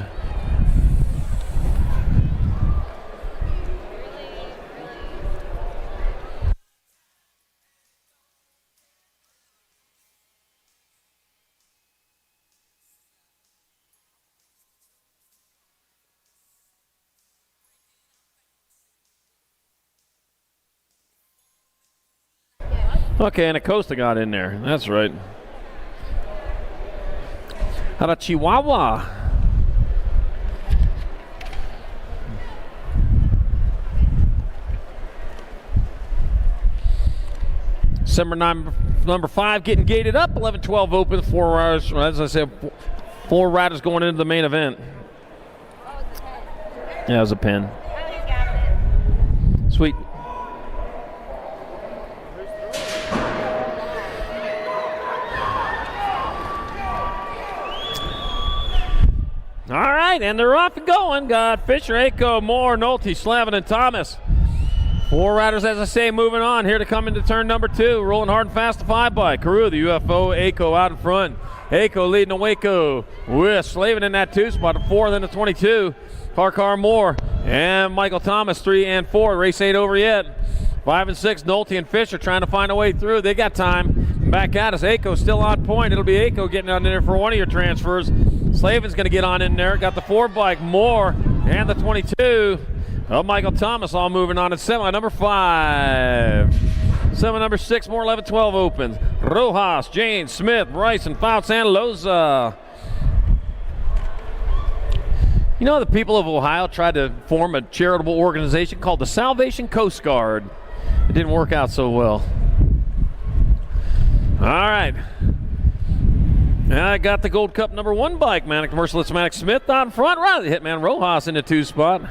Okay, and Acosta got in there. That's right. How about Chihuahua? Number 5 getting gated up. 11-12 open. 4 riders. As I said, 4 riders going into the main event. Yeah, it was a pin. Sweet. All right, and they're off and going. Got Fisher, Aiko, Moore, Nolte, Slavin, and Thomas. 4 riders, as I say, moving on here to come into turn number 2. Rolling hard and fast to 5 bike. Carew, the UFO, Aiko out in front. Aiko leading the Waco with Slavin in that 2 spot. 4, then the 22. Parkar, Moore, and Michael Thomas, 3 and 4. Race 8 over yet. 5 and 6, Nolte and Fisher trying to find a way through. They got time. Back at us. Aiko still on point. It'll be Aiko getting on in there for one of your transfers. Slavin's going to get on in there. Got the 4 bike, Moore, and the 22 of Michael Thomas all moving on at semi number 5. Semi number 6, more 11-12 opens. Rojas, Jane, Smith, Bryson, Fouts, and Loza. You know, the people of Ohio tried to form a charitable organization called the Salvation Coast Guard. It didn't work out so well. All right. I got the Gold Cup number 1 bike, Manic Merciless Manic Smith out in front. Right, the Hitman Rojas in the 2 spot.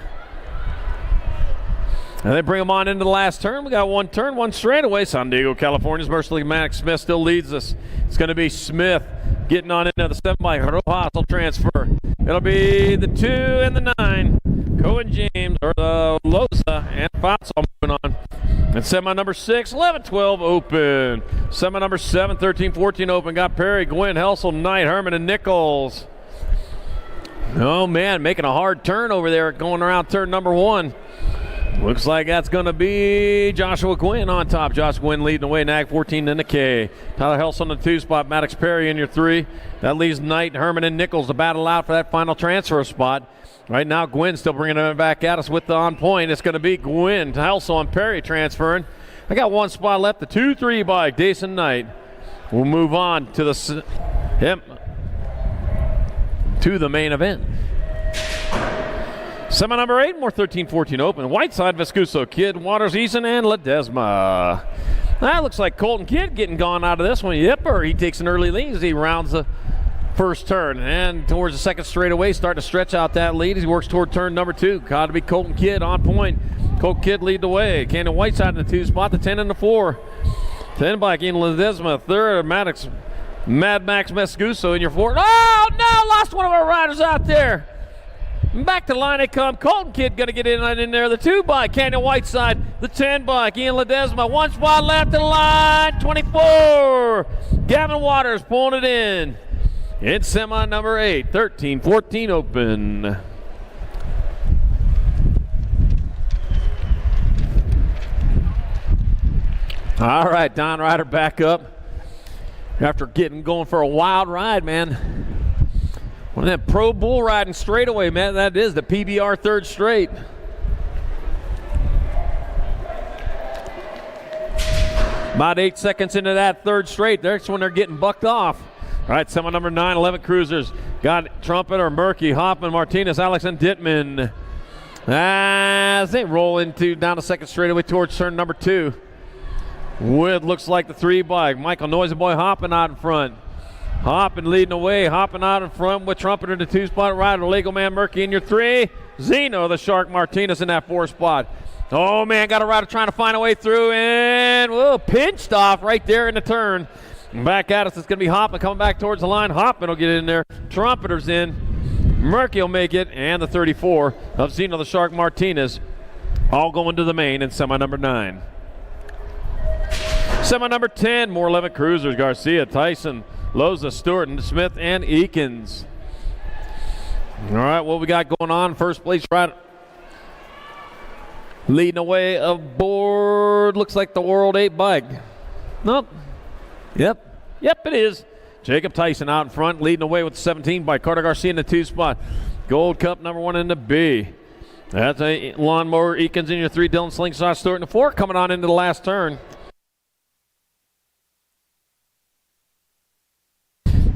And they bring them on into the last turn. We got 1 turn, 1 straightaway. San Diego, California's Merciless Manic Smith still leads us. It's going to be Smith getting on into the 7 bike. Rojas will transfer. It'll be the 2 and the 9. Cohen James, or the Loza, and Fouts all moving on. And semi number 6, 11-12 open. Semi number 7, 13-14 open. Got Perry, Gwynn, Helsel, Knight, Herman, and Nichols. Oh, man, making a hard turn over there going around turn number 1. Looks like that's going to be Joshua Gwynn on top. Josh Gwynn leading the way, Nag 14 in the K. Tyler Helsel in the 2 spot, Maddox Perry in your 3. That leaves Knight, Herman, and Nichols to battle out for that final transfer spot. Right now, Gwynn still bringing it back at us with the on point. It's going to be Gwynn, Helsel, and Perry transferring. I got 1 spot left, the 2-3 bike, Dason Knight. We'll move on to the main event. Semi number 8, more 13-14 open. Whiteside, Vescuso, Kidd, Waters, Eason, and Ledesma. That looks like Colton Kidd getting gone out of this one. Yipper, he takes an early lead as he rounds the first turn. And towards the second straightaway, starting to stretch out that lead as he works toward turn number 2. Got to be Colton Kidd on point. Colton Kidd lead the way. Cannon Whiteside in the 2 spot, the 10 and the 4. 10 bike in Ledesma, 3rd, Mad Max Vescuso in your 4. Oh, no, lost one of our riders out there. Back to line they come. Colton Kidd going to get in there. The 2 bike, Canyon Whiteside. The 10 bike, Ian Ledesma. 1 spot left in the line. 24. Gavin Waters pulling it in. It's semi number 8. 13-14 open. All right, Don Ryder back up after getting going for a wild ride, man. One of that pro bull riding straightaway, man. That is the PBR third straight. About 8 seconds into that third straight, that's when they're getting bucked off. All right, semi number 9, 11 cruisers. Got Trumpeter, Murky, Hoffman, Martinez, Alex, and Dittman. As they roll into down the second straightaway towards turn number 2. With looks like the 3 bike. Michael Noisy Boy Hopping out in front. Hopping leading away, Hopping out in front with Trumpeter in the 2 spot. Rider, Lego Man, Murky in your 3. Zeno, the Shark, Martinez in that 4 spot. Oh, man, got a rider trying to find a way through, and whoa, pinched off right there in the turn. Back at us, it's going to be Hoffman coming back towards the line. Hoffman will get in there. Trumpeter's in. Murky will make it, and the 34 of Zeno the Shark Martinez all going to the main in semi number 9. Semi number 10, more 11 cruisers. Garcia, Tyson, Loza, Stewart, and Smith, and Eakins. All right, what we got going on? First place rider. Leading away aboard, looks like the World 8 bike. Nope. Yep, it is. Jacob Tyson out in front, leading away with the 17 bike. Carter Garcia in the 2 spot. Gold Cup number 1 in the B. That's a lawnmower. Eakins in your 3. Dylan Slingshot Stewart in the 4, coming on into the last turn.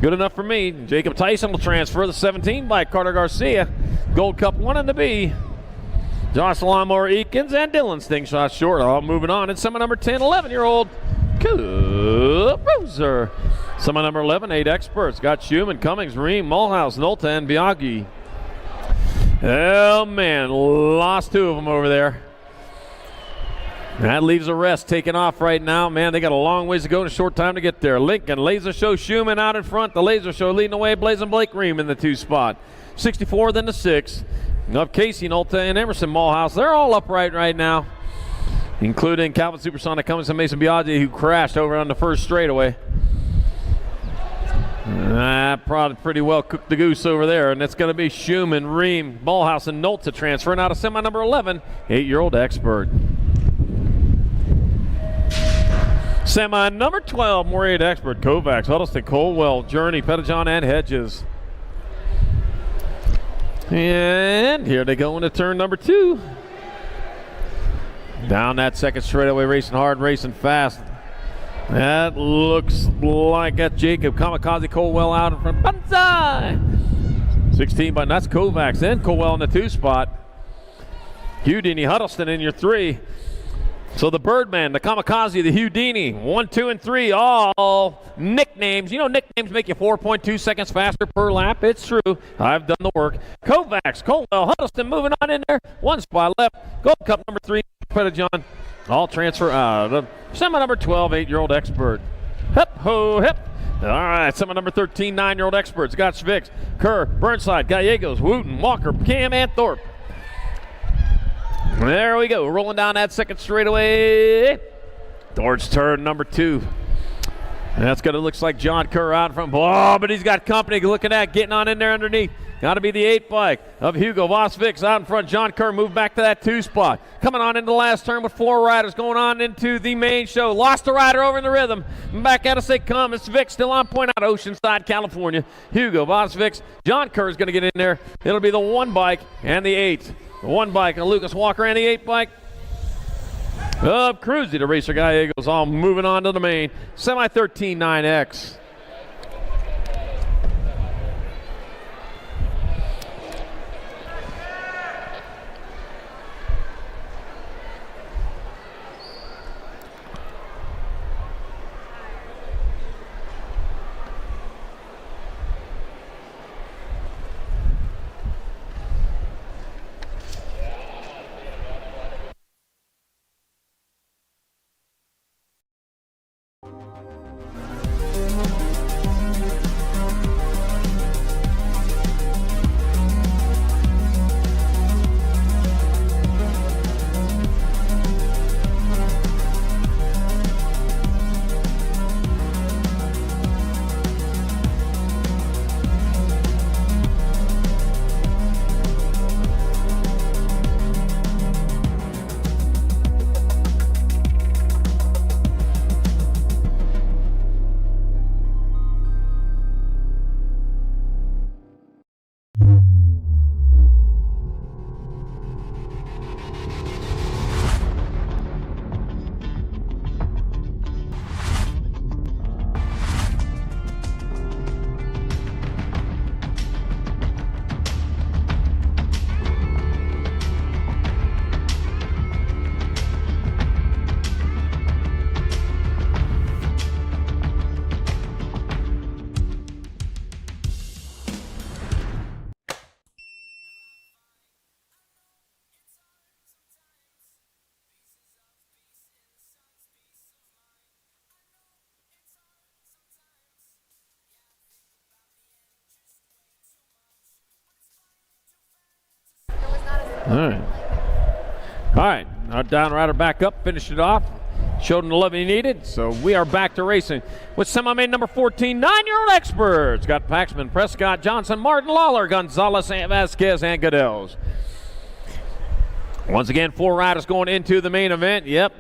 Good enough for me. Jacob Tyson will transfer the 17 bike. Carter Garcia, Gold Cup 1 in the B. Josh Lawnmower Eakins and Dylan Slingshot Short all moving on. And semi number 10, 11-year-old Cruiser. Semi number 11, 8 experts. Got Schumann, Cummings, Ream, Mulhouse, Nolta, and Biaggi. Oh, man, lost 2 of them over there. That leaves the rest taking off right now. Man, they got a long ways to go and a short time to get there. Lincoln, Laser Show, Schumann out in front. The Laser Show leading away. Blazing Blake Ream in the 2 spot. 64, then the 6. Up Casey, Nolta, and Emerson Mulhouse. They're all upright right now, including Calvin Supersonic Cummings and Mason Biaggi, who crashed over on the first straightaway. Probably pretty well cooked the goose over there, and it's going to be Schumann, Ream, Mulhouse, and Nolta transferring out of semi number 11, 8-year-old expert. Semi number 12, more 8 expert. Kovacs, Huddleston, Colwell, Journey, Pettijohn, and Hedges. And here they go into turn number 2. Down that second straightaway, racing hard, racing fast. That looks like that Jacob Kamikaze Colwell out in front. Banzai! 16 button, that's Kovacs. Then Colwell in the 2 spot. Houdini, Huddleston in your 3. So the Birdman, the Kamikaze, the Houdini, 1, 2, and 3, all nicknames. You know nicknames make you 4.2 seconds faster per lap. It's true. I've done the work. Kovacs, Colwell, Huddleston moving on in there. 1 spot left. Gold Cup number 3, Pettijohn. All transfer out of semi number 12, 8-year-old expert. Hip, ho, hip. All right, semi number 13, 9-year-old experts. Got Schvicks, Kerr, Burnside, Gallegos, Wooten, Walker, Cam, and Thorpe. There we go, rolling down that second straightaway towards turn number 2. And that's going to look like John Kerr out from. Oh, but he's got company looking at getting on in there underneath. Got to be the 8 bike of Hugo Vosvix out in front. John Kerr moved back to that 2 spot. Coming on into the last turn with 4 riders going on into the main show. Lost a rider over in the rhythm. Back at us they come. It's Vic still on point out of Oceanside, California. Hugo Vosvix. John Kerr is going to get in there. It'll be the 1 bike and the 8. The 1 bike of Lucas Walker and the 8 bike of Cruzy, the racer guy. Eagles all moving on to the main. Semi 13 9X. All right. All right. Our down rider back up, finished it off. Showed him the love he needed. So we are back to racing with semi-main number 14, 9-year-old experts. Got Paxman, Prescott, Johnson, Martin, Lawler, Gonzalez, Vasquez, and Goodels. Once again, 4 riders going into the main event. Yep.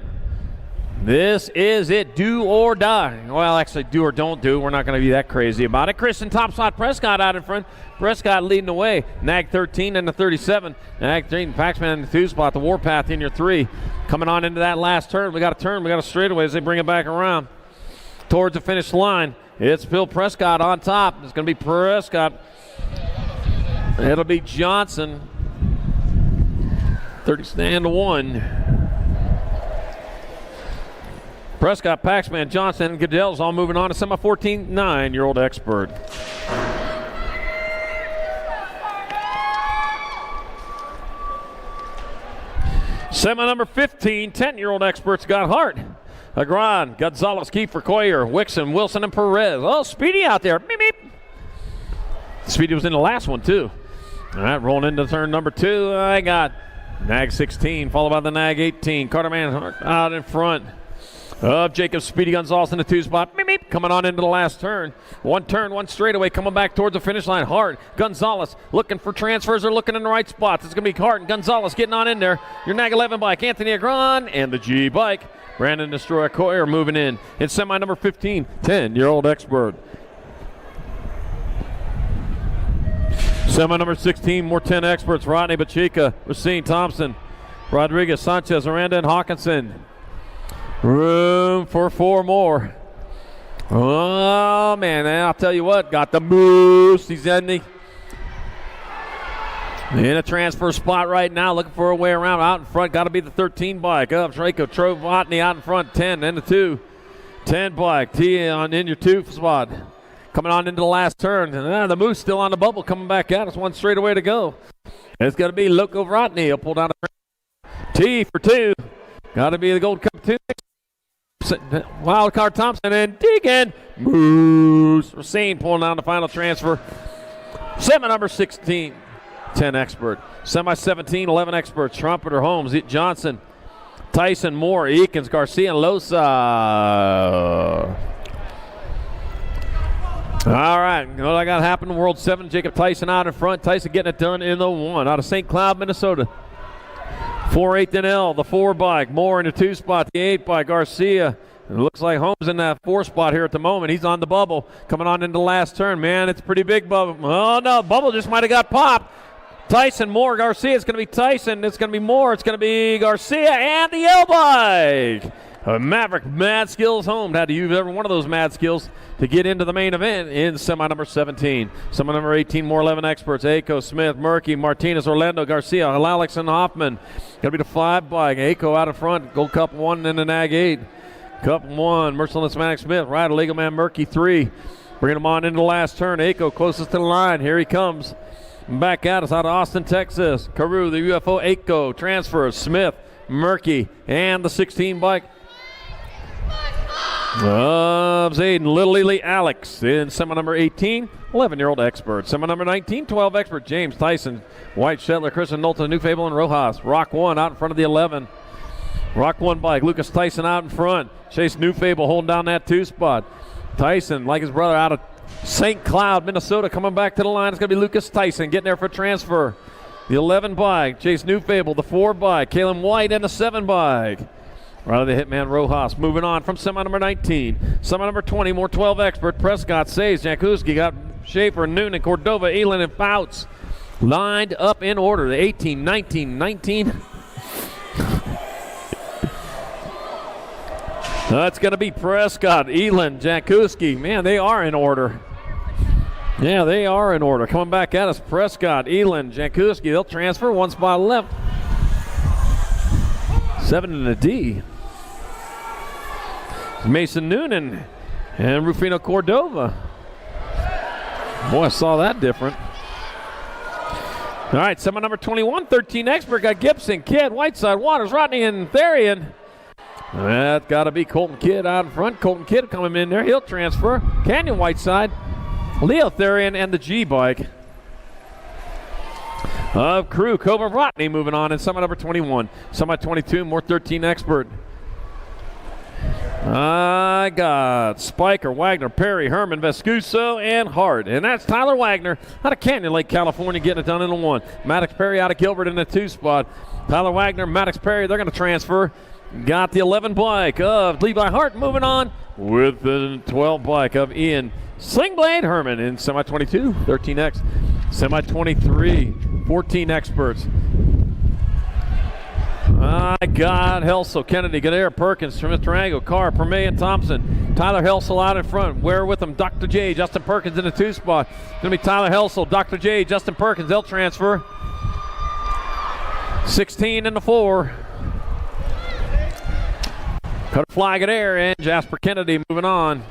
This is it, do or die. Well, actually, do or don't do. We're not going to be that crazy about it. Christian top spot, Prescott out in front. Prescott leading the way. Nag 13 and the 37. Nag 13, Paxman in the 2 spot. The Warpath in your 3. Coming on into that last turn. We got a turn. We got a straightaway as they bring it back around towards the finish line. It's Bill Prescott on top. It's going to be Prescott. It'll be Johnson. 30-1. Prescott, Paxman, Johnson, and Goodell's all moving on to semi-14, 9-year-old expert. Semi number 15, 10-year-old experts got Hart. Agron, Gonzalez, Kiefer, Coyer, Wixon, Wilson, and Perez. Oh, Speedy out there. Beep, beep. Speedy was in the last one, too. All right, rolling into turn number 2. I got Nag 16, followed by the Nag 18. Carter Manhart out in front of Jacob Speedy Gonzalez in the 2 spot. Beep, beep. Coming on into the last turn. One turn, one straightaway, coming back towards the finish line. Hart, Gonzalez looking for transfers. They're looking in the right spots. It's going to be Hart and Gonzalez getting on in there. Your Nag 11 bike, Anthony Agron, and the G bike. Brandon Destroyer Coyer moving in. It's semi number 15, 10-year-old expert. Semi number 16, more 10 experts. Rodney Bachica, Racine Thompson, Rodriguez, Sanchez, Aranda, and Hawkinson. Room for 4 more. Oh, man, I'll tell you what, got the boost. He's in a transfer spot right now, looking for a way around. Out in front, got to be the 13 bike. Up, Draco Trovotny out in front, 10, and the 2. 10 bike, T on in your 2 spot. Coming on into the last turn. The Moose still on the bubble, coming back out. It's one straightaway to go. It's going to be Loco Vrotny. He'll pull down the T for 2. Got to be the Gold Cup 2. Wildcard Thompson and Deacon. Moose. Racine pulling down the final transfer. Semi number 16, 10 expert. Semi 17, 11 experts. Trumpeter, Holmes, Johnson, Tyson, Moore, Eakins, Garcia, and Losa. All right, what I got happened in World 7, Jacob Tyson out in front. Tyson getting it done in the 1 out of St. Cloud, Minnesota. 4/8 and L, the 4 bike. Moore in the 2 spot, the 8 bike. Garcia. It looks like Holmes in that 4 spot here at the moment. He's on the bubble. Coming on into the last turn. Man, it's a pretty big bubble. Oh, no, bubble just might have got popped. Tyson, Moore, Garcia. It's going to be Tyson. It's going to be Moore. It's going to be Garcia and the L bike. Maverick Mad Skills Home had to use every one of those Mad Skills to get into the main event in semi number 17. Semi number 18, more 11 experts. Aiko, Smith, Murky, Martinez, Orlando, Garcia, Alex, and Hoffman. Going to be the 5 bike. Aiko out in front. Gold Cup 1 and the Nag 8. Cup 1, Merciless Manic Smith. Right, Legal Man Murky 3. Bringing him on into the last turn. Aiko closest to the line. Here he comes. Back at us out of Austin, Texas. Carew, the UFO Aiko. Transfers. Smith, Murky, and the 16 bike. Zayden, Little Lily, Alex in semi number 18, 11-year-old expert. Semi number 19, 12 expert. James Tyson, White Shetler, Christian Knowlton, New Fable, and Rojas. Rock 1 out in front of the 11. Rock 1 bike. Lucas Tyson out in front. Chase New Fable holding down that 2 spot. Tyson, like his brother, out of St. Cloud, Minnesota, coming back to the line. It's going to be Lucas Tyson getting there for transfer. The 11 bike. Chase New Fable, the 4 bike. Kalen White, and the 7 bike. Right of the Hitman Rojas. Moving on from semi number 19. Semi number 20, more 12 expert. Prescott, Says, Jankowski, got Schaefer, Noonan, Cordova, Elin, and Fouts lined up in order. The 18, 19, 19. That's going to be Prescott, Elin, Jankowski. Man, they are in order. Yeah, they are in order. Coming back at us, Prescott, Elin, Jankowski. They'll transfer 1 spot left. 7 in the D. Mason Noonan and Rufino Cordova. Boy, I saw that different. All right, semi number 21, 13 expert. Got Gibson, Kidd, Whiteside, Waters, Rodney, and Therian. That's got to be Colton Kidd out in front. Colton Kidd coming in there. He'll transfer. Canyon Whiteside, Leo Therian, and the G bike. of crew. Coburn Rodney moving on in semi number 21. Semi 22, more 13 expert. I got Spiker, Wagner, Perry, Herman, Vescuso, and Hart. And that's Tyler Wagner out of Canyon Lake, California, getting it done in the 1. Maddox Perry out of Gilbert in the 2 spot. Tyler Wagner, Maddox Perry, they're going to transfer. Got the 11 bike of Levi Hart moving on with the 12 bike of Ian Slingblade Herman in semi 22, 13X. Semi 23, 14 experts. I got Helsel, Kennedy, Godair, Perkins, Smith, Durango, Carr, Permay, and Thompson. Tyler Helsel out in front. Where with him? Dr. J, Justin Perkins in the 2 spot. It's going to be Tyler Helsel, Dr. J, Justin Perkins. They'll transfer. 16 in the 4. Cutterfly, Godair, and Jasper Kennedy moving on.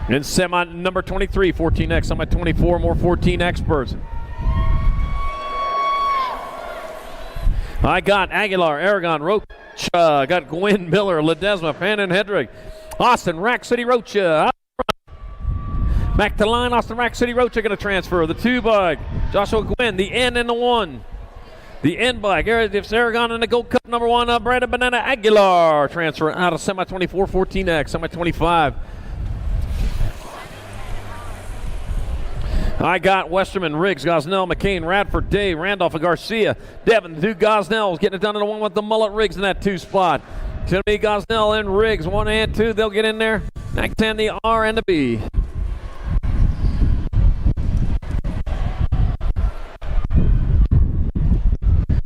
In semi number 23, 14X. Semi 24, more 14 experts. I got Aguilar, Aragon, Rocha, got Gwen Miller, Ledesma, Pannon, Hedrick, Austin, Rack City, Rocha. Back to line, Austin, Rack City, Rocha going to transfer. The 2 bike, Joshua Gwynn, the N and the 1. The N bike, Aragon in the Gold Cup number 1, Brandon Banana Aguilar transfer out of semi 24, 14X, semi 25. I got Westerman, Riggs, Gosnell, McCain, Radford, Day, Randolph, and Garcia. Devin, the 2 Gosnells getting it done in the 1 with the mullet. Riggs in that 2 spot. It's going to be Gosnell and Riggs, 1 and 2. They'll get in there. Next 10, the R and the B.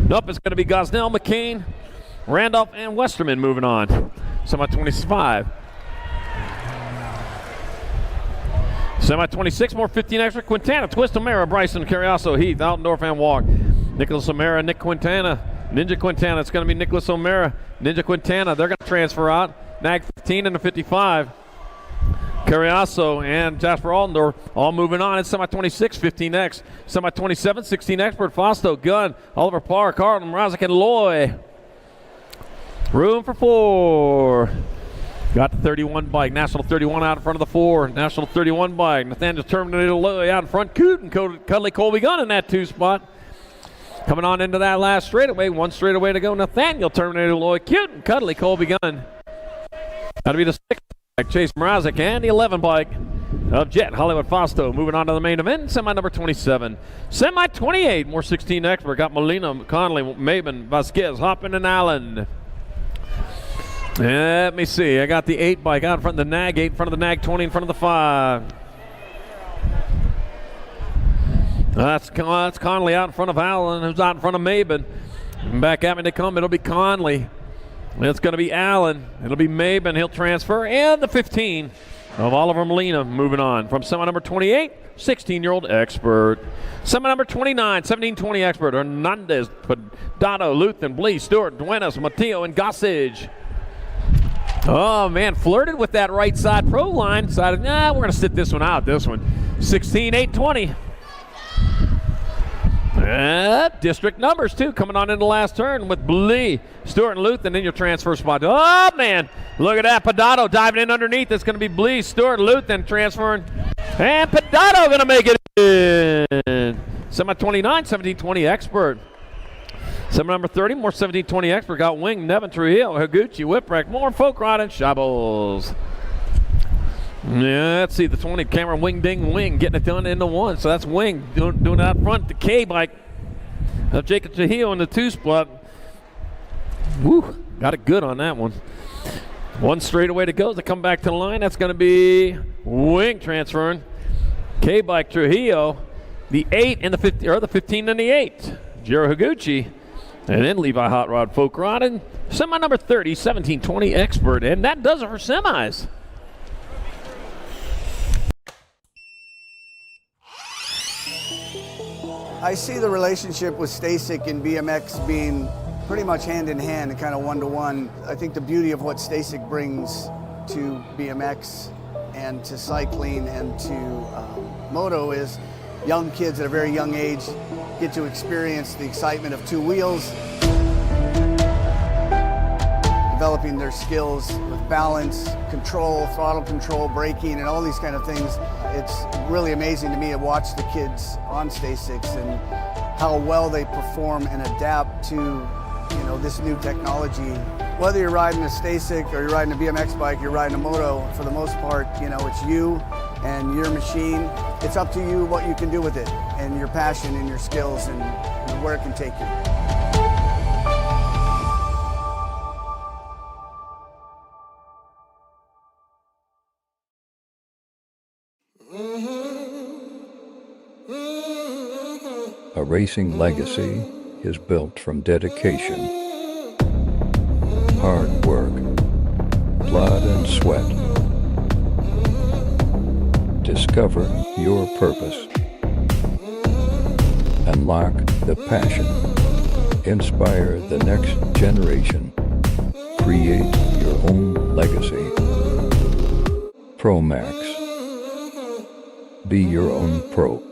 Nope, it's going to be Gosnell, McCain, Randolph, and Westerman moving on. Semi 25. Semi 26, more 15 extra. Quintana, Twist, O'Mara, Bryson, Carriasso, Heath, Altendorf, and Walk. Nicholas O'Mara, Nick Quintana, Ninja Quintana. It's going to be Nicholas O'Mara, Ninja Quintana. They're going to transfer out. Nag 15 and the 55. Carriasso and Jasper Altendorf all moving on. It's semi 26, 15X. Semi 27, 16 expert. Fausto, Gunn, Oliver Parr, Carlton, Mrazek, and Loy. Room for 4. Got the 31 bike. National 31 out in front of the 4. National 31 bike. Nathaniel Terminator Loy out in front. Coot and Cuddly Colby Gunn in that 2 spot. Coming on into that last straightaway. 1 straightaway to go. Nathaniel Terminator Loy, Cute and Cuddly Colby Gunn. That'll be the 6 bike. Chase Mrazek and the 11 bike of Jet Hollywood Fausto. Moving on to the main event. Semi number 27. Semi 28. More 16 expert. Got Molina, Conley, Maben, Vasquez, Hoppin, and Allen. Let me see. I got the 8 bike out in front of the Nag 8, in front of the Nag 20, in front of the 5. That's Conley out in front of Allen, who's out in front of Maben. Back at me they come. It'll be Conley. It's going to be Allen. It'll be Maben. He'll transfer. And the 15 of Oliver Molina moving on from semi number 28, 16-year-old expert. Semi number 29, 17-20 expert. Hernandez, Padado, Luthen, Blee, Stewart, Duenas, Matteo, and Gossage. Oh, man, flirted with that right side pro line. Decided, we're going to sit this one out, this one. 16, 8, 20. District numbers, too, coming on in the last turn with Blee, Stewart, and Luthen in your transfer spot. Oh, man, look at that. Padado diving in underneath. It's going to be Blee, Stewart, Luthen transferring. And Padado going to make it in. Semi 29, 17-20 expert. Semi number 30, more 17-20 expert. Got Wing, Nevin, Trujillo, Higuchi, Whipwreck, more Folk Rod, and Shabbles. Yeah, let's see, the 20, Cameron Wing, Ding, Wing, getting it done in the 1. So that's Wing doing that front. The K bike of Jacob Trujillo in the 2 spot. Woo, got it good on that one. 1 straightaway to go. To come back to the line, that's going to be Wing transferring. K bike Trujillo, the 8 and the 15, or the 15 and the 8. Jiro Higuchi. And then Levi Hot Rod Folk Rod and semi number 30, 17-20 expert. And that does it for semis. I see the relationship with Stasic and BMX being pretty much hand in hand and kind of one-to-one. I think the beauty of what Stasic brings to BMX and to cycling and to moto is young kids at a very young age get to experience the excitement of 2 wheels, developing their skills with balance, control, throttle control, braking, and all these kind of things. It's really amazing to me to watch the kids on Stasics and how well they perform and adapt to this new technology. Whether you're riding a Stasic or you're riding a BMX bike, you're riding a moto, for the most part, it's you and your machine. It's up to you what you can do with it and your passion and your skills and where it can take you. A racing legacy is built from dedication, hard work, blood and sweat. Discover your purpose. Unlock the passion. Inspire the next generation. Create your own legacy. ProMax. Be your own pro.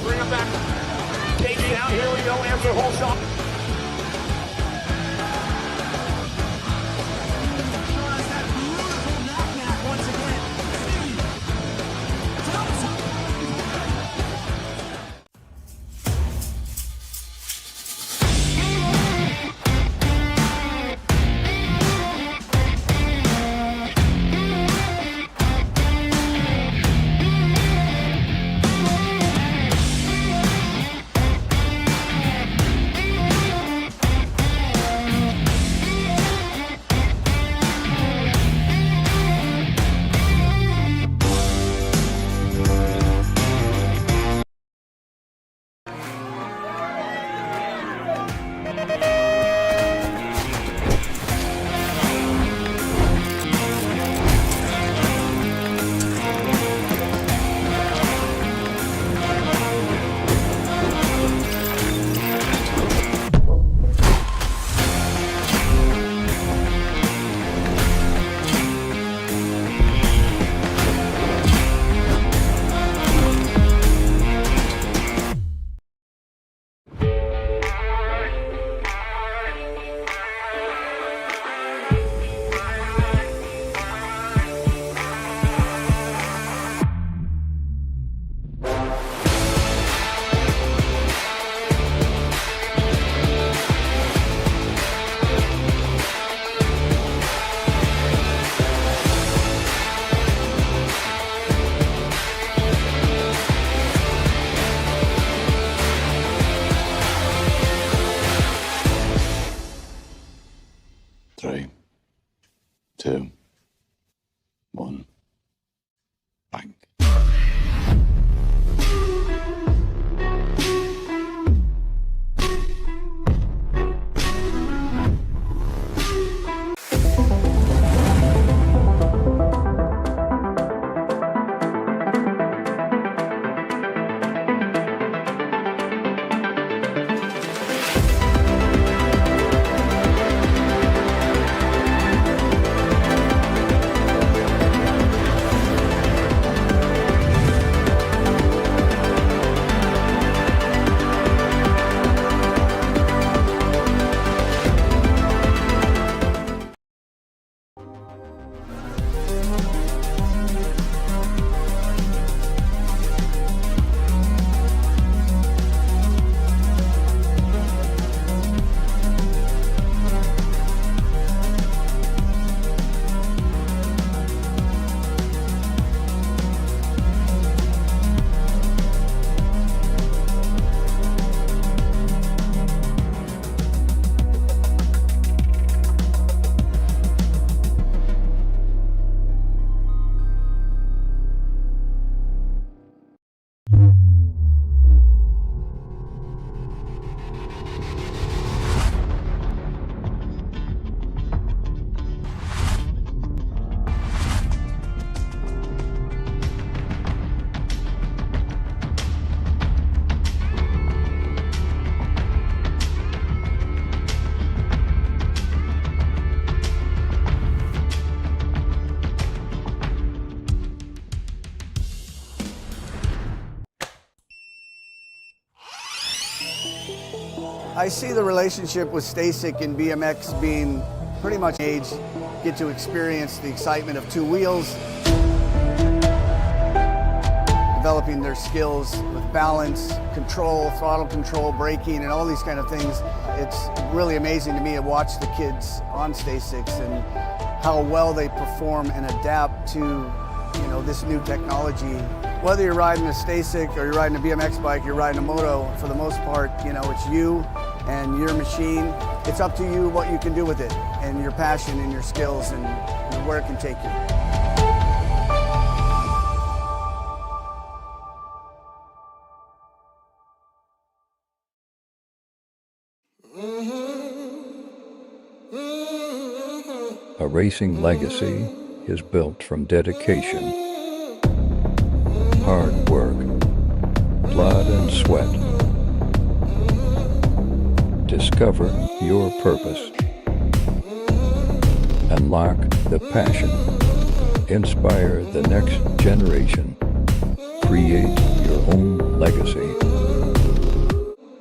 Bring him back. KG out. Here we go. Answer whole shot. 1. Bang. I see the relationship with STACYC and BMX being pretty much age, get to experience the excitement of two wheels, developing their skills with balance, control, throttle control, braking, and all these kind of things. It's really amazing to me to watch the kids on STACYCs and how well they perform and adapt to, this new technology. Whether you're riding a STACYC or you're riding a BMX bike, you're riding a moto, for the most part, it's you and your machine. It's up to you what you can do with it and your passion and your skills and where it can take you. A racing legacy is built from dedication, hard work, blood and sweat. Discover your purpose. Unlock the passion. Inspire the next generation. Create your own legacy.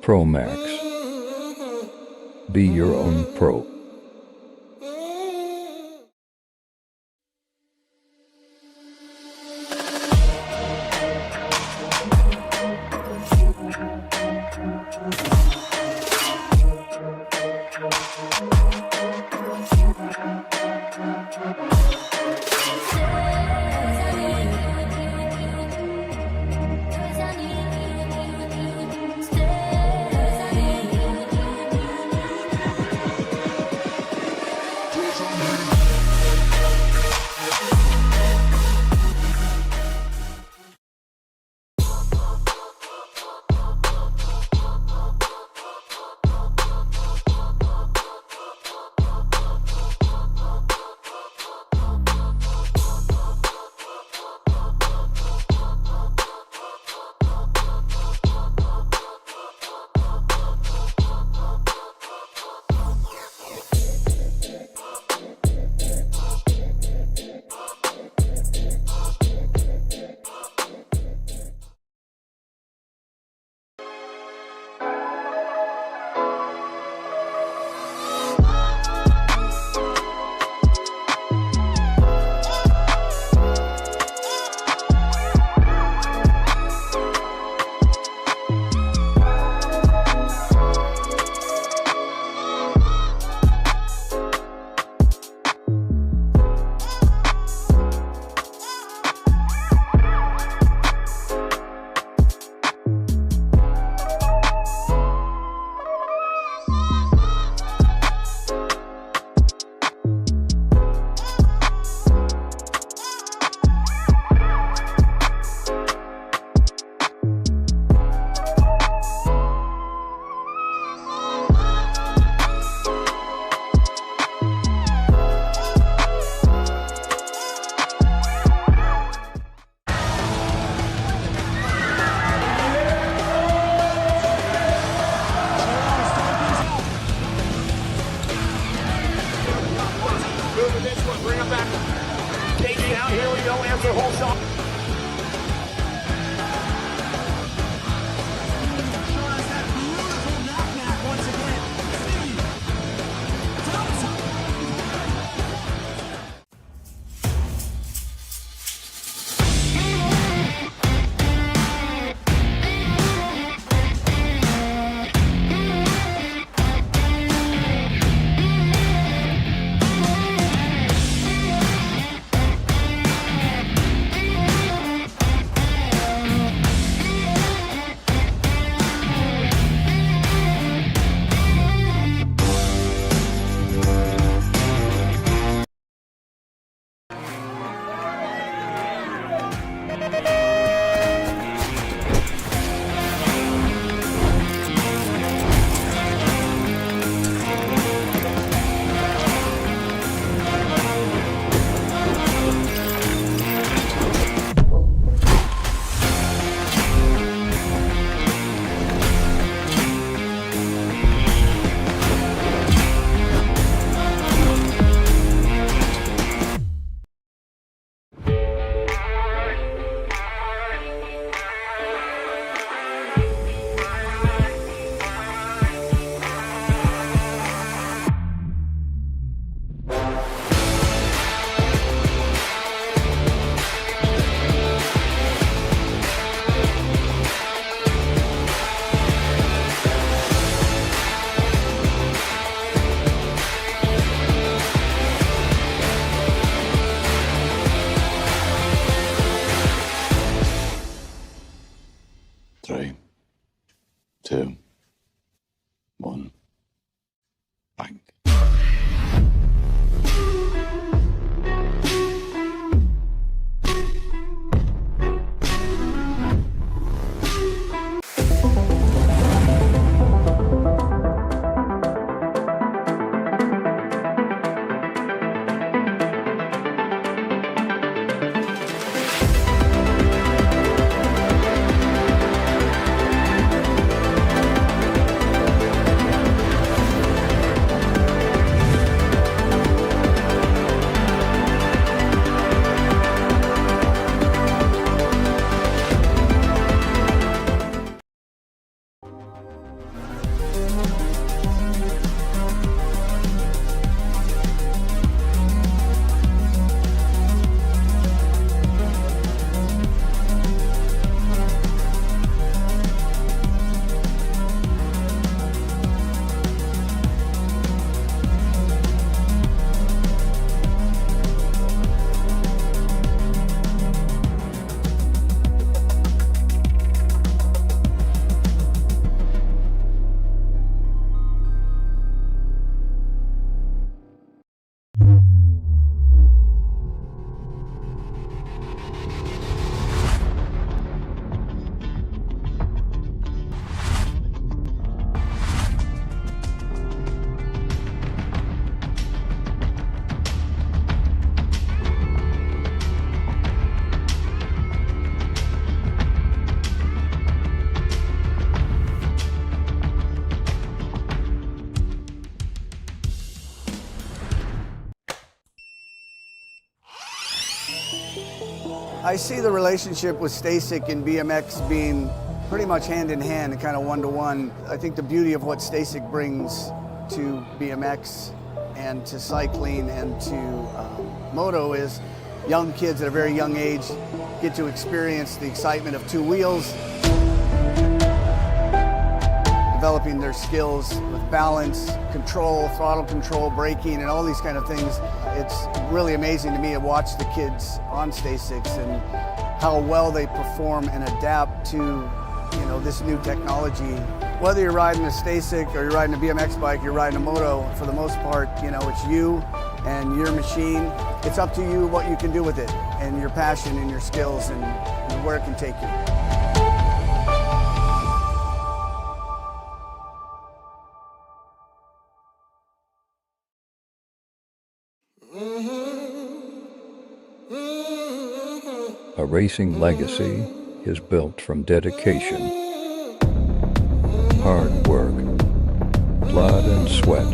ProMax. Be your own pro. Here we go. Answer whole shot. Three, two, one, bang. I see the relationship with STACYC and BMX being pretty much hand in hand and kind of one-to-one. I think the beauty of what STACYC brings to BMX and to cycling and to moto is young kids at a very young age get to experience the excitement of two wheels, developing their skills with balance, control, throttle control, braking, and all these kind of things. It's really amazing to me to watch the kids on STACYC and how well they perform and adapt to, this new technology. Whether you're riding a STACYC or you're riding a BMX bike, you're riding a moto, for the most part, it's you and your machine. It's up to you what you can do with it and your passion and your skills and where it can take you. A racing legacy is built from dedication, hard work, blood and sweat.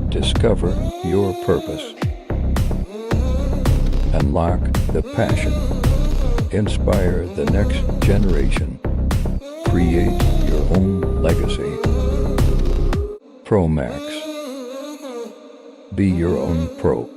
Discover your purpose. Unlock the passion. Inspire the next generation. Create your own legacy. ProMax. Be your own pro.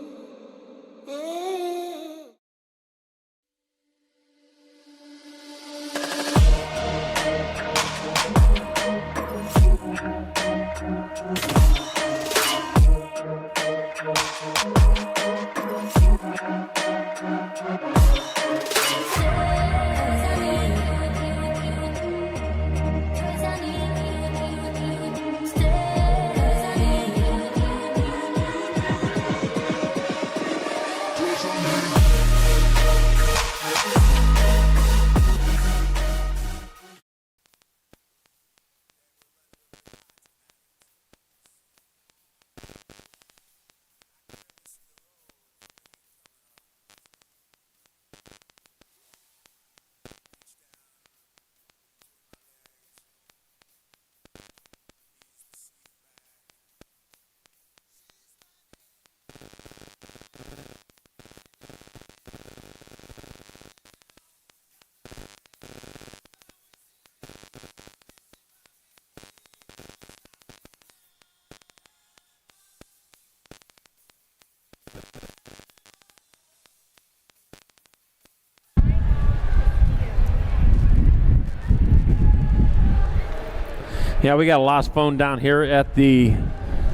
Yeah, we got a lost phone down here at the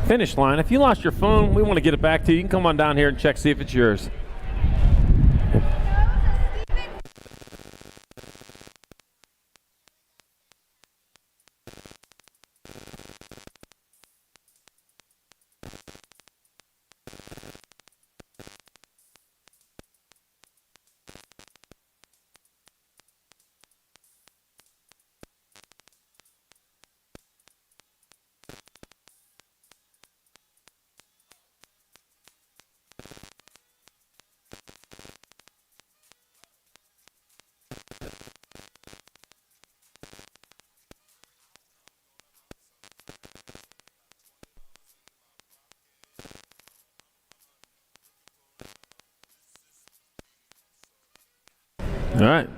finish line. If you lost your phone, we want to get it back to you. You can come on down here and check, see if it's yours. All right.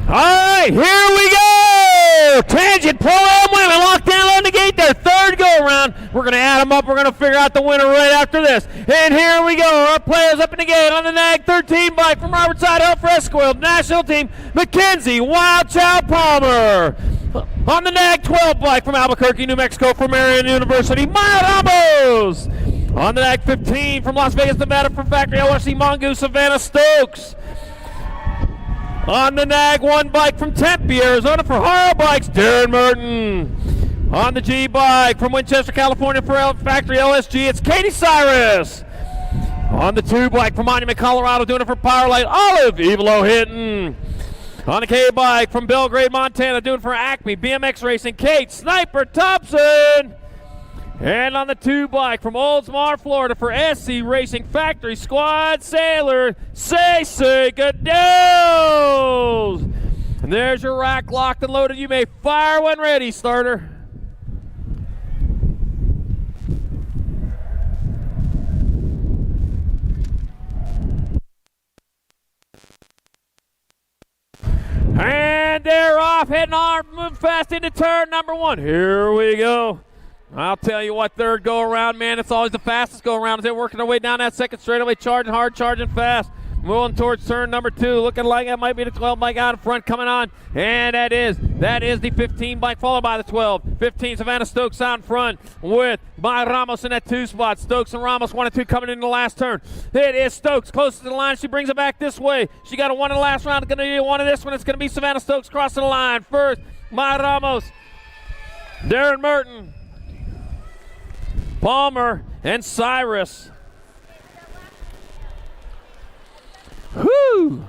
All right, here we go. Tangent Pro-Am women locked down on the gate. Their third go-around. We're going to add them up. We're going to figure out the winner right after this. And here we go. Our players up in the gate on the NAG 13 bike from Robertside Hill Fresco. National team, Mackenzie Wild Child Palmer. On the NAG 12 bike from Albuquerque, New Mexico, from Marion University, Maya Ramos. On the NAG 15 from Las Vegas, Nevada, from Factory LSC Mongoose, Savannah Stokes. On the NAG 1 bike from Tempe, Arizona, for Haro Bikes, Darren Merton. On the G bike from Winchester, California, for Factory LSG, it's Katie Cyrus. On the 2 bike from Monument, Colorado, doing it for Powerlight, Olive Evelo Hinton. On the K bike from Belgrade, Montana, doing for Acme BMX Racing, Kate Sniper Thompson. And on the 2 bike from Oldsmar, Florida, for SC Racing Factory Squad Sailor, Say Good News. And there's your rack locked and loaded. You may fire when ready, starter. And they're off, heading on, moving fast into turn number 1. Here we go. I'll tell you what, third go around, man, it's always the fastest go around as they're working their way down that second straightaway, charging hard, charging fast. Moving towards turn number 2, looking like that might be the 12 bike out in front coming on. And that is the 15 bike, followed by the 12. 15, Savannah Stokes out in front with Maya Ramos in that 2 spot. Stokes and Ramos 1 and 2 coming into the last turn. It is Stokes closest to the line. She brings it back this way. She got a 1 in the last round. Going to be 1 in this one. It's going to be Savannah Stokes crossing the line. First, Maya Ramos, Darren Merton, Palmer, and Cyrus. Whoo!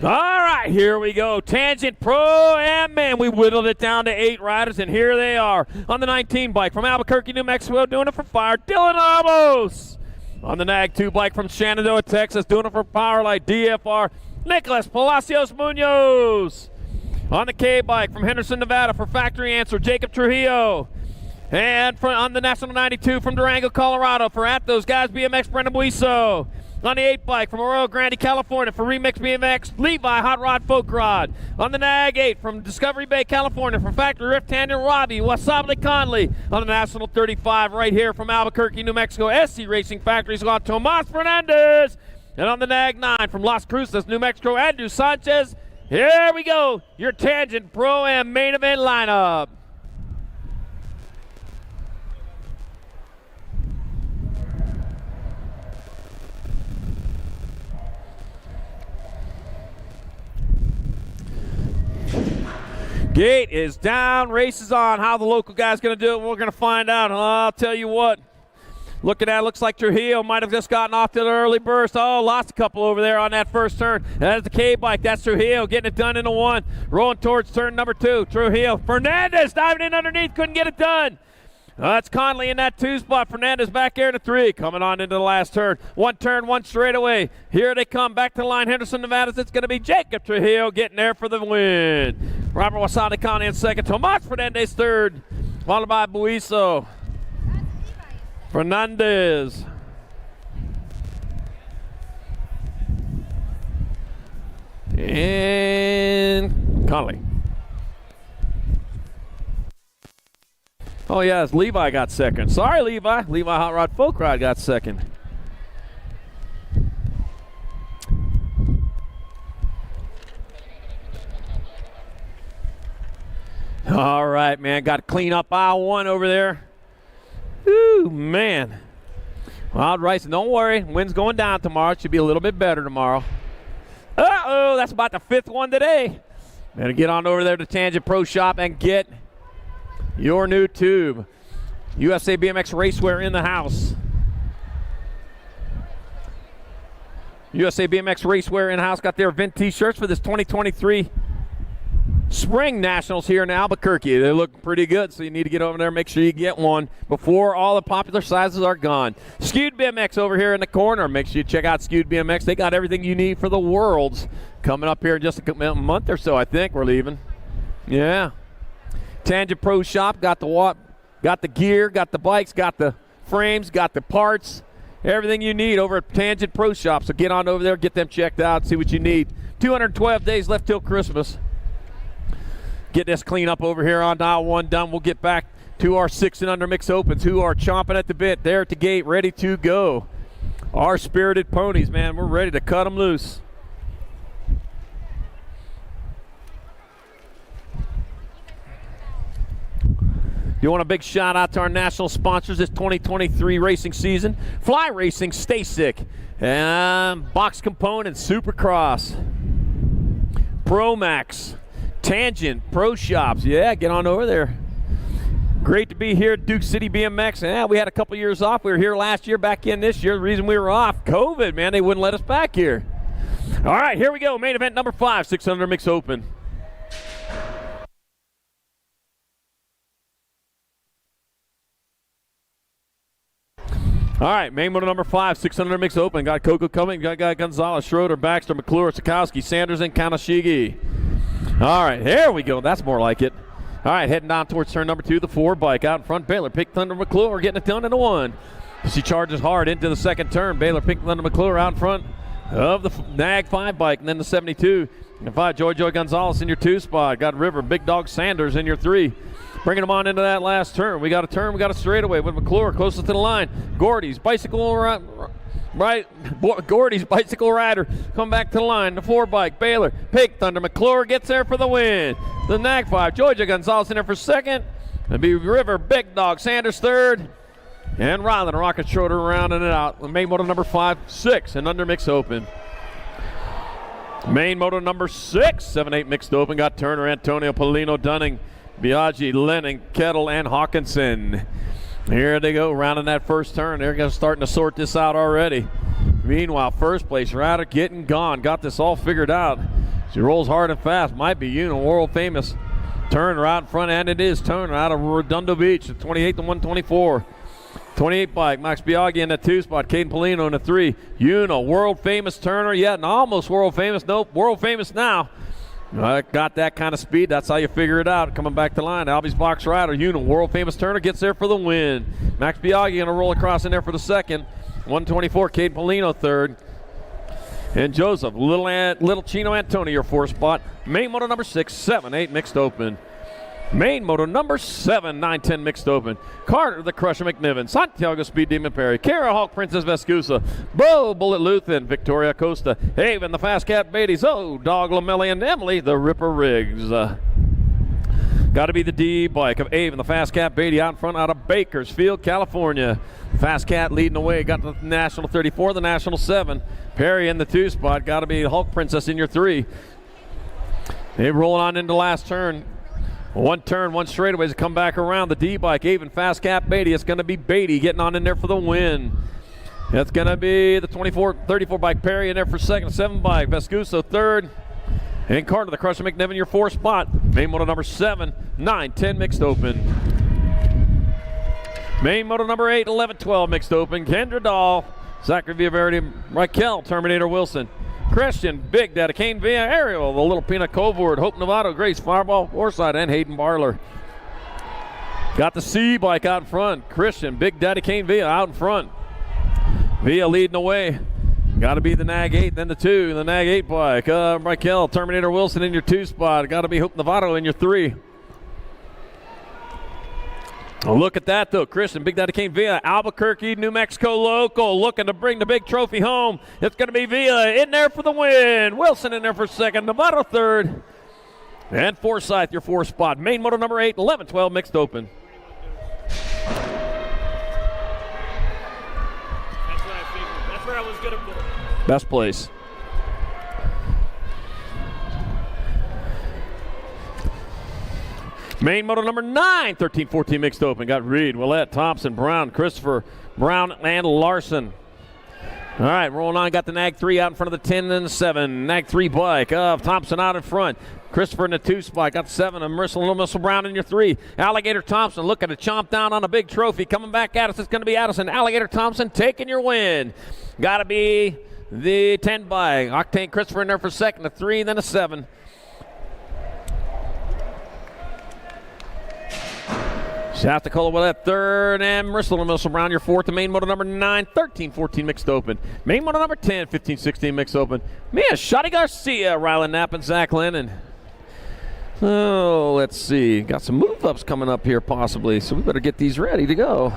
All right, here we go. Tangent Pro-Am, man, we whittled it down to 8 riders, and here they are on the 19 bike from Albuquerque, New Mexico, doing it for fire, Dylan Ramos. On the Nag 2 bike from Shenandoah, Texas, doing it for Powerlight DFR, Nicholas Palacios Munoz. On the K bike from Henderson, Nevada for Factory Answer, Jacob Trujillo. And on the National 92 from Durango, Colorado for At Those Guys BMX, Brendan Buiso. On the 8 bike from Arroyo Grande, California for Remix BMX, Levi Hot Rod Folk Rod. On the Nag 8 from Discovery Bay, California for Factory Rift, Tanya Robbie, Wasabli Conley. On the National 35 right here from Albuquerque, New Mexico, SC Racing Factory's got Tomas Fernandez. And on the Nag 9 from Las Cruces, New Mexico, Andrew Sanchez. Here we go, your Tangent Pro-Am main event lineup. Gate is down, race is on. How the local guy's going to do it, we're going to find out. I'll tell you what. Looking at it, looks like Trujillo might have just gotten off to the early burst. Oh, lost a couple over there on that first turn. That is the K-bike. That's Trujillo getting it done into 1. Rolling towards turn number 2. Trujillo. Fernandez diving in underneath. Couldn't get it done. That's Conley in that 2 spot. Fernandez back there in the 3. Coming on into the last turn. 1 turn, 1 straightaway. Here they come. Back to the line. Henderson, Nevada. It's going to be Jacob Trujillo getting there for the win. Robert Wasani Conley in 2nd. Tomas Fernandez 3rd. Followed by Buiso. Fernandez. And Conley. Oh, yes, Levi got 2nd. Sorry, Levi. Levi Hot Rod Folk Rod got 2nd. All right, man. Got to clean up aisle 1 over there. Ooh, man. Wild Rice, don't worry. Wind's going down tomorrow. It should be a little bit better tomorrow. Uh-oh, that's about the 5th one today. Better get on over there to Tangent Pro Shop and get your new tube. USA BMX Racewear in the house. USA BMX Racewear in the house. Got their event t-shirts for this 2023 Spring Nationals here in Albuquerque. They're looking pretty good, so you need to get over there and make sure you get one before all the popular sizes are gone. Skewed BMX over here in the corner. Make sure you check out Skewed BMX. They got everything you need for the Worlds coming up here in just a month or so, I think we're leaving. Yeah. Tangent Pro Shop got the gear, got the bikes, got the frames, got the parts, everything you need over at Tangent Pro Shop. So get on over there, get them checked out, see what you need. 212 days left till Christmas. Get this clean up over here on dial 1 done. We'll get back to our 6 and under mix opens who are chomping at the bit. There at the gate, ready to go. Our spirited ponies, man, we're ready to cut them loose. You want a big shout out to our national sponsors this 2023 racing season. Fly Racing, Stay Sick, and Box Components, Supercross, Promax, Tangent, Pro Shops. Yeah, get on over there. Great to be here at Duke City BMX. Yeah, we had a couple years off. We were here last year, back in this year. The reason we were off, COVID, man, they wouldn't let us back here. All right, here we go. Main event number 5, 600 mix open. All right, main motor number 5, 600 mix open. Got Coco coming. Got Gonzalez, Schroeder, Baxter, McClure, Sikowski, Sanders, and Kanashigi. All right, here we go. That's more like it. All right, heading down towards turn number 2, the 4 bike. Out in front, Baylor, Pink Thunder, McClure getting it done into 1. She charges hard into the 2nd turn. Baylor, Pink Thunder, McClure out in front of the Nag 5 bike. And then the 72. And 5, Joy Gonzalez in your 2 spot. Got River, Big Dog Sanders in your 3. Bringing them on into that last turn. We got a turn, we got a straightaway with McClure closest to the line. Gordy's bicycle right. Gordy's bicycle rider come back to the line. The 4 bike, Baylor, Pink Thunder, McClure gets there for the win. The Nag 5, Georgia Gonzalez in there for 2nd. It'll be River, Big Dog Sanders 3rd. And Ryland Rocket Schroeder rounding it out. The main motor number 5, 6 and under mix open. Main motor number 6, 7-8 mixed open. Got Turner, Antonio, Polino, Dunning, Biaggi, Lennon, Kettle, and Hawkinson. Here they go, rounding that first turn. They're starting to sort this out already. Meanwhile, first place rider getting gone. Got this all figured out. She rolls hard and fast. Might be world famous. Turner out in front, and it is Turner out of Redondo Beach, 28 to 124. 28 bike, Max Biaggi in the 2 spot, Caden Polino in the 3. Una, world famous Turner, yet almost world famous. Nope, world famous now. Got that kind of speed. That's how you figure it out. Coming back to line, Albie's box rider, Una, world famous Turner, gets there for the win. Max Biaggi going to roll across in there for the second. 124, Caden Polino third. And Joseph, Little Chino Antonio, your 4 spot. Main moto number 6, 7, 8 mixed open. Main moto number 7, 9-10 mixed open. Carter the Crusher McNiven, Santiago Speed Demon Perry, Kara Hawk Princess Vescusa, Bo Bullet Luthen, Victoria Costa, Haven the Fast Cat Beatty, Zoe Dog Lamelli, and Emily the Ripper Riggs. Got to be the D bike of Avon the Fast Cat Beatty out in front out of Bakersfield, California. Fast Cat leading the way, got the National 34, the National 7. Perry in the 2 spot, got to be Hulk Princess in your 3. They rolling on into last turn. One turn, one straightaway to come back around. The D-bike, Avon Fast Cat Beatty. It's going to be Beatty getting on in there for the win. It's going to be the 34 bike Perry in there for second. 7 bike, Vescuso third. And Carter the Crusher McNiven, your 4 spot. Main moto number 7, 9-10 mixed open. Main moto number 8, 11-12 mixed open. Kendra Dahl, Zachary Villaverdi, Raquel Terminator Wilson. Christian, Big Daddy, Kane Villa, Ariel, the Little Peanut Covord, Hope Novato, Grace Fireball, Forsyth, and Hayden Barler. Got the C bike out in front. Christian, Big Daddy, Kane Villa out in front. Villa leading the way. Got to be the Nag 8, then the 2, the Nag 8 bike. Raquel, Terminator Wilson in your 2 spot. Got to be Hope Novato in your 3. Oh, look at that, though. Christian, Big Daddy Kane Villa, Albuquerque, New Mexico local, looking to bring the big trophy home. It's going to be Villa in there for the win. Wilson in there for second. Novato third. And Forsyth, your 4 spot. Main moto number 8, 11-12 mixed open. That's what I figured. That's where I was going to put it. Best place. Main moto number 9, 13-14 mixed open. Got Reed, Willette, Thompson, Brown, Christopher, Brown, and Larson. All right, rolling on. Got the Nag 3 out in front of the 10 and the 7. Nag 3 bike of Thompson out in front. Christopher in the 2 spot. Got 7 of Little Missile Brown in your 3. Alligator Thompson looking to chomp down on a big trophy. Coming back at us, it's going to be Addison. Alligator Thompson taking your win. Got to be the 10 bike. Octane Christopher in there for second. A 3, then a 7. South Dakota with that third, and Bristol and Missile Brown, your 4th. The main moto number 9, 13-14 mixed open. Main moto number 10, 15-16 mixed open. Mia, Shotty Garcia, Rylan Knapp, and Zach Lennon. Oh, let's see. Got some move-ups coming up here possibly, so we better get these ready to go.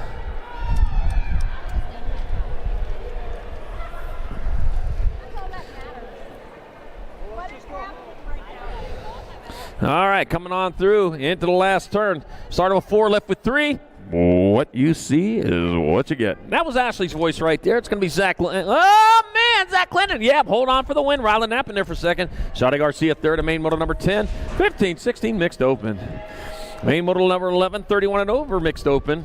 All right, coming on through into the last turn. Started with 4, left with 3. What you see is what you get. That was Ashley's voice right there. It's going to be Zach Lennon. Oh, man, Zach Lennon. Yep, hold on for the win. Rylan Knapp in there for second. Shotty Garcia third, and main moto number 10. 15-16 mixed open. Main moto number 11, 31 and over mixed open.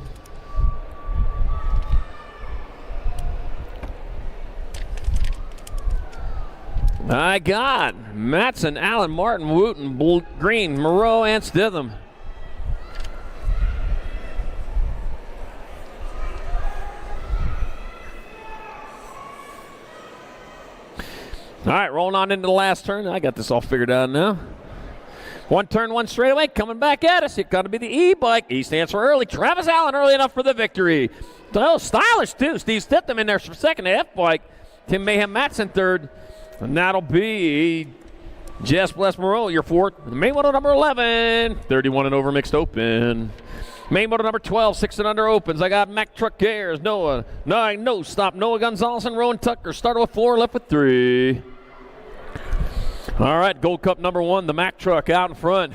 I got Matson, Allen, Martin, Wooten, Green, Moreau, and Stitham. All right, rolling on into the last turn. I got this all figured out now. 1 turn, 1 straightaway, coming back at us. It got to be the E-bike. E stands for early. Travis Allen early enough for the victory. Oh, stylish, too. Steve Stitham in there for second. The F-bike. Tim Mayhem Matson third. And that'll be Jess Bless Moreau, your 4th. Main moto number 11, 31 and over mixed open. Main moto number 12, 6 and under opens. I got Mac Truck Cares, Noah, no stop, Noah Gonzalez and Rowan Tucker. Started with 4, left with 3. All right, Gold Cup number 1, the Mac Truck out in front.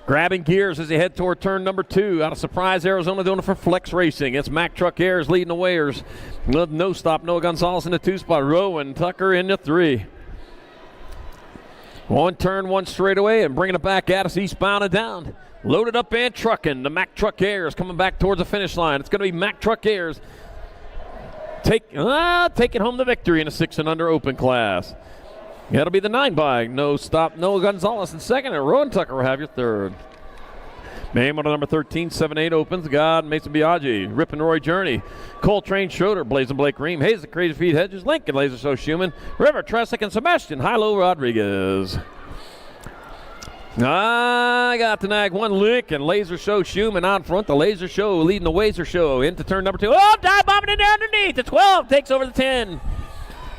Grabbing gears as they head toward turn number 2. Out of Surprise, Arizona, doing it for Flex Racing. It's Mac Truck Airs leading the wayers. No stop, Noah Gonzalez in the 2 spot. Rowan Tucker in the 3. 1 turn, 1 straightaway, and bringing it back at us eastbound and down. Loaded up and trucking. The Mac Truck Airs coming back towards the finish line. It's going to be Mac Truck Airs taking home the victory in a 6 and under open class. That'll be the 9 bike. No stop, Noah Gonzalez in second, and Rowan Tucker will have your 3rd. Main moto number 13, 7-8 opens. God, Mason Biaggi, Rip and Roy Journey, Coltrane Schroeder, Blazing Blake Ream, Hayes the Crazy Feet Hedges, Lincoln Laser Show Schumann, River Tresick, and Sebastian Hilo Rodriguez. I got the nag 1 Lincoln Laser Show Schumann out front. The Laser Show leading the Wazer Show into turn number 2. Oh, dive bombing in there underneath. The 12 takes over the 10.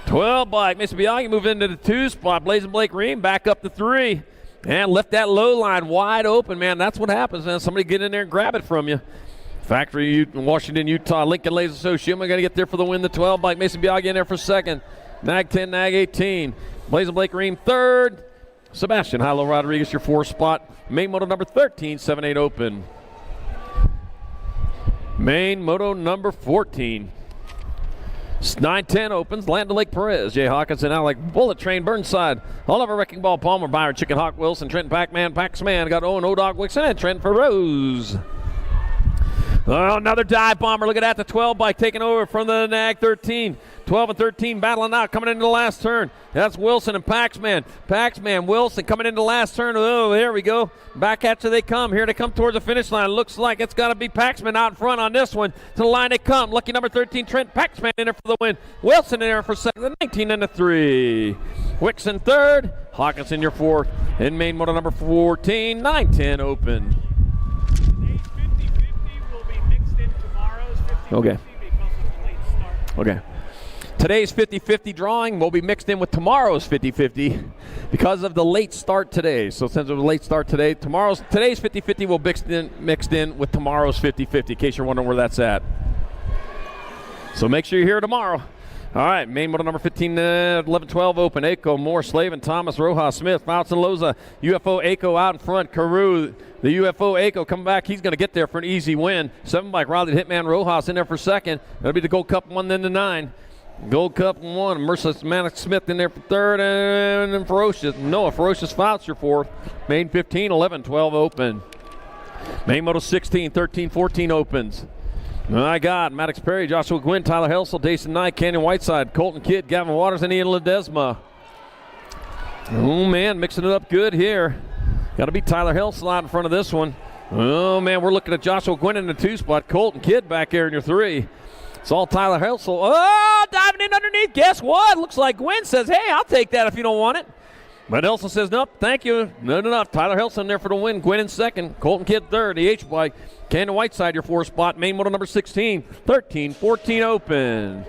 12 bike. Mason Biaggi moved into the 2 spot. Blazing Blake Ream back up to 3. And left that low line wide open, man. That's what happens, man. Somebody get in there and grab it from you. Factory Washington, Utah. Lincoln Laser Show Schumann got to get there for the win. The 12 bike. Mason Biaggi in there for second. Nag 10, Nag 18. Blazing Blake Ream third. Sebastian Hilo Rodriguez, your 4th spot. Main moto number 13, 7-8 open. Main moto number 14. 9-10 opens. Land Lake Perez, Jay Hawkinson, Alec Bullet Train Burnside, Oliver Wrecking Ball Palmer, Byron Chicken Hawk Wilson, Trenton Pac-Man, Paxman, got Owen O-Dog Wixon, and Trent Ferrose. Oh, another dive bomber. Look at that. The 12 bike taking over from the Nag 13. 12 and 13 battling out, coming into the last turn. That's Wilson and Paxman. Paxman, Wilson coming into the last turn. Oh, there we go. Back at you they come. Here they come towards the finish line. Looks like it's got to be Paxman out in front on this one. To the line they come. Lucky number 13, Trent Paxman in there for the win. Wilson in there for second. The 19 and the 3. Wixon third. Hawkinson your 4th. In main moto number 14. 9-10 open. Okay. Okay. Today's 50-50 drawing will be mixed in with tomorrow's 50-50 because of the late start today. So since it was a late start today, today's 50-50 will be mixed in with tomorrow's 50-50, in case you're wondering where that's at. So make sure you're here tomorrow. All right, main moto number 15, 11-12 open. Aiko, Moore, Slavin, Thomas, Rojas, Smith, Fouts, and Loza. UFO Aiko out in front. Carew, the UFO Aiko coming back. He's going to get there for an easy win. 7 bike, Riley Hitman Rojas in there for second. That'll be the Gold Cup 1, then the 9. Gold Cup 1. Merciless Manic Smith in there for third. And then Ferocious. Noah Ferocious Fouts your 4th. Main 15, 11-12 open. Main moto 16, 13-14 opens. My God, Maddox Perry, Joshua Gwynn, Tyler Helsel, Jason Knight, Canyon Whiteside, Colton Kidd, Gavin Waters, and Ian Ledesma. Oh, man, mixing it up good here. Got to be Tyler Helsel out in front of this one. Oh, man, we're looking at Joshua Gwynn in the 2 spot. Colton Kidd back there in your 3. It's all Tyler Helsel. Oh, diving in underneath. Guess what? Looks like Gwynn says, hey, I'll take that if you don't want it. But Helsel says, nope, thank you. Not enough. Tyler Helsel in there for the win. Gwynn in second. Colton Kidd third. The H bike. Canyon Whiteside, your 4th spot. Main moto number 16. 13-14 open.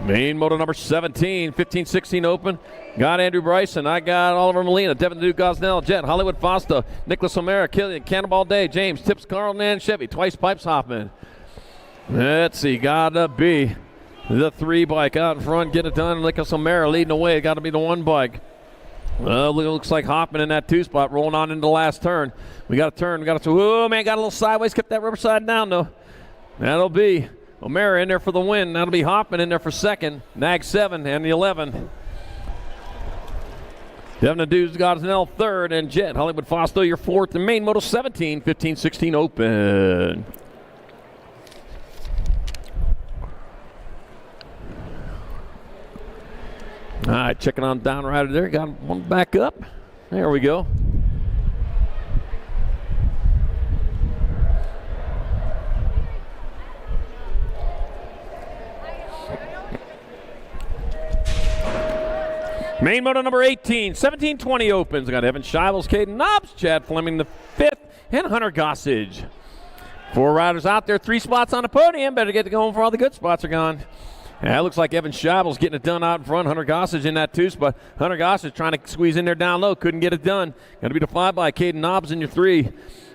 Main moto number 17. 15-16 open. Got Andrew Bryson. I got Oliver Molina. Devin Duke Gosnell. Jet. Hollywood Fosta. Nicholas O'Mara. Killian. Cannonball Day. James. Tips Carlton and Chevy. Twice Pipes Hoffman. Let's see. Gotta be the 3 bike out in front. Get it done. Nicholas O'Mara leading the way. Gotta be the 1 bike. Well, it looks like Hoffman in that 2 spot rolling on into the last turn. We got a turn. We got a oh, man, got a little sideways. Kept that rubber side down, though. That'll be O'Mara in there for the win. That'll be Hoffman in there for second. Nag 7 and the 11. Devin Dudes Gosnell third, and Jet Hollywood Fosto your 4th. And main moto 17, 15-16 open. All right, checking on down right there. Got one back up. There we go. Main moto number 18, 17-20 opens. We got Evan Shivels, Caden Knobs, Chad Fleming the 5th, and Hunter Gossage. 4 riders out there, 3 spots on the podium. Better get going for all the good spots are gone. Yeah, it looks like Evan Shivels getting it done out in front. Hunter Gossage in that 2 spot. Hunter Gossage trying to squeeze in there down low. Couldn't get it done. Got to be the 5 by Caden Knobs in your 3.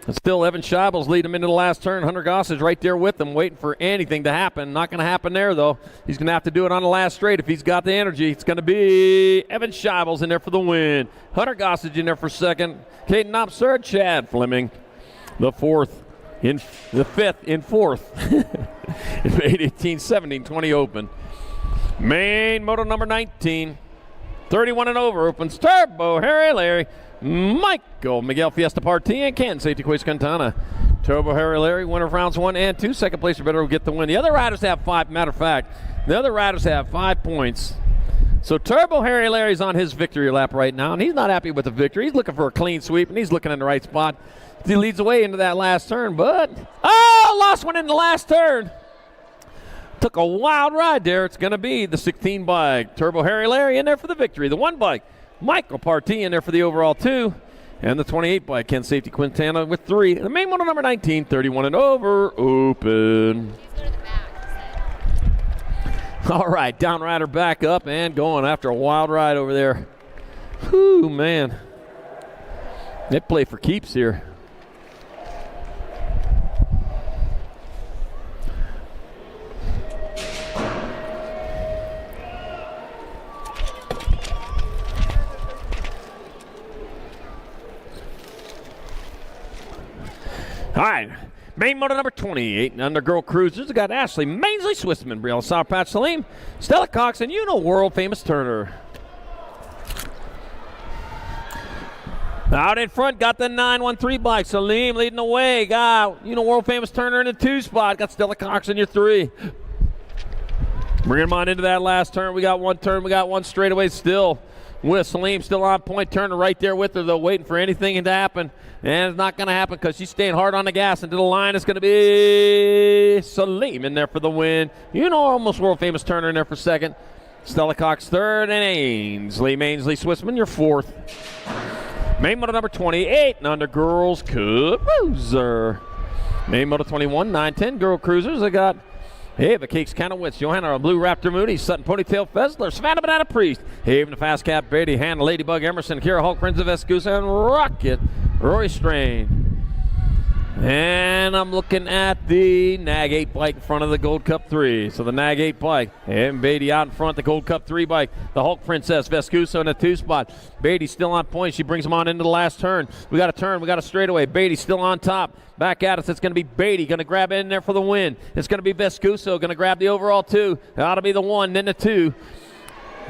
And still Evan Shivels lead him into the last turn. Hunter Gossage right there with him, waiting for anything to happen. Not going to happen there, though. He's going to have to do it on the last straight if he's got the energy. It's going to be Evan Shivels in there for the win. Hunter Gossage in there for second. Caden Knobs third. Chad Fleming the 4th. In the 5th in 4th. 18-17-20 open. Main moto number 19. 31 and over opens. Turbo Harry Larry. Michael Miguel Fiesta Partee and Kansas Safety Quays Quintana. Turbo Harry Larry, winner of rounds 1 and 2. Second place, better will get the win. The other riders have 5. Matter of fact, the other riders have 5 points. So Turbo Harry Larry's on his victory lap right now, and he's not happy with the victory. He's looking for a clean sweep, and he's looking in the right spot. He leads the way into that last turn, but lost one in the last turn. Took a wild ride there. It's going to be the 16 bike. Turbo Harry Larry in there for the victory. The 1 bike, Michael Partee in there for the overall 2. And the 28 bike, Ken Safety Quintana with 3. And the main model number 19, 31 and over, open. All right, downrider back up and going after a wild ride over there. Whew, man. They play for keeps here. All right, main motor number 28, under girl cruisers. We got Ashley Mainsley, Swissman, Brielle Sour Patch Salim, Stella Cox, and world famous Turner. Out in front, got the 913 bike. Salim leading the way. Got world famous Turner in the 2 spot. Got Stella Cox in your 3. Bringing them on into that last turn. We got 1 turn. We got 1 straightaway still. With Salim still on point, Turner right there with her, though, waiting for anything to happen. And it's not going to happen because she's staying hard on the gas into the line. It's going to be Salim in there for the win. Almost world famous Turner in there for 2nd. Stella Cox 3rd, and Ainsley Mainsley Swissman, your 4th. Main motor number 28, and under girls cruiser. Main motor 21, 910 girl cruisers. I got Ava Cakes Kanowitz, Johanna Blue Raptor Moody, Sutton Ponytail Fessler, Savannah Banana Priest, Haven the Fast Cap Beatty, Hannah Ladybug Emerson, Kira Hulk, Prince of Escusa, and Rocket Roy Strain. And I'm looking at the Nag 8 bike in front of the Gold Cup 3. So the Nag 8 bike, and Beatty out in front, the Gold Cup 3 bike, the Hulk Princess, Vescuso in the 2 spot. Beatty still on point. She brings him on into the last turn. We got a turn. We got a straightaway. Beatty still on top. Back at us. It's going to be Beatty. Going to grab it in there for the win. It's going to be Vescuso. Going to grab the overall 2. That'll be the 1, then the 2.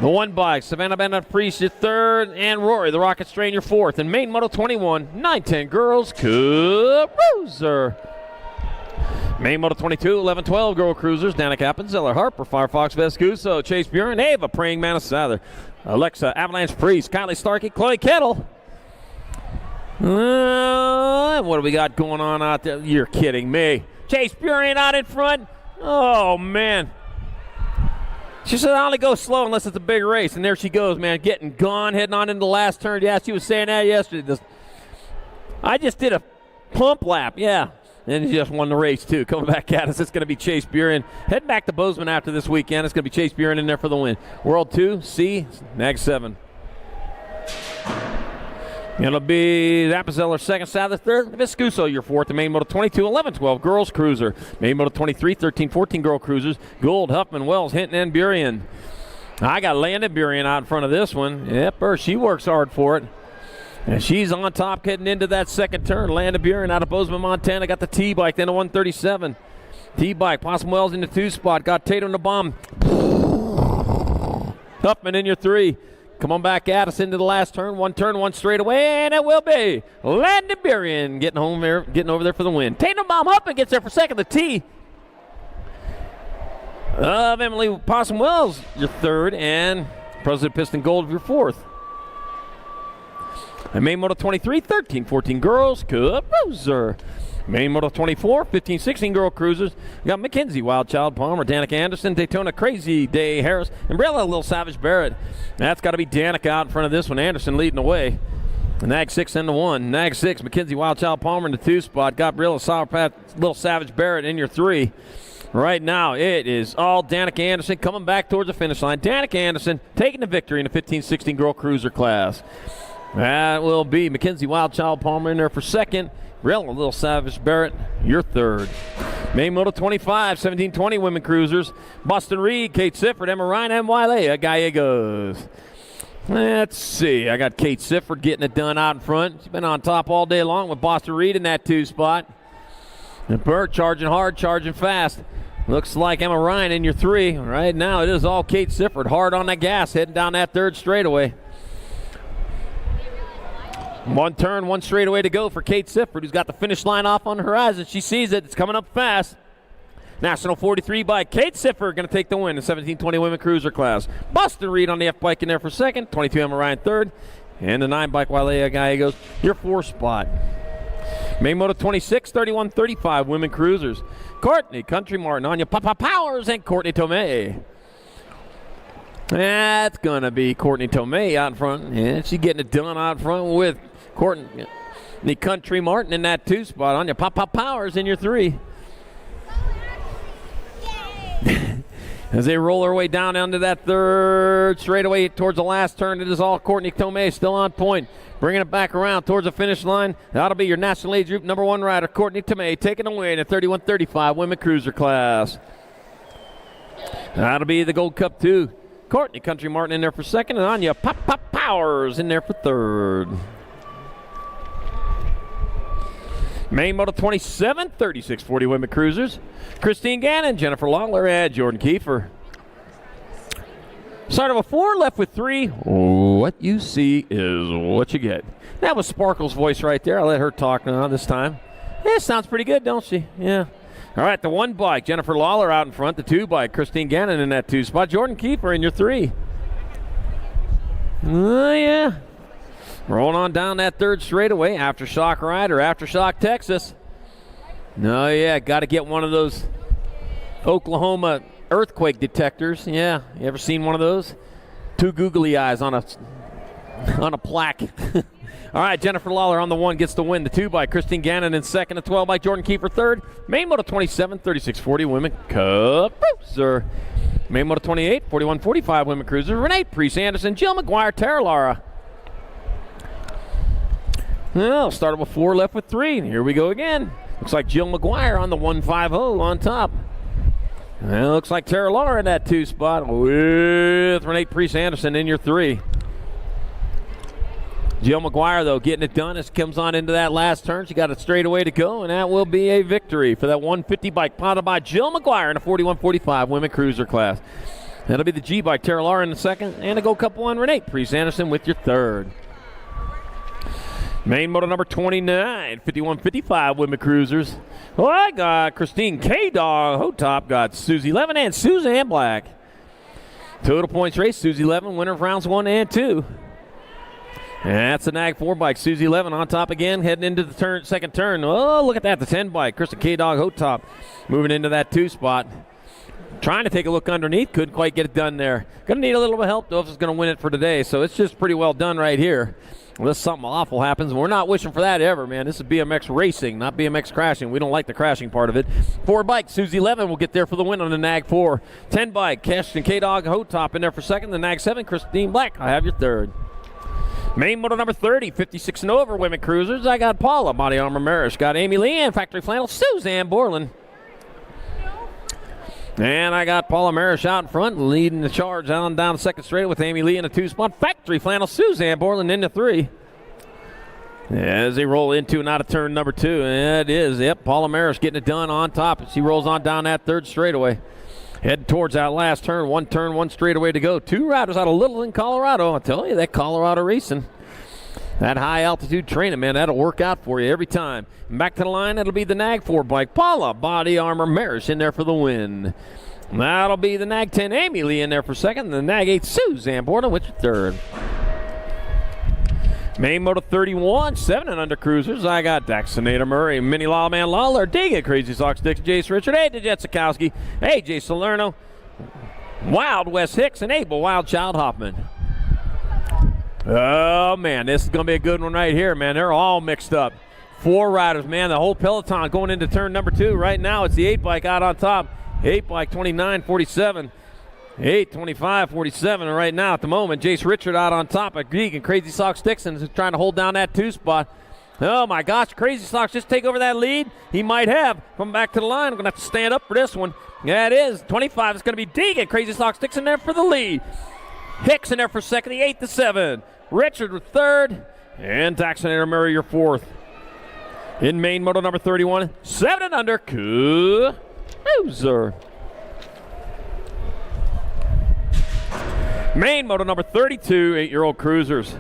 The 1 bike, Savannah Banana Priest, your 3rd, and Rory, the Rocket Strain, your 4th. And main moto 21, 910 girls cruiser. Main moto 22, 11-12 girl cruisers, Danica Appenzeller, Harper, Firefox, Vescuso, Chase Buren, Ava, Praying Mantis Sather, Alexa, Avalanche Priest, Kylie Starkey, Chloe Kettle. What do we got going on out there? You're kidding me. Chase Buren out in front. Oh, man. She said, I only go slow unless it's a big race. And there she goes, man, getting gone, heading on into the last turn. Yeah, she was saying that yesterday. I just did a pump lap, yeah. And he just won the race, too. Coming back at us, it's going to be Chase Buren. Heading back to Bozeman after this weekend. It's going to be Chase Buren in there for the win. World 2, C, Nag 7. It'll be Appenzeller 2nd, Sather 3rd, Vescuso your 4th, the main moto 22, 11-12 girls cruiser. Main moto 23, 13-14 girl cruisers. Gould, Huffman, Wells, Hinton, and Burien. I got Landon Burien out in front of this one. Yep, she works hard for it. And she's on top getting into that 2nd turn. Landon Burien out of Bozeman, Montana. Got the T-bike, then a 137. T-bike, Possum Wells in the 2 spot. Got Tatum the bomb. Huffman in your 3. Come on back at us into the last turn. 1 turn, 1 straight away, and it will be Landon Burien getting over there for the win. Tatum Bomb Huffman gets there for 2nd. The T of Emily Possum Wells, your 3rd, and President Piston Gold, your 4th. And main moto 23, 13-14 girls cruiser. Main moto 24, 15-16 girl cruisers. We got Mackenzie Wildchild Palmer, Danica Anderson, Daytona Crazy Day Harris, and Brella Little Savage Barrett. That's got to be Danica out in front of this one. Anderson leading the way. Nag 6 into 1. Nag 6, Mackenzie Wildchild Palmer in the 2 spot. Got Brella Sour Pat Little Savage Barrett in your 3. Right now, it is all Danica Anderson coming back towards the finish line. Danica Anderson taking the victory in the 15-16 girl cruiser class. That will be Mackenzie Wildchild Palmer in there for 2nd. Brella Little Savage Barrett, your 3rd. Main moto 25, 17-20 women cruisers. Boston Reed, Kate Sifford, Emma Ryan, and Wilea Gallegos. Let's see. I got Kate Sifford getting it done out in front. She's been on top all day long with Boston Reed in that 2 spot. And Burt charging hard, charging fast. Looks like Emma Ryan in your 3. Right now, it is all Kate Sifford hard on the gas, heading down that 3rd straightaway. 1 turn, 1 straightaway to go for Kate Sifford, who's got the finish line off on the horizon. She sees it. It's coming up fast. National 43 bike, Kate Siffer going to take the win in 1720 women cruiser class. Boston Reed on the F bike in there for second. 22 Emma Ryan third. And the 9 bike Walea Gallegos, your 4th spot. Main Moto 26, 31-35 women cruisers. Courtney Country Martin, Anya Papa Powers, and Courtney Tomei. That's going to be Courtney Tomei out in front. Yeah, she's getting it done out front with Courtney Country Martin in that 2 spot. Anya Papa Powers in your 3. As they roll their way down into that 3rd straightaway towards the last turn, it is all Courtney Tomei still on point. Bringing it back around towards the finish line. That'll be your National Age Group number 1 rider, Courtney Tomei, taking away in the 31-35 women cruiser class. That'll be the Gold Cup 2. Courtney Country Martin in there for second, and Anya Pop Powers in there for third. Main Moto 27, 36-40 women cruisers. Christine Gannon, Jennifer Lawler, and Jordan Kiefer. Start of a 4, left with 3. What you see is what you get. That was Sparkle's voice right there. I'll let her talk now this time. Yeah, sounds pretty good, don't she? Yeah. All right, the 1 bike, Jennifer Lawler out in front. The 2 bike, Christine Gannon in that 2 spot. Jordan Kiefer in your 3. Oh, yeah. Rolling on down that 3rd straightaway. Aftershock rider, Aftershock Texas. No, yeah, got to get one of those Oklahoma earthquake detectors. Yeah, you ever seen one of those? 2 googly eyes on a plaque. All right, Jennifer Lawler on the 1 gets the win. The 2 by Christine Gannon in second. The 12 by Jordan Kiefer third. Main Moto 27, 36-40 women cup cruiser. Main Moto 28, 41-45 women cruiser. Renee Priest Anderson, Jill McGuire, Tara Lara. Well, started with 4, left with 3. And here we go again. Looks like Jill McGuire on the 150 on top. Well, looks like Tara Lara in that 2 spot with Renee Priest Anderson in your 3. Jill McGuire, though, getting it done as comes on into that last turn. She got a straightaway to go, and that will be a victory for that 150 bike plotted by Jill McGuire in a 41-45 women cruiser class. That'll be the G bike, Tara Lara in the second, and the Gold Cup 1, Renee Priest Anderson with your third. Main Moto number 29, 51-55 women cruisers. Well, I got Christine K-Dog. Hotop got Susie Levin and Suzanne Black. Total points race, Susie Levin, winner of rounds 1 and 2. And that's the Nag 4 bike. Susie Levin on top again, heading into the second turn. Oh, look at that, the 10 bike. Kristen K-Dog, Hotop, moving into that 2 spot. Trying to take a look underneath, couldn't quite get it done there. Going to need a little bit of help, though, if it's going to win it for today. So it's just pretty well done right here. Unless something awful happens, and we're not wishing for that ever, man. This is BMX racing, not BMX crashing. We don't like the crashing part of it. 4 bike, Susie Levin will get there for the win on the Nag 4. 10 bike, Kirsten K-Dog, Hotop in there for second. The Nag 7, Christine Black, I have your third. Main Moto number 30, 56 and over women cruisers. I got Paula, Body Armor Marish. Got Amy Lee and Factory Flannel, Suzanne Borland. And I got Paula Marish out in front, leading the charge on down the second straight with Amy Lee in a 2 spot. Factory Flannel, Suzanne Borland into 3. As they roll into and out of turn number 2. And it is, yep, Paula Marish getting it done on top. She rolls on down that 3rd straightaway. Heading towards that last turn, 1 straightaway to go. 2 riders out of Littleton, Colorado. I tell you, that Colorado racing. That high altitude training, man, that'll work out for you every time. Back to the line, it'll be the Nag 4 bike. Paula, Body Armor Marish in there for the win. That'll be the Nag 10, Amy Lee in there for second. And the Nag 8, Suzanne Borland with your third. Main Moto 31, 7 and under cruisers. I got Daxonator Murray, Mini Lawman Lawler, Diga, Crazy Sox Dixon, Jace Richard, A. Jetsikowski, AJ Salerno, Wild West Hicks, and Abel Wild Child Hoffman. Oh, man, this is going to be a good one right here, man. They're all mixed up. 4 riders, man, the whole peloton going into turn number 2. Right now, it's the 8 bike out on top. 8 bike 29-47. 8:25:47, and right now at the moment, Jace Richard out on top of Greig and Crazy Sox Dixon is trying to hold down that 2 spot. Oh my gosh, Crazy Sox just take over that lead. He might have. Come back to the line. I'm going to have to stand up for this one. Yeah, it is. 25 is going to be Deegan. Crazy Sox Dixon there for the lead. Hicks in there for second, the 8-7. Richard with third, and Daxonator Murray your fourth. In main moto number 31, 7 and under, cruiser. Main moto number 32, 8-year-old cruisers.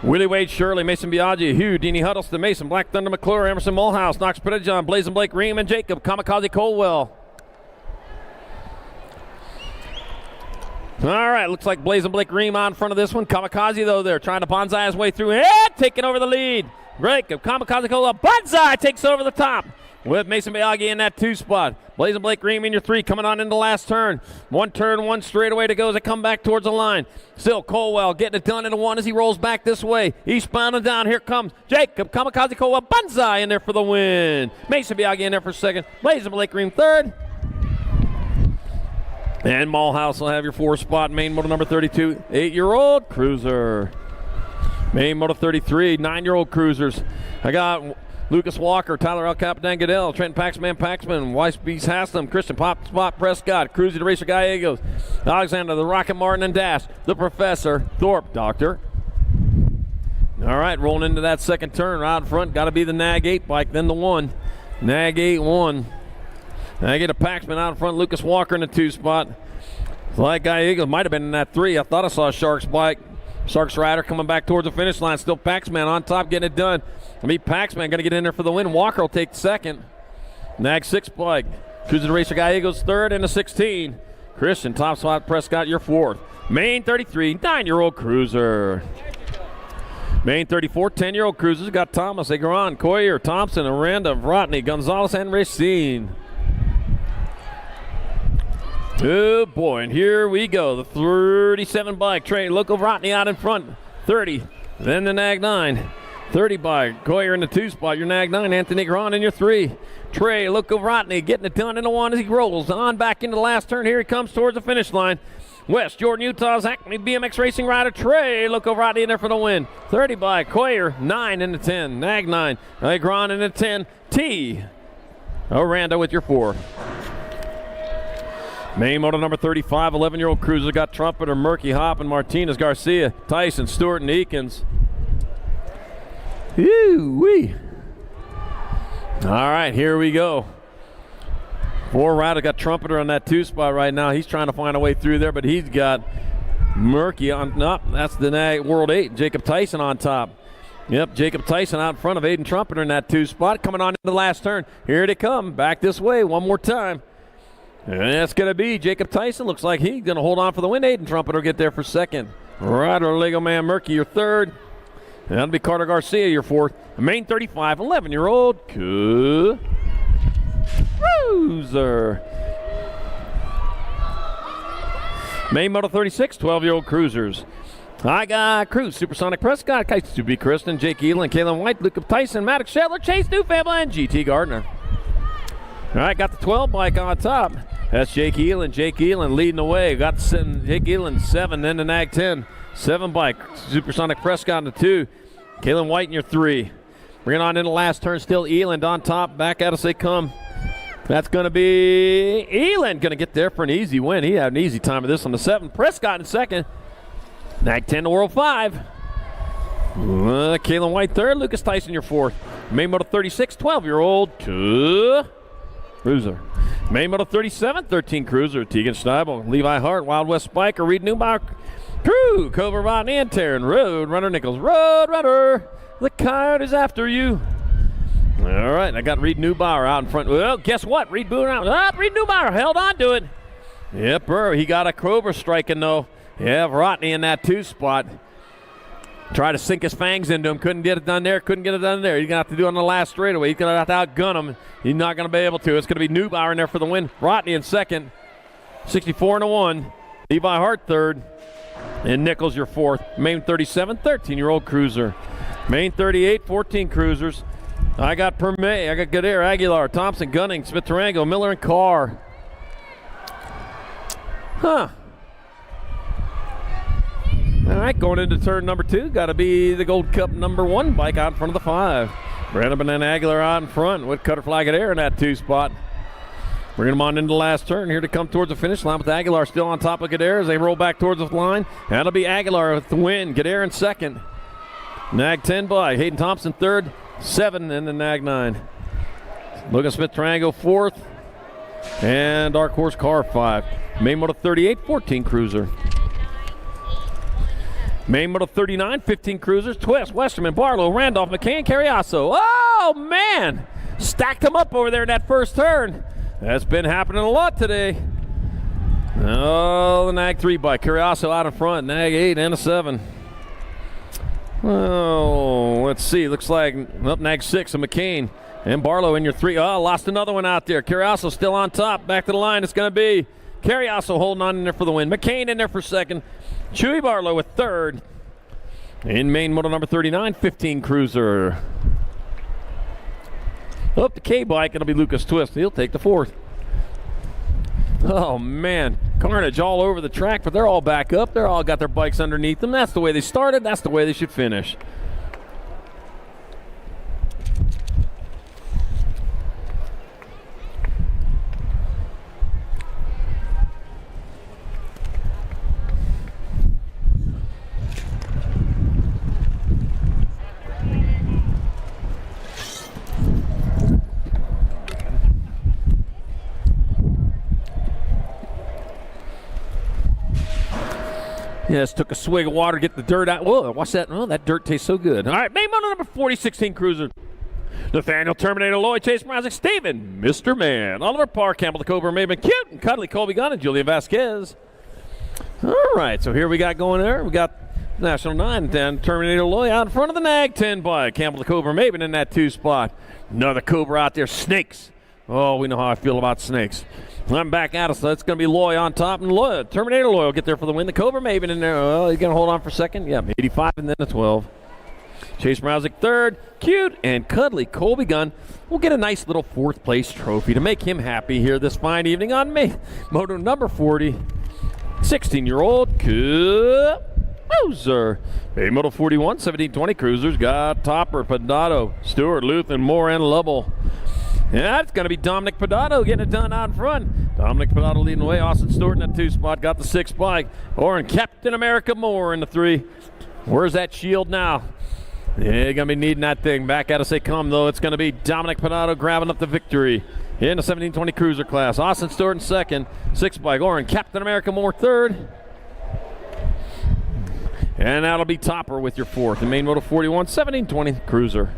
Willie Wade Shirley, Mason Biaggi, Hugh, Deanie Huddleston, Mason, Black Thunder McClure, Emerson Mulhouse, Knox Pettijohn, Blazing Blake Ream, and Jacob Kamikaze Colwell. All right, looks like Blazing Blake Ream on front of this one. Kamikaze, though, there trying to bonsai his way through and taking over the lead. Jacob Kamikaze Colwell, bonsai takes over the top with Mason Biaggi in that 2 spot. Blazing Blake Ream in your 3, coming on into the last turn. 1 turn, 1 straightaway to go as they come back towards the line. Still Colwell getting it done in a 1 as he rolls back this way. Eastbound and down. Here comes Jacob Kamikaze Colwell, bonsai in there for the win. Mason Biaggi in there for 2nd. Blazing Blake Ream 3rd. And Mulhouse will have your 4 spot. Main moto number 32, 8-year-old cruiser. Main moto 33, 9-year-old cruisers. I got Lucas Walker, Tyler El Capitan Goodell, Trent Paxman, Weiss Beast Haslam, Christian Pop Spot Prescott, Cruzy the Racer Gallegos, Alexander the Rocket Martin and Dash, the Professor, Thorpe, Doctor. All right, rolling into that 2nd turn right in front. Got to be the Nag 8 bike, then the 1. Nag 8-1. I get a Paxman out in front, Lucas Walker in the 2 spot. Like Guy Eagles might have been in that 3. I thought I saw a Sharks bike. Sharks rider coming back towards the finish line. Still Paxman on top getting it done. Paxman going to get in there for the win. Walker will take 2nd. Nag 6 bike. Cruising the Racer Guy Eagles 3rd and a 16. Christian top spot Prescott your 4th. Main 33, 9-year-old cruiser. Main 34, 10-year-old cruisers. Got Thomas, Agron, Coyer, Thompson, Aranda, Vrotny, Gonzalez, and Racine. Oh boy, and here we go. The 37 bike, Trey Loco Vrotny out in front, 30. Then the Nag 9, 30 bike, Coyer in the 2 spot, your Nag 9, Anthony Gron in your 3. Trey Loco Vrotny getting it done in the 1 as he rolls on back into the last turn. Here he comes towards the finish line. West Jordan, Utah's Acme BMX racing rider, Trey Loco Vrotny in there for the win. 30 bike, Coyer, 9 in the 10, Nag 9, Gron in the 10, T. Aranda with your 4. Main moto number 35, 11-year-old cruiser. Got Trumpeter, Murky, Hoppin, Martinez, Garcia, Tyson, Stewart, and Eakins. Woo-wee. All right, here we go. 4 rider got Trumpeter on that 2 spot right now. He's trying to find a way through there, but he's got Murky on top. That's the Nag World 8. Jacob Tyson on top. Yep, Jacob Tyson out in front of Aiden Trumpeter in that 2 spot. Coming on into the last turn. Here they come. Back this way one more time. And that's going to be Jacob Tyson. Looks like he's going to hold on for the win. Aiden Trumpeter will get there for 2nd. Rider Lego Man Murky, your 3rd. And that'll be Carter Garcia, your 4th. Main 35, 11-year-old cruiser. Main Moto 36, 12-year-old cruisers. I got Cruz, Supersonic Prescott, Kaitsubi Kristen, Jake Elan, Kalen White, Luke Tyson, Maddox Shetler, Chase Newfamble, and GT Gardner. All right, got the 12 bike on top. That's Jake Elan. Jake Elan leading the way. Got Jake Elan 7, then the Nag 10. 7 bike. Supersonic Prescott in the 2. Kalen White in your 3. Bringing on in the last turn. Still Elan on top. Back at us they come. That's going to be Elan going to get there for an easy win. He had an easy time of this on the 7. Prescott in 2nd. Nag 10 to World 5. Kalen White 3rd. Lucas Tyson your 4th. Main Moto 36, 12-year-old cruiser. Main Moto 37, 13 cruiser. Tegan Steibel, Levi Hart, Wild West Spiker, Reed Newbauer, Crew, Cobra Von and Taryn, Road Runner Nichols, Road Runner. The Coyote is after you. All right, I got Reed Newbauer out in front. Well, guess what? Reed Newbauer held on to it. Yep, he got a Cobra striking though. Yeah, Vrotny in that 2 spot. Tried to sink his fangs into him. Couldn't get it done there. He's going to have to do it on the last straightaway. He's going to have to outgun him. He's not going to be able to. It's going to be Newbauer in there for the win. Vrotny in 2nd. 64 and a 1. Levi Hart 3rd. And Nichols your 4th. Main 37, 13-year-old cruiser. Main 38, 14 cruisers. I got Permay. I got Godair, Aguilar, Thompson, Gunning, Smith Tarango, Miller, and Carr. Huh. All right, going into turn number 2, got to be the Gold Cup number 1 bike out in front of the 5. Brandon Banana Aguilar out in front with Cutter Flag at air in that 2 spot. Bringing them on into the last turn here to come towards the finish line with Aguilar still on top of Godair as they roll back towards the line. That'll be Aguilar with the win. Godair in 2nd. Nag 10 by Hayden Thompson 3rd. 7 in the Nag 9. Logan Smith Triangle 4th. And Dark Horse Car 5. Main Moto 38, 14 cruiser. Main Moto 39, 15 cruisers, Twist, Westerman, Barlow, Randolph, McCain, Carriasso. Oh, man! Stacked them up over there in that first turn. That's been happening a lot today. Oh, the Nag 3 bike. Carriasso out in front. Nag 8 and a 7. Oh, let's see. Looks like Nag 6 and McCain. And Barlow in your 3. Oh, lost another one out there. Carriasso still on top. Back to the line. It's going to be Carriasso holding on in there for the win. McCain in there for second. Chewy Barlow with third. In main Moto number 39, 15 cruiser. Up the K bike, it'll be Lucas Twist. He'll take the fourth. Oh, man. Carnage all over the track, but they're all back up. They're all got their bikes underneath them. That's the way they started. That's the way they should finish. Yes, took a swig of water, get the dirt out. Whoa, what's that? Oh, that dirt tastes so good. All right, main Moto number 40, 16 cruiser. Nathaniel Terminator Lloyd, Chase Mrazek, Steven, Mr. Man, Oliver Parr, Campbell the Cobra, Maven, Cute, and Cuddly, Colby Gunn, and Julian Vasquez. All right, so here we got going there. We got National 9, then Terminator Lloyd out in front of the Nag 10 bike. Campbell the Cobra, Maven in that 2 spot. Another Cobra out there, Snakes. Oh, we know how I feel about snakes. I'm back at us, so it's going to be Loy on top, and Loy, Terminator Loy will get there for the win. The Cobra Maven in there. Oh, he's going to hold on for second. Yeah, 85 and then a 12. Chase Mrazek third. Cute and Cuddly Colby Gunn will get a nice little fourth place trophy to make him happy here this fine evening on Moto number 40. 16-year-old Cruiser. Moto 41, 17-20 cruisers. Got Topper, Pedato, Stewart, Luthen, Moore, and Lovell. Yeah, it's going to be Dominic Pedato getting it done out in front. Dominic Pedato leading the way. Austin Stewart in that 2 spot. Got the 6 bike. Or Captain America Moore in the 3. Where's that shield now? Yeah, you're going to be needing that thing. Back at us they come, though. It's going to be Dominic Pedato grabbing up the victory in the 17-20 cruiser class. Austin Stewart in second. 6 bike. Or Captain America Moore third. And that'll be Topper with your fourth. In main Moto 41, 17-20 cruiser.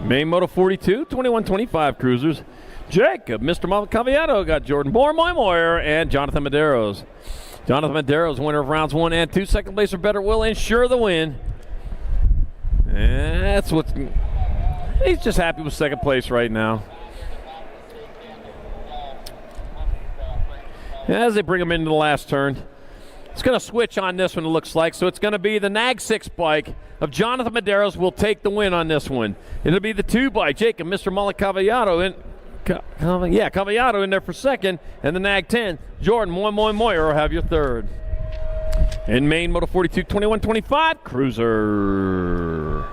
Main Moto 42, 21-25 cruisers. Jacob, Mr. Malcaviato got Jordan Moyer, and Jonathan Medeiros. Jonathan Medeiros, winner of rounds 1 and 2. Second place or better will ensure the win. And that's what he's just happy with second place right now. As they bring him into the last turn. It's going to switch on this one, it looks like. So it's going to be the Nag 6 bike of Jonathan Medeiros will take the win on this one. It'll be the 2 bike, Jacob, Mr. Malcaviato Cavallato in there for second, and the Nag 10, Jordan Moyer will have your third. In main Moto 42, 21-25 cruiser.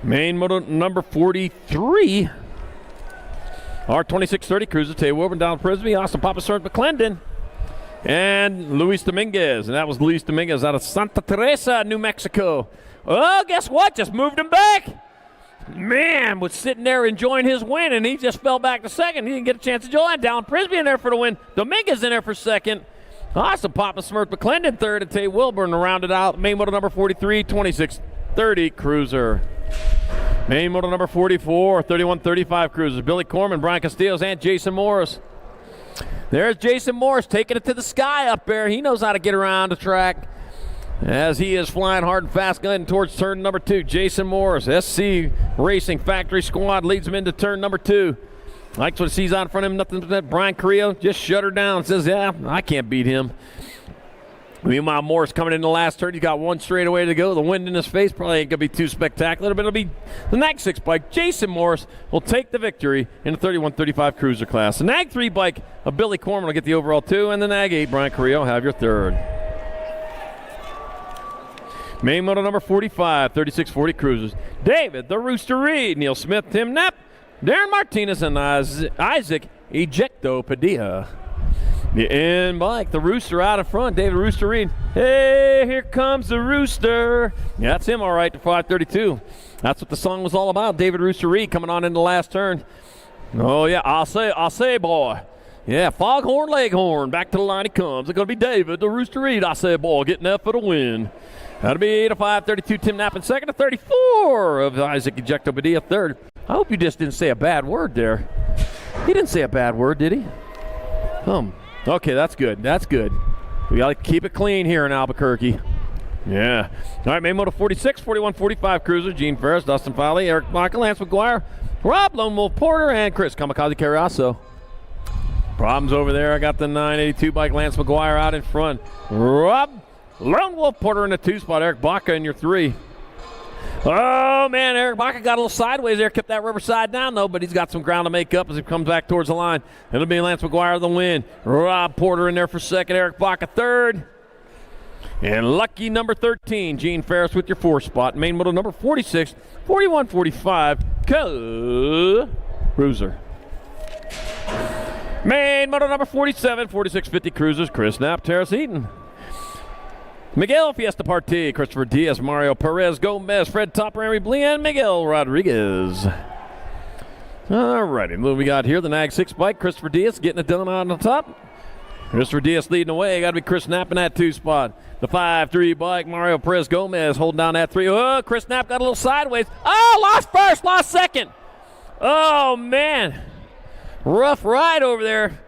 Main Moto number 43. Our 2630 cruiser, Tay Wilburn, Donald Prisby, Austin Papa Serge McClendon, and Luis Dominguez. And that was Luis Dominguez out of Santa Teresa, New Mexico. Oh, guess what? Just moved him back. Man, was sitting there enjoying his win, and he just fell back to second. He didn't get a chance to join. Donald Prisby in there for the win. Dominguez in there for second. Austin Papa Serge McClendon third, and Tay Wilburn rounded out. Main Moto number 43, 2630 cruiser. Main Moto number 44, 31-35 cruisers. Billy Corman, Brian Castillos, and Jason Morris. There's Jason Morris taking it to the sky up there. He knows how to get around the track as he is flying hard and fast going towards turn number 2. Jason Morris, SC Racing Factory Squad leads him into turn number 2. Likes what he sees out in front of him. Nothing to that. Brian Carrillo just shut her down. Says, yeah, I can't beat him. Meanwhile, Morris coming in the last turn. He's got one straightaway to go. The wind in his face probably ain't going to be too spectacular, but it'll be the Nag 6 bike. Jason Morris will take the victory in the 31-35 cruiser class. The Nag 3 bike of Billy Corman will get the overall 2, and the Nag 8, Brian Carrillo, have your third. Main Moto number 45, 3640 cruisers. David, the Rooster Reed, Neil Smith, Tim Knapp, Darren Martinez, and Isaac Ejecto Padilla. The end bike, the Rooster out in front, David Rooster Reed. Hey, here comes the Rooster. Yeah, that's him all right to 532. That's what the song was all about. David Rooster Reed coming on in the last turn. Oh, yeah, I'll say, boy. Yeah, Foghorn Leghorn. Back to the line he comes. It's going to be David, the Rooster Reed. I say, boy, getting that for the win. That'll be 8 of 5, 32. Tim Knapp in second, to 34 of Isaac Ejecto Padilla third. I hope you just didn't say a bad word there. He didn't say a bad word, did he? Okay, that's good. That's good. We got to keep it clean here in Albuquerque. Yeah. All right, main moto 46, 41, 45 cruiser. Gene Ferris, Dustin Foley, Eric Michael, Lance McGuire, Rob Lone Wolf Porter, and Chris Kamikaze Carriazo. Problems over there. I got the 982 bike, Lance McGuire out in front. Rob Lone Wolf Porter in the 2 spot. Eric Baca in your 3. Oh, man, Eric Baca got a little sideways there. Kept that rubber side down, though, but he's got some ground to make up as he comes back towards the line. It'll be Lance McGuire the win. Rob Porter in there for second. Eric Baca third. And lucky number 13, Gene Ferris with your 4 spot. Main moto number 46, 41, 45, Cruiser. Main moto number 47, 46, 50 cruisers, Chris Knapp, Terrace Eaton. Miguel Fiesta Partee, Christopher Diaz, Mario Perez Gomez, Fred Topper, Henry Blee, and Miguel Rodriguez. All righty, what we got here? The Nag 6 bike, Christopher Diaz getting it done on the top. Christopher Diaz leading the way. Got to be Chris Knapp in that 2 spot. The 5-3 bike, Mario Perez Gomez holding down that 3. Oh, Chris Knapp got a little sideways. Oh, lost first, lost second. Oh, man. Rough ride over there.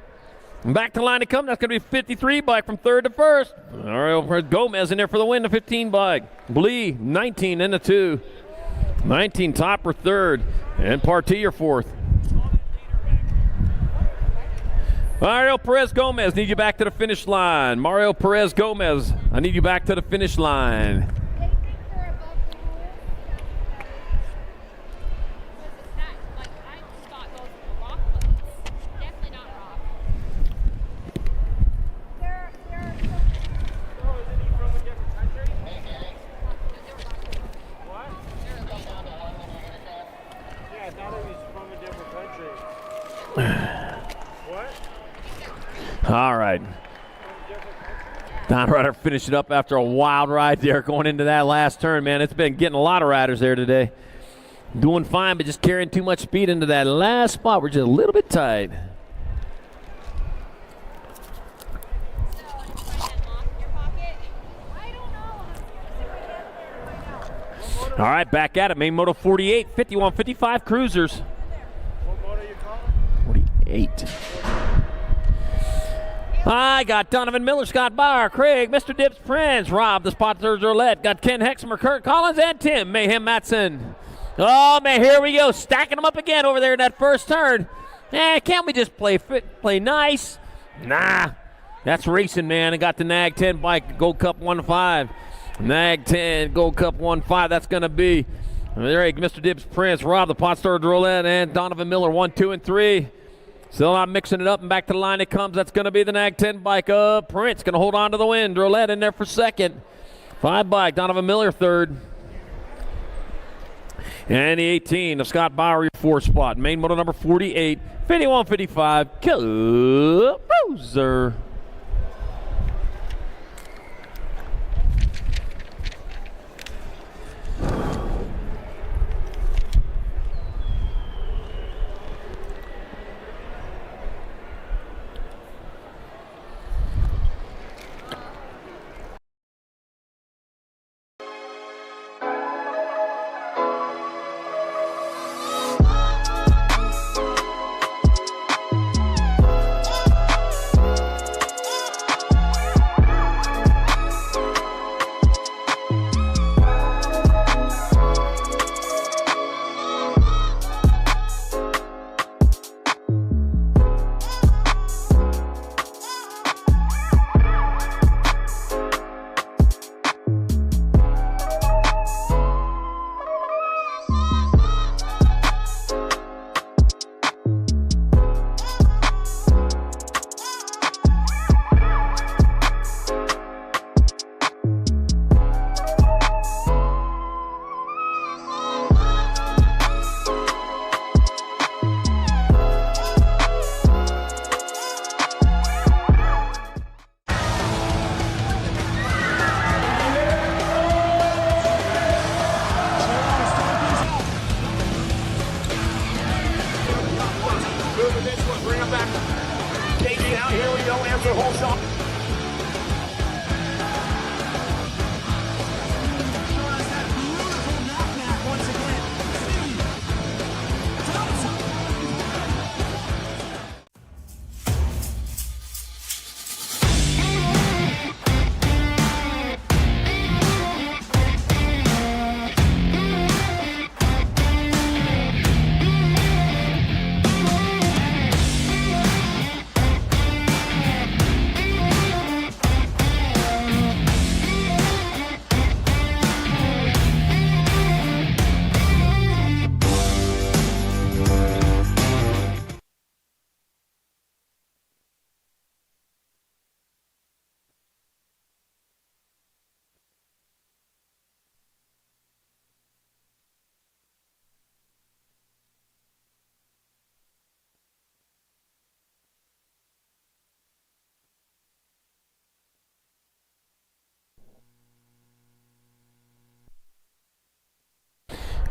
Back to line to come. That's going to be 53 bike from 3rd to 1st. Mario Perez Gomez in there for the win, the 15 bike. Blee, 19 in the 2. 19 Topper 3rd. And Partee your 4th. Mario Perez Gomez, need you back to the finish line. Mario Perez Gomez, I need you back to the finish line. All right. Don Ryder finishing up after a wild ride there going into that last turn, man. It's been getting a lot of riders there today. Doing fine, but just carrying too much speed into that last spot. We're just a little bit tight. All right, back at it. Main moto 48, 51, 55 cruisers. What motor you calling? 48. I got Donovan Miller, Scott Bauer, Craig, Mr. Dips Prince, Rob, the Spotters Roulette, got Ken Hexmer, Kurt Collins, and Tim Mayhem Matson. Oh, man, here we go. Stacking them up again over there in that first turn. Can't we just play nice? Nah. That's racing, man. I got the Nag 10 bike, Gold Cup 1-5. Nag 10, Gold Cup 1-5. That's going to be there, Mr. Dips Prince, Rob, the Spotters Roulette, and Donovan Miller 1, 2, and 3. Still not mixing it up, and back to the line it comes. That's going to be the Nag 10 bike of Prince. Going to hold on to the win. Drolet in there for second. 5 bike, Donovan Miller third. And the 18 of Scott Bauer, your 4 spot. Main moto number 48, 51-55, Cruiser.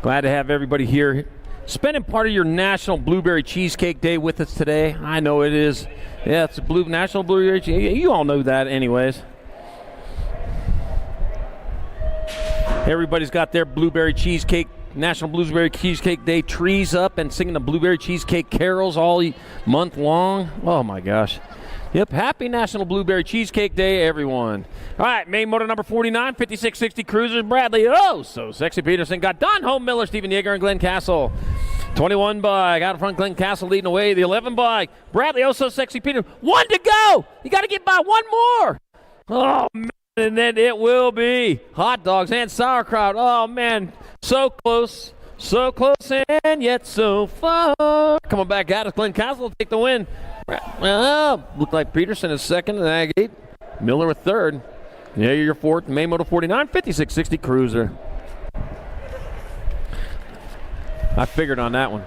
Glad to have everybody here spending part of your National Blueberry Cheesecake Day with us today. I know it is. Yeah, it's a National Blueberry Cheesecake. You all know that anyways. Everybody's got their blueberry cheesecake, National Blueberry Cheesecake Day trees up and singing the blueberry cheesecake carols all month long. Oh my gosh. Yep, happy National Blueberry Cheesecake Day, everyone. All right, main motor number 49, 5660 Cruisers, Bradley, oh, so sexy Peterson. Got Don Home Miller, Stephen Yeager, and Glenn Castle. 21 bike, out in front, Glenn Castle leading away. The 11 bike, Bradley, oh, so sexy Peterson. 1 to go. You got to get by one more. Oh, man, and then it will be hot dogs and sauerkraut. Oh, man, so close. So close and yet so far. Coming back at us, Glenn Castle will take the win. Looked like Peterson is second in Ag 8. Miller with third. Yeah, you're fourth. Main Moto 49, 5660 Cruiser. I figured on that one.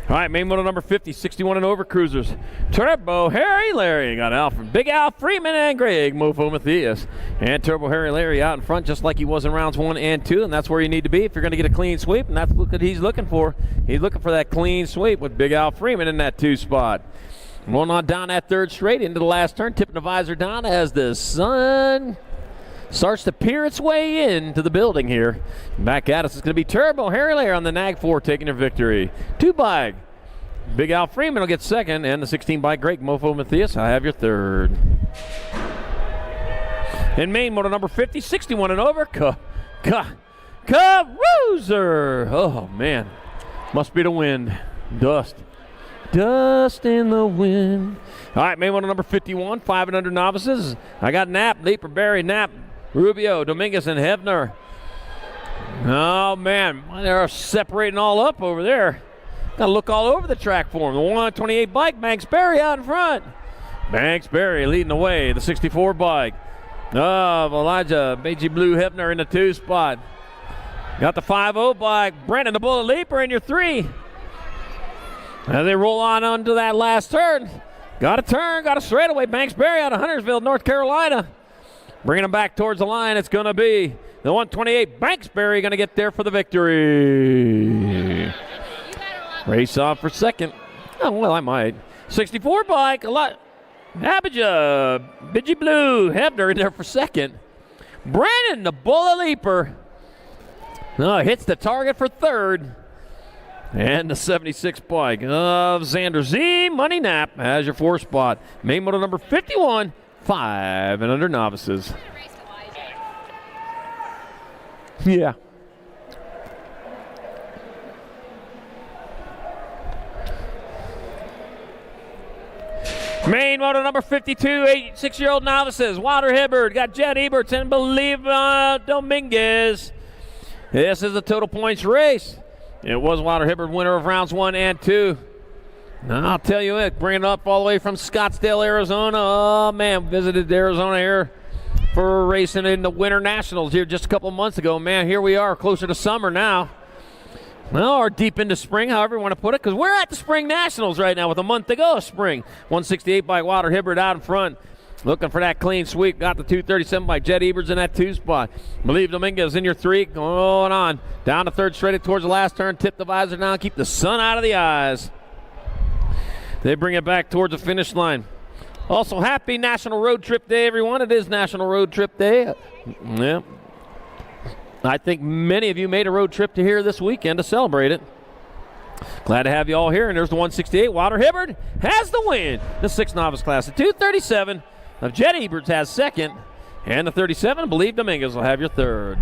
All right, main moto number 50, 61 and over Cruisers. Turbo Harry Larry got Alfred, Big Al Freeman and Greg Mofo Matthias. And Turbo Harry Larry out in front just like he was in rounds 1 and 2, and that's where you need to be if you're going to get a clean sweep, and that's what he's looking for. He's looking for that clean sweep with Big Al Freeman in that 2 spot. Rolling on down that third straight into the last turn, tipping the visor down as the sun starts to peer its way into the building here. Back at us, it's going to be Turbo Harry Lair on the Nag 4 taking their victory. 2 bike, Big Al Freeman will get second, and the 16 bike, Greg Mofo Matthias, I have your third. In main moto number 50, 61 and over, Cruiser. Oh man, must be the wind. Dust in the wind. All right, main moto number 51, 5 and under novices. I got Knapp, Leaper, Barry, Knapp, Rubio, Dominguez, and Hebner. Oh, man, they're separating all up over there. Got to look all over the track for them. The 128 bike, Banks Berry out in front. Banks Berry leading the way, the 64 bike. Elijah, Beige Blue Hebner in the 2 spot. Got the 5-0 bike, Brandon the Bullet Leaper in your 3. As they roll on onto that last turn. Got a turn, got a straightaway. Banks Berry out of Huntersville, North Carolina. Bringing them back towards the line, it's going to be the 128 Banksbury going to get there for the victory. Race off for second. Oh, well, I might. 64 bike, a lot. Abijah, Bidgy Blue, Hebner in there for second. Brandon, the Bullet Leaper, hits the target for third. And the 76 bike of Xander Z. Money Knapp has your 4 spot. Main moto number 51. 5 and under novices. Yeah. Main moto number 52, 6-year-old novices. Wilder Hibbard got Jed Eberts and Believe Dominguez. This is a total points race. It was Wilder Hibbard winner of rounds 1 and 2. Now, I'll tell you what, bringing it up all the way from Scottsdale, Arizona. Oh, man, visited Arizona here for racing in the Winter Nationals here just a couple months ago. Man, here we are closer to summer now. Well, or deep into spring, however you want to put it, because we're at the Spring Nationals right now with a month to go of spring. 168 by Wilder Hibbard out in front. Looking for that clean sweep. Got the 237 by Jed Eberts in that 2 spot. Believe Dominguez in your 3. Going on. Down the third straight towards the last turn. Tip the visor down. Keep the sun out of the eyes. They bring it back towards the finish line. Also, happy National Road Trip Day, everyone. It is National Road Trip Day. Yeah. I think many of you made a road trip to here this weekend to celebrate it. Glad to have you all here. And there's the 168. Wilder Hibbard has the win. The 6 novice class. The 237 of Jed Eberts has second. And the 37, Believe Dominguez will have your third.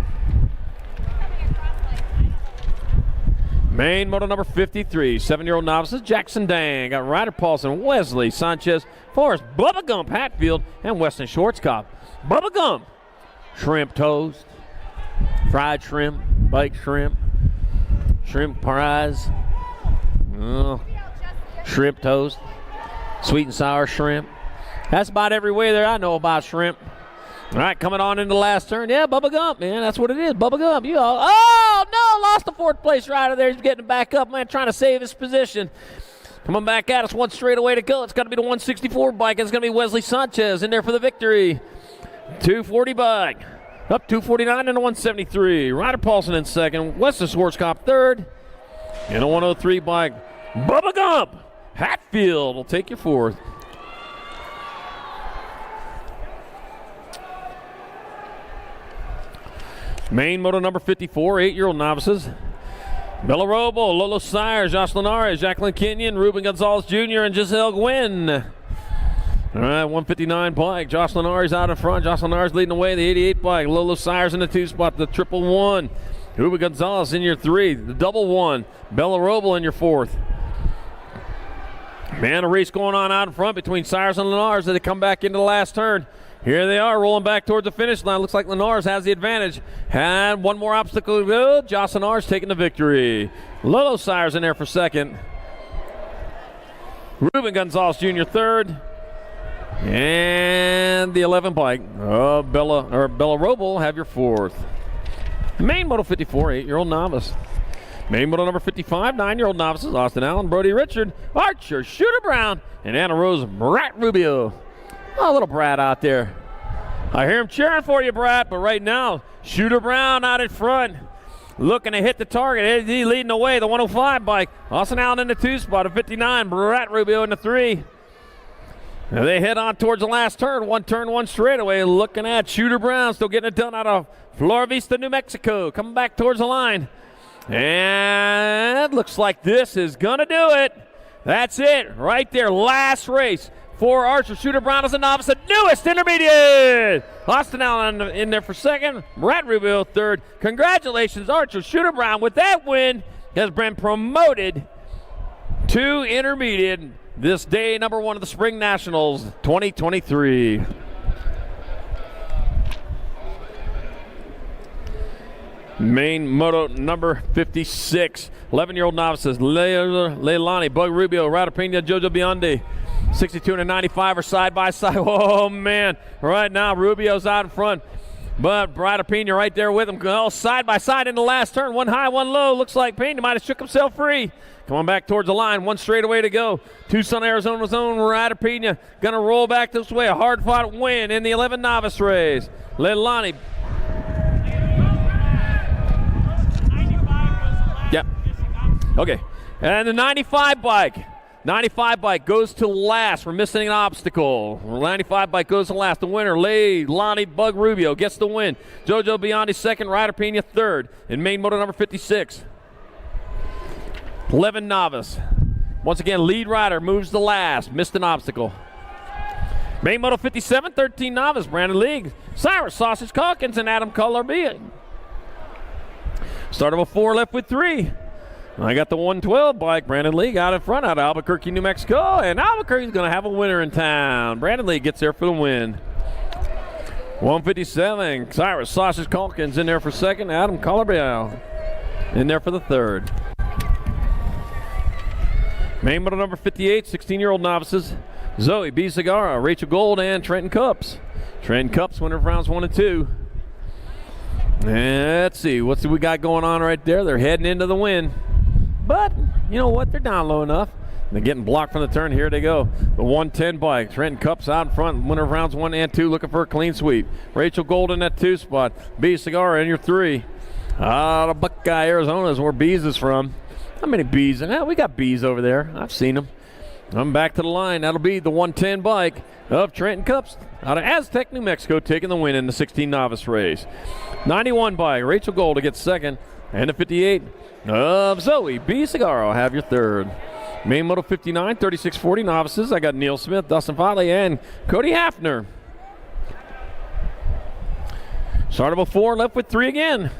Main moto number 53, 7-year-old novices, Jackson Dang. Got Ryder Paulson, Wesley Sanchez, Forrest, Bubba Gump, Hatfield, and Weston Schwartzkopf. Bubba Gump, shrimp toast, fried shrimp, baked shrimp, shrimp pies, shrimp toast, sweet and sour shrimp. That's about every way there I know about shrimp. All right, coming on into the last turn. Yeah, Bubba Gump, man. That's what it is. Bubba Gump. You all. Oh, no. Lost the 4th place rider there. He's getting back up, man, trying to save his position. Coming back at us, one straightaway to go. It's got to be the 164 bike. It's going to be Wesley Sanchez in there for the victory. 240 bike. Up 249 and a 173. Ryder Paulson in second. Weston Schwarzkopf third. And a 103 bike. Bubba Gump Hatfield will take you fourth. Main moto number 54, 8-year-old novices. Bella Robo, Lolo Sires, Josh Linares, Jacqueline Kenyon, Ruben Gonzalez Jr., and Giselle Gwynn. All right, 159 bike. Josh Linares out in front. Josh Linares leading the way, the 88 bike. Lolo Sires in the 2 spot, the 111. Ruben Gonzalez in your 3, the 111. Bella Robo in your 4th. Man, a race going on out in front between Sires and Linares as they come back into the last turn. Here they are rolling back towards the finish line. Looks like Linares has the advantage. And one more obstacle to go. Josh Linares taking the victory. Lolo Sires in there for second. Ruben Gonzalez Jr. third. And the 11 bike of Bella Robo have your 4th. Main Moto 54, 8-year-old novice. Main Moto number 55, 9-year-old novices. Austin Allen, Brody Richard, Archer, Shooter Brown, and Anna Rose Brat Rubio. Oh, little Brat out there. I hear him cheering for you, Brat, but right now, Shooter Brown out in front, looking to hit the target. He leading the way, the 105 bike. Austin Allen in the 2 spot, a 59. Brat Rubio in the 3. Now they head on towards the last turn, one straightaway. Looking at Shooter Brown, still getting it done out of Flora Vista, New Mexico. Coming back towards the line. And looks like this is going to do it. That's it, right there, last race. For Archer, Shooter Brown as a novice, the newest intermediate. Austin Allen in there for second. Brad Rubio third. Congratulations, Archer, Shooter Brown, with that win, has been promoted to intermediate this day number 1 of the Spring Nationals 2023. Main moto number 56. 11-year-old novices. Leilani, Bug Rubio, Ryder Pena, Jojo Biondi. 62 and a 95 are side by side. Oh, man. Right now, Rubio's out in front. But Ryder Pena right there with him. All side by side in the last turn. One high, one low. Looks like Pena might have shook himself free. Coming back towards the line. One straightaway to go. Tucson, Arizona's own Ryder Pena going to roll back this way. A hard-fought win in the 11 novice race. Leilani. Yep. Okay. And the 95 bike. 95 bike goes to last. We're missing an obstacle. 95 bike goes to last. The winner, Leilani Bug Rubio, gets the win. Jojo Biondi second. Ryder Pena third. In main moto number 56. 11 novice. Once again, lead rider moves to last. Missed an obstacle. Main moto 57, 13 novice. Brandon League, Cyrus Sausage Calkins, and Adam Colorby. Start of a 4 left with 3. I got the 112 bike. Brandon League out in front out of Albuquerque, New Mexico. And Albuquerque's going to have a winner in town. Brandon League gets there for the win. 157. Cyrus Sausage Calkins in there for second. Adam Colorby in there for the third. Main moto number 58, 16-year-old novices. Zoe B. Zagara, Rachel Gold, and Trenton Cups. Trenton Cups, winner of rounds 1 and 2. And let's see, what's we got going on right there? They're heading into the win. But, you know what? They're down low enough. They're getting blocked from the turn. Here they go. The 110 bike. Trenton Cups out in front. Winner of rounds 1 and 2, looking for a clean sweep. Rachel Gold in that 2 spot. B. Cigar in your 3. Out of Buckeye, Arizona is where Bees is from. How many Bees? We got Bees over there. I've seen them. I'm back to the line. That'll be the 110 bike of Trenton Cups out of Aztec, New Mexico, taking the win in the 16 novice race. 91 bike. Rachel Gold to get second. And the 58 of Zoe B. Cigar will have your third. Main moto 59, 3640 novices. I got Neil Smith, Dustin Foley, and Cody Hafner. Startable 4, left with 3 again.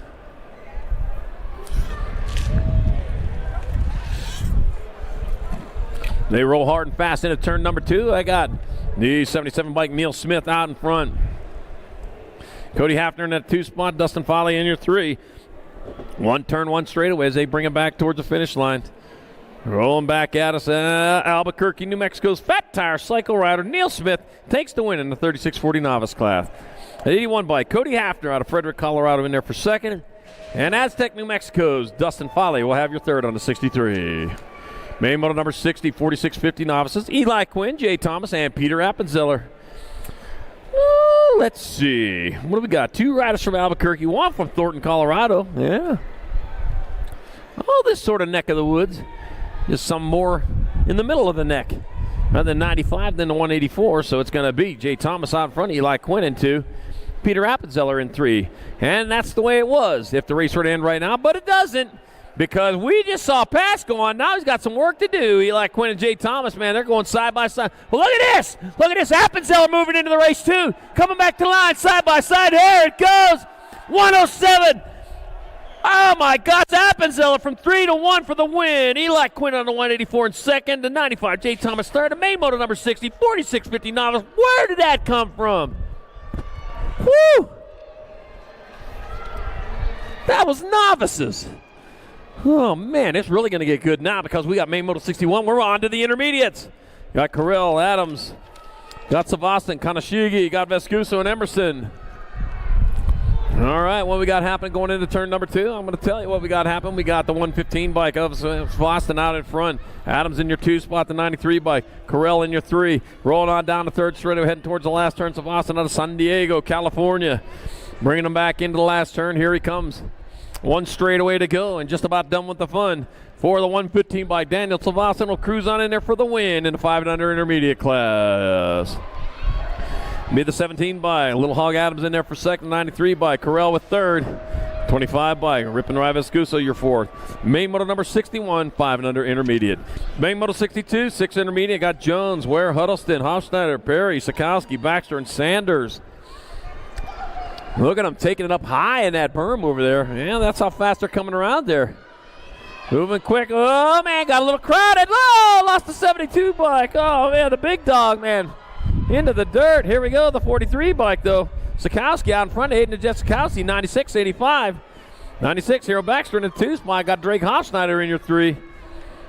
They roll hard and fast into turn number 2. I got the 77 bike Neil Smith out in front. Cody Hafner in that 2 spot. Dustin Foley in your 3. 1 turn, 1 straightaway as they bring him back towards the finish line. Rolling back at us, Albuquerque, New Mexico's Fat Tire cycle rider Neil Smith takes the win in the 3640 novice class. At 81 bike, Cody Hafner out of Frederick, Colorado in there for second. And Aztec, New Mexico's Dustin Foley will have your third on the 63. Main model number 60, 4650 novices, Eli Quinn, Jay Thomas, and Peter Appenzeller. Let's see. What do we got? 2 riders from Albuquerque, 1 from Thornton, Colorado. Yeah. Oh, this sort of neck of the woods. Just some more in the middle of the neck. Rather than 95, then the 184. So it's going to be Jay Thomas out front, Eli Quinn in 2, Peter Appenzeller in 3. And that's the way it was if the race were to end right now. But it doesn't, because we just saw Pass go on. Now he's got some work to do. Eli Quinn and Jay Thomas, man, they're going side by side. Well, look at this. Look at this. Appenzeller moving into the race, too. Coming back to line side by side. There it goes. 107. Oh, my God. Appenzeller from 3 to 1 for the win. Eli Quinn on the 184 in second. The 95, Jay Thomas third. The main motor number 60, 4650 novice. Where did that come from? Whew. That was novices. Oh, man, it's really going to get good now because we got main motor 61. We're on to the intermediates. Got Carell, Adams, got Savastin, Kanashigi, got Vescuso and Emerson. All right, what we got happening going into turn number 2? I'm going to tell you what we got happen. We got the 115 bike of Savastin out in front. Adams in your 2 spot, the 93 bike. Carell in your 3. Rolling on down the 3rd straight, heading towards the last turn. Savastin out of San Diego, California. Bringing him back into the last turn. Here he comes. 1 straightaway to go and just about done with the fun. For the 115 by Daniel Savastin will cruise on in there for the win in the 5 and under intermediate class. Be the 17 by Little Hog Adams in there for second, 93 by Carell with third, 25 by Rip and Rye Vescuso your 4th. Main motor number 61, 5 and under intermediate. Main motor 62, 6 intermediate, got Jones, Ware, Huddleston, Hofschneider, Perry, Sikowski, Baxter, and Sanders. Look at them taking it up high in that berm over there. Yeah, that's how fast they're coming around there. Moving quick. Oh, man, got a little crowded. Oh, lost the 72 bike. Oh, man, the big dog, man. Into the dirt. Here we go, the 43 bike, though. Sikowski out in front, Aiden to Jeff Sikowski, 96-85. 96, Hero Baxter in the 2 spot. Got Drake Hofschneider in your 3.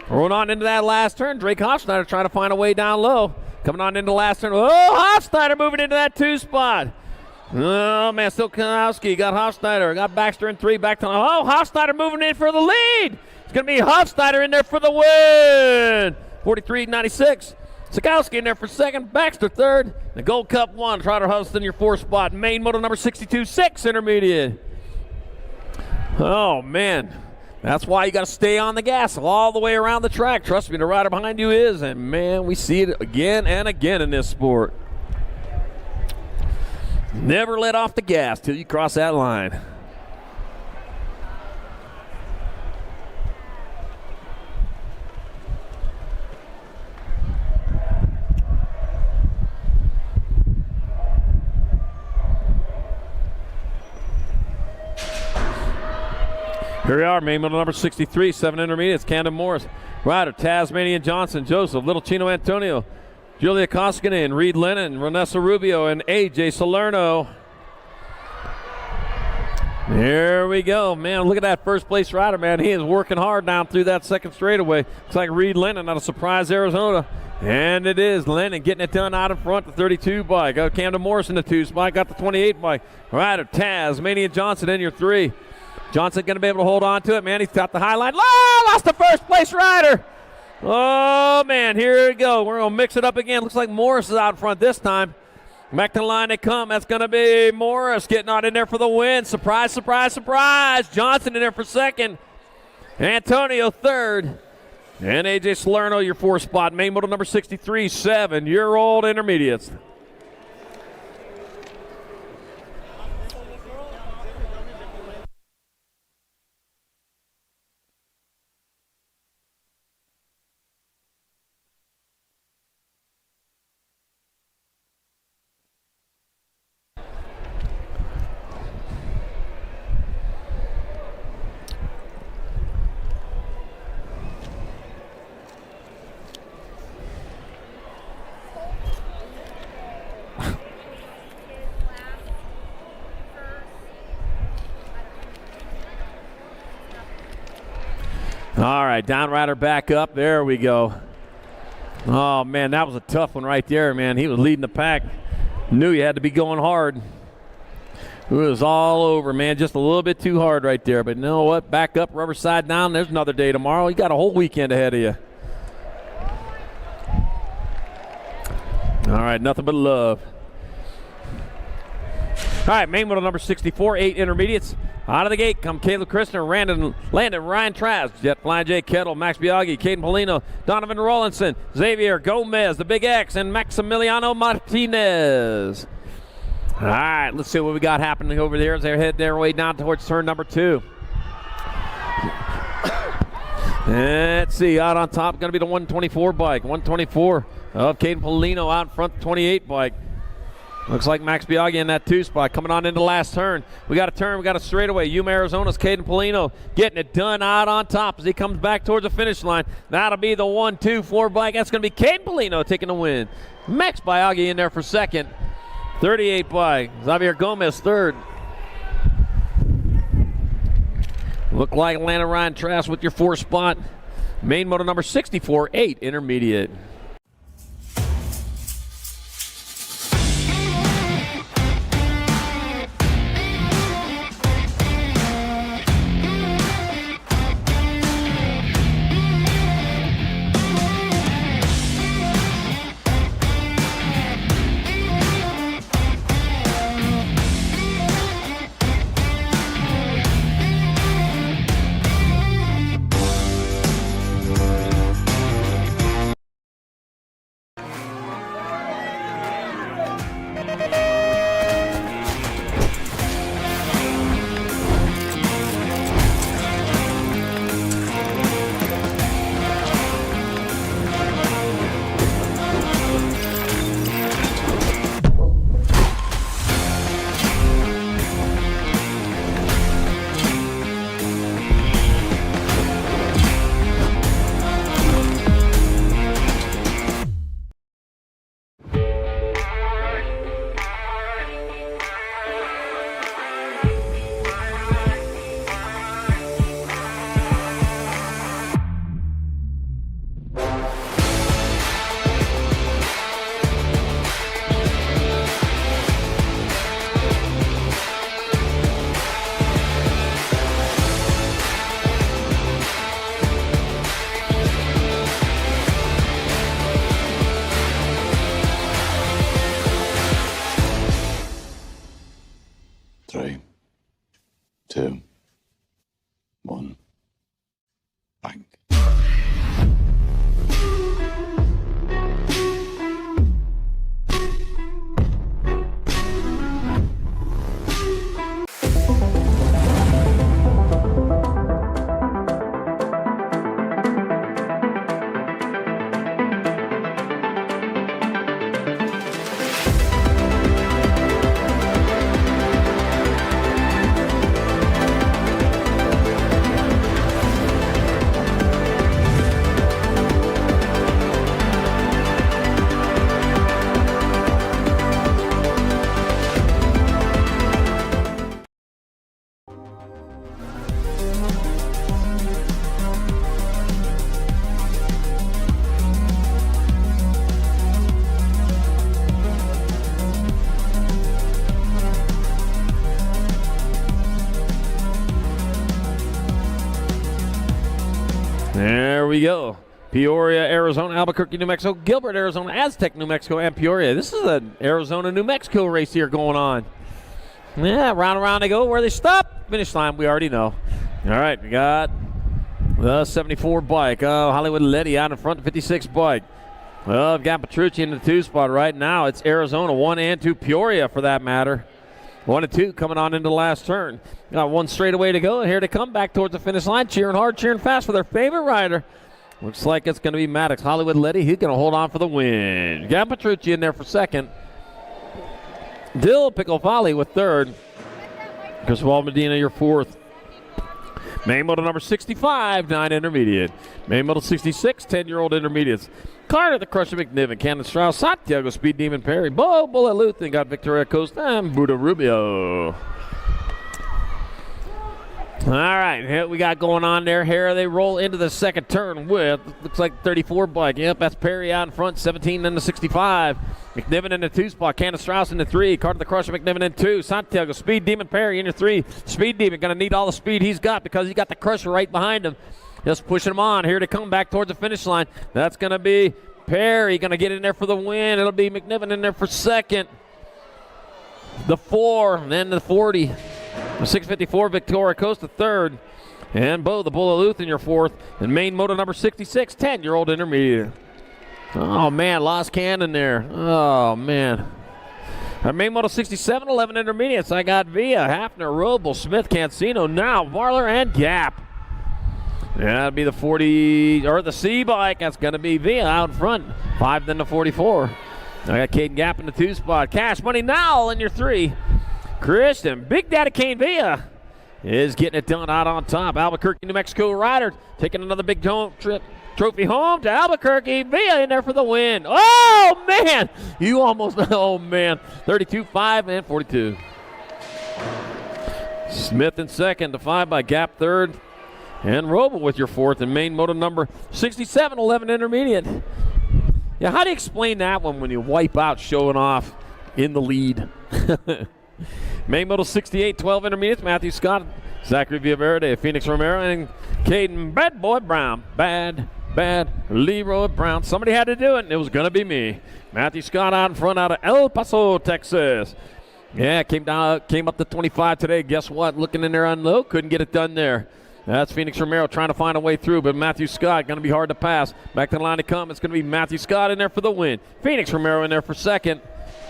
Rolling on into that last turn. Drake Hofschneider trying to find a way down low. Coming on into the last turn. Oh, Hofschneider moving into that 2 spot. Oh, man, still Kanowski. Got Hofschneider. Got Baxter in 3. Back to Hofschneider moving in for the lead. It's going to be Hofschneider in there for the win. 43-96. Sikowski in there for second. Baxter third. The Gold Cup 1. Trotter Huddleston your 4th spot. Main motor number 62. 6 intermediate. Oh, man. That's why you got to stay on the gas all the way around the track. Trust me, the rider behind you is. And, man, we see it again and again in this sport. Never let off the gas till you cross that line. Here we are, main model number 63, 7 intermediates, Camden Morris. Rider, Tasmanian Johnson, Joseph, Little Chino Antonio, Julia Koskinen, Reed Lennon, Vanessa Rubio, and A.J. Salerno. Here we go. Man, look at that first place rider, man. He is working hard down through that second straightaway. Looks like Reed Lennon out of Surprise, Arizona. And it is Lennon getting it done out in front, the 32 bike. Got Camden Morris in the 2 spot. Got the 28 bike. Rider, Tasmanian Johnson in your 3. Johnson going to be able to hold on to it, man. He's got the high line. Oh, lost the first place rider. Oh, man, here we go. We're going to mix it up again. Looks like Morris is out front this time. Back to the line they come. That's going to be Morris getting on in there for the win. Surprise, surprise, surprise. Johnson in there for second. Antonio third. And A.J. Salerno, your 4th spot. Main model number 63, 7-year-old intermediates. All right, down rider back up. There we go. Oh, man, that was a tough one right there, man. He was leading the pack. Knew he had to be going hard. It was all over, man. Just a little bit too hard right there. But you know what? Back up, rubber side down. There's another day tomorrow. You got a whole weekend ahead of you. All right, nothing but love. All right, main model number 64, 8 intermediates. Out of the gate come Caleb Christner, Landon, Ryan Trask, Jet Flying J. Kettle, Max Biaggi, Caden Polino, Donovan Rollinson, Xavier Gomez, the Big X, and Maximiliano Martinez. All right, let's see what we got happening over there as they head their way down towards turn number 2. Let's see, out on top, going to be the 124 bike. 124 of Caden Polino out in front, 28 bike. Looks like Max Biaggi in that 2 spot. Coming on into the last turn. We got a turn. We got a straightaway. Yuma, Arizona's Caden Polino getting it done out on top as he comes back towards the finish line. That'll be the 1-2-4 bike. That's going to be Caden Polino taking the win. Max Biaggi in there for second. 38 bike. Xavier Gomez third. Look like Atlanta Ryan Trask with your 4 spot. Main motor number 64, 8 intermediate. Three, two, one, bang. There we go. Peoria, Arizona, Albuquerque, New Mexico, Gilbert, Arizona, Aztec, New Mexico, and Peoria. This is an Arizona, New Mexico race here going on. Yeah, round and round they go. Where they stop? Finish line, we already know. All right, we got the 74 bike. Hollywood Letty out in front, 56 bike. Well, I've got Petrucci in the 2 spot right now. It's Arizona, 1 and 2, Peoria for that matter. 1 and 2 coming on into the last turn. Got 1 straightaway to go, and here to come back towards the finish line, cheering hard, cheering fast for their favorite rider. Looks like it's going to be Maddox. Hollywood Letty, he's going to hold on for the win. Got Petrucci in there for second. Dill Piccolfali with third. Criswell Medina, your fourth. Main model number 65, 9 intermediate. Main model 66, 10-year-old intermediates. Carter the Crusher McNiven, Cannon Strauss, Santiago Speed Demon Perry, Bo Bullet Luthen, got Victoria Costa, and Buda Rubio. All right, here we got going on there. Here they roll into the second turn with, looks like 34 bike. Yep, that's Perry out in front, 17 in the 65. McNiven in the 2 spot, Candace Strauss in the 3, Carter the Crusher McNiven in 2, Santiago Speed Demon Perry in your 3. Speed Demon going to need all the speed he's got because he got the Crusher right behind him. Just pushing him on here to come back towards the finish line. That's going to be Perry going to get in there for the win. It'll be McNiven in there for second. The 4, and then the 40. The 654, Victoria Costa third. And Bo, the Bull of Luth in your fourth. And main moto number 66, 10-year-old intermediate. Oh, man, lost Cannon there. Oh, man. Our main moto 67, 11 intermediates. I got Villa, Hafner, Roble, Smith, Cancino, now Varler, and Gap. Yeah, that'll be the 40, or the C bike. That's going to be Villa out in front. 5, then the 44. I got Caden Gap in the 2 spot. Cash Money Now in your 3. Christian, Big Daddy Kane Villa is getting it done out on top. Albuquerque, New Mexico rider taking another big trophy home to Albuquerque. Villa in there for the win. Oh, man. You almost, oh, man. 32, 5, and 42. Smith in second. The 5 by Gap third. And Roble with your fourth. And main moto number 67, 11 intermediate. Yeah, how do you explain that one when you wipe out showing off in the lead? Main moto 68, 12 intermediates. Matthew Scott, Zachary Villaverde, Phoenix Romero, and Caden Bad Boy Brown. Bad Leroy Brown. Somebody had to do it, and it was going to be me. Matthew Scott out in front out of El Paso, Texas. Yeah, came up to 25 today. Guess what? Looking in there on low, couldn't get it done there. That's Phoenix Romero trying to find a way through, but Matthew Scott going to be hard to pass. Back to the line to come. It's going to be Matthew Scott in there for the win. Phoenix Romero in there for second.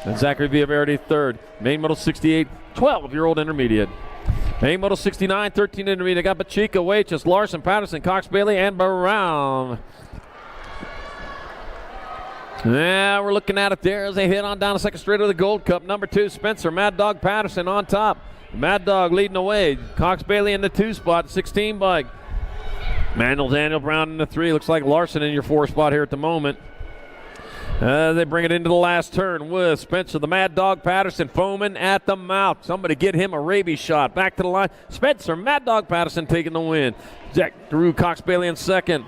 And Zachary Villaverde third. Main moto 68, 12-year-old intermediate. Main moto 69, 13 intermediate. I got Pacheco, Waitress, Larson, Patterson, Cox Bailey, and Brown. Yeah, we're looking at it there as they hit on down the second straight of the Gold Cup. Number 2, Spencer, Mad Dog Patterson on top. Mad Dog leading the way. Cox Bailey in the 2 spot, 16 bike. Manuel Daniel Brown in the 3. Looks like Larson in your 4 spot here at the moment. They bring it into the last turn with Spencer, the Mad Dog Patterson, foaming at the mouth. Somebody get him a rabies shot. Back to the line. Spencer, Mad Dog Patterson taking the win. Jack Drew, Cox Bailey in second.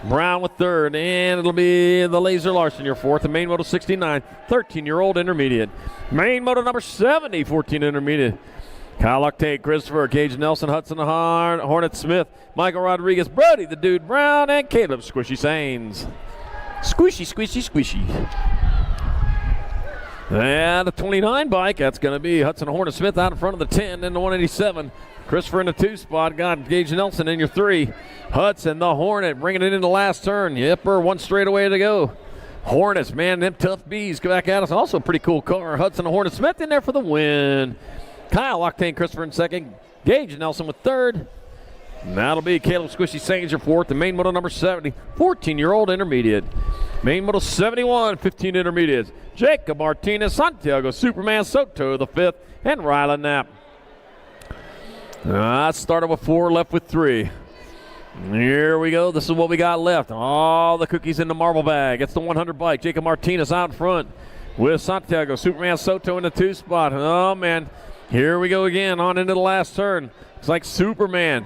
Brown with third, and it'll be the Laser Larson, your fourth. The main moto 69, 13-year-old intermediate. Main moto number 70, 14 intermediate. Kyle Octane, Christopher, Gage Nelson, Hudson Hornet Smith, Michael Rodriguez, Brody the Dude Brown, and Caleb Squishy Sains. Squishy, squishy, squishy. And the 29 bike, that's going to be Hudson Hornet Smith out in front of the 10 in the 187. Christopher in the 2 spot, got Gage Nelson in your 3. Hudson, the Hornet, bringing it in the last turn. Yipper, 1 straightaway to go. Hornets, man, them tough bees go back at us. Also a pretty cool car. Hudson Hornet Smith in there for the win. Kyle Octane, Christopher in second. Gage Nelson with third. And that'll be Caleb Squishy Sains, your fourth. The main moto number 70, 14-year-old intermediate. Main moto 71, 15 intermediates. Jacob Martinez, Santiago Superman Soto, the 5th, and Rylan Knapp. Started with 4, left with 3. Here we go. This is what we got left. All the cookies in the marble bag. It's the 100 bike. Jacob Martinez out in front with Santiago Superman Soto in the 2 spot. Oh, man. Here we go again on into the last turn. It's like Superman.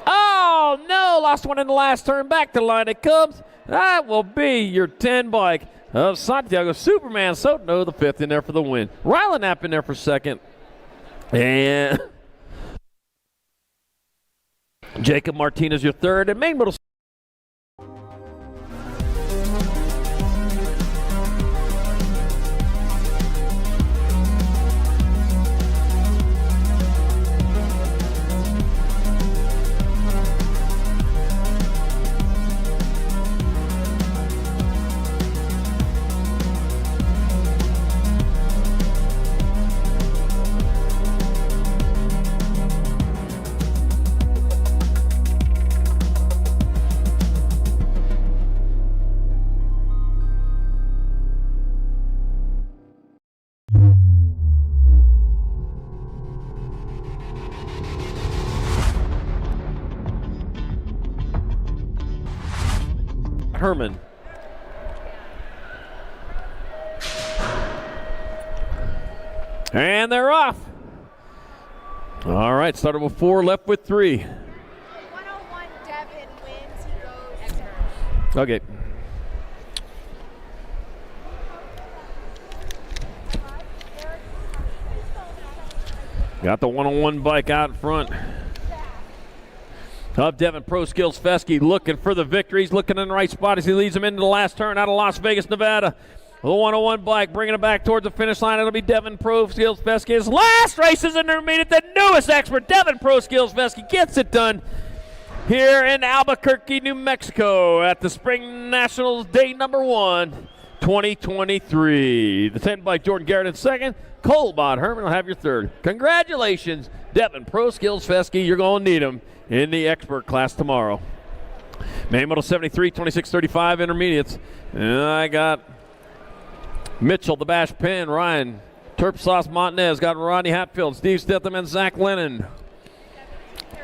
Oh, no. Lost one in the last turn. Back to the line it comes. That will be your 10 bike of Santiago Superman Soto, the 5th, in there for the win. Rylan Knapp in there for second. And Jacob Martinez, your third. And main moto Herman. And they're off. All right, started with 4, left with 3. 101 Devin wins. He goes. Okay. Got the 101 bike out in front. of Devin Pro Skills Fesky, looking for the victory. He's looking in the right spot as he leads him into the last turn out of Las Vegas, Nevada. The 101 bike bringing it back towards the finish line. It'll be Devin Pro Skills Fesky. His last race is intermediate. The newest expert, Devin Pro Skills Fesky, gets it done here in Albuquerque, New Mexico at the Spring Nationals day number 1, 2023. The 10 bike, Jordan Garrett in second. Colbot Herman will have your third. Congratulations, Devin Pro Skills Fesky. You're going to need him in the expert class tomorrow. Main Model 73, 2635 intermediates. And I got Mitchell, the Bash Pin, Ryan Terpsauce Montanez, got Rodney Hatfield, Steve Stitham, and Zach Lennon.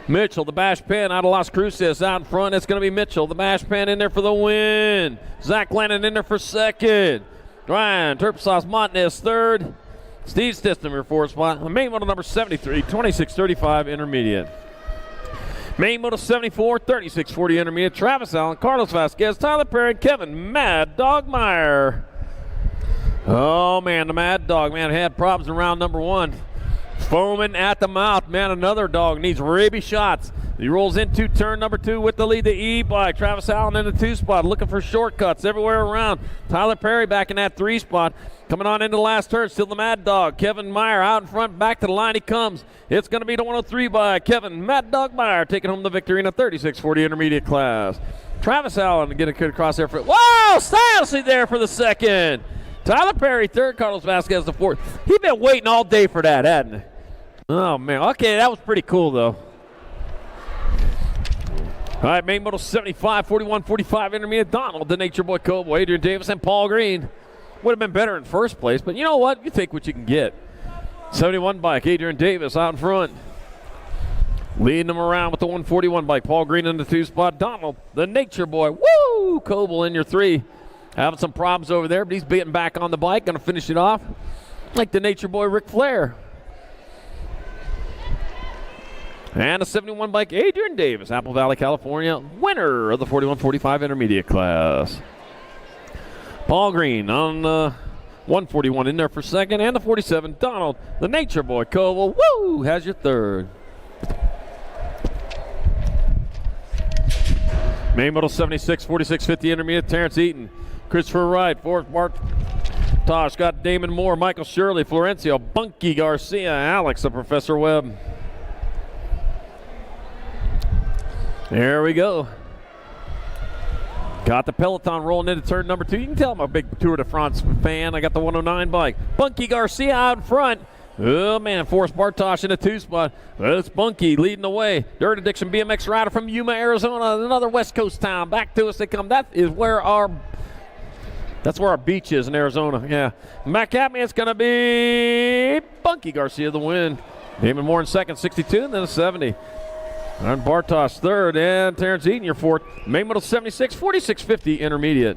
Mitchell, the Bash Pin out of Las Cruces out in front. It's going to be Mitchell, the Bash Pin in there for the win. Zach Lennon in there for second. Ryan Terpsauce Montanez third. Steve Stitham your fourth spot. Main Model number 73, 2635 intermediate. Main Model 74, 3640 intermediate. Travis Allen, Carlos Vasquez, Tyler Perry, Kevin Mad Dog Meyer. Oh, man, the Mad Dog, man, had problems in round number 1. Foaming at the mouth, man, another dog needs ribby shots. He rolls into turn number 2 with the lead, the E-bike. Travis Allen in the 2 spot, looking for shortcuts everywhere around. Tyler Perry back in that 3 spot. Coming on into the last turn, still the Mad Dog. Kevin Meyer out in front, back to the line he comes. It's going to be the 103 by Kevin Mad Dog Meyer, taking home the victory in a 3640 intermediate class. Travis Allen getting a good across there for, whoa, Stylesy there for the second. Tyler Perry third, Carlos Vasquez the fourth. He's been waiting all day for that, hadn't he? Oh, man. Okay, that was pretty cool, though. All right, main Model 75, 41, 45 intermediate. Donald, the Nature Boy Cobo, Adrian Davis, and Paul Green. Would have been better in first place, but you know what? You take what you can get. 71 bike, Adrian Davis out in front. Leading them around with the 141 bike. Paul Green in the 2 spot. Donald, the Nature Boy. Woo! Coble in your 3. Having some problems over there, but he's getting back on the bike. Going to finish it off like the Nature Boy Ric Flair. And a 71 bike, Adrian Davis, Apple Valley, California, winner of the 41-45 intermediate class. Paul Green on the 141 in there for second, and the 47, Donald, the Nature Boy Coble, woo, has your third. Main Model 76, 4650 intermediate, Terrence Eaton, Christopher Wright, fourth, Bart Tosh, got Damon Moore, Michael Shirley, Florencio, Bunky Garcia, Alex, the Professor Webb. There we go. Got the Peloton rolling into turn number 2. You can tell I'm a big Tour de France fan. I got the 109 bike. Bunky Garcia out in front. Oh, man, Forrest Bartosh in the 2 spot. It's Bunky leading the way. Dirt Addiction BMX rider from Yuma, Arizona. Another West Coast town. Back to us they come. That's where our beach is in Arizona. Yeah. Back at me, it's going to be Bunky Garcia the win. Damon Moore in second, 62, and then a 70. And Bartosh third, and Terrence Eaton your fourth. Main Model 76, 4650 intermediate.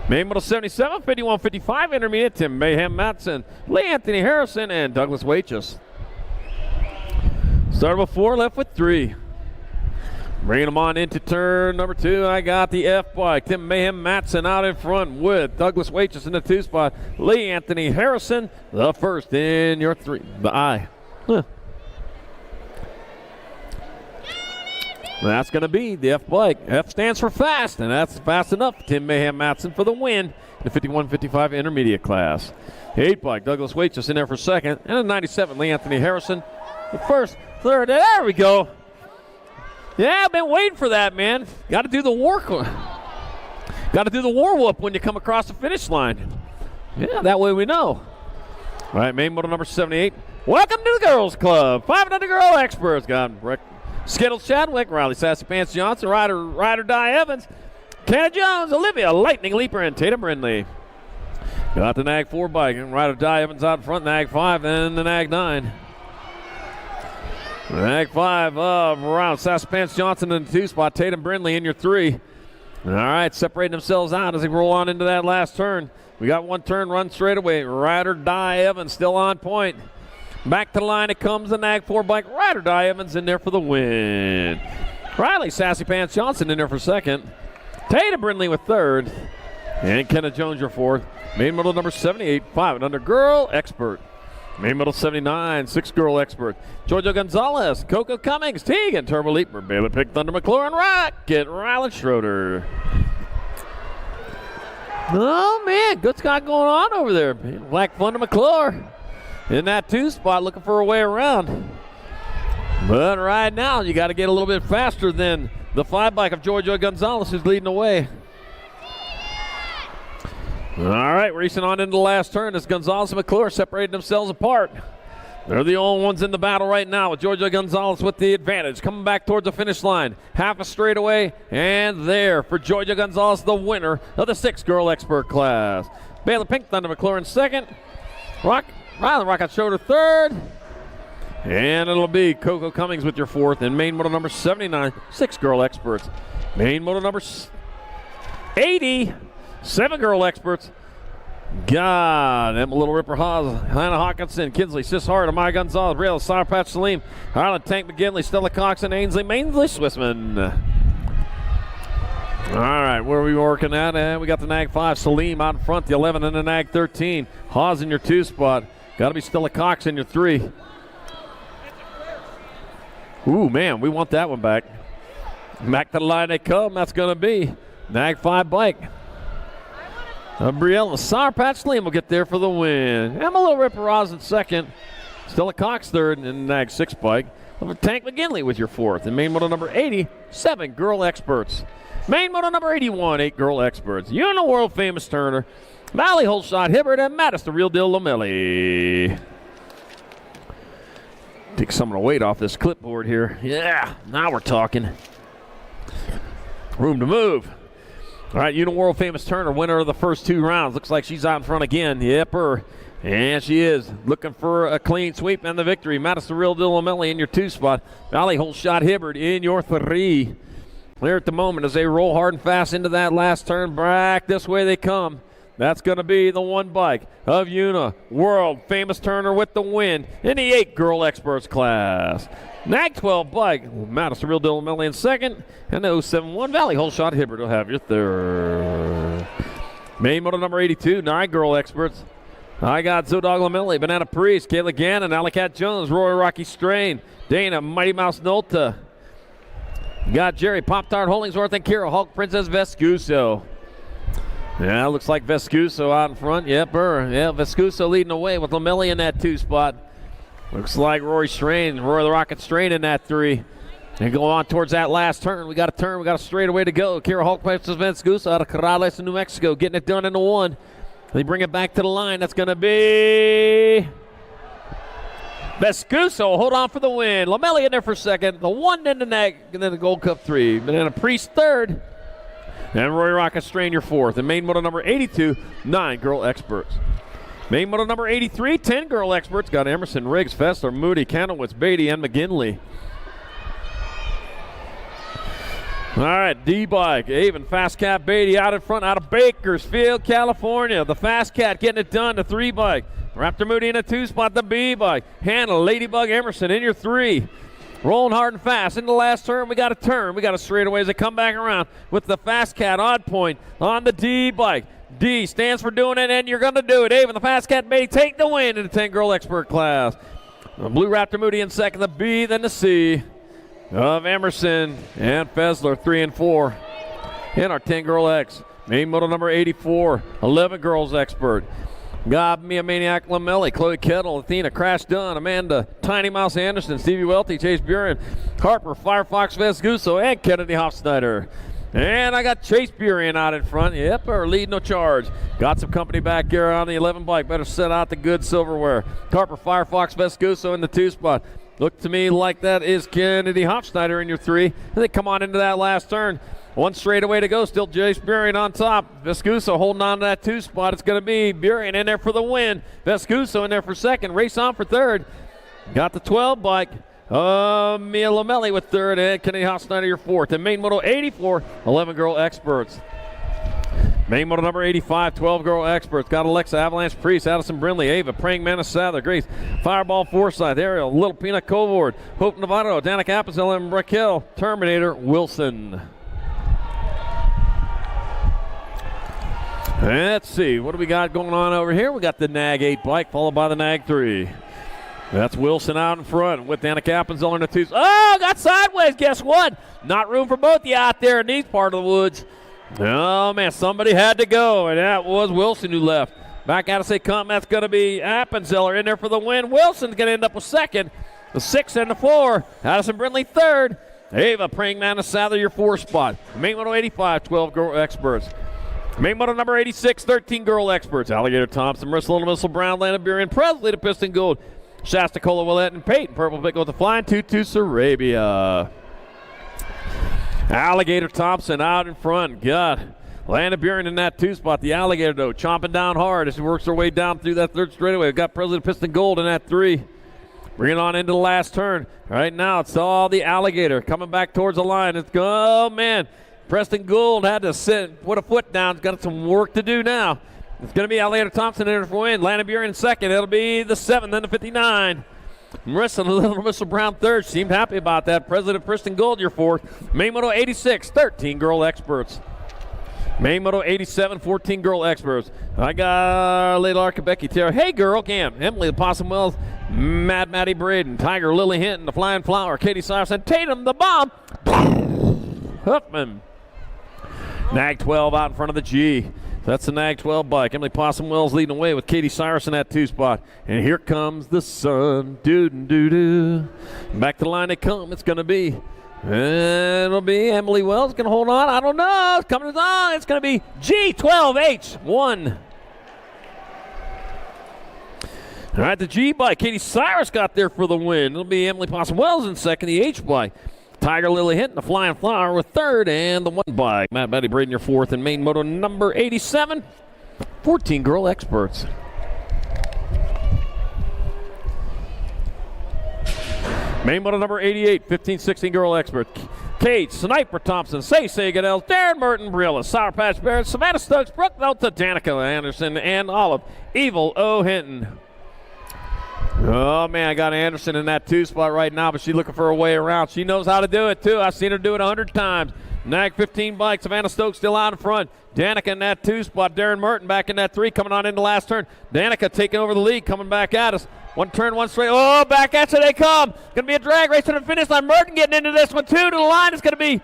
Main Model 77, 5155 intermediate. Tim Mayhem Matson, Lee Anthony Harrison, and Douglas Waitress. Started with 4, left with 3. Bringing them on into turn number 2. I got the F bike. Tim Mayhem Matson out in front with Douglas Waitress in the 2 spot. Lee Anthony Harrison, the first in your 3. The I. Huh. That's going to be the F bike. F stands for fast, and that's fast enough. Tim Mayhem Matson for the win in the 51-55 intermediate class. The 8 bike, Douglas Waits just in there for second, and a 97, Lee Anthony Harrison, the first, third. There we go. Yeah, I've been waiting for that, man. Got to do the war whoop when you come across the finish line. Yeah, that way we know. All right, main model number 78. Welcome to the Girls Club. 500 Girl Experts. Got Skittles Chadwick, Riley Sassy Pants Johnson, Ryder Di Evans, Kenna Jones, Olivia Lightning Leaper, and Tatum Brindley. Got the Nag 4 bike, and Ryder Di Evans out in front, Nag 5, and the Nag 9. Nag 5 around Sassy Pants Johnson in the 2 spot, Tatum Brindley in your 3. All right, separating themselves out as they roll on into that last turn. We got one turn run straight away. Ryder Di Evans still on point. Back to the line it comes, the Nag 4 bike. Ryder Di Evans in there for the win. Riley Sassy Pants Johnson in there for second. Tatum Brindley with third. And Kenna Jones your fourth. Main model number 78, 5 and under Girl Expert. Main Model 79, 6-girl expert. Georgia Gonzalez, Coco Cummings, Tegan, Turbo Leaper, Bailey Pick, Thunder McLaurin, Rocket, Rylan Schroeder. Oh, man, good Scott going on over there. Black Thunder McClure in that 2 spot looking for a way around. But right now, you got to get a little bit faster than the 5 bike of Georgia Gonzalez, who's leading the way. All right, racing on into the last turn. As Gonzalez and McClure separating themselves apart. They're the only ones in the battle right now with Georgia Gonzalez with the advantage. Coming back towards the finish line. Half a straightaway, and there for Georgia Gonzalez, the winner of the 6-girl expert class. Baylor Pink Thunder McClure in second. Rylan Rocket Schroeder third. And it'll be Coco Cummings with your fourth. And main model number 79, 6-girl experts. Main model number 80, 7-girl experts. God, Emma Little Ripper Haas, Hannah Hawkinson, Kinsley Sishart, Amaya Gonzalez, Rail, Sour Patch Salim, Harlan Tank McGinley, Stella Cox, and Ainsley Swissman. All right, where are we working at? And we got the Nag 5, Salim out in front, the 11 and the Nag 13. Haas in your 2 spot. Got to be Stella Cox in your 3. Ooh, man, we want that one back. Back to the line they come. That's going to be Nag 5 bike. Brielle, Sour Patch Slim will get there for the win. Emma Little Ripper Roz in second. Stella Cox third in Nag 6 bike. Tank McGinley with your fourth. And main model number 80, 7 girl experts. Main model number 81, 8 girl experts. You know world famous Turner, Valley Holshot Hibbert, and Mattis the real deal Lomelli. Take some of the weight off this clipboard here. Yeah, now we're talking. Room to move. All right, you know world famous Turner, winner of the first 2 rounds. Looks like she's out in front again. Yep, and she is looking for a clean sweep and the victory. Mattis the real deal O'Malley in your 2 spot. Valley Holshot Hibbert in your 3. There at the moment as they roll hard and fast into that last turn. Back this way they come. That's going to be the 1 bike of Una, world famous Turner with the win in the 8 girl experts class. Nag 12 bike, Mattis the real deal O'Malley in second, and the 071 Valley Holshot Hibbert will have your 3rd. Main model number 82, 9 girl experts. I got Zodog Lamelli, Banana Priest, Kayla Gannon, Alicat Jones, Roy Rocky Strain, Dana, Mighty Mouse Nolta. Got Jerry, Pop-Tart Hollingsworth, and Kira, Hulk Princess Vescuso. Yeah, looks like Vescuso out in front. Yep, Vescuso leading the way with Lamelli in that 2 spot. Looks like Roy the Rocket Strain in that 3. And go on towards that last turn. We got a turn. We got a straightaway to go. Kira Hulk Princess Vescuso out of Corrales in New Mexico, getting it done in the 1. They bring it back to the line. That's going to be Vescuso. Hold on for the win. Lamelli in there for second. The 1 in the Nag, and then the Gold Cup 3. Banana Priest third. And Roy Rocket Strain your 4th. And main model number 82, 9 girl experts. Main model number 83, 10 girl experts. Got Emerson, Riggs, Fessler, Moody, Kanowitz, Beatty, and McGinley. All right, D-Bike, Avon, Fast Cat Beatty out in front, out of Bakersfield, California. The Fast Cat getting it done, the 3 bike. Raptor Moody in a 2 spot, the B-Bike. Hannah, Ladybug, Emerson in your 3. Rolling hard and fast. In the last turn, we got a turn. We got a straightaway as they come back around with the Fast Cat odd point on the D-Bike. D stands for doing it, and you're going to do it. Avon, the Fast Cat Beatty take the win in the 10-girl expert class. The Blue Raptor Moody in second, the B, then the C of Emerson and Fessler, 3 and 4. In our 10-girl X, main model number 84, 11 girls expert. Got Mia Maniac Lamelli, Chloe Kettle, Athena Crash Dunn, Amanda Tiny Mouse Anderson, Stevie Welty, Chase Buren, Harper, Firefox Vescuso, and Kennedy Hofsnyder. And I got Chase Buren out in front. Yep, or leading no charge. Got some company back here on the 11 bike. Better set out the good silverware. Harper, Firefox Vescuso in the 2 spot. Look to me like that is Kennedy Hofsnyder in your 3. And they come on into that last turn. 1 straightaway to go. Still Chase Buren on top. Vescuso holding on to that 2 spot. It's going to be Buren in there for the win. Vescuso in there for second. Race on for third. Got the 12 bike. Mia Lamelli with third. And Kennedy Hofsnyder your 4th. And main model 84, 11 girl experts. Main model number 85, 12 girl experts. Got Alexa Avalanche Priest, Addison Brindley, Ava, Praying Manna Sather, Grace, Fireball Forsyth, Ariel, Little Peanut Covord, Hope Navarro, Danica Appenzel, and Raquel Terminator Wilson. Let's see, what do we got going on over here? We got the Nag 8 bike, followed by the Nag 3. That's Wilson out in front with Danica Appenzell in the twos. Oh, got sideways. Guess what? Not room for both of you out there in these part of the woods. Oh, man, somebody had to go, and that was Wilson who left. Back out to say come, that's going to be Appenzeller in there for the win. Wilson's going to end up with second. The 6 and the 4. Addison Brindley third. Ava Pringman and Sather your 4 spot. Main Moto 85, 12 girl experts. Main Moto number 86, 13 girl experts. Alligator Thompson, Marissa Little Missile Brown, Lana Burian, Presley to Piston Gold. Shasta Cola Willette and Peyton. Purple pick with the flying tutu Sarabia. Alligator Thompson out in front. God. Lana Buren in that 2 spot. The Alligator, though, chomping down hard as she works her way down through that 3rd straightaway. We've got President Piston Gold in that 3. Bringing on into the last turn. Right now, it's all the Alligator coming back towards the line. It's oh, man. Preston Gould had to sit, put a foot down. He's got some work to do now. It's going to be Alligator Thompson in there for win. Lana Buren in second. It'll be the 7, then the 59. Marissa Little Missile Brown third. She seemed happy about that. President Preston Gould, your 4th. Main Moto 86, 13 girl experts. Main Moto 87, 14 girl experts. I got Layla Archibecki, Tara. Hey girl, Cam. Emily the Possum Wells. Mad Maddie Braden. Tiger Lily Hinton, the Flying Flower. Katie Syverson. Tatum the Bomb. Huffman. Nag 12 out in front of the G. That's the Nag 12 bike. Emily Possum Wells leading away with Katie Cyrus in that 2 spot. And here comes the sun. Doo-doo-doo-doo. Back to the line they come. It's going to be. And it'll be Emily Wells. Going to hold on. I don't know. It's coming on. It's going to be G12H1. All right, the G bike. Katie Cyrus got there for the win. It'll be Emily Possum Wells in second. The H bike. Tiger Lily Hinton, the Flying Flower with third, and the 1 bike. Matt Betty Braden, your 4th, and Main Moto number 87, 14 girl experts. Main Moto number 88, 15, 16 girl expert. Kate, Sniper Thompson, Say Goodell, Darren Merton, Brilla, Sour Patch Barrett, Savannah Stokes, Brooke Delta, Danica Anderson, and Olive Evil O. Hinton. Oh, man, I got Anderson in that 2 spot right now, but she's looking for a way around. She knows how to do it, too. I've seen her do it 100 times. Nag 15 bike, Savannah Stokes still out in front. Danica in that 2 spot. Darren Merton back in that 3, coming on into last turn. Danica taking over the lead, coming back at us. 1 turn, 1 straight. Oh, back at you they come. Going to be a drag race to the finish line. Merton getting into this one, too. To the line, it's going to be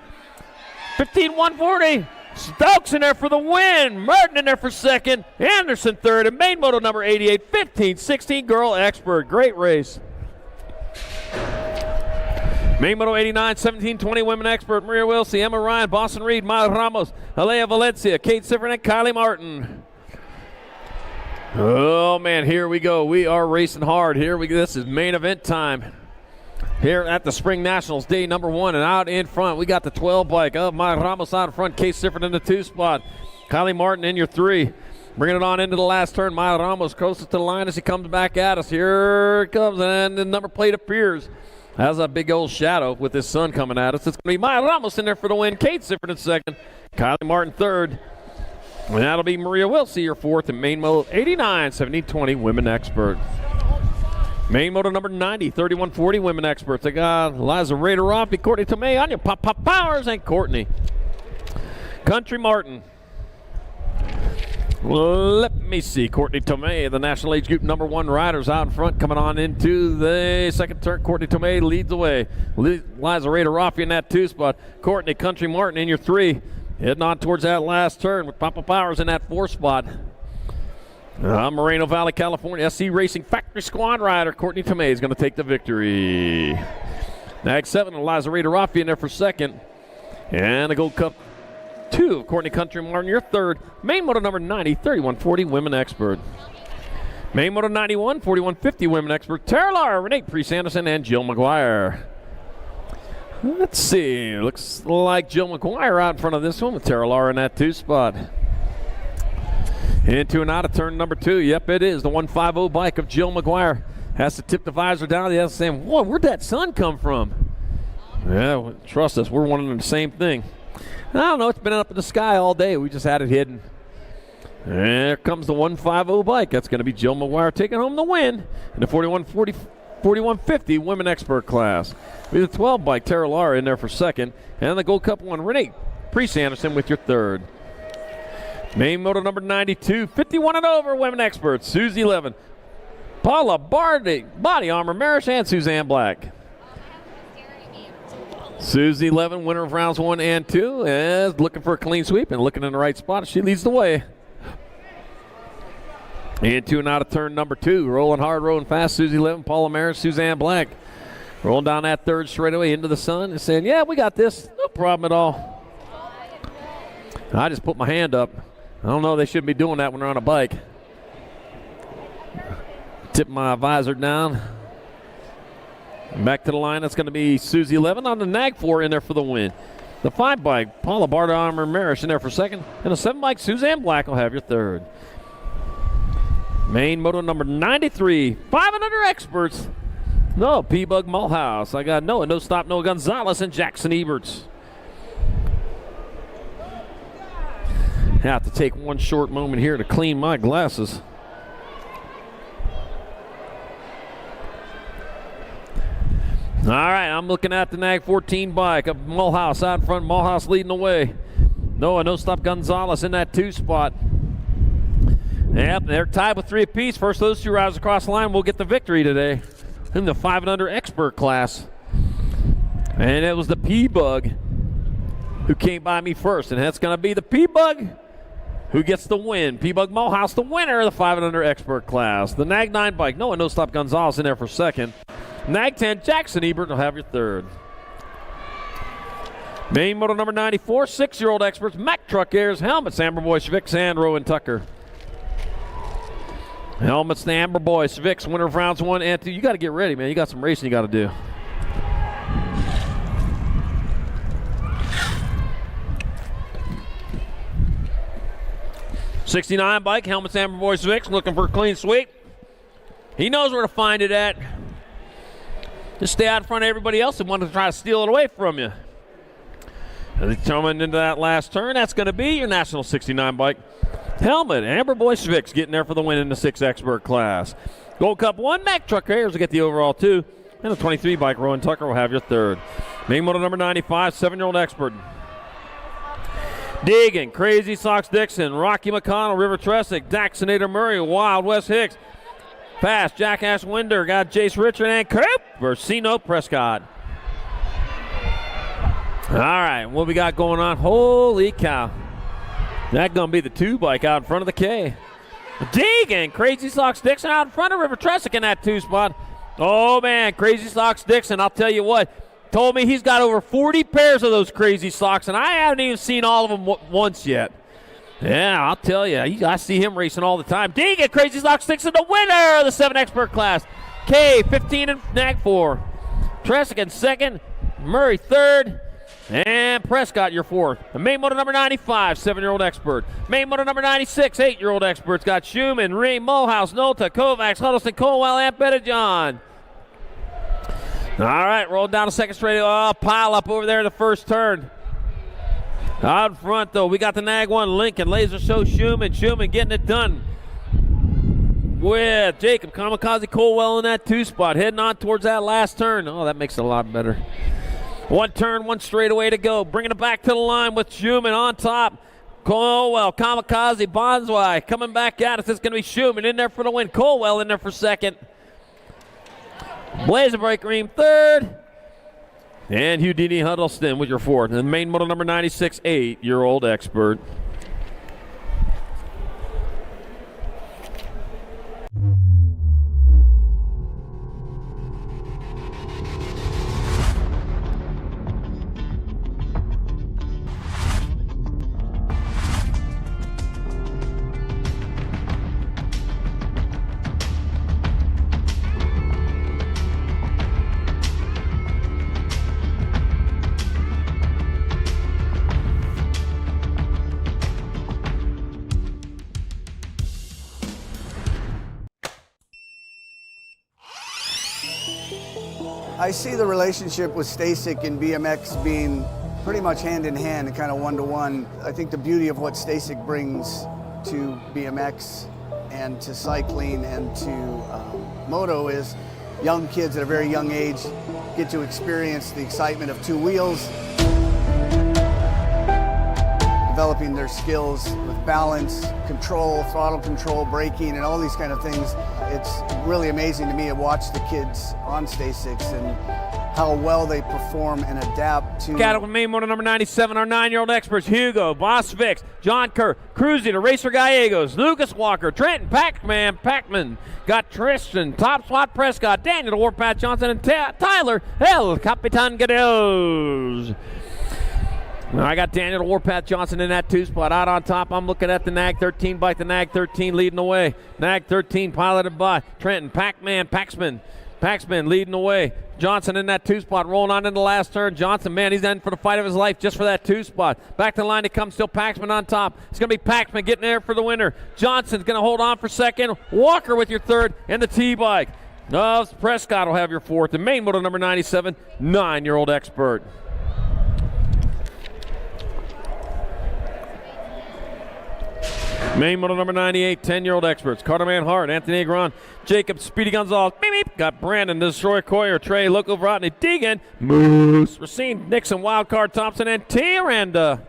15-140. Stokes in there for the win. Merton in there for second. Anderson third. And Main Moto number 88, 15-16 girl expert. Great race. Main Moto 89, 17-20 women expert. Maria Wilsey, Emma Ryan, Boston Reed, Maya Ramos, Alea Valencia, Kate Sifford, and Kylie Martin. Oh, man, here we go. We are racing hard. This is main event time. Here at the Spring Nationals, day number 1, and out in front, we got the 12 bike. Maya Ramos out in front, Kate Sifford in the 2 spot. Kylie Martin in your 3. Bringing it on into the last turn. Maya Ramos closest to the line as he comes back at us. Here it comes, and the number plate appears. Has a big old shadow with this sun coming at us. It's going to be Maya Ramos in there for the win. Kate Sifford in second. Kylie Martin third. And that'll be Maria Wilsey, your 4th, and Main Moto 89, 17-20 women expert. Main Moto number 90, 31-40 women experts. They got Eliza Rader-Roffey, Courtney Tomei, Anya Pop Powers, and Courtney. Country Martin. Let me see. Courtney Tomei, the national age group number 1 riders out in front, coming on into the second turn. Courtney Tomei leads the way. Eliza Rader-Roffey in that 2 spot. Courtney, Country Martin in your 3. Heading on towards that last turn with Papa Powers in that 4 spot. Moreno Valley, California, SC Racing Factory Squad rider Courtney Tomei is going to take the victory. Nag 7, Eliza Rader-Roffey in there for second. And the Gold Cup 2 of Courtney Country Martin, your 3rd. Main Moto number 90, 31-40 women expert. Main Moto 91, 41-50 women expert. Tara Lara, Renee Priest Anderson, and Jill McGuire. Let's see. Looks like Jill McGuire out in front of this one with Tara Lara in that 2 spot. Into and out of turn number 2. Yep, it is the 150 bike of Jill McGuire. Has to tip the visor down. The other saying, whoa, where'd that sun come from? Yeah, trust us, we're wondering the same thing. I don't know, it's been up in the sky all day. We just had it hidden. There comes the 150 bike. That's going to be Jill McGuire taking home the win in the 41-50 women expert class. We have the 12 bike, Tara Lara in there for second. And the Gold Cup 1, Renee Priest Anderson with your 3rd. Main Moto number 92, 51 and over women experts. Susie Levin, Paula Body Armor Marish, and Suzanne Black. Susie Levin, winner of rounds 1 and 2, is looking for a clean sweep and looking in the right spot. She leads the way. Into and out of turn number 2. Rolling hard, rolling fast. Susie Levin, Paula Marish, Suzanne Black. Rolling down that third straightaway into the sun and saying, yeah, we got this. No problem at all. I just put my hand up. I don't know, they shouldn't be doing that when they're on a bike. Tip my visor down. Back to the line, that's going to be Susie Levin on the Nag 4 in there for the win. The 5 bike, Paula Body Armor Marish in there for second. And the 7 bike, Suzanne Black will have your third. Main moto number 93, 500 experts. No, P-Bug Mulhouse. I got Noah, No Stop, Noah Gonzalez, and Jackson Eberts. Have to take one short moment here to clean my glasses. All right, I'm looking at the Nag 14 bike of Mulhouse out in front. Mulhouse leading the way. Noah, No Stop Gonzalez in that 2 spot. Yep, they're tied with 3 apiece. First those 2 riders across the line will get the victory today in the 5 and under expert class. And it was the P-Bug who came by me first, and that's going to be the P-Bug who gets the win. P-Bug Mulhouse, the winner of the 5 and under expert class. The Nag 9 bike, Noah, No Stop Gonzalez in there for second. Nag 10, Jackson Ebert will have your third. Main moto number 94, 6-year-old experts, Mack Truck Airs, helmets, Amber Boy Schvicks, and Rowan Tucker. Helmets, the Amber Boy Schvicks, winner of rounds 1 and 2. You got to get ready, man. You got some racing you got to do. '69 bike, helmets, Amber Boy Schvicks, looking for a clean sweep. He knows where to find it at. Just stay out in front of everybody else and want to try to steal it away from you. As he's coming into that last turn, that's going to be your National 69 bike. Helmet, Amber Boy Schvicks getting there for the win in the 6 expert class. Gold Cup 1, Mack Truck Airs will get the overall 2. And the 23 bike, Rowan Tucker will have your third. Main moto number 95, 7-year-old expert. Deegan, Crazy Socks Dixon, Rocky McConnell, River Tressick, Daxonator Murray, Wild West Hicks. Fast, Jackass Winder, got Jace Richard and Coop Versino Prescott. All right, what we got going on? Holy cow. That's going to be the 2 bike out in front of the K. Deegan, Crazy Socks Dixon out in front of River Tressick in that 2 spot. Oh, man, Crazy Socks Dixon, I'll tell you what, told me he's got over 40 pairs of those Crazy Socks, and I haven't even seen all of them once yet. Yeah, I'll tell you, I see him racing all the time. Deegan, Crazy Socks Dixon, the winner of the 7 expert class. K, 15 and Nag 4. Tressick in second, Murray third, and Prescott your fourth. The main moto number 95, 7-year-old expert. Main moto number 96, 8-year-old experts. Got Schumann, Ream, Mulhouse, Nolta, Kovacs, Huddleston, Colwell, and Pettijohn. All right, roll down the second straight. Oh, pile up over there in the first turn. Out front, though, we got the Nag 1, Lincoln, Laser Show, Schumann getting it done with Jacob Kamikaze Colwell in that 2 spot, heading on towards that last turn. Oh, that makes it a lot better. 1 turn, 1 straightaway to go. Bringing it back to the line with Schumann on top. Colwell, Kamikaze, Bonzwai coming back at us. It's going to be Schumann in there for the win. Colwell in there for second. Blazer Break Ream third. And Houdini Huddleston with your fourth. And main moto number 96, 8-year-old expert. I see the relationship with Stasic and BMX being pretty much hand in hand and kind of one-to-one. I think the beauty of what Stasic brings to BMX and to cycling and to moto is young kids at a very young age get to experience the excitement of 2 wheels. developing their skills with balance, control, throttle control, braking, and all these kind of things. It's really amazing to me to watch the kids on Stay 6 and how well they perform and adapt to. Got it with main motor number 97, our 9-year-old experts, Hugo, Bosvix, John Kerr, Cruzy to Racer Gallegos, Lucas Walker, Trenton, Packman, got Tristan, Top Swat Prescott, Daniel the Warpath Johnson, and Tyler El Capitan Gadeos. I got Daniel the Warpath Johnson in that 2 spot. Out on top, I'm looking at the Nag 13 bike, the Nag 13 leading the way. Nag 13 piloted by Trenton, Paxman leading the way. Johnson in that 2 spot, rolling on in the last turn. Johnson, man, he's in for the fight of his life just for that 2 spot. Back to the line, it comes still Paxman on top. It's going to be Paxman getting there for the winner. Johnson's going to hold on for second. Walker with your third, and the T-bike. Prescott will have your fourth. And main motor number 97, 9-year-old expert. Main motor number 98, 10-year-old experts. Carterman Hart, Anthony Agron, Jacob Speedy Gonzalez, beep, beep. Got Brandon, Destroyer Coyer, Trey, Loco Vrotny, Deegan, Moose, Racine, Nixon, Wildcard Thompson, and Tiranda.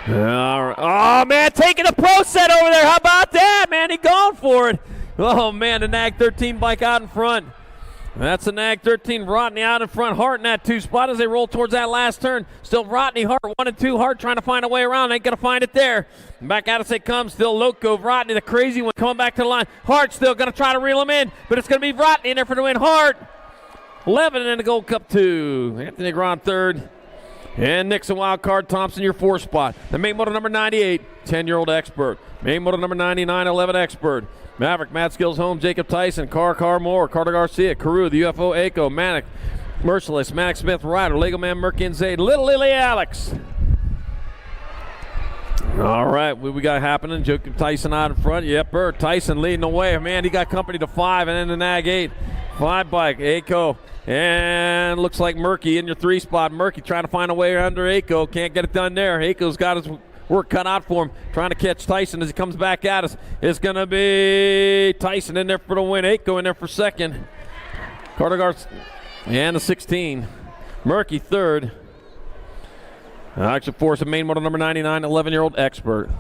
All right. Oh, man, taking a pro set over there. How about that, man? He going for it. Oh, man, the Nag 13 bike out in front. That's the Nag 13, Rodney out in front. Hart in that 2 spot as they roll towards that last turn. Still Rodney, Hart 1 and 2. Hart trying to find a way around. Ain't going to find it there. Back out as they come. Still Loco, Rodney, the crazy one, coming back to the line. Hart still going to try to reel him in, but it's going to be Rodney in there for the win. Hart, 11 in the Gold Cup 2. Anthony Gron third. And Nixon Wildcard Thompson, your 4 spot. The main motor number 98, 10-year-old expert. Main motor number 99, 11 expert. Maverick, Matt Skills Home, Jacob Tyson, Carr Moore, Carter Garcia, Carew, the UFO, Aco, Manic, Merciless, Manic Smith, Ryder, Lego Man, Murky, and Zayd, Little Lily Alex. All right, what we got happening? Jacob Tyson out in front. Yep, Tyson leading the way. Man, he got company to 5, and then the Nag 8. 5 bike, Aco. And looks like Murky in your 3 spot. Murky trying to find a way under Aco. Can't get it done there. Aco's got his work cut out for him. Trying to catch Tyson as he comes back at us. It's going to be Tyson in there for the win. Aco in there for second. Carter and the 16. Murky third. Action Force, main motor number 99, 11-year-old expert.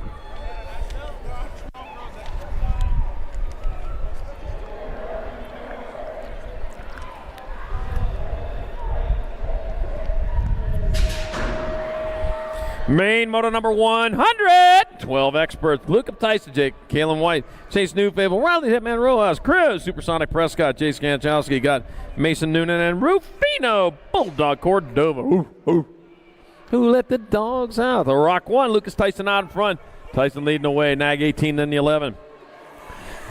Main motor number 100, 12 experts. Luke Tyson, Jake, Kalen White, Chase Newfable, Riley Hitman Rojas, Cruz, Supersonic Prescott, Jay Skanchowski, got Mason Noonan and Rufino, Bulldog Cordova. Who let the dogs out? The Rock 1, Lucas Tyson out in front. Tyson leading the way, Nag 18, then the 11.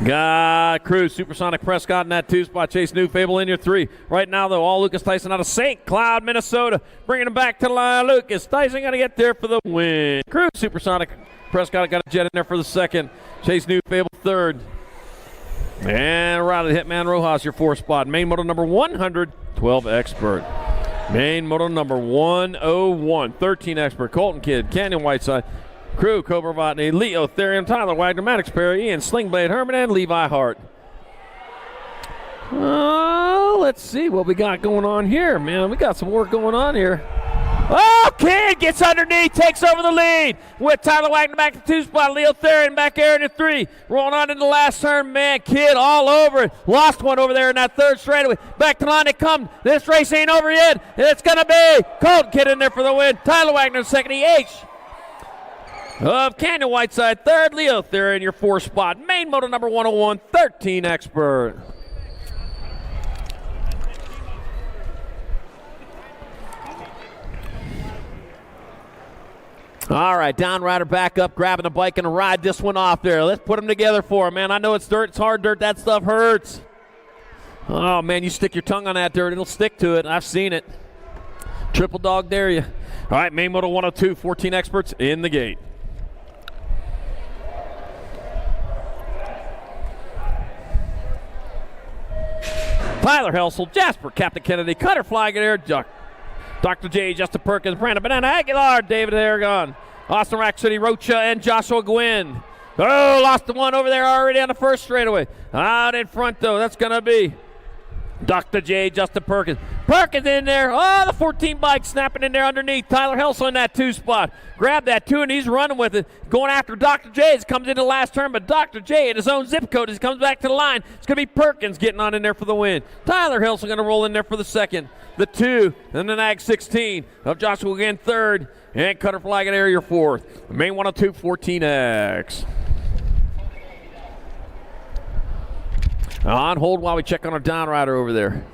Got Cruz, Supersonic Prescott in that 2 spot. Chase Newfable in your 3. Right now, though, all Lucas Tyson out of St. Cloud, Minnesota. Bringing him back to the line. Lucas Tyson got to get there for the win. Cruz, Supersonic Prescott got a jet in there for the second. Chase Newfable third. And Riley Hitman Rojas, your 4 spot. Main motor number 100, 12 expert. Main motor number 101, 13 expert. Colton Kidd, Canyon Whiteside. Crew, Cobra Votney, Leo Therium, Tyler Wagner, Maddox Perry, Ian Slingblade Herman, and Levi Hart. Let's see what we got going on here, man. We got some work going on here. Oh, Kidd gets underneath, takes over the lead with Tyler Wagner back to 2 spot. Leo Therium back there in the 3. Rolling on in the last turn, man. Kidd all over it. Lost one over there in that 3rd straightaway. Back to the line it comes. This race ain't over yet. It's going to be Colton Kidd in there for the win. Tyler Wagner second. EH of Canyon Whiteside, 3rd. Leo Therium in your 4 spot. Main motor number 101, 13 expert. All right, down rider back up, grabbing the bike and ride this one off there. Let's put them together for him, man. I know it's dirt. It's hard dirt. That stuff hurts. Oh, man, you stick your tongue on that dirt, it'll stick to it. I've seen it. Triple dog dare you. All right, main motor 102, 14 experts in the gate. Tyler Helsel, Jasper, Captain Kennedy, Cutter Flagger, Dr. J, Justin Perkins, Brandon Banana Aguilar, David Aragon, Austin Rack City, Rocha, and Joshua Gwynn. Oh, lost the one over there already on the 1st straightaway. Out in front, though, that's going to be Dr. J, Justin Perkins. Perkins in there. Oh, the 14 bike snapping in there underneath. Tyler Helsel in that 2 spot. Grab that 2 and he's running with it. Going after Dr. J as he comes into the last turn, but Dr. J in his own zip code as he comes back to the line. It's going to be Perkins getting on in there for the win. Tyler Helsel going to roll in there for the second. The 2, and the Nag 16 of Joshua again third, and Cutter Flag at area fourth. Main 102 14X. On hold while we check on our down rider over there.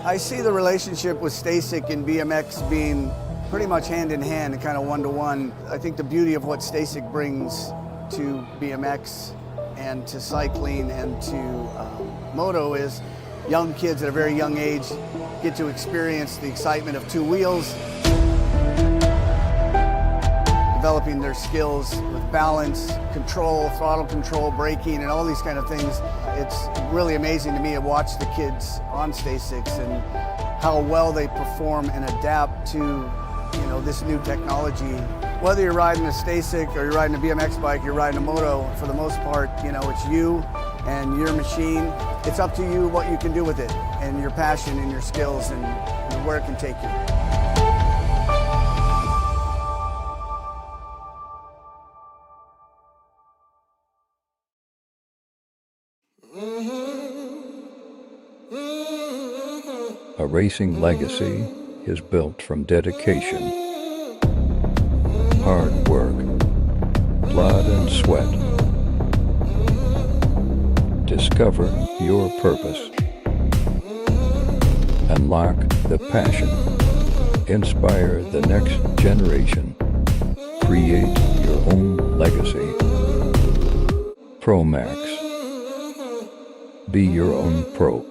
I see the relationship with Stasic and BMX being pretty much hand in hand and kind of one-to-one. I think the beauty of what Stasic brings to BMX and to cycling and to moto is young kids at a very young age get to experience the excitement of 2 wheels, developing their skills with balance, control, throttle control, braking, and all these kind of things. It's really amazing to me to watch the kids on Stasics and how well they perform and adapt to this new technology. Whether you're riding a Stasic or you're riding a BMX bike, you're riding a moto, for the most part, it's you and your machine. It's up to you what you can do with it and your passion and your skills and where it can take you. A racing legacy is built from dedication, hard work, blood and sweat. Discover your purpose. Unlock the passion. Inspire the next generation. Create your own legacy. ProMax. Be your own pro.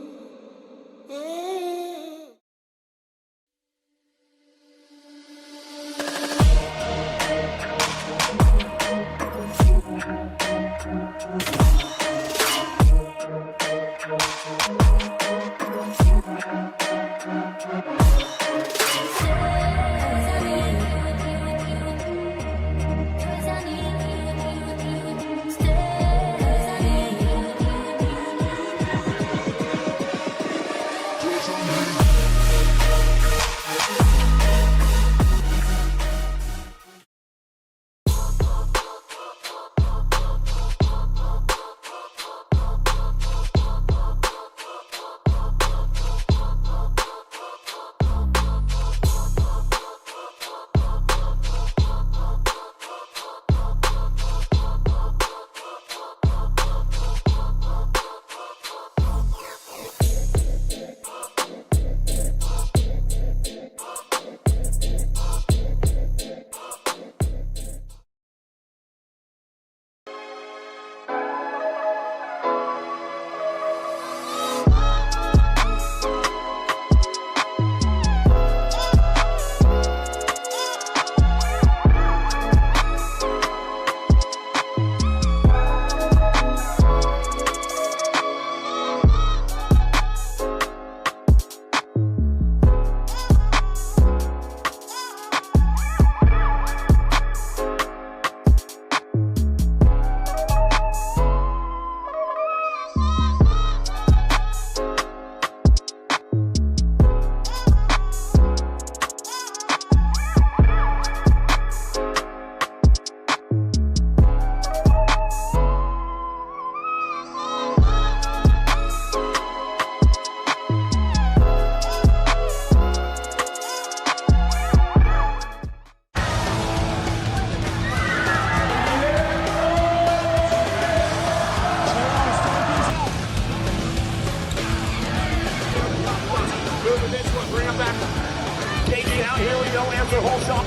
Bring him back. KG out. Here we go. Answer whole shot.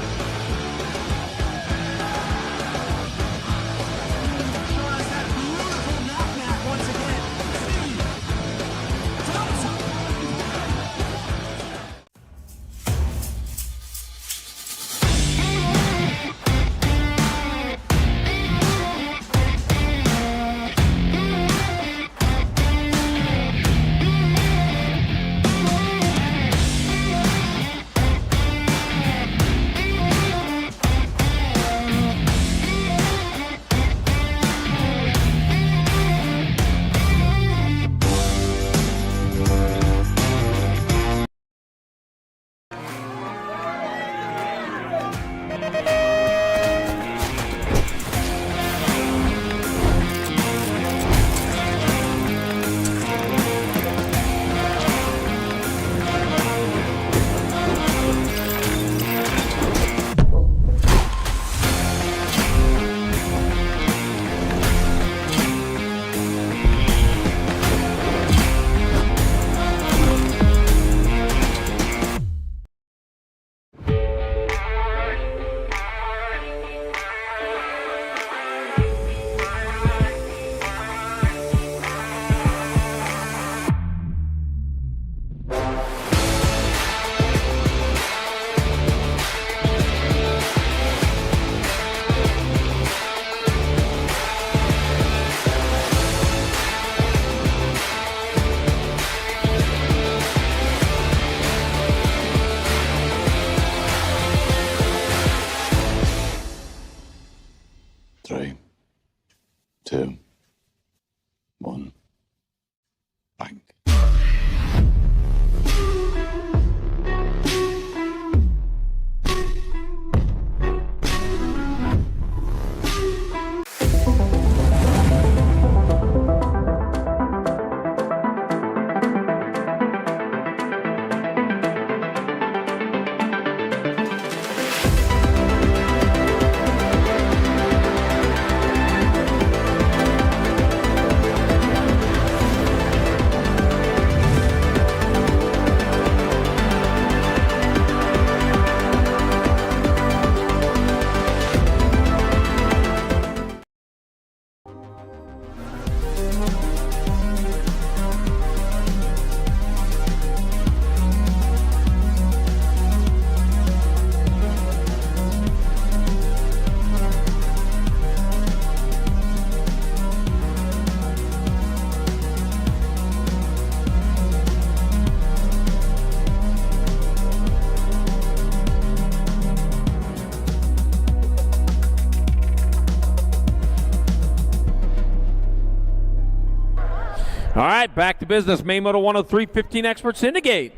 All right, back to business. Main Moto 103, 15 experts in the gate.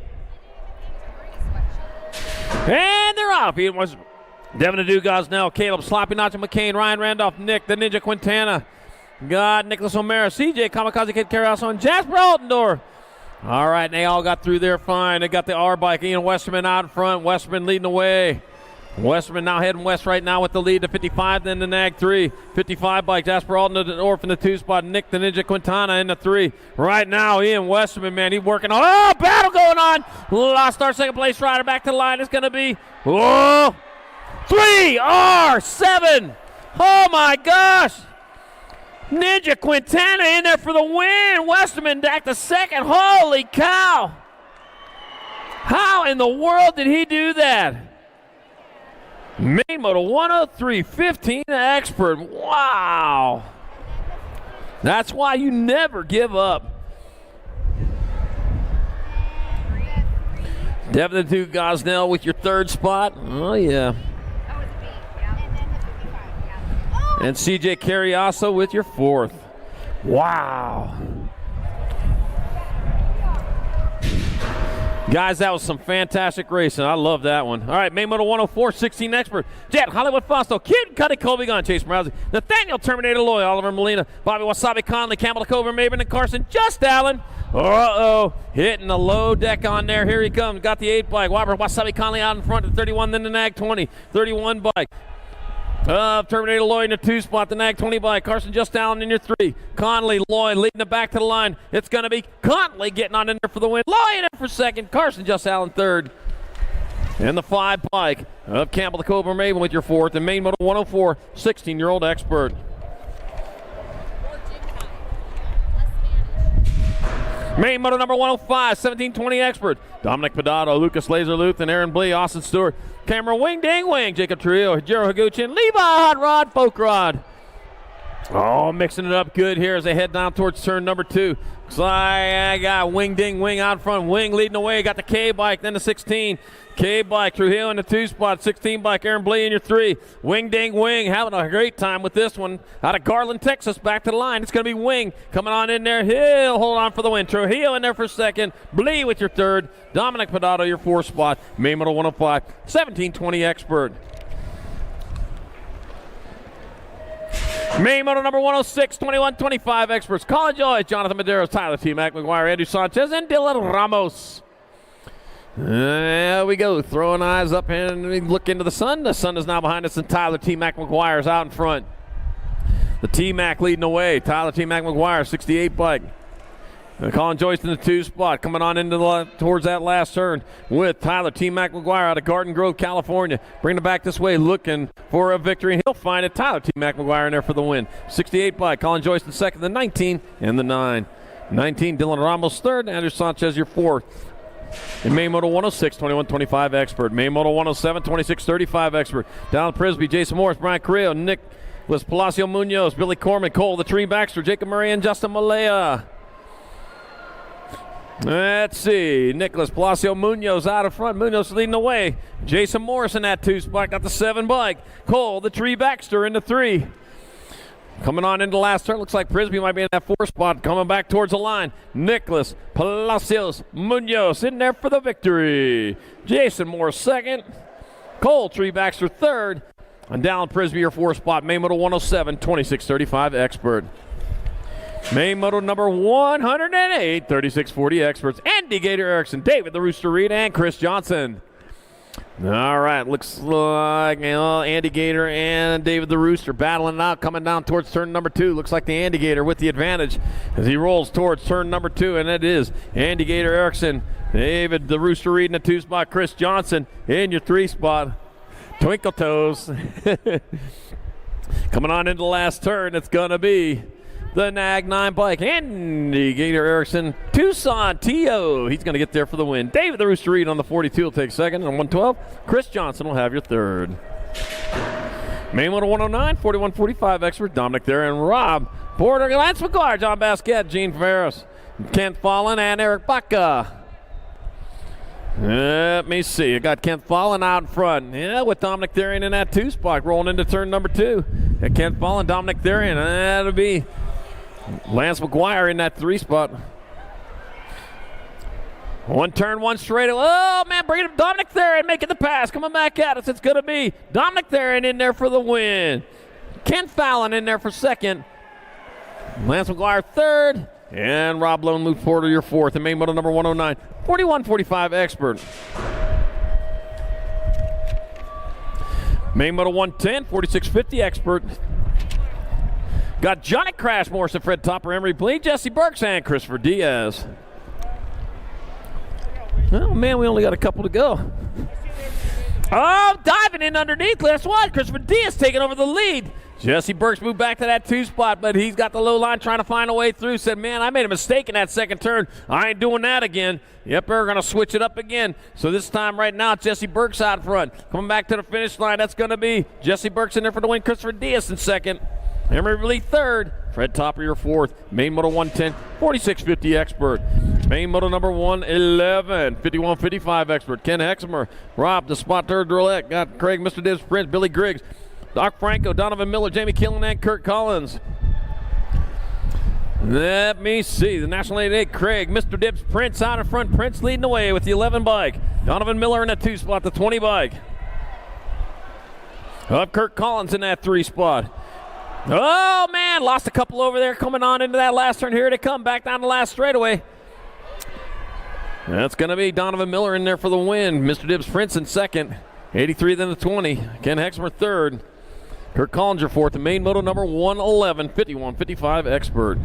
And they're off. It was Devin the Duke Gosnell, Caleb Sloppy Nacho McCain, Ryan Randolph, Nick the Ninja Quintana, Nicholas O'Mara, CJ Kamikaze Kid Carriaso, and Jasper Altendorf. All right, they all got through there fine. They got the R bike. Ian Westerman out in front. Westerman leading the way. Westerman now heading west right now with the lead to 55, then the Nag 3. 55 bike, Jasper Altendorf in the 2 spot. Nick the Ninja Quintana in the 3. Right now, Ian Westerman, man, he's working on. Oh, battle going on. Lost our second place rider back to the line. It's going to be, 3R7. Oh, my gosh. Ninja Quintana in there for the win. Westerman back to second. Holy cow. How in the world did he do that? Main Moto 103, 15 expert. Wow. That's why you never give up. Devin the Duke Gosnell with your 3rd spot. Oh, yeah. And CJ Carriaso with your 4th. Wow. Guys, that was some fantastic racing. I love that one. All right, Main Moto 104, 16 expert. Jet, Hollywood Fausto, Kid Cuddy, Colby Gunn, Chase Rousey, Nathaniel Terminator Loy, Oliver Molina, Bobby Wasabi Conley, Campbell Cover, Maven, and Carson Just Allen. Hitting the low deck on there. Here he comes. Got the 8 bike. Robert Wasabi Conley out in front at 31, then the Nag 20. 31 bike. Terminator Lloyd in the 2 spot, the Nag 20 bike. Carson Just Allen in your 3. Conley, Lloyd leading it back to the line. It's going to be Conley getting on in there for the win. Lloyd in for 2nd. Carson Just Allen 3rd. And the 5 bike of Campbell the Cobra Maven with your 4th. And Main Moto 104, 16-year-old expert. Main Moto number 105, 1720 expert. Dominic Pedato, Lucas Laser-Luth, and Aaron Blee, Austin Stewart. Camera Wing Ding Wing, Jacob Trio, Jiro Higuchi, and Levi Hot Rod Folkrod. Oh, mixing it up good here as they head down towards turn number 2. Looks like I got Wing Ding Wing out front. Wing leading the way. Got the K bike, then the 16. K bike, Trujillo in the 2 spot. 16 bike, Aaron Blee in your 3. Wing Ding Wing having a great time with this one. Out of Garland, Texas, back to the line. It's going to be Wing coming on in there. He'll hold on for the win. Trujillo in there for 2nd. Blee with your 3rd. Dominic Pedato, your 4th spot. Main Moto 105, 1720 expert. Main Moto number 106, 2125 experts. Colin Joyce, Jonathan Medeiros, Tyler T. Mac McGuire, Andrew Sanchez, and Dylan Ramos. There we go. Throwing eyes up and we look into the sun. The sun is now behind us, and Tyler T. Mac McGuire is out in front. The T. Mac leading the way. Tyler T. Mac McGuire, 68 bike. Colin Joyce in the 2 spot, coming on into towards that last turn with Tyler T. Mac McGuire out of Garden Grove, California. Bringing it back this way, looking for a victory, and he'll find it. Tyler T. Mac McGuire in there for the win. 68 by Colin Joyce in 2nd, the 19, and the 9. 19, Dylan Ramos 3rd, Andrew Sanchez your 4th. In Main Moto 106, 2125 expert. Main Moto 107, 2635 expert. Down Prisby, Jason Morris, Brian Carrillo, Nicholas Palacio Munoz, Billy Corman, Cole the Tree Baxter, Jacob Murray, and Justin Malaya. Let's see. Nicholas Palacio Munoz out in front. Munoz leading the way. Jason Morris in that 2 spot. Got the 7 bike. Cole, the Tree Baxter in the 3. Coming on into the last turn. Looks like Prisby might be in that 4 spot. Coming back towards the line. Nicholas Palacios Munoz in there for the victory. Jason Morris 2nd. Cole Tree Baxter 3rd. And down Prisby your 4 spot. Main Moto 107, 2635 expert. Main Moto number 108, 3640 experts. Andy Gator Erickson, David the Rooster Reed, and Chris Johnson. All right, looks like Andy Gator and David the Rooster battling it out, coming down towards turn number 2. Looks like the Andy Gator with the advantage as he rolls towards turn number 2, and it is Andy Gator Erickson, David the Rooster Reed in the 2 spot, Chris Johnson in your 3 spot. Twinkle Toes. Coming on into the last turn, it's going to be the Nag 9 bike. Andy Gator Erickson, Tucson T.O. He's going to get there for the win. David the Rooster Reed on the 42 will take 2nd. On 112, Chris Johnson will have your 3rd. Main Moto 109, 4145 expert. Dominic there and Rob Porter, Lance McGuire, John Basquette, Gene Ferris, Kent Fallon, and Eric Baca. Let me see. I got Kent Fallon out in front. Yeah, with Dominic Therian in that 2 spot, rolling into turn number 2. And Kent Fallon, Dominic Therian. That'll be Lance McGuire in that 3 spot. One turn, one straight. Oh, man, bringing up Dominic Theron, making the pass. Coming back at us. It's going to be Dominic Theron in there for the win. Ken Fallon in there for second. Lance McGuire third. And Rob Lone moves forward to your fourth. And main moto number 109, 4145 Expert. Main moto 110, 4650 Expert. Got Johnny Crash Morrison, Fred Topper, Emery Bleed, Jesse Burks, and Christopher Diaz. Oh, man, we only got a couple to go. Oh, diving in underneath. Last one. Christopher Diaz taking over the lead. Jesse Burks moved back to that 2 spot, but he's got the low line trying to find a way through. Said, man, I made a mistake in that second turn. I ain't doing that again. Yep, we're going to switch it up again. So this time right now, it's Jesse Burks out front. Coming back to the finish line, that's going to be Jesse Burks in there for the win. Christopher Diaz in second. Emery Lee third. Fred Topper your fourth. Main moto 110, 4650 Expert. Main moto number 111, 5155 Expert. Ken Hexamer. Rob, the spot third roulette. Got Craig, Mr. Dibbs, Prince, Billy Griggs, Doc Franco, Donovan Miller, Jamie Killen, and Kurt Collins. Let me see. The National 88, Craig, Mr. Dibbs, Prince out in front. Prince leading the way with the 11 bike. Donovan Miller in the 2 spot, the 20 bike. Up Kurt Collins in that 3 spot. Oh, man, lost a couple over there coming on into that last turn. Here they come, back down the last straightaway. That's going to be Donovan Miller in there for the win. Mr. Dibbs Prince in second. 83 then the 20. Ken Hexamer third. Kurt Collins your fourth. The main moto number 111, 5155 Expert.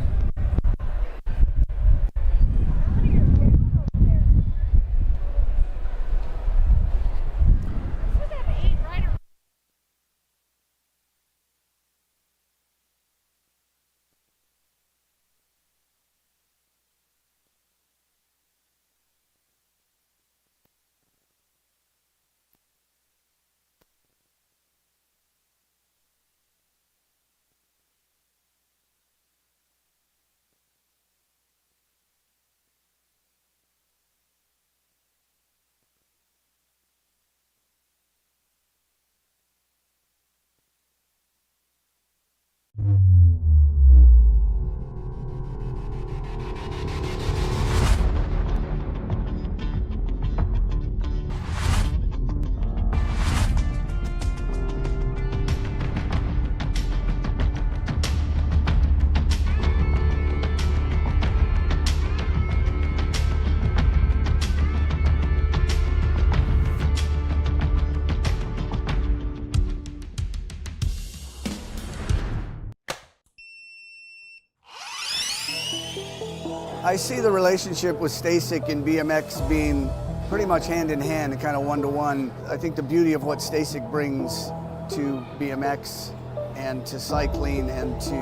I see the relationship with Stasic and BMX being pretty much hand in hand and kind of one-to-one. I think the beauty of what Stasic brings to BMX and to cycling and to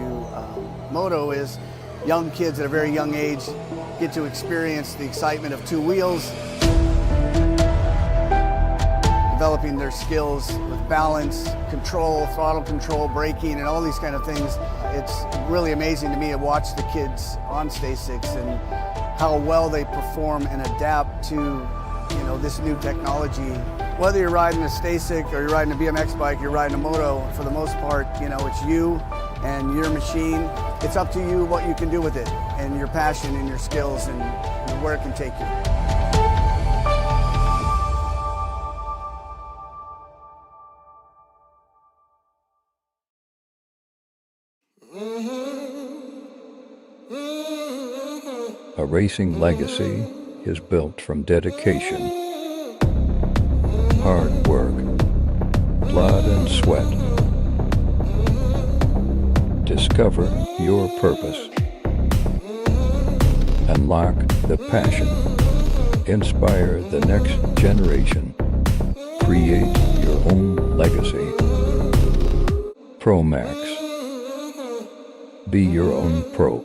moto is young kids at a very young age get to experience the excitement of 2 wheels, developing their skills with balance, control, throttle control, braking, and all these kind of things. It's really amazing to me to watch the kids on Stasics and how well they perform and adapt to, this new technology. Whether you're riding a Stasic or you're riding a BMX bike, you're riding a moto, for the most part, it's you and your machine. It's up to you what you can do with it and your passion and your skills and where it can take you. A racing legacy is built from dedication, hard work, blood and sweat. Discover your purpose. Unlock the passion. Inspire the next generation. Create your own legacy. ProMax. Be your own pro.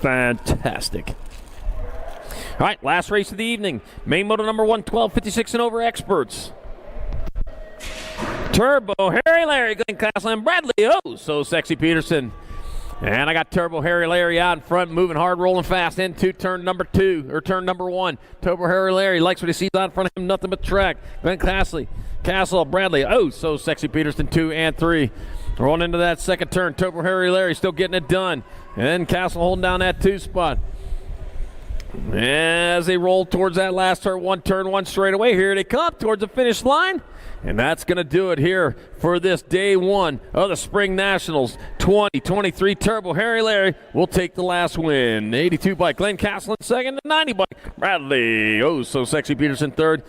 Fantastic. All right, last race of the evening. Main moto number 112, 56 and over Experts. Turbo, Harry Larry, Glenn Castle, and Bradley, oh, so sexy Peterson. And I got Turbo Harry Larry out in front, moving hard, rolling fast into turn number 2, or turn number 1. Turbo Harry Larry likes what he sees out in front of him, nothing but track. Glenn Castle, Bradley, oh, so sexy Peterson, 2 and 3. Rolling into that second turn, Turbo Harry Larry still getting it done. And Castle holding down that 2 spot. As they roll towards that last turn 1 straight away, here they come towards the finish line. And that's going to do it here for this day 1 of the Spring Nationals 2023. Turbo Harry Larry will take the last win. 82 bike, Glenn Castle in second, 90 bike, Bradley, oh, so sexy Peterson third.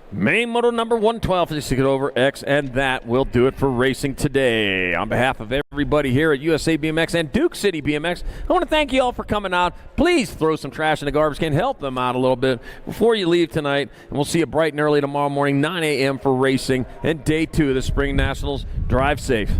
Main moto number 112 is to get over X, and that will do it for racing today. On behalf of everybody here at USA BMX and Duke City BMX, I want to thank you all for coming out. Please throw some trash in the garbage can, help them out a little bit before you leave tonight, and we'll see you bright and early tomorrow morning, 9 a.m. for racing and day 2 of the Spring Nationals. Drive safe.